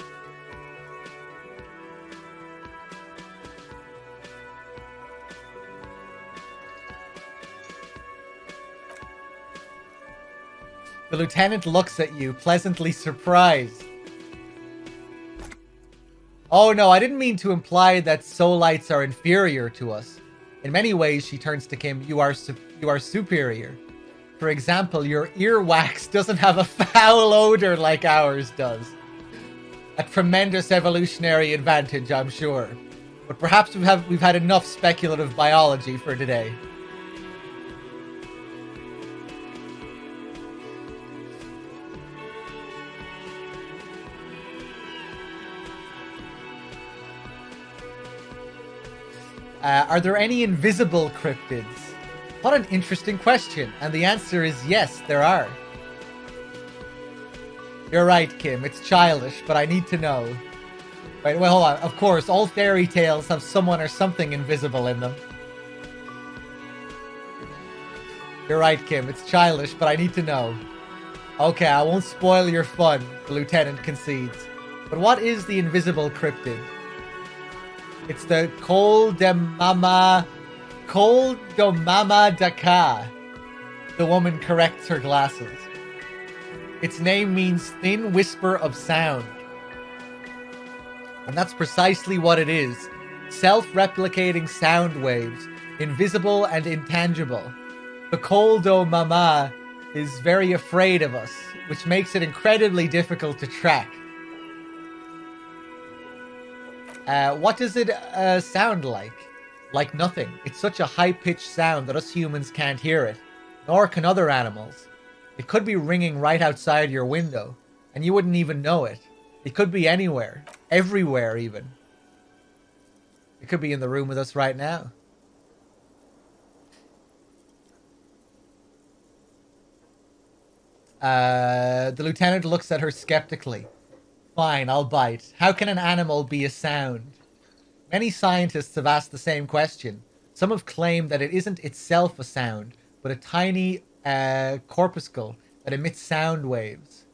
The lieutenant looks at you, pleasantly surprised. Oh no, I didn't mean to imply that Soulites are inferior to us. In many ways, she turns to Kim, you are superior. For example, your earwax doesn't have a foul odor like ours does. A tremendous evolutionary advantage, I'm sure. But perhaps we've had enough speculative biology for today. Are there any invisible cryptids? What an interesting question. And the answer is yes, there are. You're right, Kim. It's childish, but I need to know. Wait, well, hold on. Of course, all fairy tales have someone or something invisible in them. You're right, Kim. It's childish, but I need to know. Okay, I won't spoil your fun, the lieutenant concedes. But what is the invisible cryptid? It's the Koldomama Daka. The woman corrects her glasses. Its name means thin whisper of sound. And that's precisely what it is. Self-replicating sound waves, invisible and intangible. The Koldomama is very afraid of us, which makes it incredibly difficult to track. What does it sound like? Like nothing. It's such a high-pitched sound that us humans can't hear it, nor can other animals. It could be ringing right outside your window, and you wouldn't even know it. It could be anywhere, everywhere even. It could be in the room with us right now. The lieutenant looks at her skeptically. Fine, I'll bite. How can an animal be a sound? Many scientists have asked the same question. Some have claimed that it isn't itself a sound, but a tiny corpuscle that emits sound waves.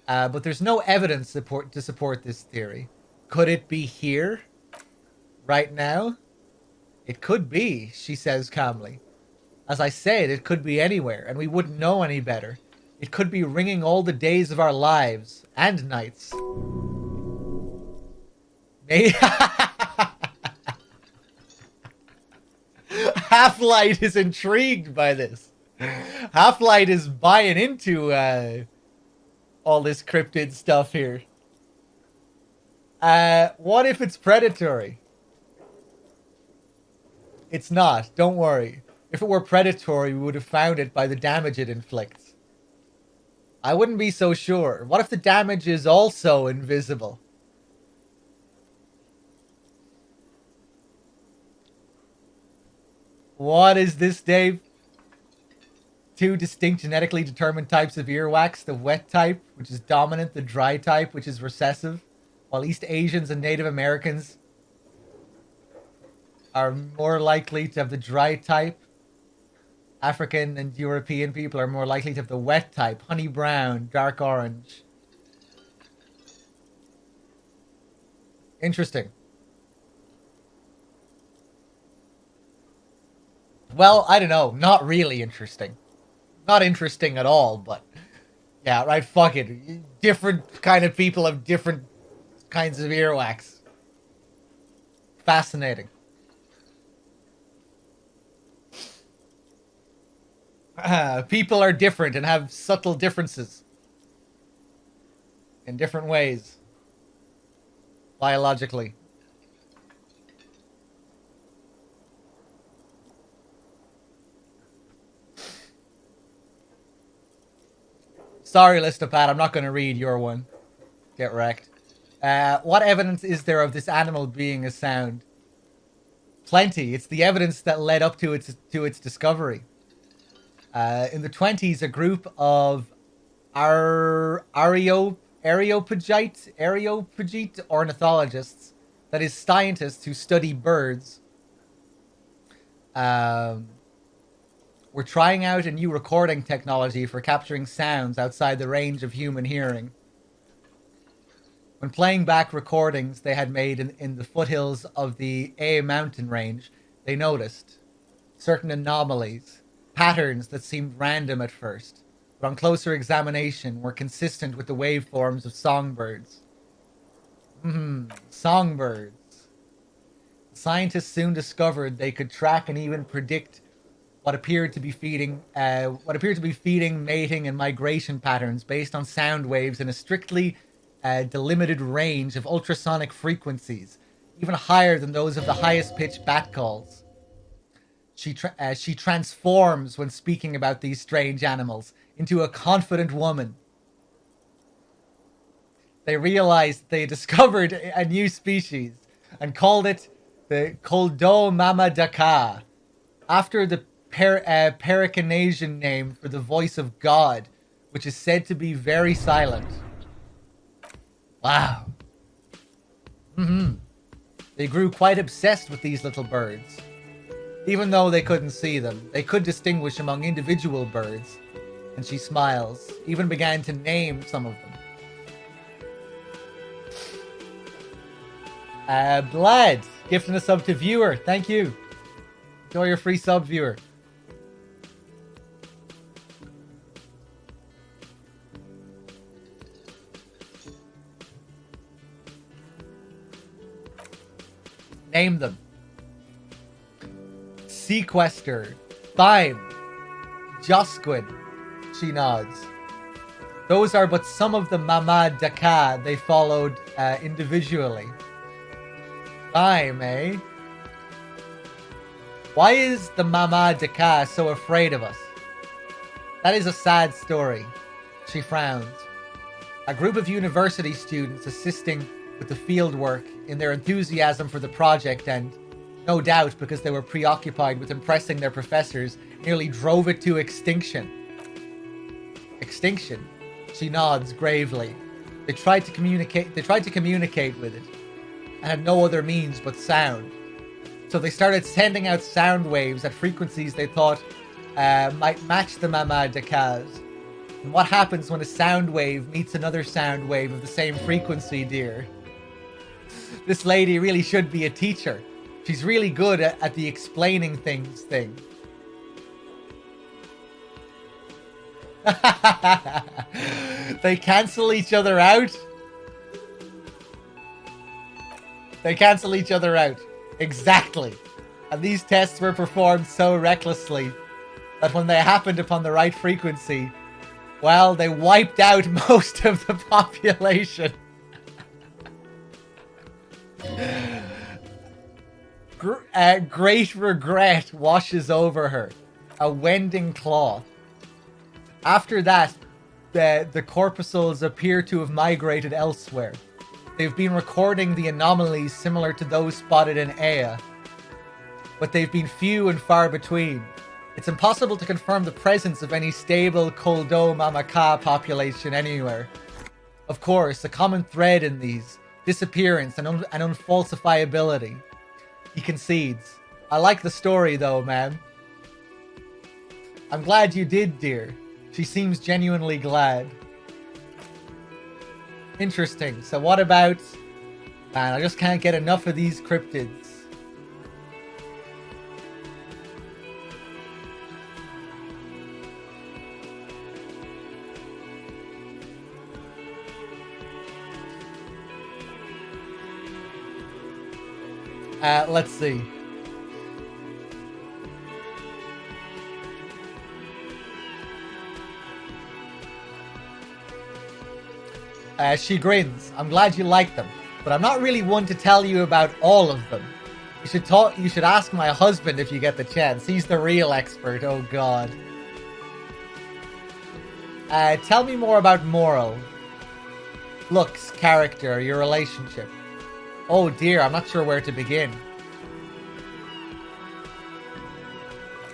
But there's no evidence to support this theory. Could it be here? Right now? It could be, she says calmly. As I said, it could be anywhere, and we wouldn't know any better. It could be ringing all the days of our lives, and nights. Half-Light is intrigued by this. Half-Light is buying into all this cryptid stuff here. What if it's predatory? It's not, don't worry. If it were predatory, we would have found it by the damage it inflicts. I wouldn't be so sure. What if the damage is also invisible? What is this, Dave? Two distinct genetically determined types of earwax. The wet type, which is dominant. The dry type, which is recessive. While East Asians and Native Americans are more likely to have the dry type. African and European people are more likely to have the wet type. Honey brown, dark orange. Interesting. Well, I don't know. Not really interesting. Not interesting at all, but... yeah, right, fuck it. Different kind of people have different kinds of earwax. Fascinating. People are different and have subtle differences. In different ways. Biologically. Sorry, Listopat, I'm not going to read your one. Get wrecked. What evidence is there of this animal being a sound? Plenty. It's the evidence that led up to its discovery. In the 1920s, a group of Areopagite ornithologists, that is, scientists who study birds, were trying out a new recording technology for capturing sounds outside the range of human hearing. When playing back recordings they had made in the foothills of the A mountain range, they noticed certain anomalies, patterns that seemed random at first, but on closer examination were consistent with the waveforms of songbirds. Songbirds. Scientists soon discovered they could track and even predict what appeared to be feeding, mating, and migration patterns based on sound waves in a strictly delimited range of ultrasonic frequencies, even higher than those of the highest pitched bat calls. She transforms when speaking about these strange animals into a confident woman. They realized they discovered a new species and called it the Koldomama Daka, after the Pericanesian name for the voice of God, which is said to be very silent. Wow. They grew quite obsessed with these little birds. Even though they couldn't see them, they could distinguish among individual birds. And she smiles, even began to name some of them. Blad, gifting a sub to viewer. Thank you. Enjoy your free sub, viewer. Name them. Sequester. Thyme. Josquin. She nods. Those are but some of the Mama Daka they followed individually. Thyme, eh? Why is the Mama Daka so afraid of us? That is a sad story. She frowns. A group of university students assisting with the field work in their enthusiasm for the project and, no doubt because they were preoccupied with impressing their professors, nearly drove it to extinction. Extinction? She nods gravely. They tried to communicate with it, and had no other means but sound. So they started sending out sound waves at frequencies they thought might match the Mama Dakas. And what happens when a sound wave meets another sound wave of the same frequency, dear? This lady really should be a teacher. She's really good at the explaining things thing. They cancel each other out? They cancel each other out. Exactly. And these tests were performed so recklessly that when they happened upon the right frequency, well, they wiped out most of the population. Great regret washes over her. A wending cloth. After that, the corpuscles appear to have migrated elsewhere. They've been recording the anomalies similar to those spotted in Ea, but they've been few and far between. It's impossible to confirm the presence of any stable Koldo Mamaka population anywhere. Of course, a common thread in these, disappearance and unfalsifiability. He concedes. I like the story though, ma'am. I'm glad you did, dear. She seems genuinely glad. Interesting. So what about... Man, I just can't get enough of these cryptids. Let's see. She grins. I'm glad you like them, but I'm not really one to tell you about all of them. You should ask my husband if you get the chance. He's the real expert. Oh God. Tell me more about moral, looks, character, your relationship. Oh dear, I'm not sure where to begin.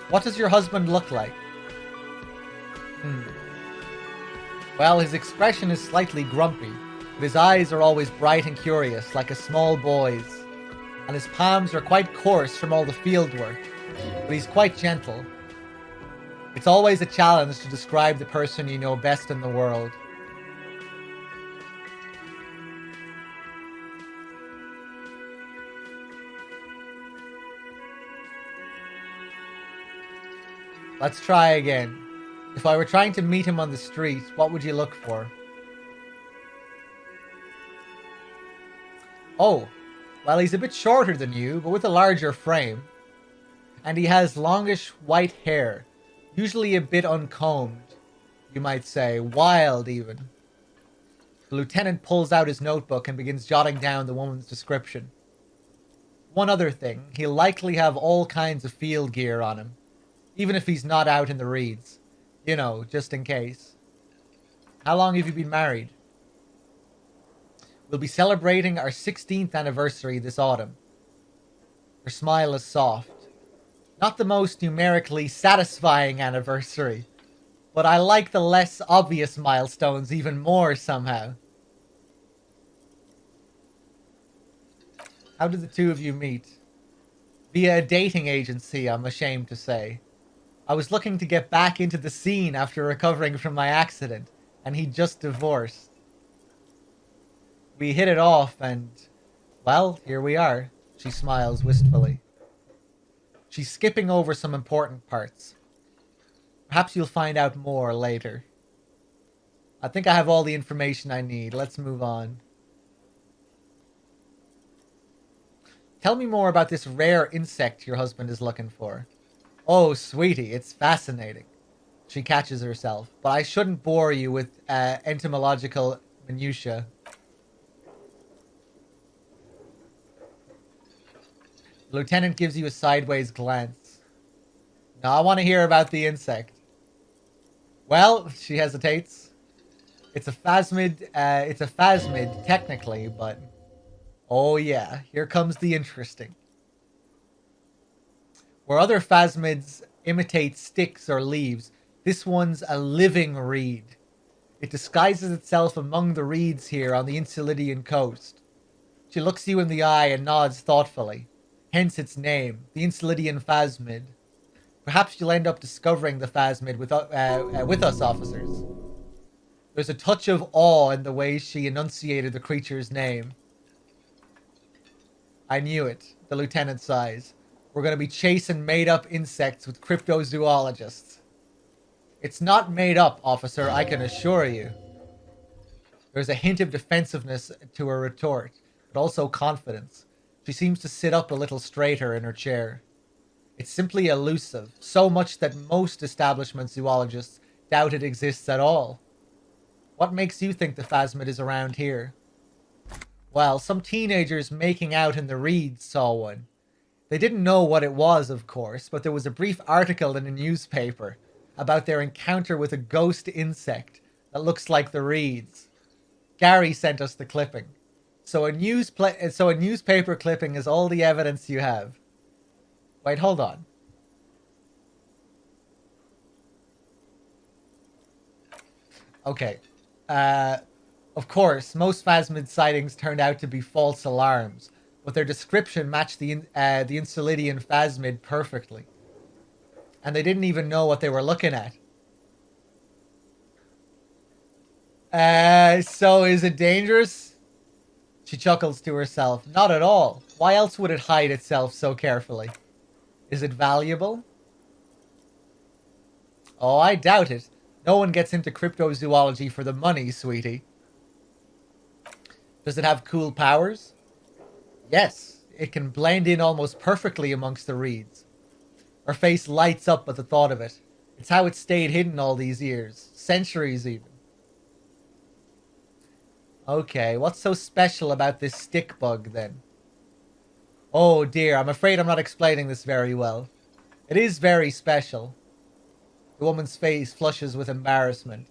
What does your husband look like? Well, his expression is slightly grumpy, but his eyes are always bright and curious, like a small boy's. And his palms are quite coarse from all the field work, but he's quite gentle. It's always a challenge to describe the person you know best in the world. Let's try again. If I were trying to meet him on the street, what would you look for? Oh, well, he's a bit shorter than you, but with a larger frame. And he has longish white hair, usually a bit uncombed, you might say, wild even. The lieutenant pulls out his notebook and begins jotting down the woman's description. One other thing, he'll likely have all kinds of field gear on him, even if he's not out in the reeds. You know, just in case. How long have you been married? We'll be celebrating our 16th anniversary this autumn. Her smile is soft. Not the most numerically satisfying anniversary, but I like the less obvious milestones even more somehow. How did the two of you meet? Via a dating agency, I'm ashamed to say. I was looking to get back into the scene after recovering from my accident, and he just divorced. We hit it off and, well, here we are. She smiles wistfully. She's skipping over some important parts. Perhaps you'll find out more later. I think I have all the information I need. Let's move on. Tell me more about this rare insect your husband is looking for. Oh, sweetie, it's fascinating. She catches herself. But I shouldn't bore you with entomological minutiae. The lieutenant gives you a sideways glance. Now I want to hear about the insect. Well, she hesitates. It's a phasmid. It's a phasmid, technically, but... Oh yeah, here comes the interesting. Where other phasmids imitate sticks or leaves, this one's a living reed. It disguises itself among the reeds here on the Insulidian coast. She looks you in the eye and nods thoughtfully. Hence its name, the Insulidian phasmid. Perhaps you'll end up discovering the phasmid with us, officers. There's a touch of awe in the way she enunciated the creature's name. I knew it, the lieutenant sighs. We're going to be chasing made-up insects with cryptozoologists. It's not made up, officer, I can assure you. There's a hint of defensiveness to her retort, but also confidence. She seems to sit up a little straighter in her chair. It's simply elusive, so much that most establishment zoologists doubt it exists at all. What makes you think the phasmid is around here? Well, some teenagers making out in the reeds saw one. They didn't know what it was, of course, but there was a brief article in a newspaper about their encounter with a ghost insect that looks like the reeds. Gary sent us the clipping. So a newspaper clipping is all the evidence you have. Wait, hold on. Okay. Of course, most phasmid sightings turned out to be false alarms, but their description matched the Insulidian phasmid perfectly. And they didn't even know what they were looking at. So is it dangerous? She chuckles to herself. Not at all. Why else would it hide itself so carefully? Is it valuable? Oh, I doubt it. No one gets into cryptozoology for the money, sweetie. Does it have cool powers? Yes, it can blend in almost perfectly amongst the reeds. Her face lights up at the thought of it. It's how it stayed hidden all these years. Centuries even. Okay, what's so special about this stick bug then? Oh dear, I'm afraid I'm not explaining this very well. It is very special. The woman's face flushes with embarrassment.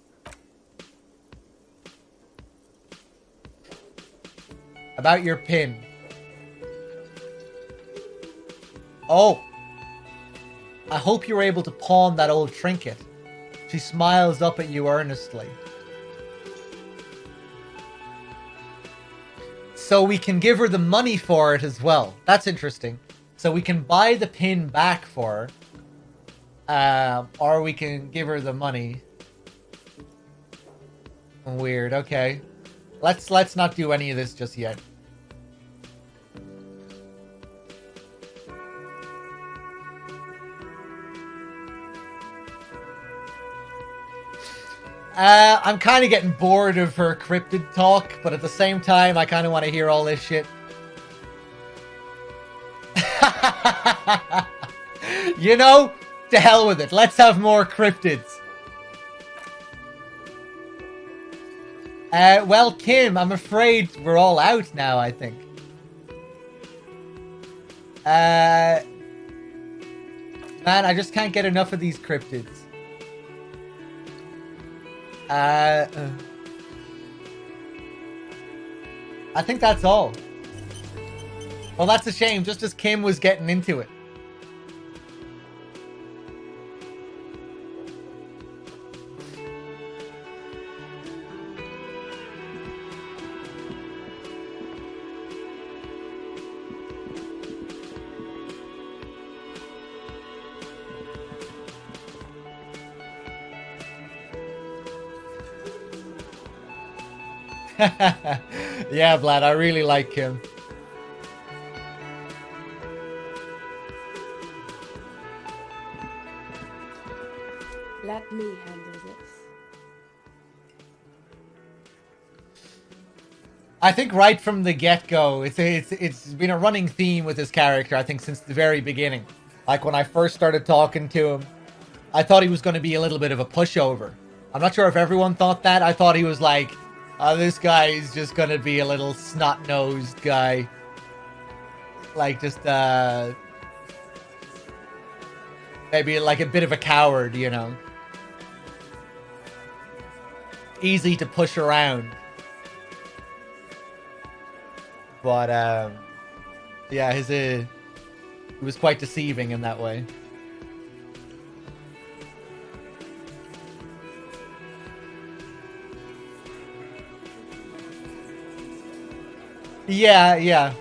About your pin. Oh! I hope you were able to pawn that old trinket. She smiles up at you earnestly. So we can give her the money for it as well. That's interesting. So we can buy the pin back for her. Or we can give her the money. Weird, okay. Let's not do any of this just yet. I'm kind of getting bored of her cryptid talk, but at the same time, I kind of want to hear all this shit. You know, to hell with it. Let's have more cryptids. Well, Kim, I'm afraid we're all out now, I think. Man, I just can't get enough of these cryptids. I think that's all. Well, that's a shame, just as Kim was getting into it. Yeah, Vlad, I really like him. Let me handle this. I think right from the get-go, it's been a running theme with his character, I think, since the very beginning. Like, when I first started talking to him, I thought he was going to be a little bit of a pushover. I'm not sure if everyone thought that. I thought he was like, oh, this guy is just going to be a little snot-nosed guy. Like, just, maybe like a bit of a coward, you know? Easy to push around. But, yeah, he was quite deceiving in that way. Yeah.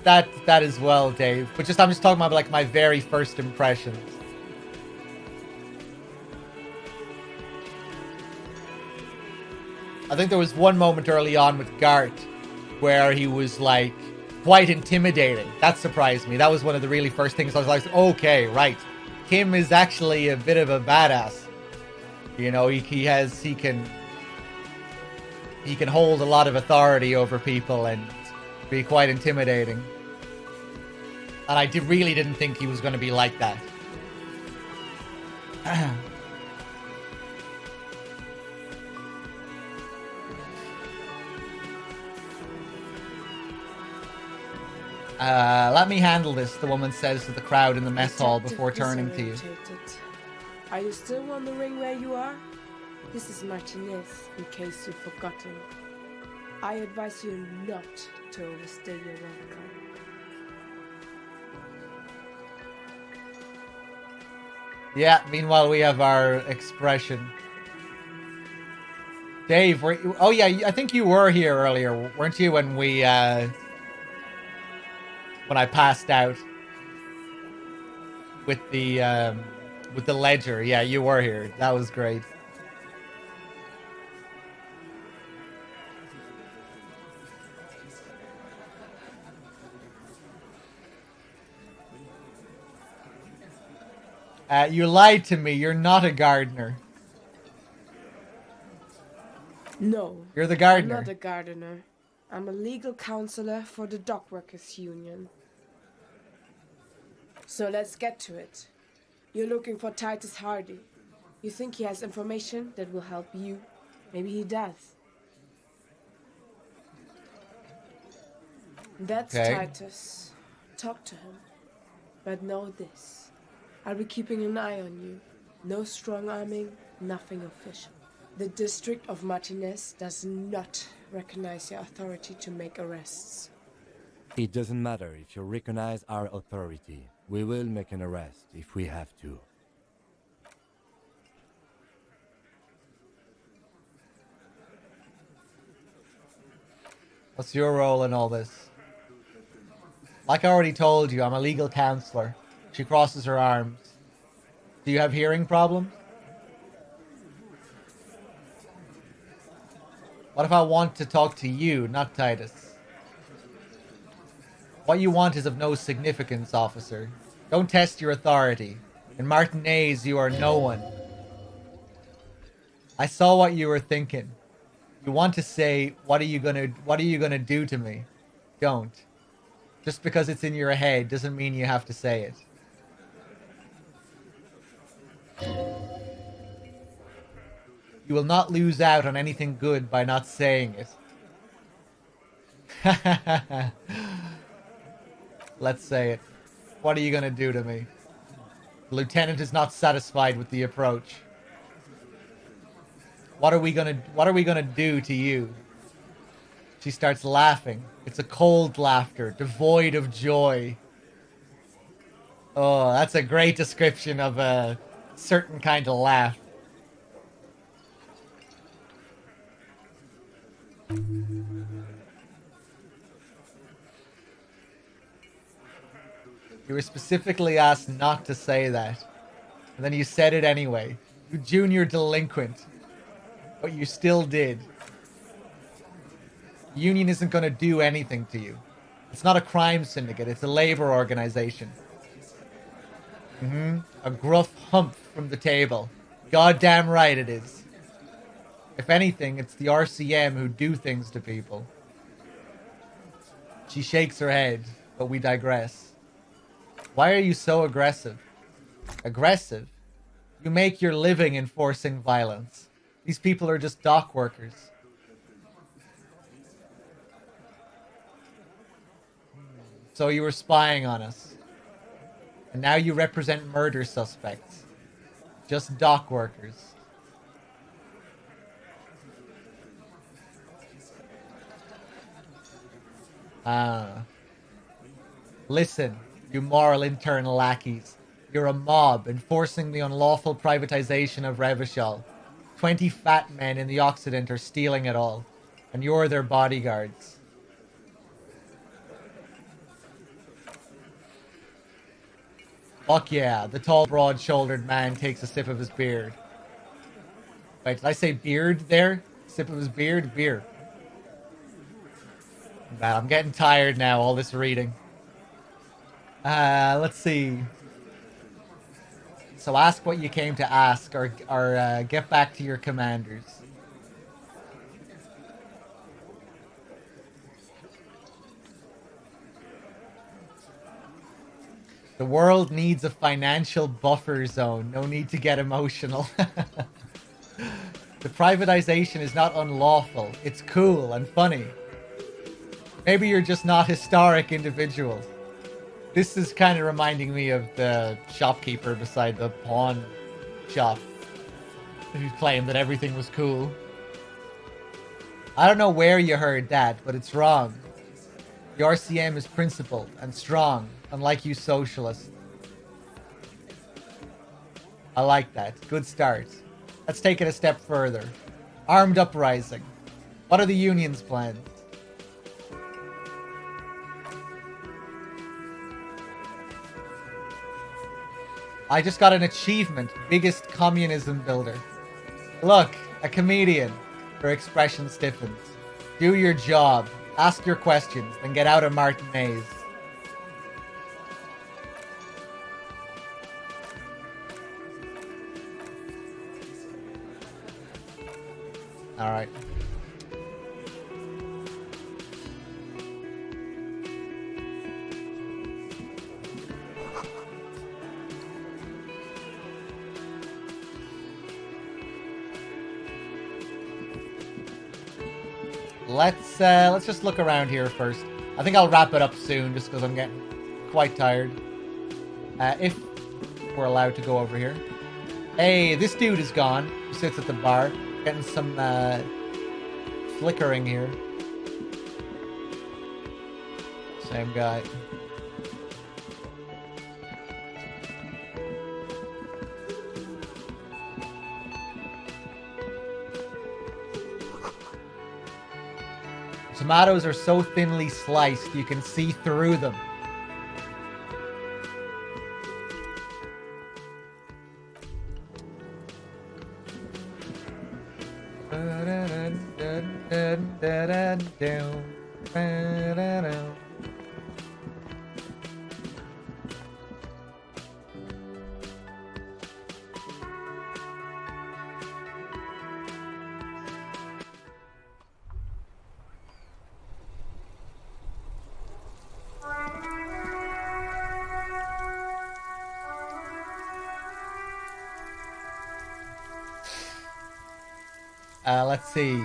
That as well, Dave. But I'm just talking about like my very first impressions. I think there was one moment early on with Gart where he was like quite intimidating. That surprised me. That was one of the really first things I was like, okay, right. Kim is actually a bit of a badass. You know, he can hold a lot of authority over people and be quite intimidating. And I really didn't think he was going to be like that. Let me handle this, the woman says to the crowd in the mess hall before turning to you. Are you still wondering where you are? This is Martinez, in case you've forgotten. I advise you not to overstay your welcome. Yeah, meanwhile we have our expression. Dave, oh yeah, I think you were here earlier, weren't you, when I passed out with the ledger. Yeah, you were here. That was great. You lied to me. You're not a gardener. No. You're the gardener. I'm not a gardener. I'm a legal counselor for the Dockworkers Union. So let's get to it. You're looking for Titus Hardy. You think he has information that will help you? Maybe he does. That's okay. Titus. Talk to him. But know this. I'll be keeping an eye on you. No strong-arming, nothing official. The District of Martinez does not recognize your authority to make arrests. It doesn't matter if you recognize our authority. We will make an arrest if we have to. What's your role in all this? Like I already told you, I'm a legal counselor. She crosses her arms. Do you have hearing problems? What if I want to talk to you, not Titus? What you want is of no significance, officer. Don't test your authority. In Martinez, you are no one. I saw what you were thinking. You want to say, what are you gonna do to me? Don't. Just because it's in your head doesn't mean you have to say it. You will not lose out on anything good by not saying it. Let's say it. What are you gonna do to me? The lieutenant is not satisfied with the approach. What are we gonna do to you? She starts laughing. It's a cold laughter, devoid of joy. Oh, that's a great description of a certain kind of laugh. You were specifically asked not to say that. And then you said it anyway. You junior delinquent. But you still did. The union isn't going to do anything to you. It's not a crime syndicate. It's a labor organization. A gruff hump from the table. Goddamn right it is. If anything, it's the RCM who do things to people. She shakes her head, but we digress. Why are you so aggressive? Aggressive? You make your living enforcing violence. These people are just dock workers. So you were spying on us. And now you represent murder suspects. Just dock workers. Listen, you moral intern lackeys. You're a mob enforcing the unlawful privatization of Revachol. 20 fat men in the Occident are stealing it all. And you're their bodyguards. Fuck yeah, the tall, broad-shouldered man takes a sip of his beard. Wait, did I say beard there? Sip of his beard? Beer. Bad, I'm getting tired now, all this reading. Let's see. So ask what you came to ask, or get back to your commanders. The world needs a financial buffer zone. No need to get emotional. The privatization is not unlawful. It's cool and funny. Maybe you're just not historic individuals. This is kind of reminding me of the shopkeeper beside the pawn shop. Who claimed that everything was cool. I don't know where you heard that, but it's wrong. The RCM is principled and strong, unlike you socialists. I like that. Good start. Let's take it a step further. Armed uprising. What are the union's plans? I just got an achievement. Biggest communism builder. Look, a comedian. Her expression stiffens. Do your job. Ask your questions, then get out of Martin Maze. Alright. Let's just look around here first. I think I'll wrap it up soon, just because I'm getting quite tired. If we're allowed to go over here. Hey, this dude is gone. He sits at the bar, getting some flickering here. Same guy. Tomatoes are so thinly sliced you can see through them. Let's see.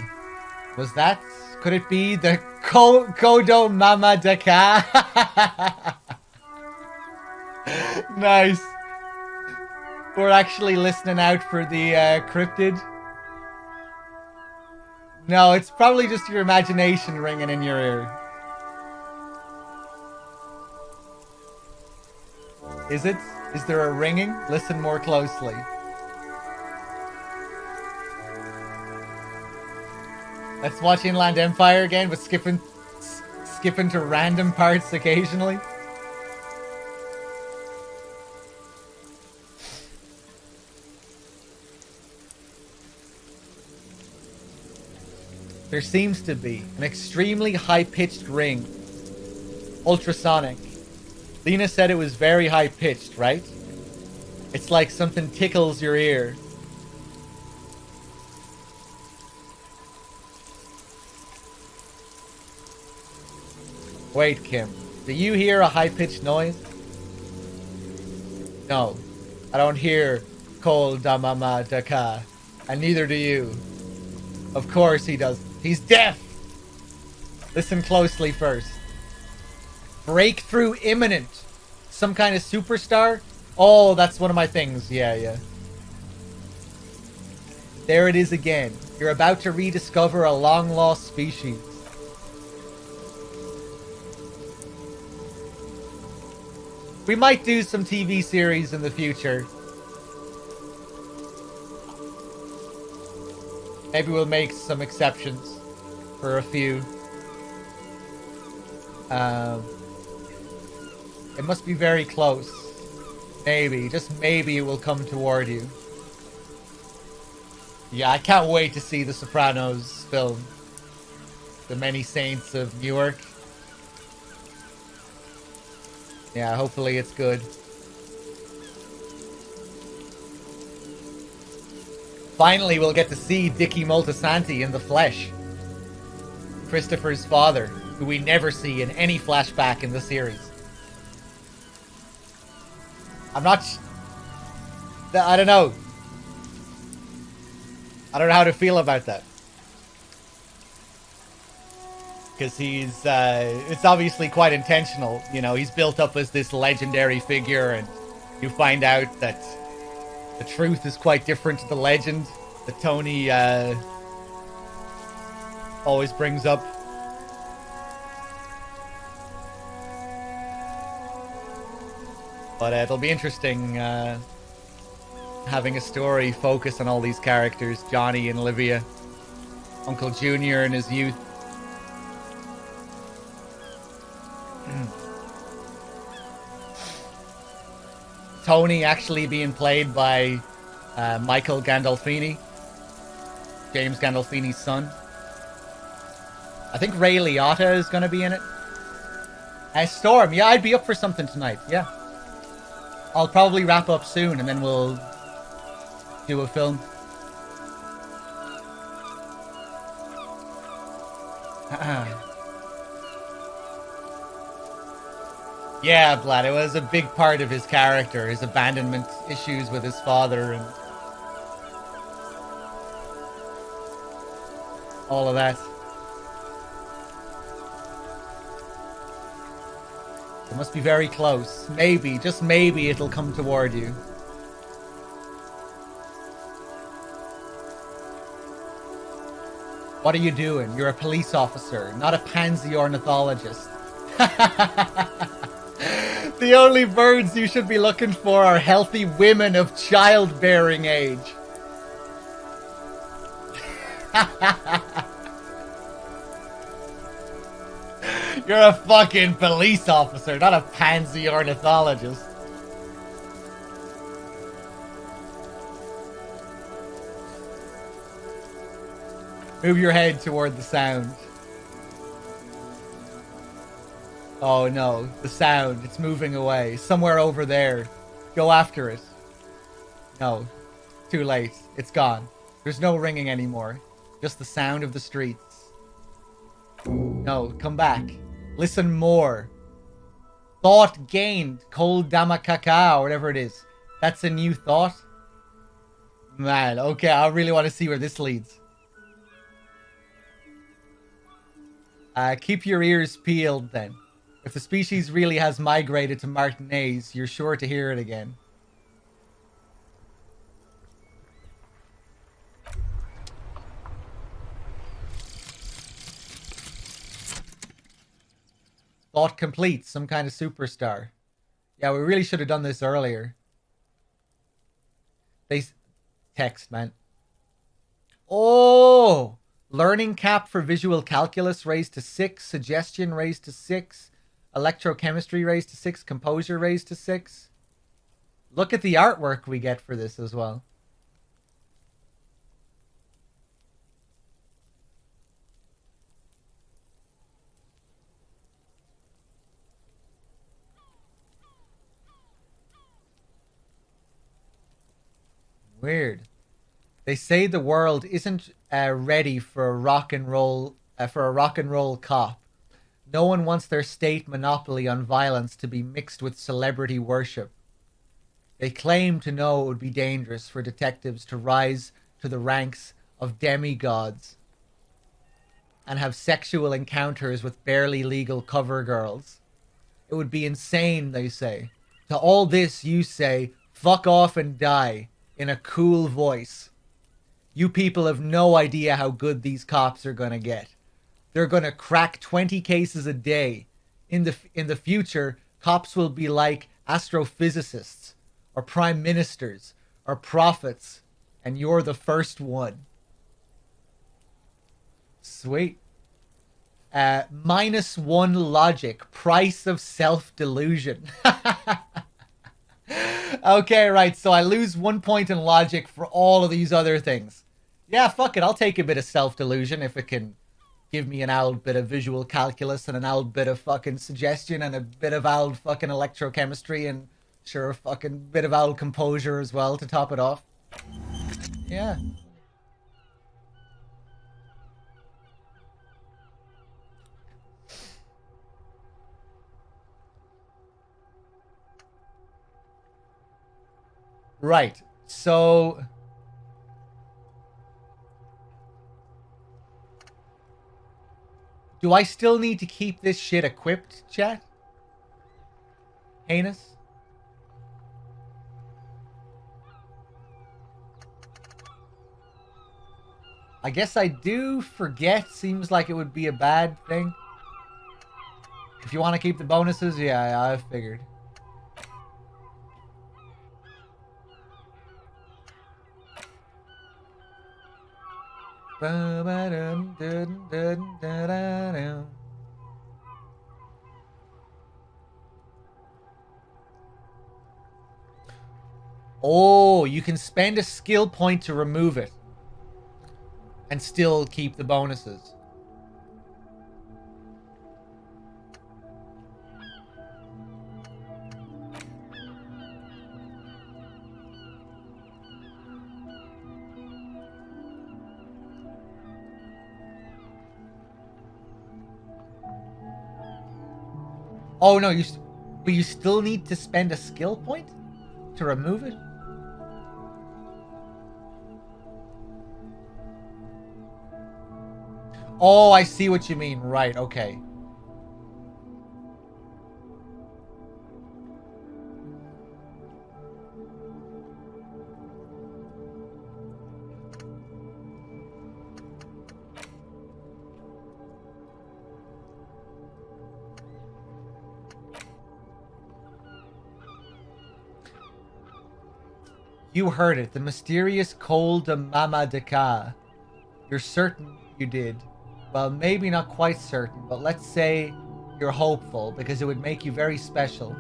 Was that? Could it be the Kodo Mama Daka? Nice. We're actually listening out for the cryptid. No, it's probably just your imagination ringing in your ear. Is it? Is there a ringing? Listen more closely. Let's watch Inland Empire again, but skipping to random parts occasionally. There seems to be an extremely high-pitched ring. Ultrasonic. Lena said it was very high-pitched, right? It's like something tickles your ear. Wait, Kim. Do you hear a high-pitched noise? No. I don't hear Kol Damama Daka. And neither do you. Of course he does. He's deaf! Listen closely first. Breakthrough imminent. Some kind of superstar? Oh, that's one of my things. Yeah. There it is again. You're about to rediscover a long-lost species. We might do some TV series in the future. Maybe we'll make some exceptions for a few. It must be very close. Maybe, just maybe it will come toward you. Yeah, I can't wait to see the Sopranos film. The Many Saints of Newark. Yeah, hopefully it's good. Finally, we'll get to see Dickie Moltisanti in the flesh. Christopher's father, who we never see in any flashback in the series. I don't know. I don't know how to feel about that. Because it's obviously quite intentional. You know, he's built up as this legendary figure, and you find out that the truth is quite different to the legend that Tony always brings up. But it'll be interesting having a story focus on all these characters. Johnny and Olivia. Uncle Junior in his youth. Tony actually being played by Michael Gandolfini. James Gandolfini's son. I think Ray Liotta is going to be in it. Storm, yeah, I'd be up for something tonight, yeah. I'll probably wrap up soon and then we'll do a film. Yeah, Vlad, it was a big part of his character, his abandonment issues with his father and all of that. It must be very close. Maybe, just maybe it'll come toward you. What are you doing? You're a police officer, not a pansy ornithologist. The only birds you should be looking for are healthy women of childbearing age. You're a fucking police officer, not a pansy ornithologist. Move your head toward the sound. Oh no, the sound, it's moving away. Somewhere over there. Go after it. No, too late. It's gone. There's no ringing anymore. Just the sound of the streets. No, come back. Listen more. Thought gained. Kol Damakaka, or whatever it is. That's a new thought? Man, okay, I really want to see where this leads. Keep your ears peeled then. If the species really has migrated to Martinez, you're sure to hear it again. Thought complete, some kind of superstar. Yeah, we really should have done this earlier. Text, man. Oh! Learning cap for visual calculus raised to 6. Suggestion raised to 6. Electrochemistry raised to 6. Composure raised to 6. Look at the artwork we get for this as well. Weird. They say the world isn't ready for a rock and roll cop. No one wants their state monopoly on violence to be mixed with celebrity worship. They claim to know it would be dangerous for detectives to rise to the ranks of demigods and have sexual encounters with barely legal cover girls. It would be insane, they say. To all this, you say, fuck off and die, in a cool voice. You people have no idea how good these cops are gonna get. They're gonna crack 20 cases a day. In the future, cops will be like astrophysicists, or prime ministers, or prophets, and you're the first one. Sweet. -1 logic. Price of self-delusion. Okay, right. So I lose 1 point in logic for all of these other things. Yeah, fuck it. I'll take a bit of self-delusion if it can give me an old bit of visual calculus and an old bit of fucking suggestion and a bit of old fucking electrochemistry and sure a fucking bit of old composure as well to top it off. Yeah. Right. So do I still need to keep this shit equipped, chat? Heinous? I guess I do forget. Seems like it would be a bad thing. If you want to keep the bonuses, yeah, I figured. Oh, you can spend a skill point to remove it and still keep the bonuses. Oh no, but you still need to spend a skill point to remove it? Oh, I see what you mean. Right, okay. You heard it. The mysterious Col de Mama de Ka. You're certain you did. Well, maybe not quite certain, but let's say you're hopeful because it would make you very special.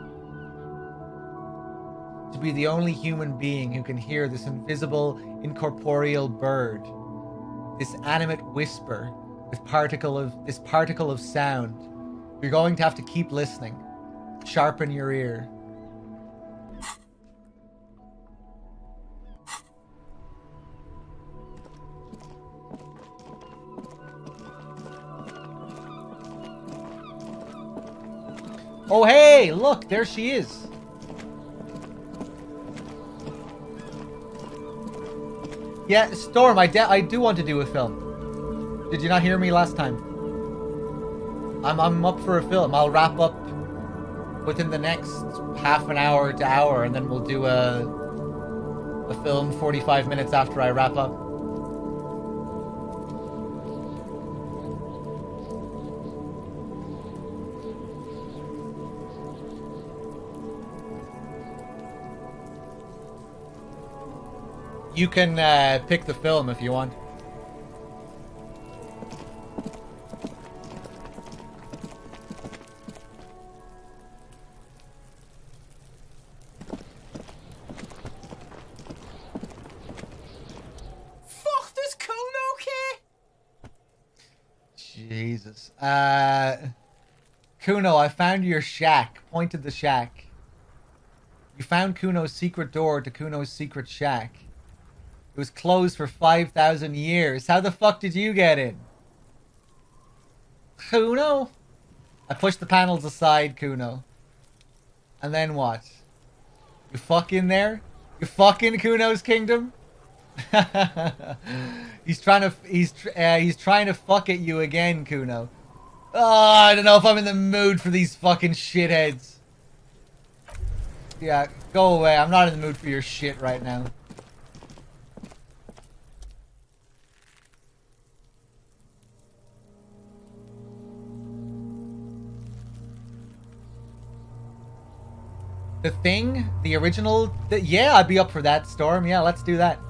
To be the only human being who can hear this invisible, incorporeal bird. This animate whisper, this particle of sound. You're going to have to keep listening. Sharpen your ear. Oh, hey, look, there she is. Yeah, Storm, I do want to do a film. Did you not hear me last time? I'm up for a film. I'll wrap up within the next half an hour to hour, and then we'll do a film 45 minutes after I wrap up. You can pick the film if you want. Fuck, does Kuno care? Jesus. Kuno, I found your shack. Point to the shack. You found Kuno's secret door to Kuno's secret shack. It was closed for 5,000 years. How the fuck did you get in? Kuno? I pushed the panels aside, Kuno. And then what? You fuck in there? You fuck in Kuno's kingdom? he's trying to fuck at you again, Kuno. Oh, I don't know if I'm in the mood for these fucking shitheads. Yeah, go away. I'm not in the mood for your shit right now. The Thing? The original? Yeah, I'd be up for that, Storm. Yeah, let's do that.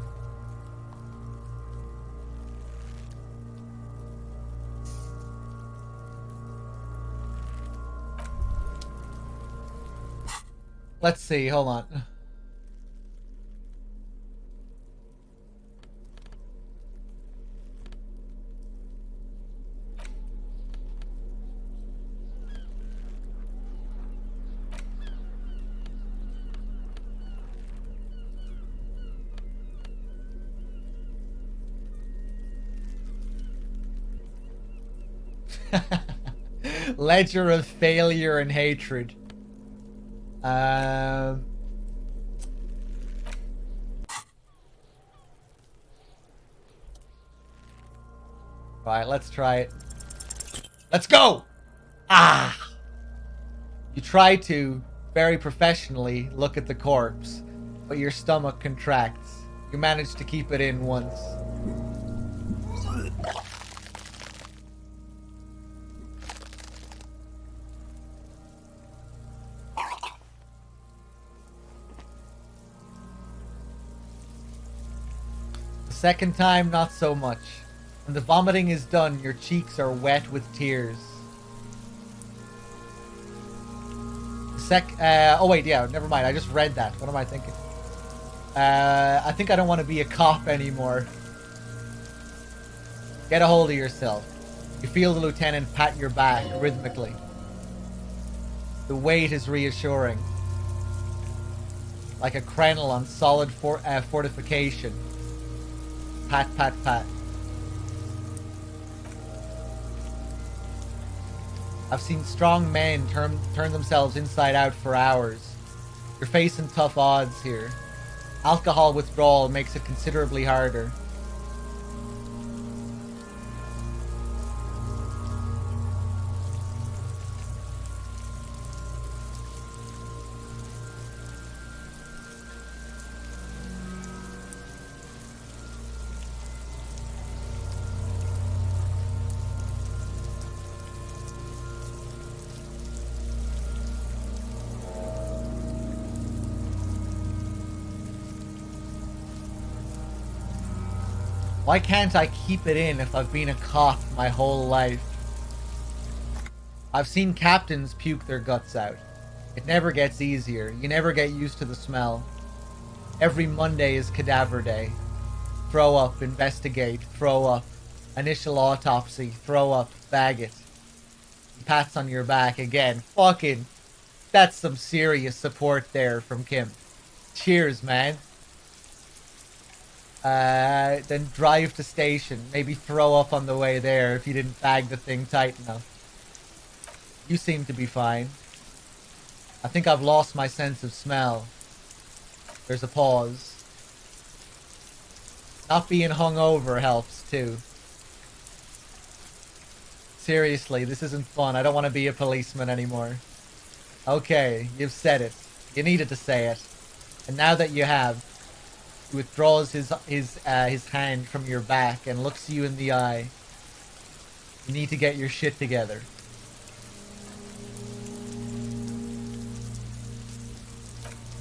Let's see, hold on. Ledger of failure and hatred. Right, let's try it. Let's go! Ah! You try to, very professionally, look at the corpse, but your stomach contracts. You manage to keep it in once. Second time, not so much. When the vomiting is done, your cheeks are wet with tears. Oh wait, yeah, never mind. I just read that. What am I thinking? I think I don't want to be a cop anymore. Get a hold of yourself. You feel the lieutenant pat your back rhythmically. The weight is reassuring. Like a crenel on solid fortification. Pat, pat, pat. I've seen strong men turn themselves inside out for hours. You're facing tough odds here. Alcohol withdrawal makes it considerably harder. Why can't I keep it in if I've been a cop my whole life? I've seen captains puke their guts out. It never gets easier. You never get used to the smell. Every Monday is cadaver day. Throw up, investigate, throw up. Initial autopsy, throw up, bag it. Pats on your back again. Fucking, that's some serious support there from Kim. Cheers, man. Then drive to station. Maybe throw up on the way there if you didn't bag the thing tight enough. You seem to be fine. I think I've lost my sense of smell. There's a pause. Not being hungover helps too. Seriously, this isn't fun. I don't want to be a policeman anymore. Okay, you've said it. You needed to say it. And now that you have, he withdraws his hand from your back and looks you in the eye. You need to get your shit together.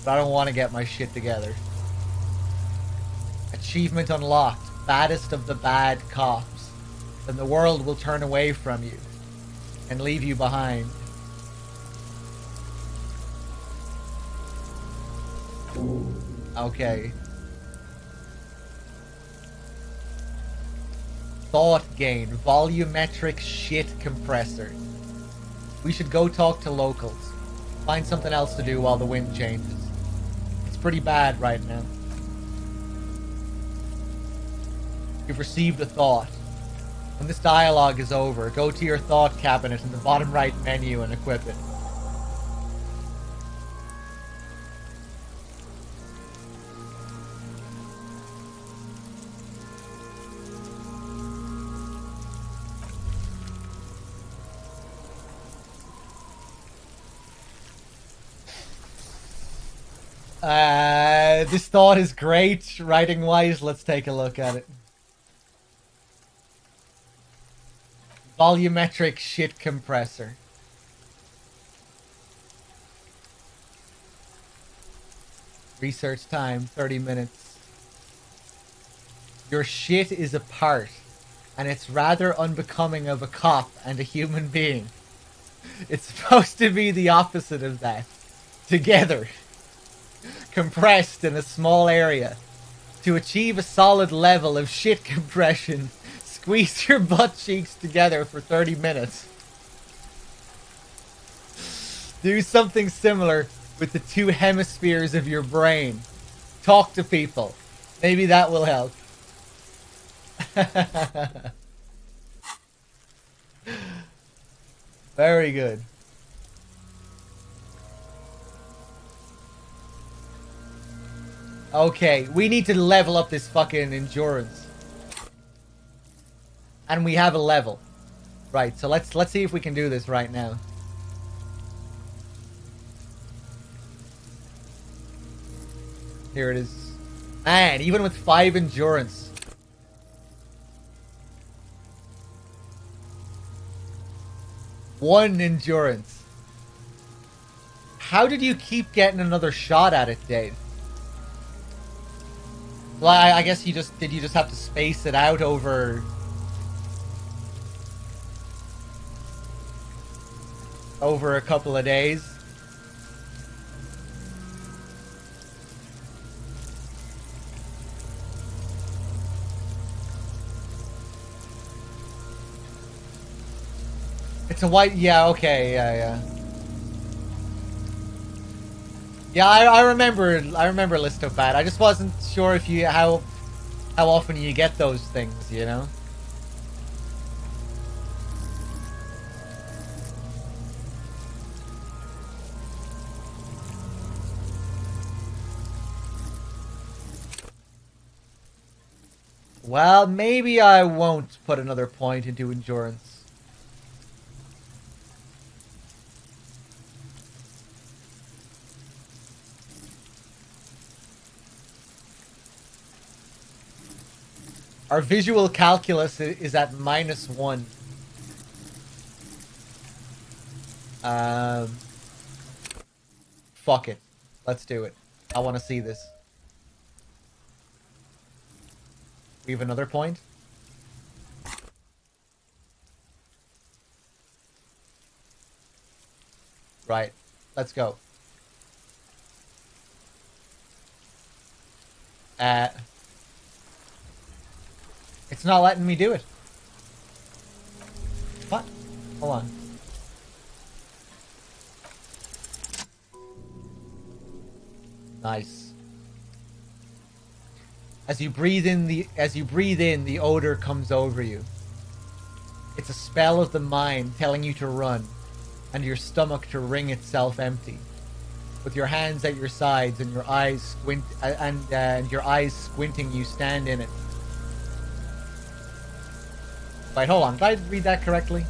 But I don't want to get my shit together. Achievement unlocked. Baddest of the bad cops. Then the world will turn away from you and leave you behind. Okay. Thought gain. Volumetric shit compressor. We should go talk to locals. Find something else to do while the wind changes. It's pretty bad right now. You've received a thought. When this dialogue is over, go to your thought cabinet in the bottom right menu and equip it. This thought is great, writing-wise. Let's take a look at it. Volumetric shit compressor. Research time, 30 minutes. Your shit is apart, and it's rather unbecoming of a cop and a human being. It's supposed to be the opposite of that. Together. Compressed in a small area. To achieve a solid level of shit compression, squeeze your butt cheeks together for 30 minutes. Do something similar with the two hemispheres of your brain. Talk to people. Maybe that will help. Very good. Okay, we need to level up this fucking endurance. And we have a level. Right, so let's see if we can do this right now. Here it is. Man, even with 5 endurance. One endurance. How did you keep getting another shot at it, Dave? Well, I guess you just... Did you just have to space it out over... over a couple of days? It's a white... Yeah, okay, yeah. Yeah, I remember Listopad. I just wasn't sure if you... how often you get those things, you know? Well, maybe I won't put another point into endurance. Our visual calculus is at -1. Fuck it. Let's do it. I want to see this. We have another point? Right. Let's go. It's not letting me do it. What? Hold on. Nice. As you breathe in, the odor comes over you. It's a spell of the mind telling you to run, and your stomach to wring itself empty. With your hands at your sides and your eyes squinting, you stand in it. Wait, hold on. Did I read that correctly?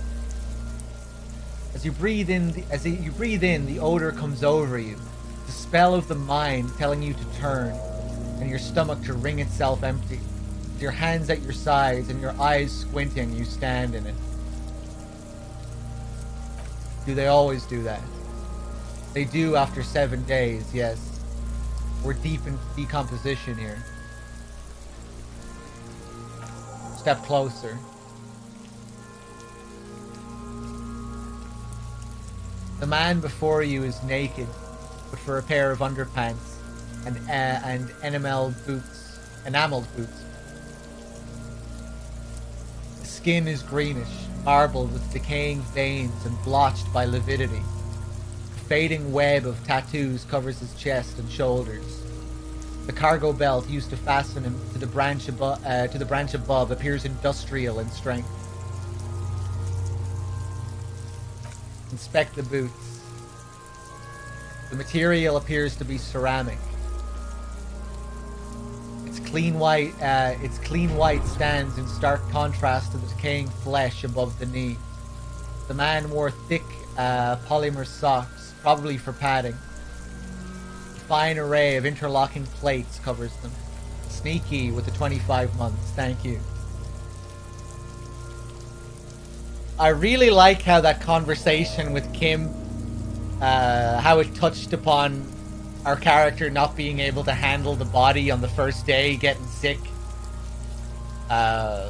As you breathe in, the odor comes over you. The spell of the mind telling you to turn, and your stomach to wring itself empty. With your hands at your sides and your eyes squinting, you stand in it. Do they always do that? They do after 7 days, yes. We're deep in decomposition here. Step closer. The man before you is naked, but for a pair of underpants and enameled boots. The skin is greenish, marbled with decaying veins and blotched by lividity. A fading web of tattoos covers his chest and shoulders. The cargo belt used to fasten him to the branch above appears industrial in strength. Inspect the boots. The material appears to be ceramic. Its clean white stands in stark contrast to the decaying flesh above the knee. The man wore thick polymer socks, probably for padding. A fine array of interlocking plates covers them. Sneaky with the 25 months, thank you. I really like how that conversation with Kim, how it touched upon our character not being able to handle the body on the first day, getting sick. I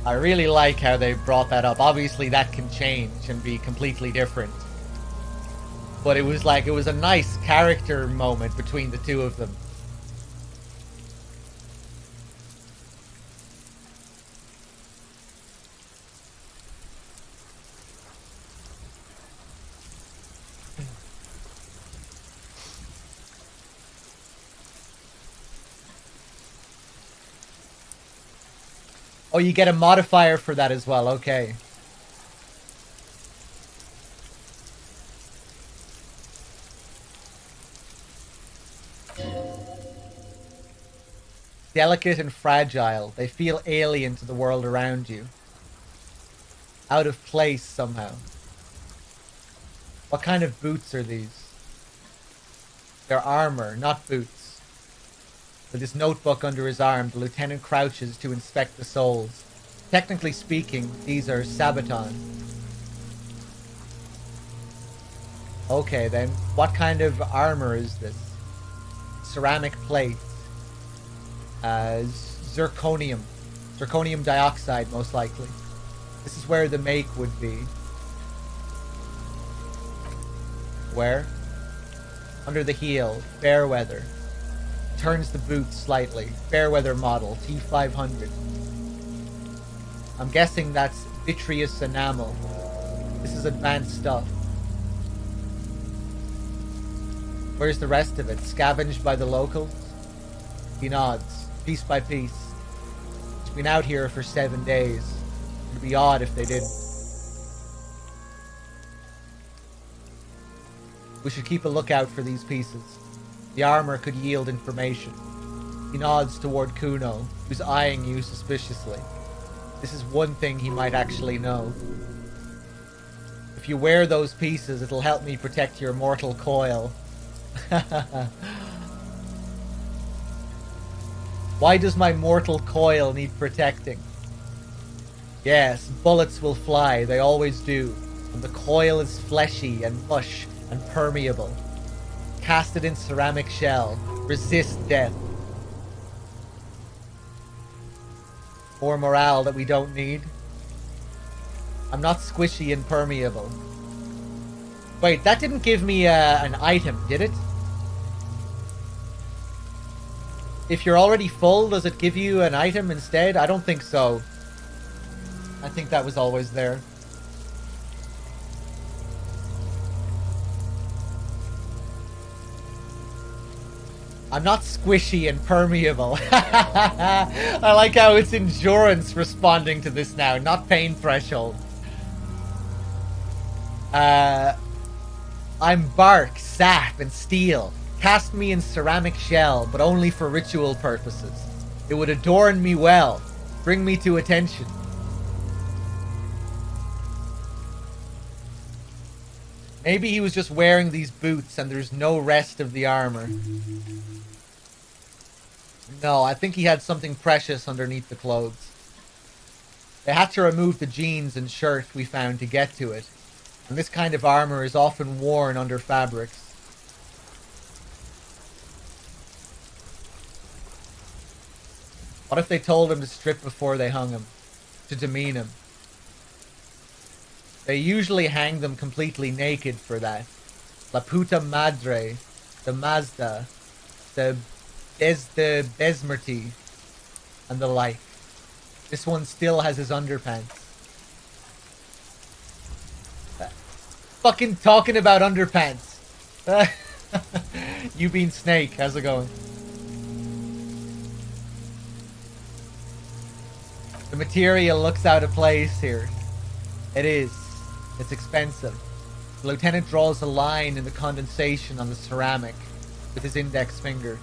really like how they brought that up. Obviously that can change and be completely different. But it was a nice character moment between the two of them. Oh, you get a modifier for that as well, okay. Delicate and fragile, they feel alien to the world around you. Out of place somehow. What kind of boots are these? They're armor, not boots. With his notebook under his arm, the lieutenant crouches to inspect the soles. Technically speaking, these are Sabaton. Okay then, what kind of armor is this? Ceramic plate. Zirconium. Zirconium dioxide, most likely. This is where the make would be. Where? Under the heel, fair weather. Turns the boot slightly. Fairweather model, T500. I'm guessing that's vitreous enamel. This is advanced stuff. Where's the rest of it? Scavenged by the locals? He nods, piece by piece. It's been out here for 7 days. It'd be odd if they didn't. We should keep a lookout for these pieces. The armor could yield information. He nods toward Kuno, who's eyeing you suspiciously. This is one thing he might actually know. If you wear those pieces, it'll help me protect your mortal coil. Why does my mortal coil need protecting? Yes, bullets will fly, they always do. And the coil is fleshy and mush and permeable. Cast it in ceramic shell. Resist death. More morale that we don't need. I'm not squishy and permeable. Wait, that didn't give me an item, did it? If you're already full, does it give you an item instead? I don't think so. I think that was always there. I'm not squishy and permeable. I like how it's endurance responding to this now, not pain threshold. I'm bark, sap, and steel. Cast me in ceramic shell, but only for ritual purposes. It would adorn me well, bring me to attention. Maybe he was just wearing these boots and there's no rest of the armor. No, I think he had something precious underneath the clothes. They had to remove the jeans and shirt we found to get to it. And this kind of armor is often worn under fabrics. What if they told him to strip before they hung him? To demean him? They usually hang them completely naked for that. La puta madre, the Mazda, the Besmerty, and the like. This one still has his underpants. Fucking talking about underpants. You being Snake, how's it going? The material looks out of place here. It is. It's expensive. The lieutenant draws a line in the condensation on the ceramic with his index finger.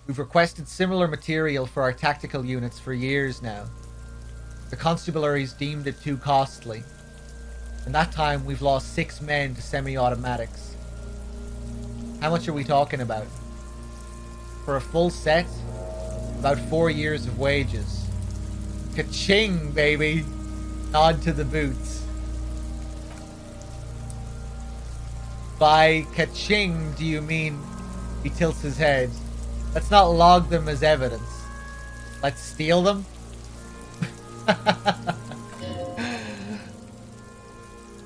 We've requested similar material for our tactical units for years now. The constabularies deemed it too costly. In that time, we've lost 6 men to semi-automatics. How much are we talking about? For a full set, about 4 years of wages. Ka-ching, baby! Nod to the boots. By ka-ching, do you mean he tilts his head? Let's not log them as evidence. Let's steal them?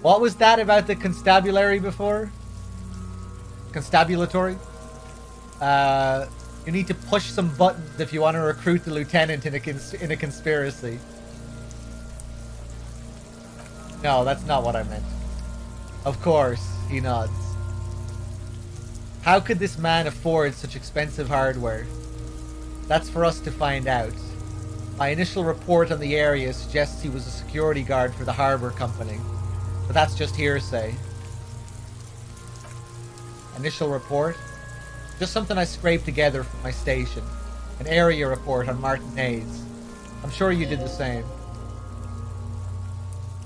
What was that about the constabulary before? Constabulatory? You need to push some buttons if you want to recruit the lieutenant in a conspiracy. No, that's not what I meant. Of course, he nods. How could this man afford such expensive hardware? That's for us to find out. My initial report on the area suggests he was a security guard for the Harbour Company, but that's just hearsay. Initial report? Just something I scraped together from my station. An area report on Martinez. I'm sure you did the same.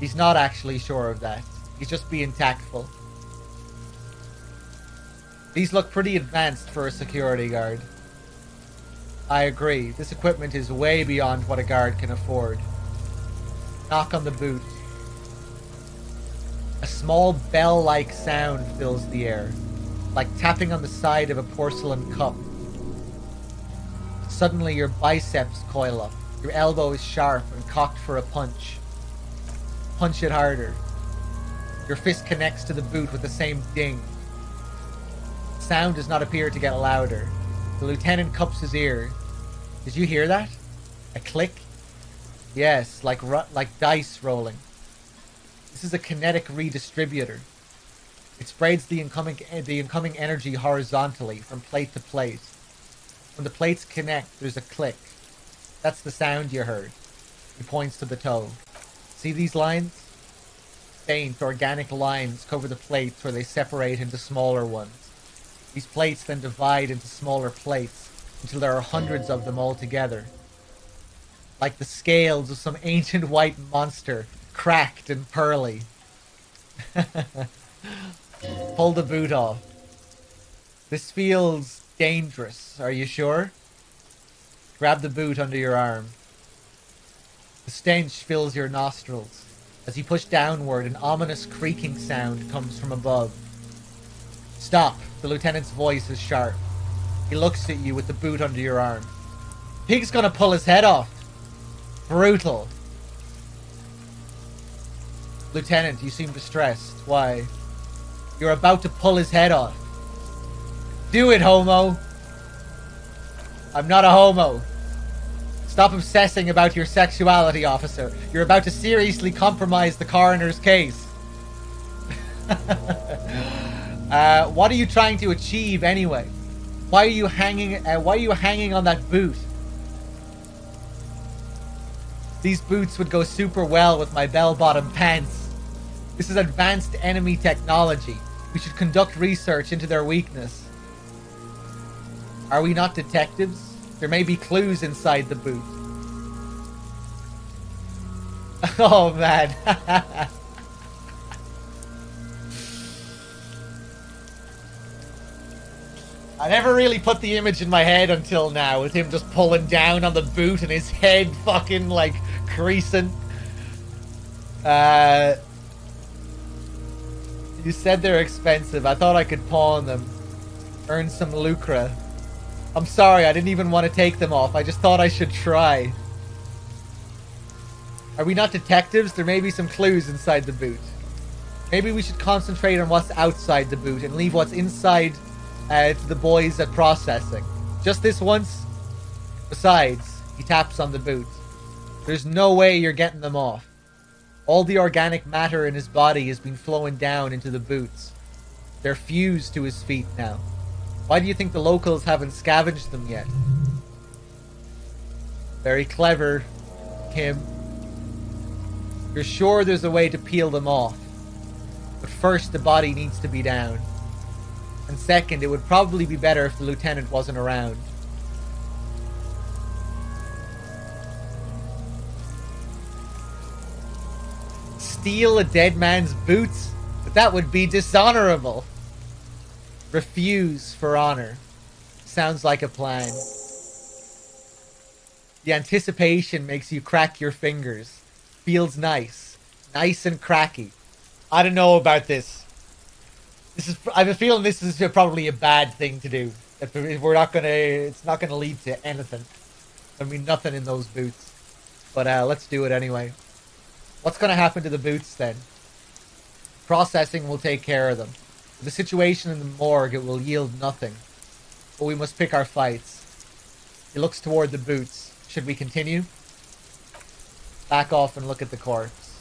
He's not actually sure of that. He's just being tactful. These look pretty advanced for a security guard. I agree. This equipment is way beyond what a guard can afford. Knock on the boot. A small bell-like sound fills the air, like tapping on the side of a porcelain cup. Suddenly your biceps coil up. Your elbow is sharp and cocked for a punch. Punch it harder. Your fist connects to the boot with the same ding. Sound does not appear to get louder. The lieutenant cups his ear. Did you hear that? A click? Yes, like dice rolling. This is a kinetic redistributor. It spreads the incoming energy horizontally from plate to plate. When the plates connect, there's a click. That's the sound you heard. He points to the toe. See these lines? Faint, organic lines cover the plates where they separate into smaller ones. These plates then divide into smaller plates until there are hundreds of them all together. Like the scales of some ancient white monster, cracked and pearly. Pull the boot off. This feels dangerous. Are you sure? Grab the boot under your arm. The stench fills your nostrils. As you push downward, an ominous creaking sound comes from above. Stop. The lieutenant's voice is sharp. He looks at you with the boot under your arm. Pig's gonna pull his head off. Brutal. Lieutenant, you seem distressed. Why? You're about to pull his head off. Do it, homo. I'm not a homo. Stop obsessing about your sexuality, officer. You're about to seriously compromise the coroner's case. What are you trying to achieve anyway? Why are you hanging on that boot? These boots would go super well with my bell-bottom pants. This is advanced enemy technology. We should conduct research into their weakness. Are we not detectives? There may be clues inside the boot. Oh man. I never really put the image in my head until now, with him just pulling down on the boot and his head fucking like creasing. You said they're expensive. I thought I could pawn them. Earn some lucre. I'm sorry, I didn't even want to take them off. I just thought I should try. Are we not detectives? There may be some clues inside the boot. Maybe we should concentrate on what's outside the boot and leave what's inside to the boys at processing. Just this once? Besides, he taps on the boot. There's no way you're getting them off. All the organic matter in his body has been flowing down into the boots. They're fused to his feet now. Why do you think the locals haven't scavenged them yet? Very clever, Kim. You're sure there's a way to peel them off. But first, the body needs to be down. And second, it would probably be better if the lieutenant wasn't around. Steal a dead man's boots? But that would be dishonorable. Refuse for honor. Sounds like a plan. The anticipation makes you crack your fingers. Feels nice. Nice and cracky. I don't know about this. I have a feeling this is probably a bad thing to do. It's not gonna lead to anything. I mean, nothing in those boots. But let's do it anyway. What's gonna happen to the boots then? Processing will take care of them. The situation in the morgue, it will yield nothing. But we must pick our fights. He looks toward the boots. Should we continue? Back off and look at the corpse.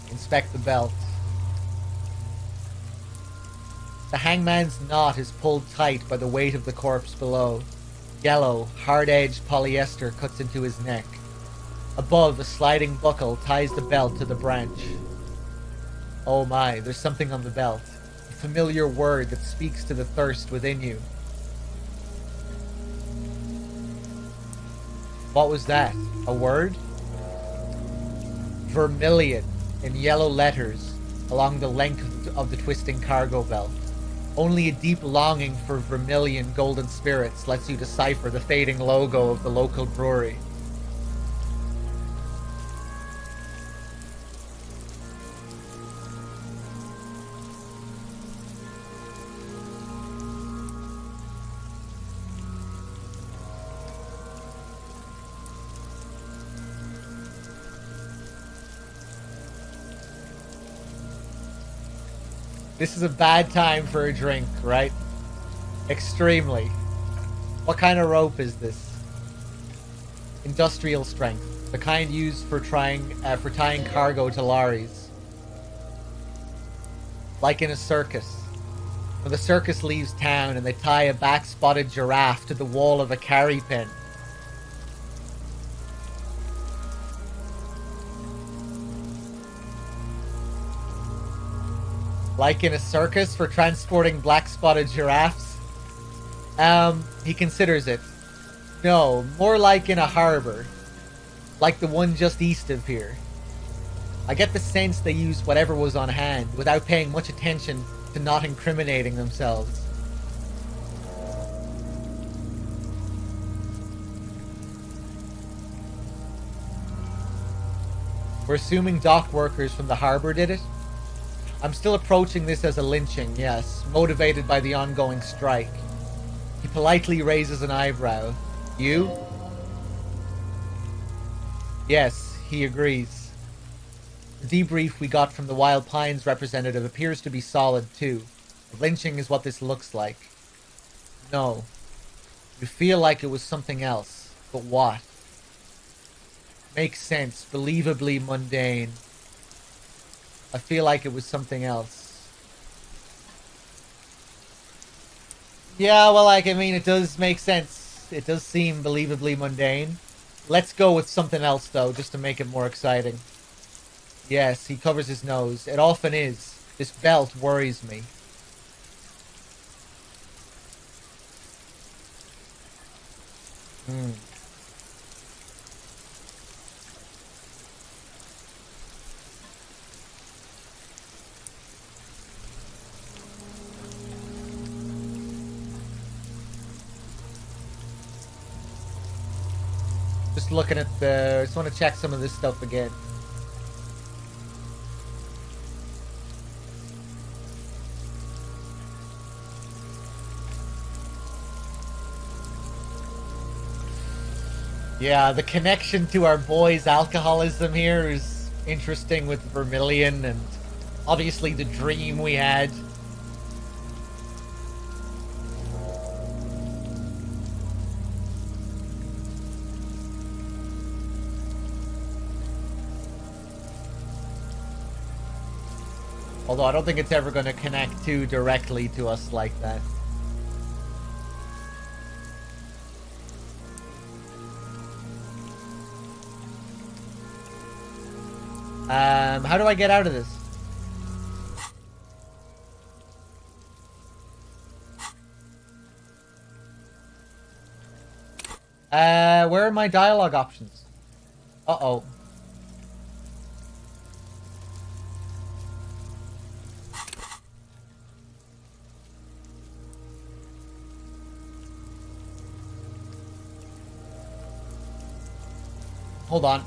Inspect the belt. The hangman's knot is pulled tight by the weight of the corpse below. Yellow, hard-edged polyester cuts into his neck. Above, a sliding buckle ties the belt to the branch. Oh my, there's something on the belt. A familiar word that speaks to the thirst within you. What was that? A word? Vermilion, in yellow letters, along the length of the twisting cargo belt. Only a deep longing for vermilion golden spirits lets you decipher the fading logo of the local brewery. This is a bad time for a drink, right? Extremely. What kind of rope is this? Industrial strength. The kind used for tying cargo to lorries. Like in a circus. When the circus leaves town and they tie a back-spotted giraffe to the wall of a carry pen. Like in a circus for transporting black-spotted giraffes? He considers it. No, more like in a harbor. Like the one just east of here. I get the sense they used whatever was on hand, without paying much attention to not incriminating themselves. We're assuming dock workers from the harbor did it? I'm still approaching this as a lynching, yes, motivated by the ongoing strike. He politely raises an eyebrow. You? Yes, he agrees. The debrief we got from the Wild Pines representative appears to be solid too. Lynching is what this looks like. No. You feel like it was something else. But what? Makes sense. Believably mundane. I feel like it was something else. Yeah, well, like, I mean, it does make sense. It does seem believably mundane. Let's go with something else, though, just to make it more exciting. Yes, he covers his nose. It often is. This belt worries me. Just looking at the... I just want to check some of this stuff again. Yeah, the connection to our boy's alcoholism here is interesting with Vermilion and obviously the dream we had. Although I don't think it's ever going to connect too directly to us like that. How do I get out of this? Where are my dialogue options? Uh-oh. Hold on.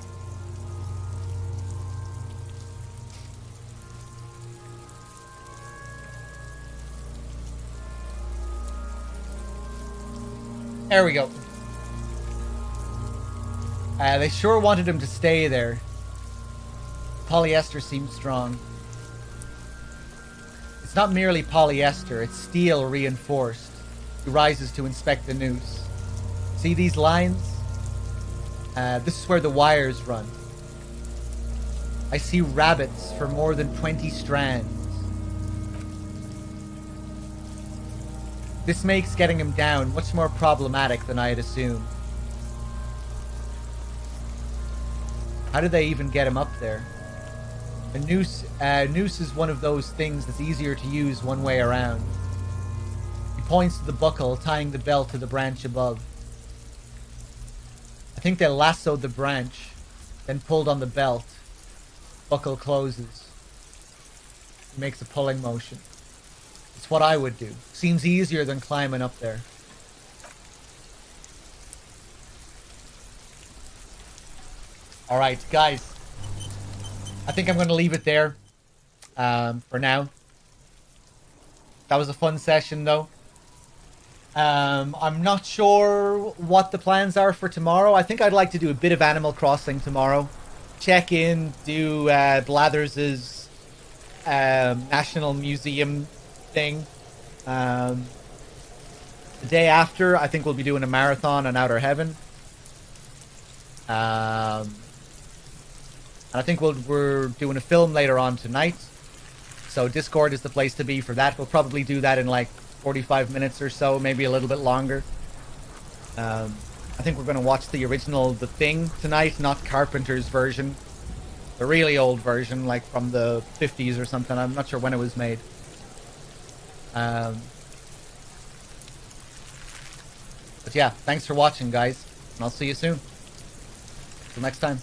There we go. They sure wanted him to stay there. Polyester seems strong. It's not merely polyester, it's steel reinforced. He rises to inspect the noose. See these lines? This is where the wires run. I see rabbits for more than 20 strands. This makes getting him down much more problematic than I had assumed. How did they even get him up there? A noose is one of those things that's easier to use one way around. He points to the buckle, tying the belt to the branch above. I think they lassoed the branch, then pulled on the belt. Buckle closes. He makes a pulling motion. It's what I would do. Seems easier than climbing up there. Alright, guys. I think I'm going to leave it there for now. That was a fun session, though. I'm not sure what the plans are for tomorrow. I think I'd like to do a bit of Animal Crossing tomorrow. Check in, do Blathers' National Museum thing. The day after, I think we'll be doing a marathon on Outer Heaven. And I think we're doing a film later on tonight. So Discord is the place to be for that. We'll probably do that in like 45 minutes or so, maybe a little bit longer. I think we're going to watch the original The Thing tonight, not Carpenter's version. The really old version, like from the 50s or something. I'm not sure when it was made. But yeah, thanks for watching, guys. And I'll see you soon. Till next time.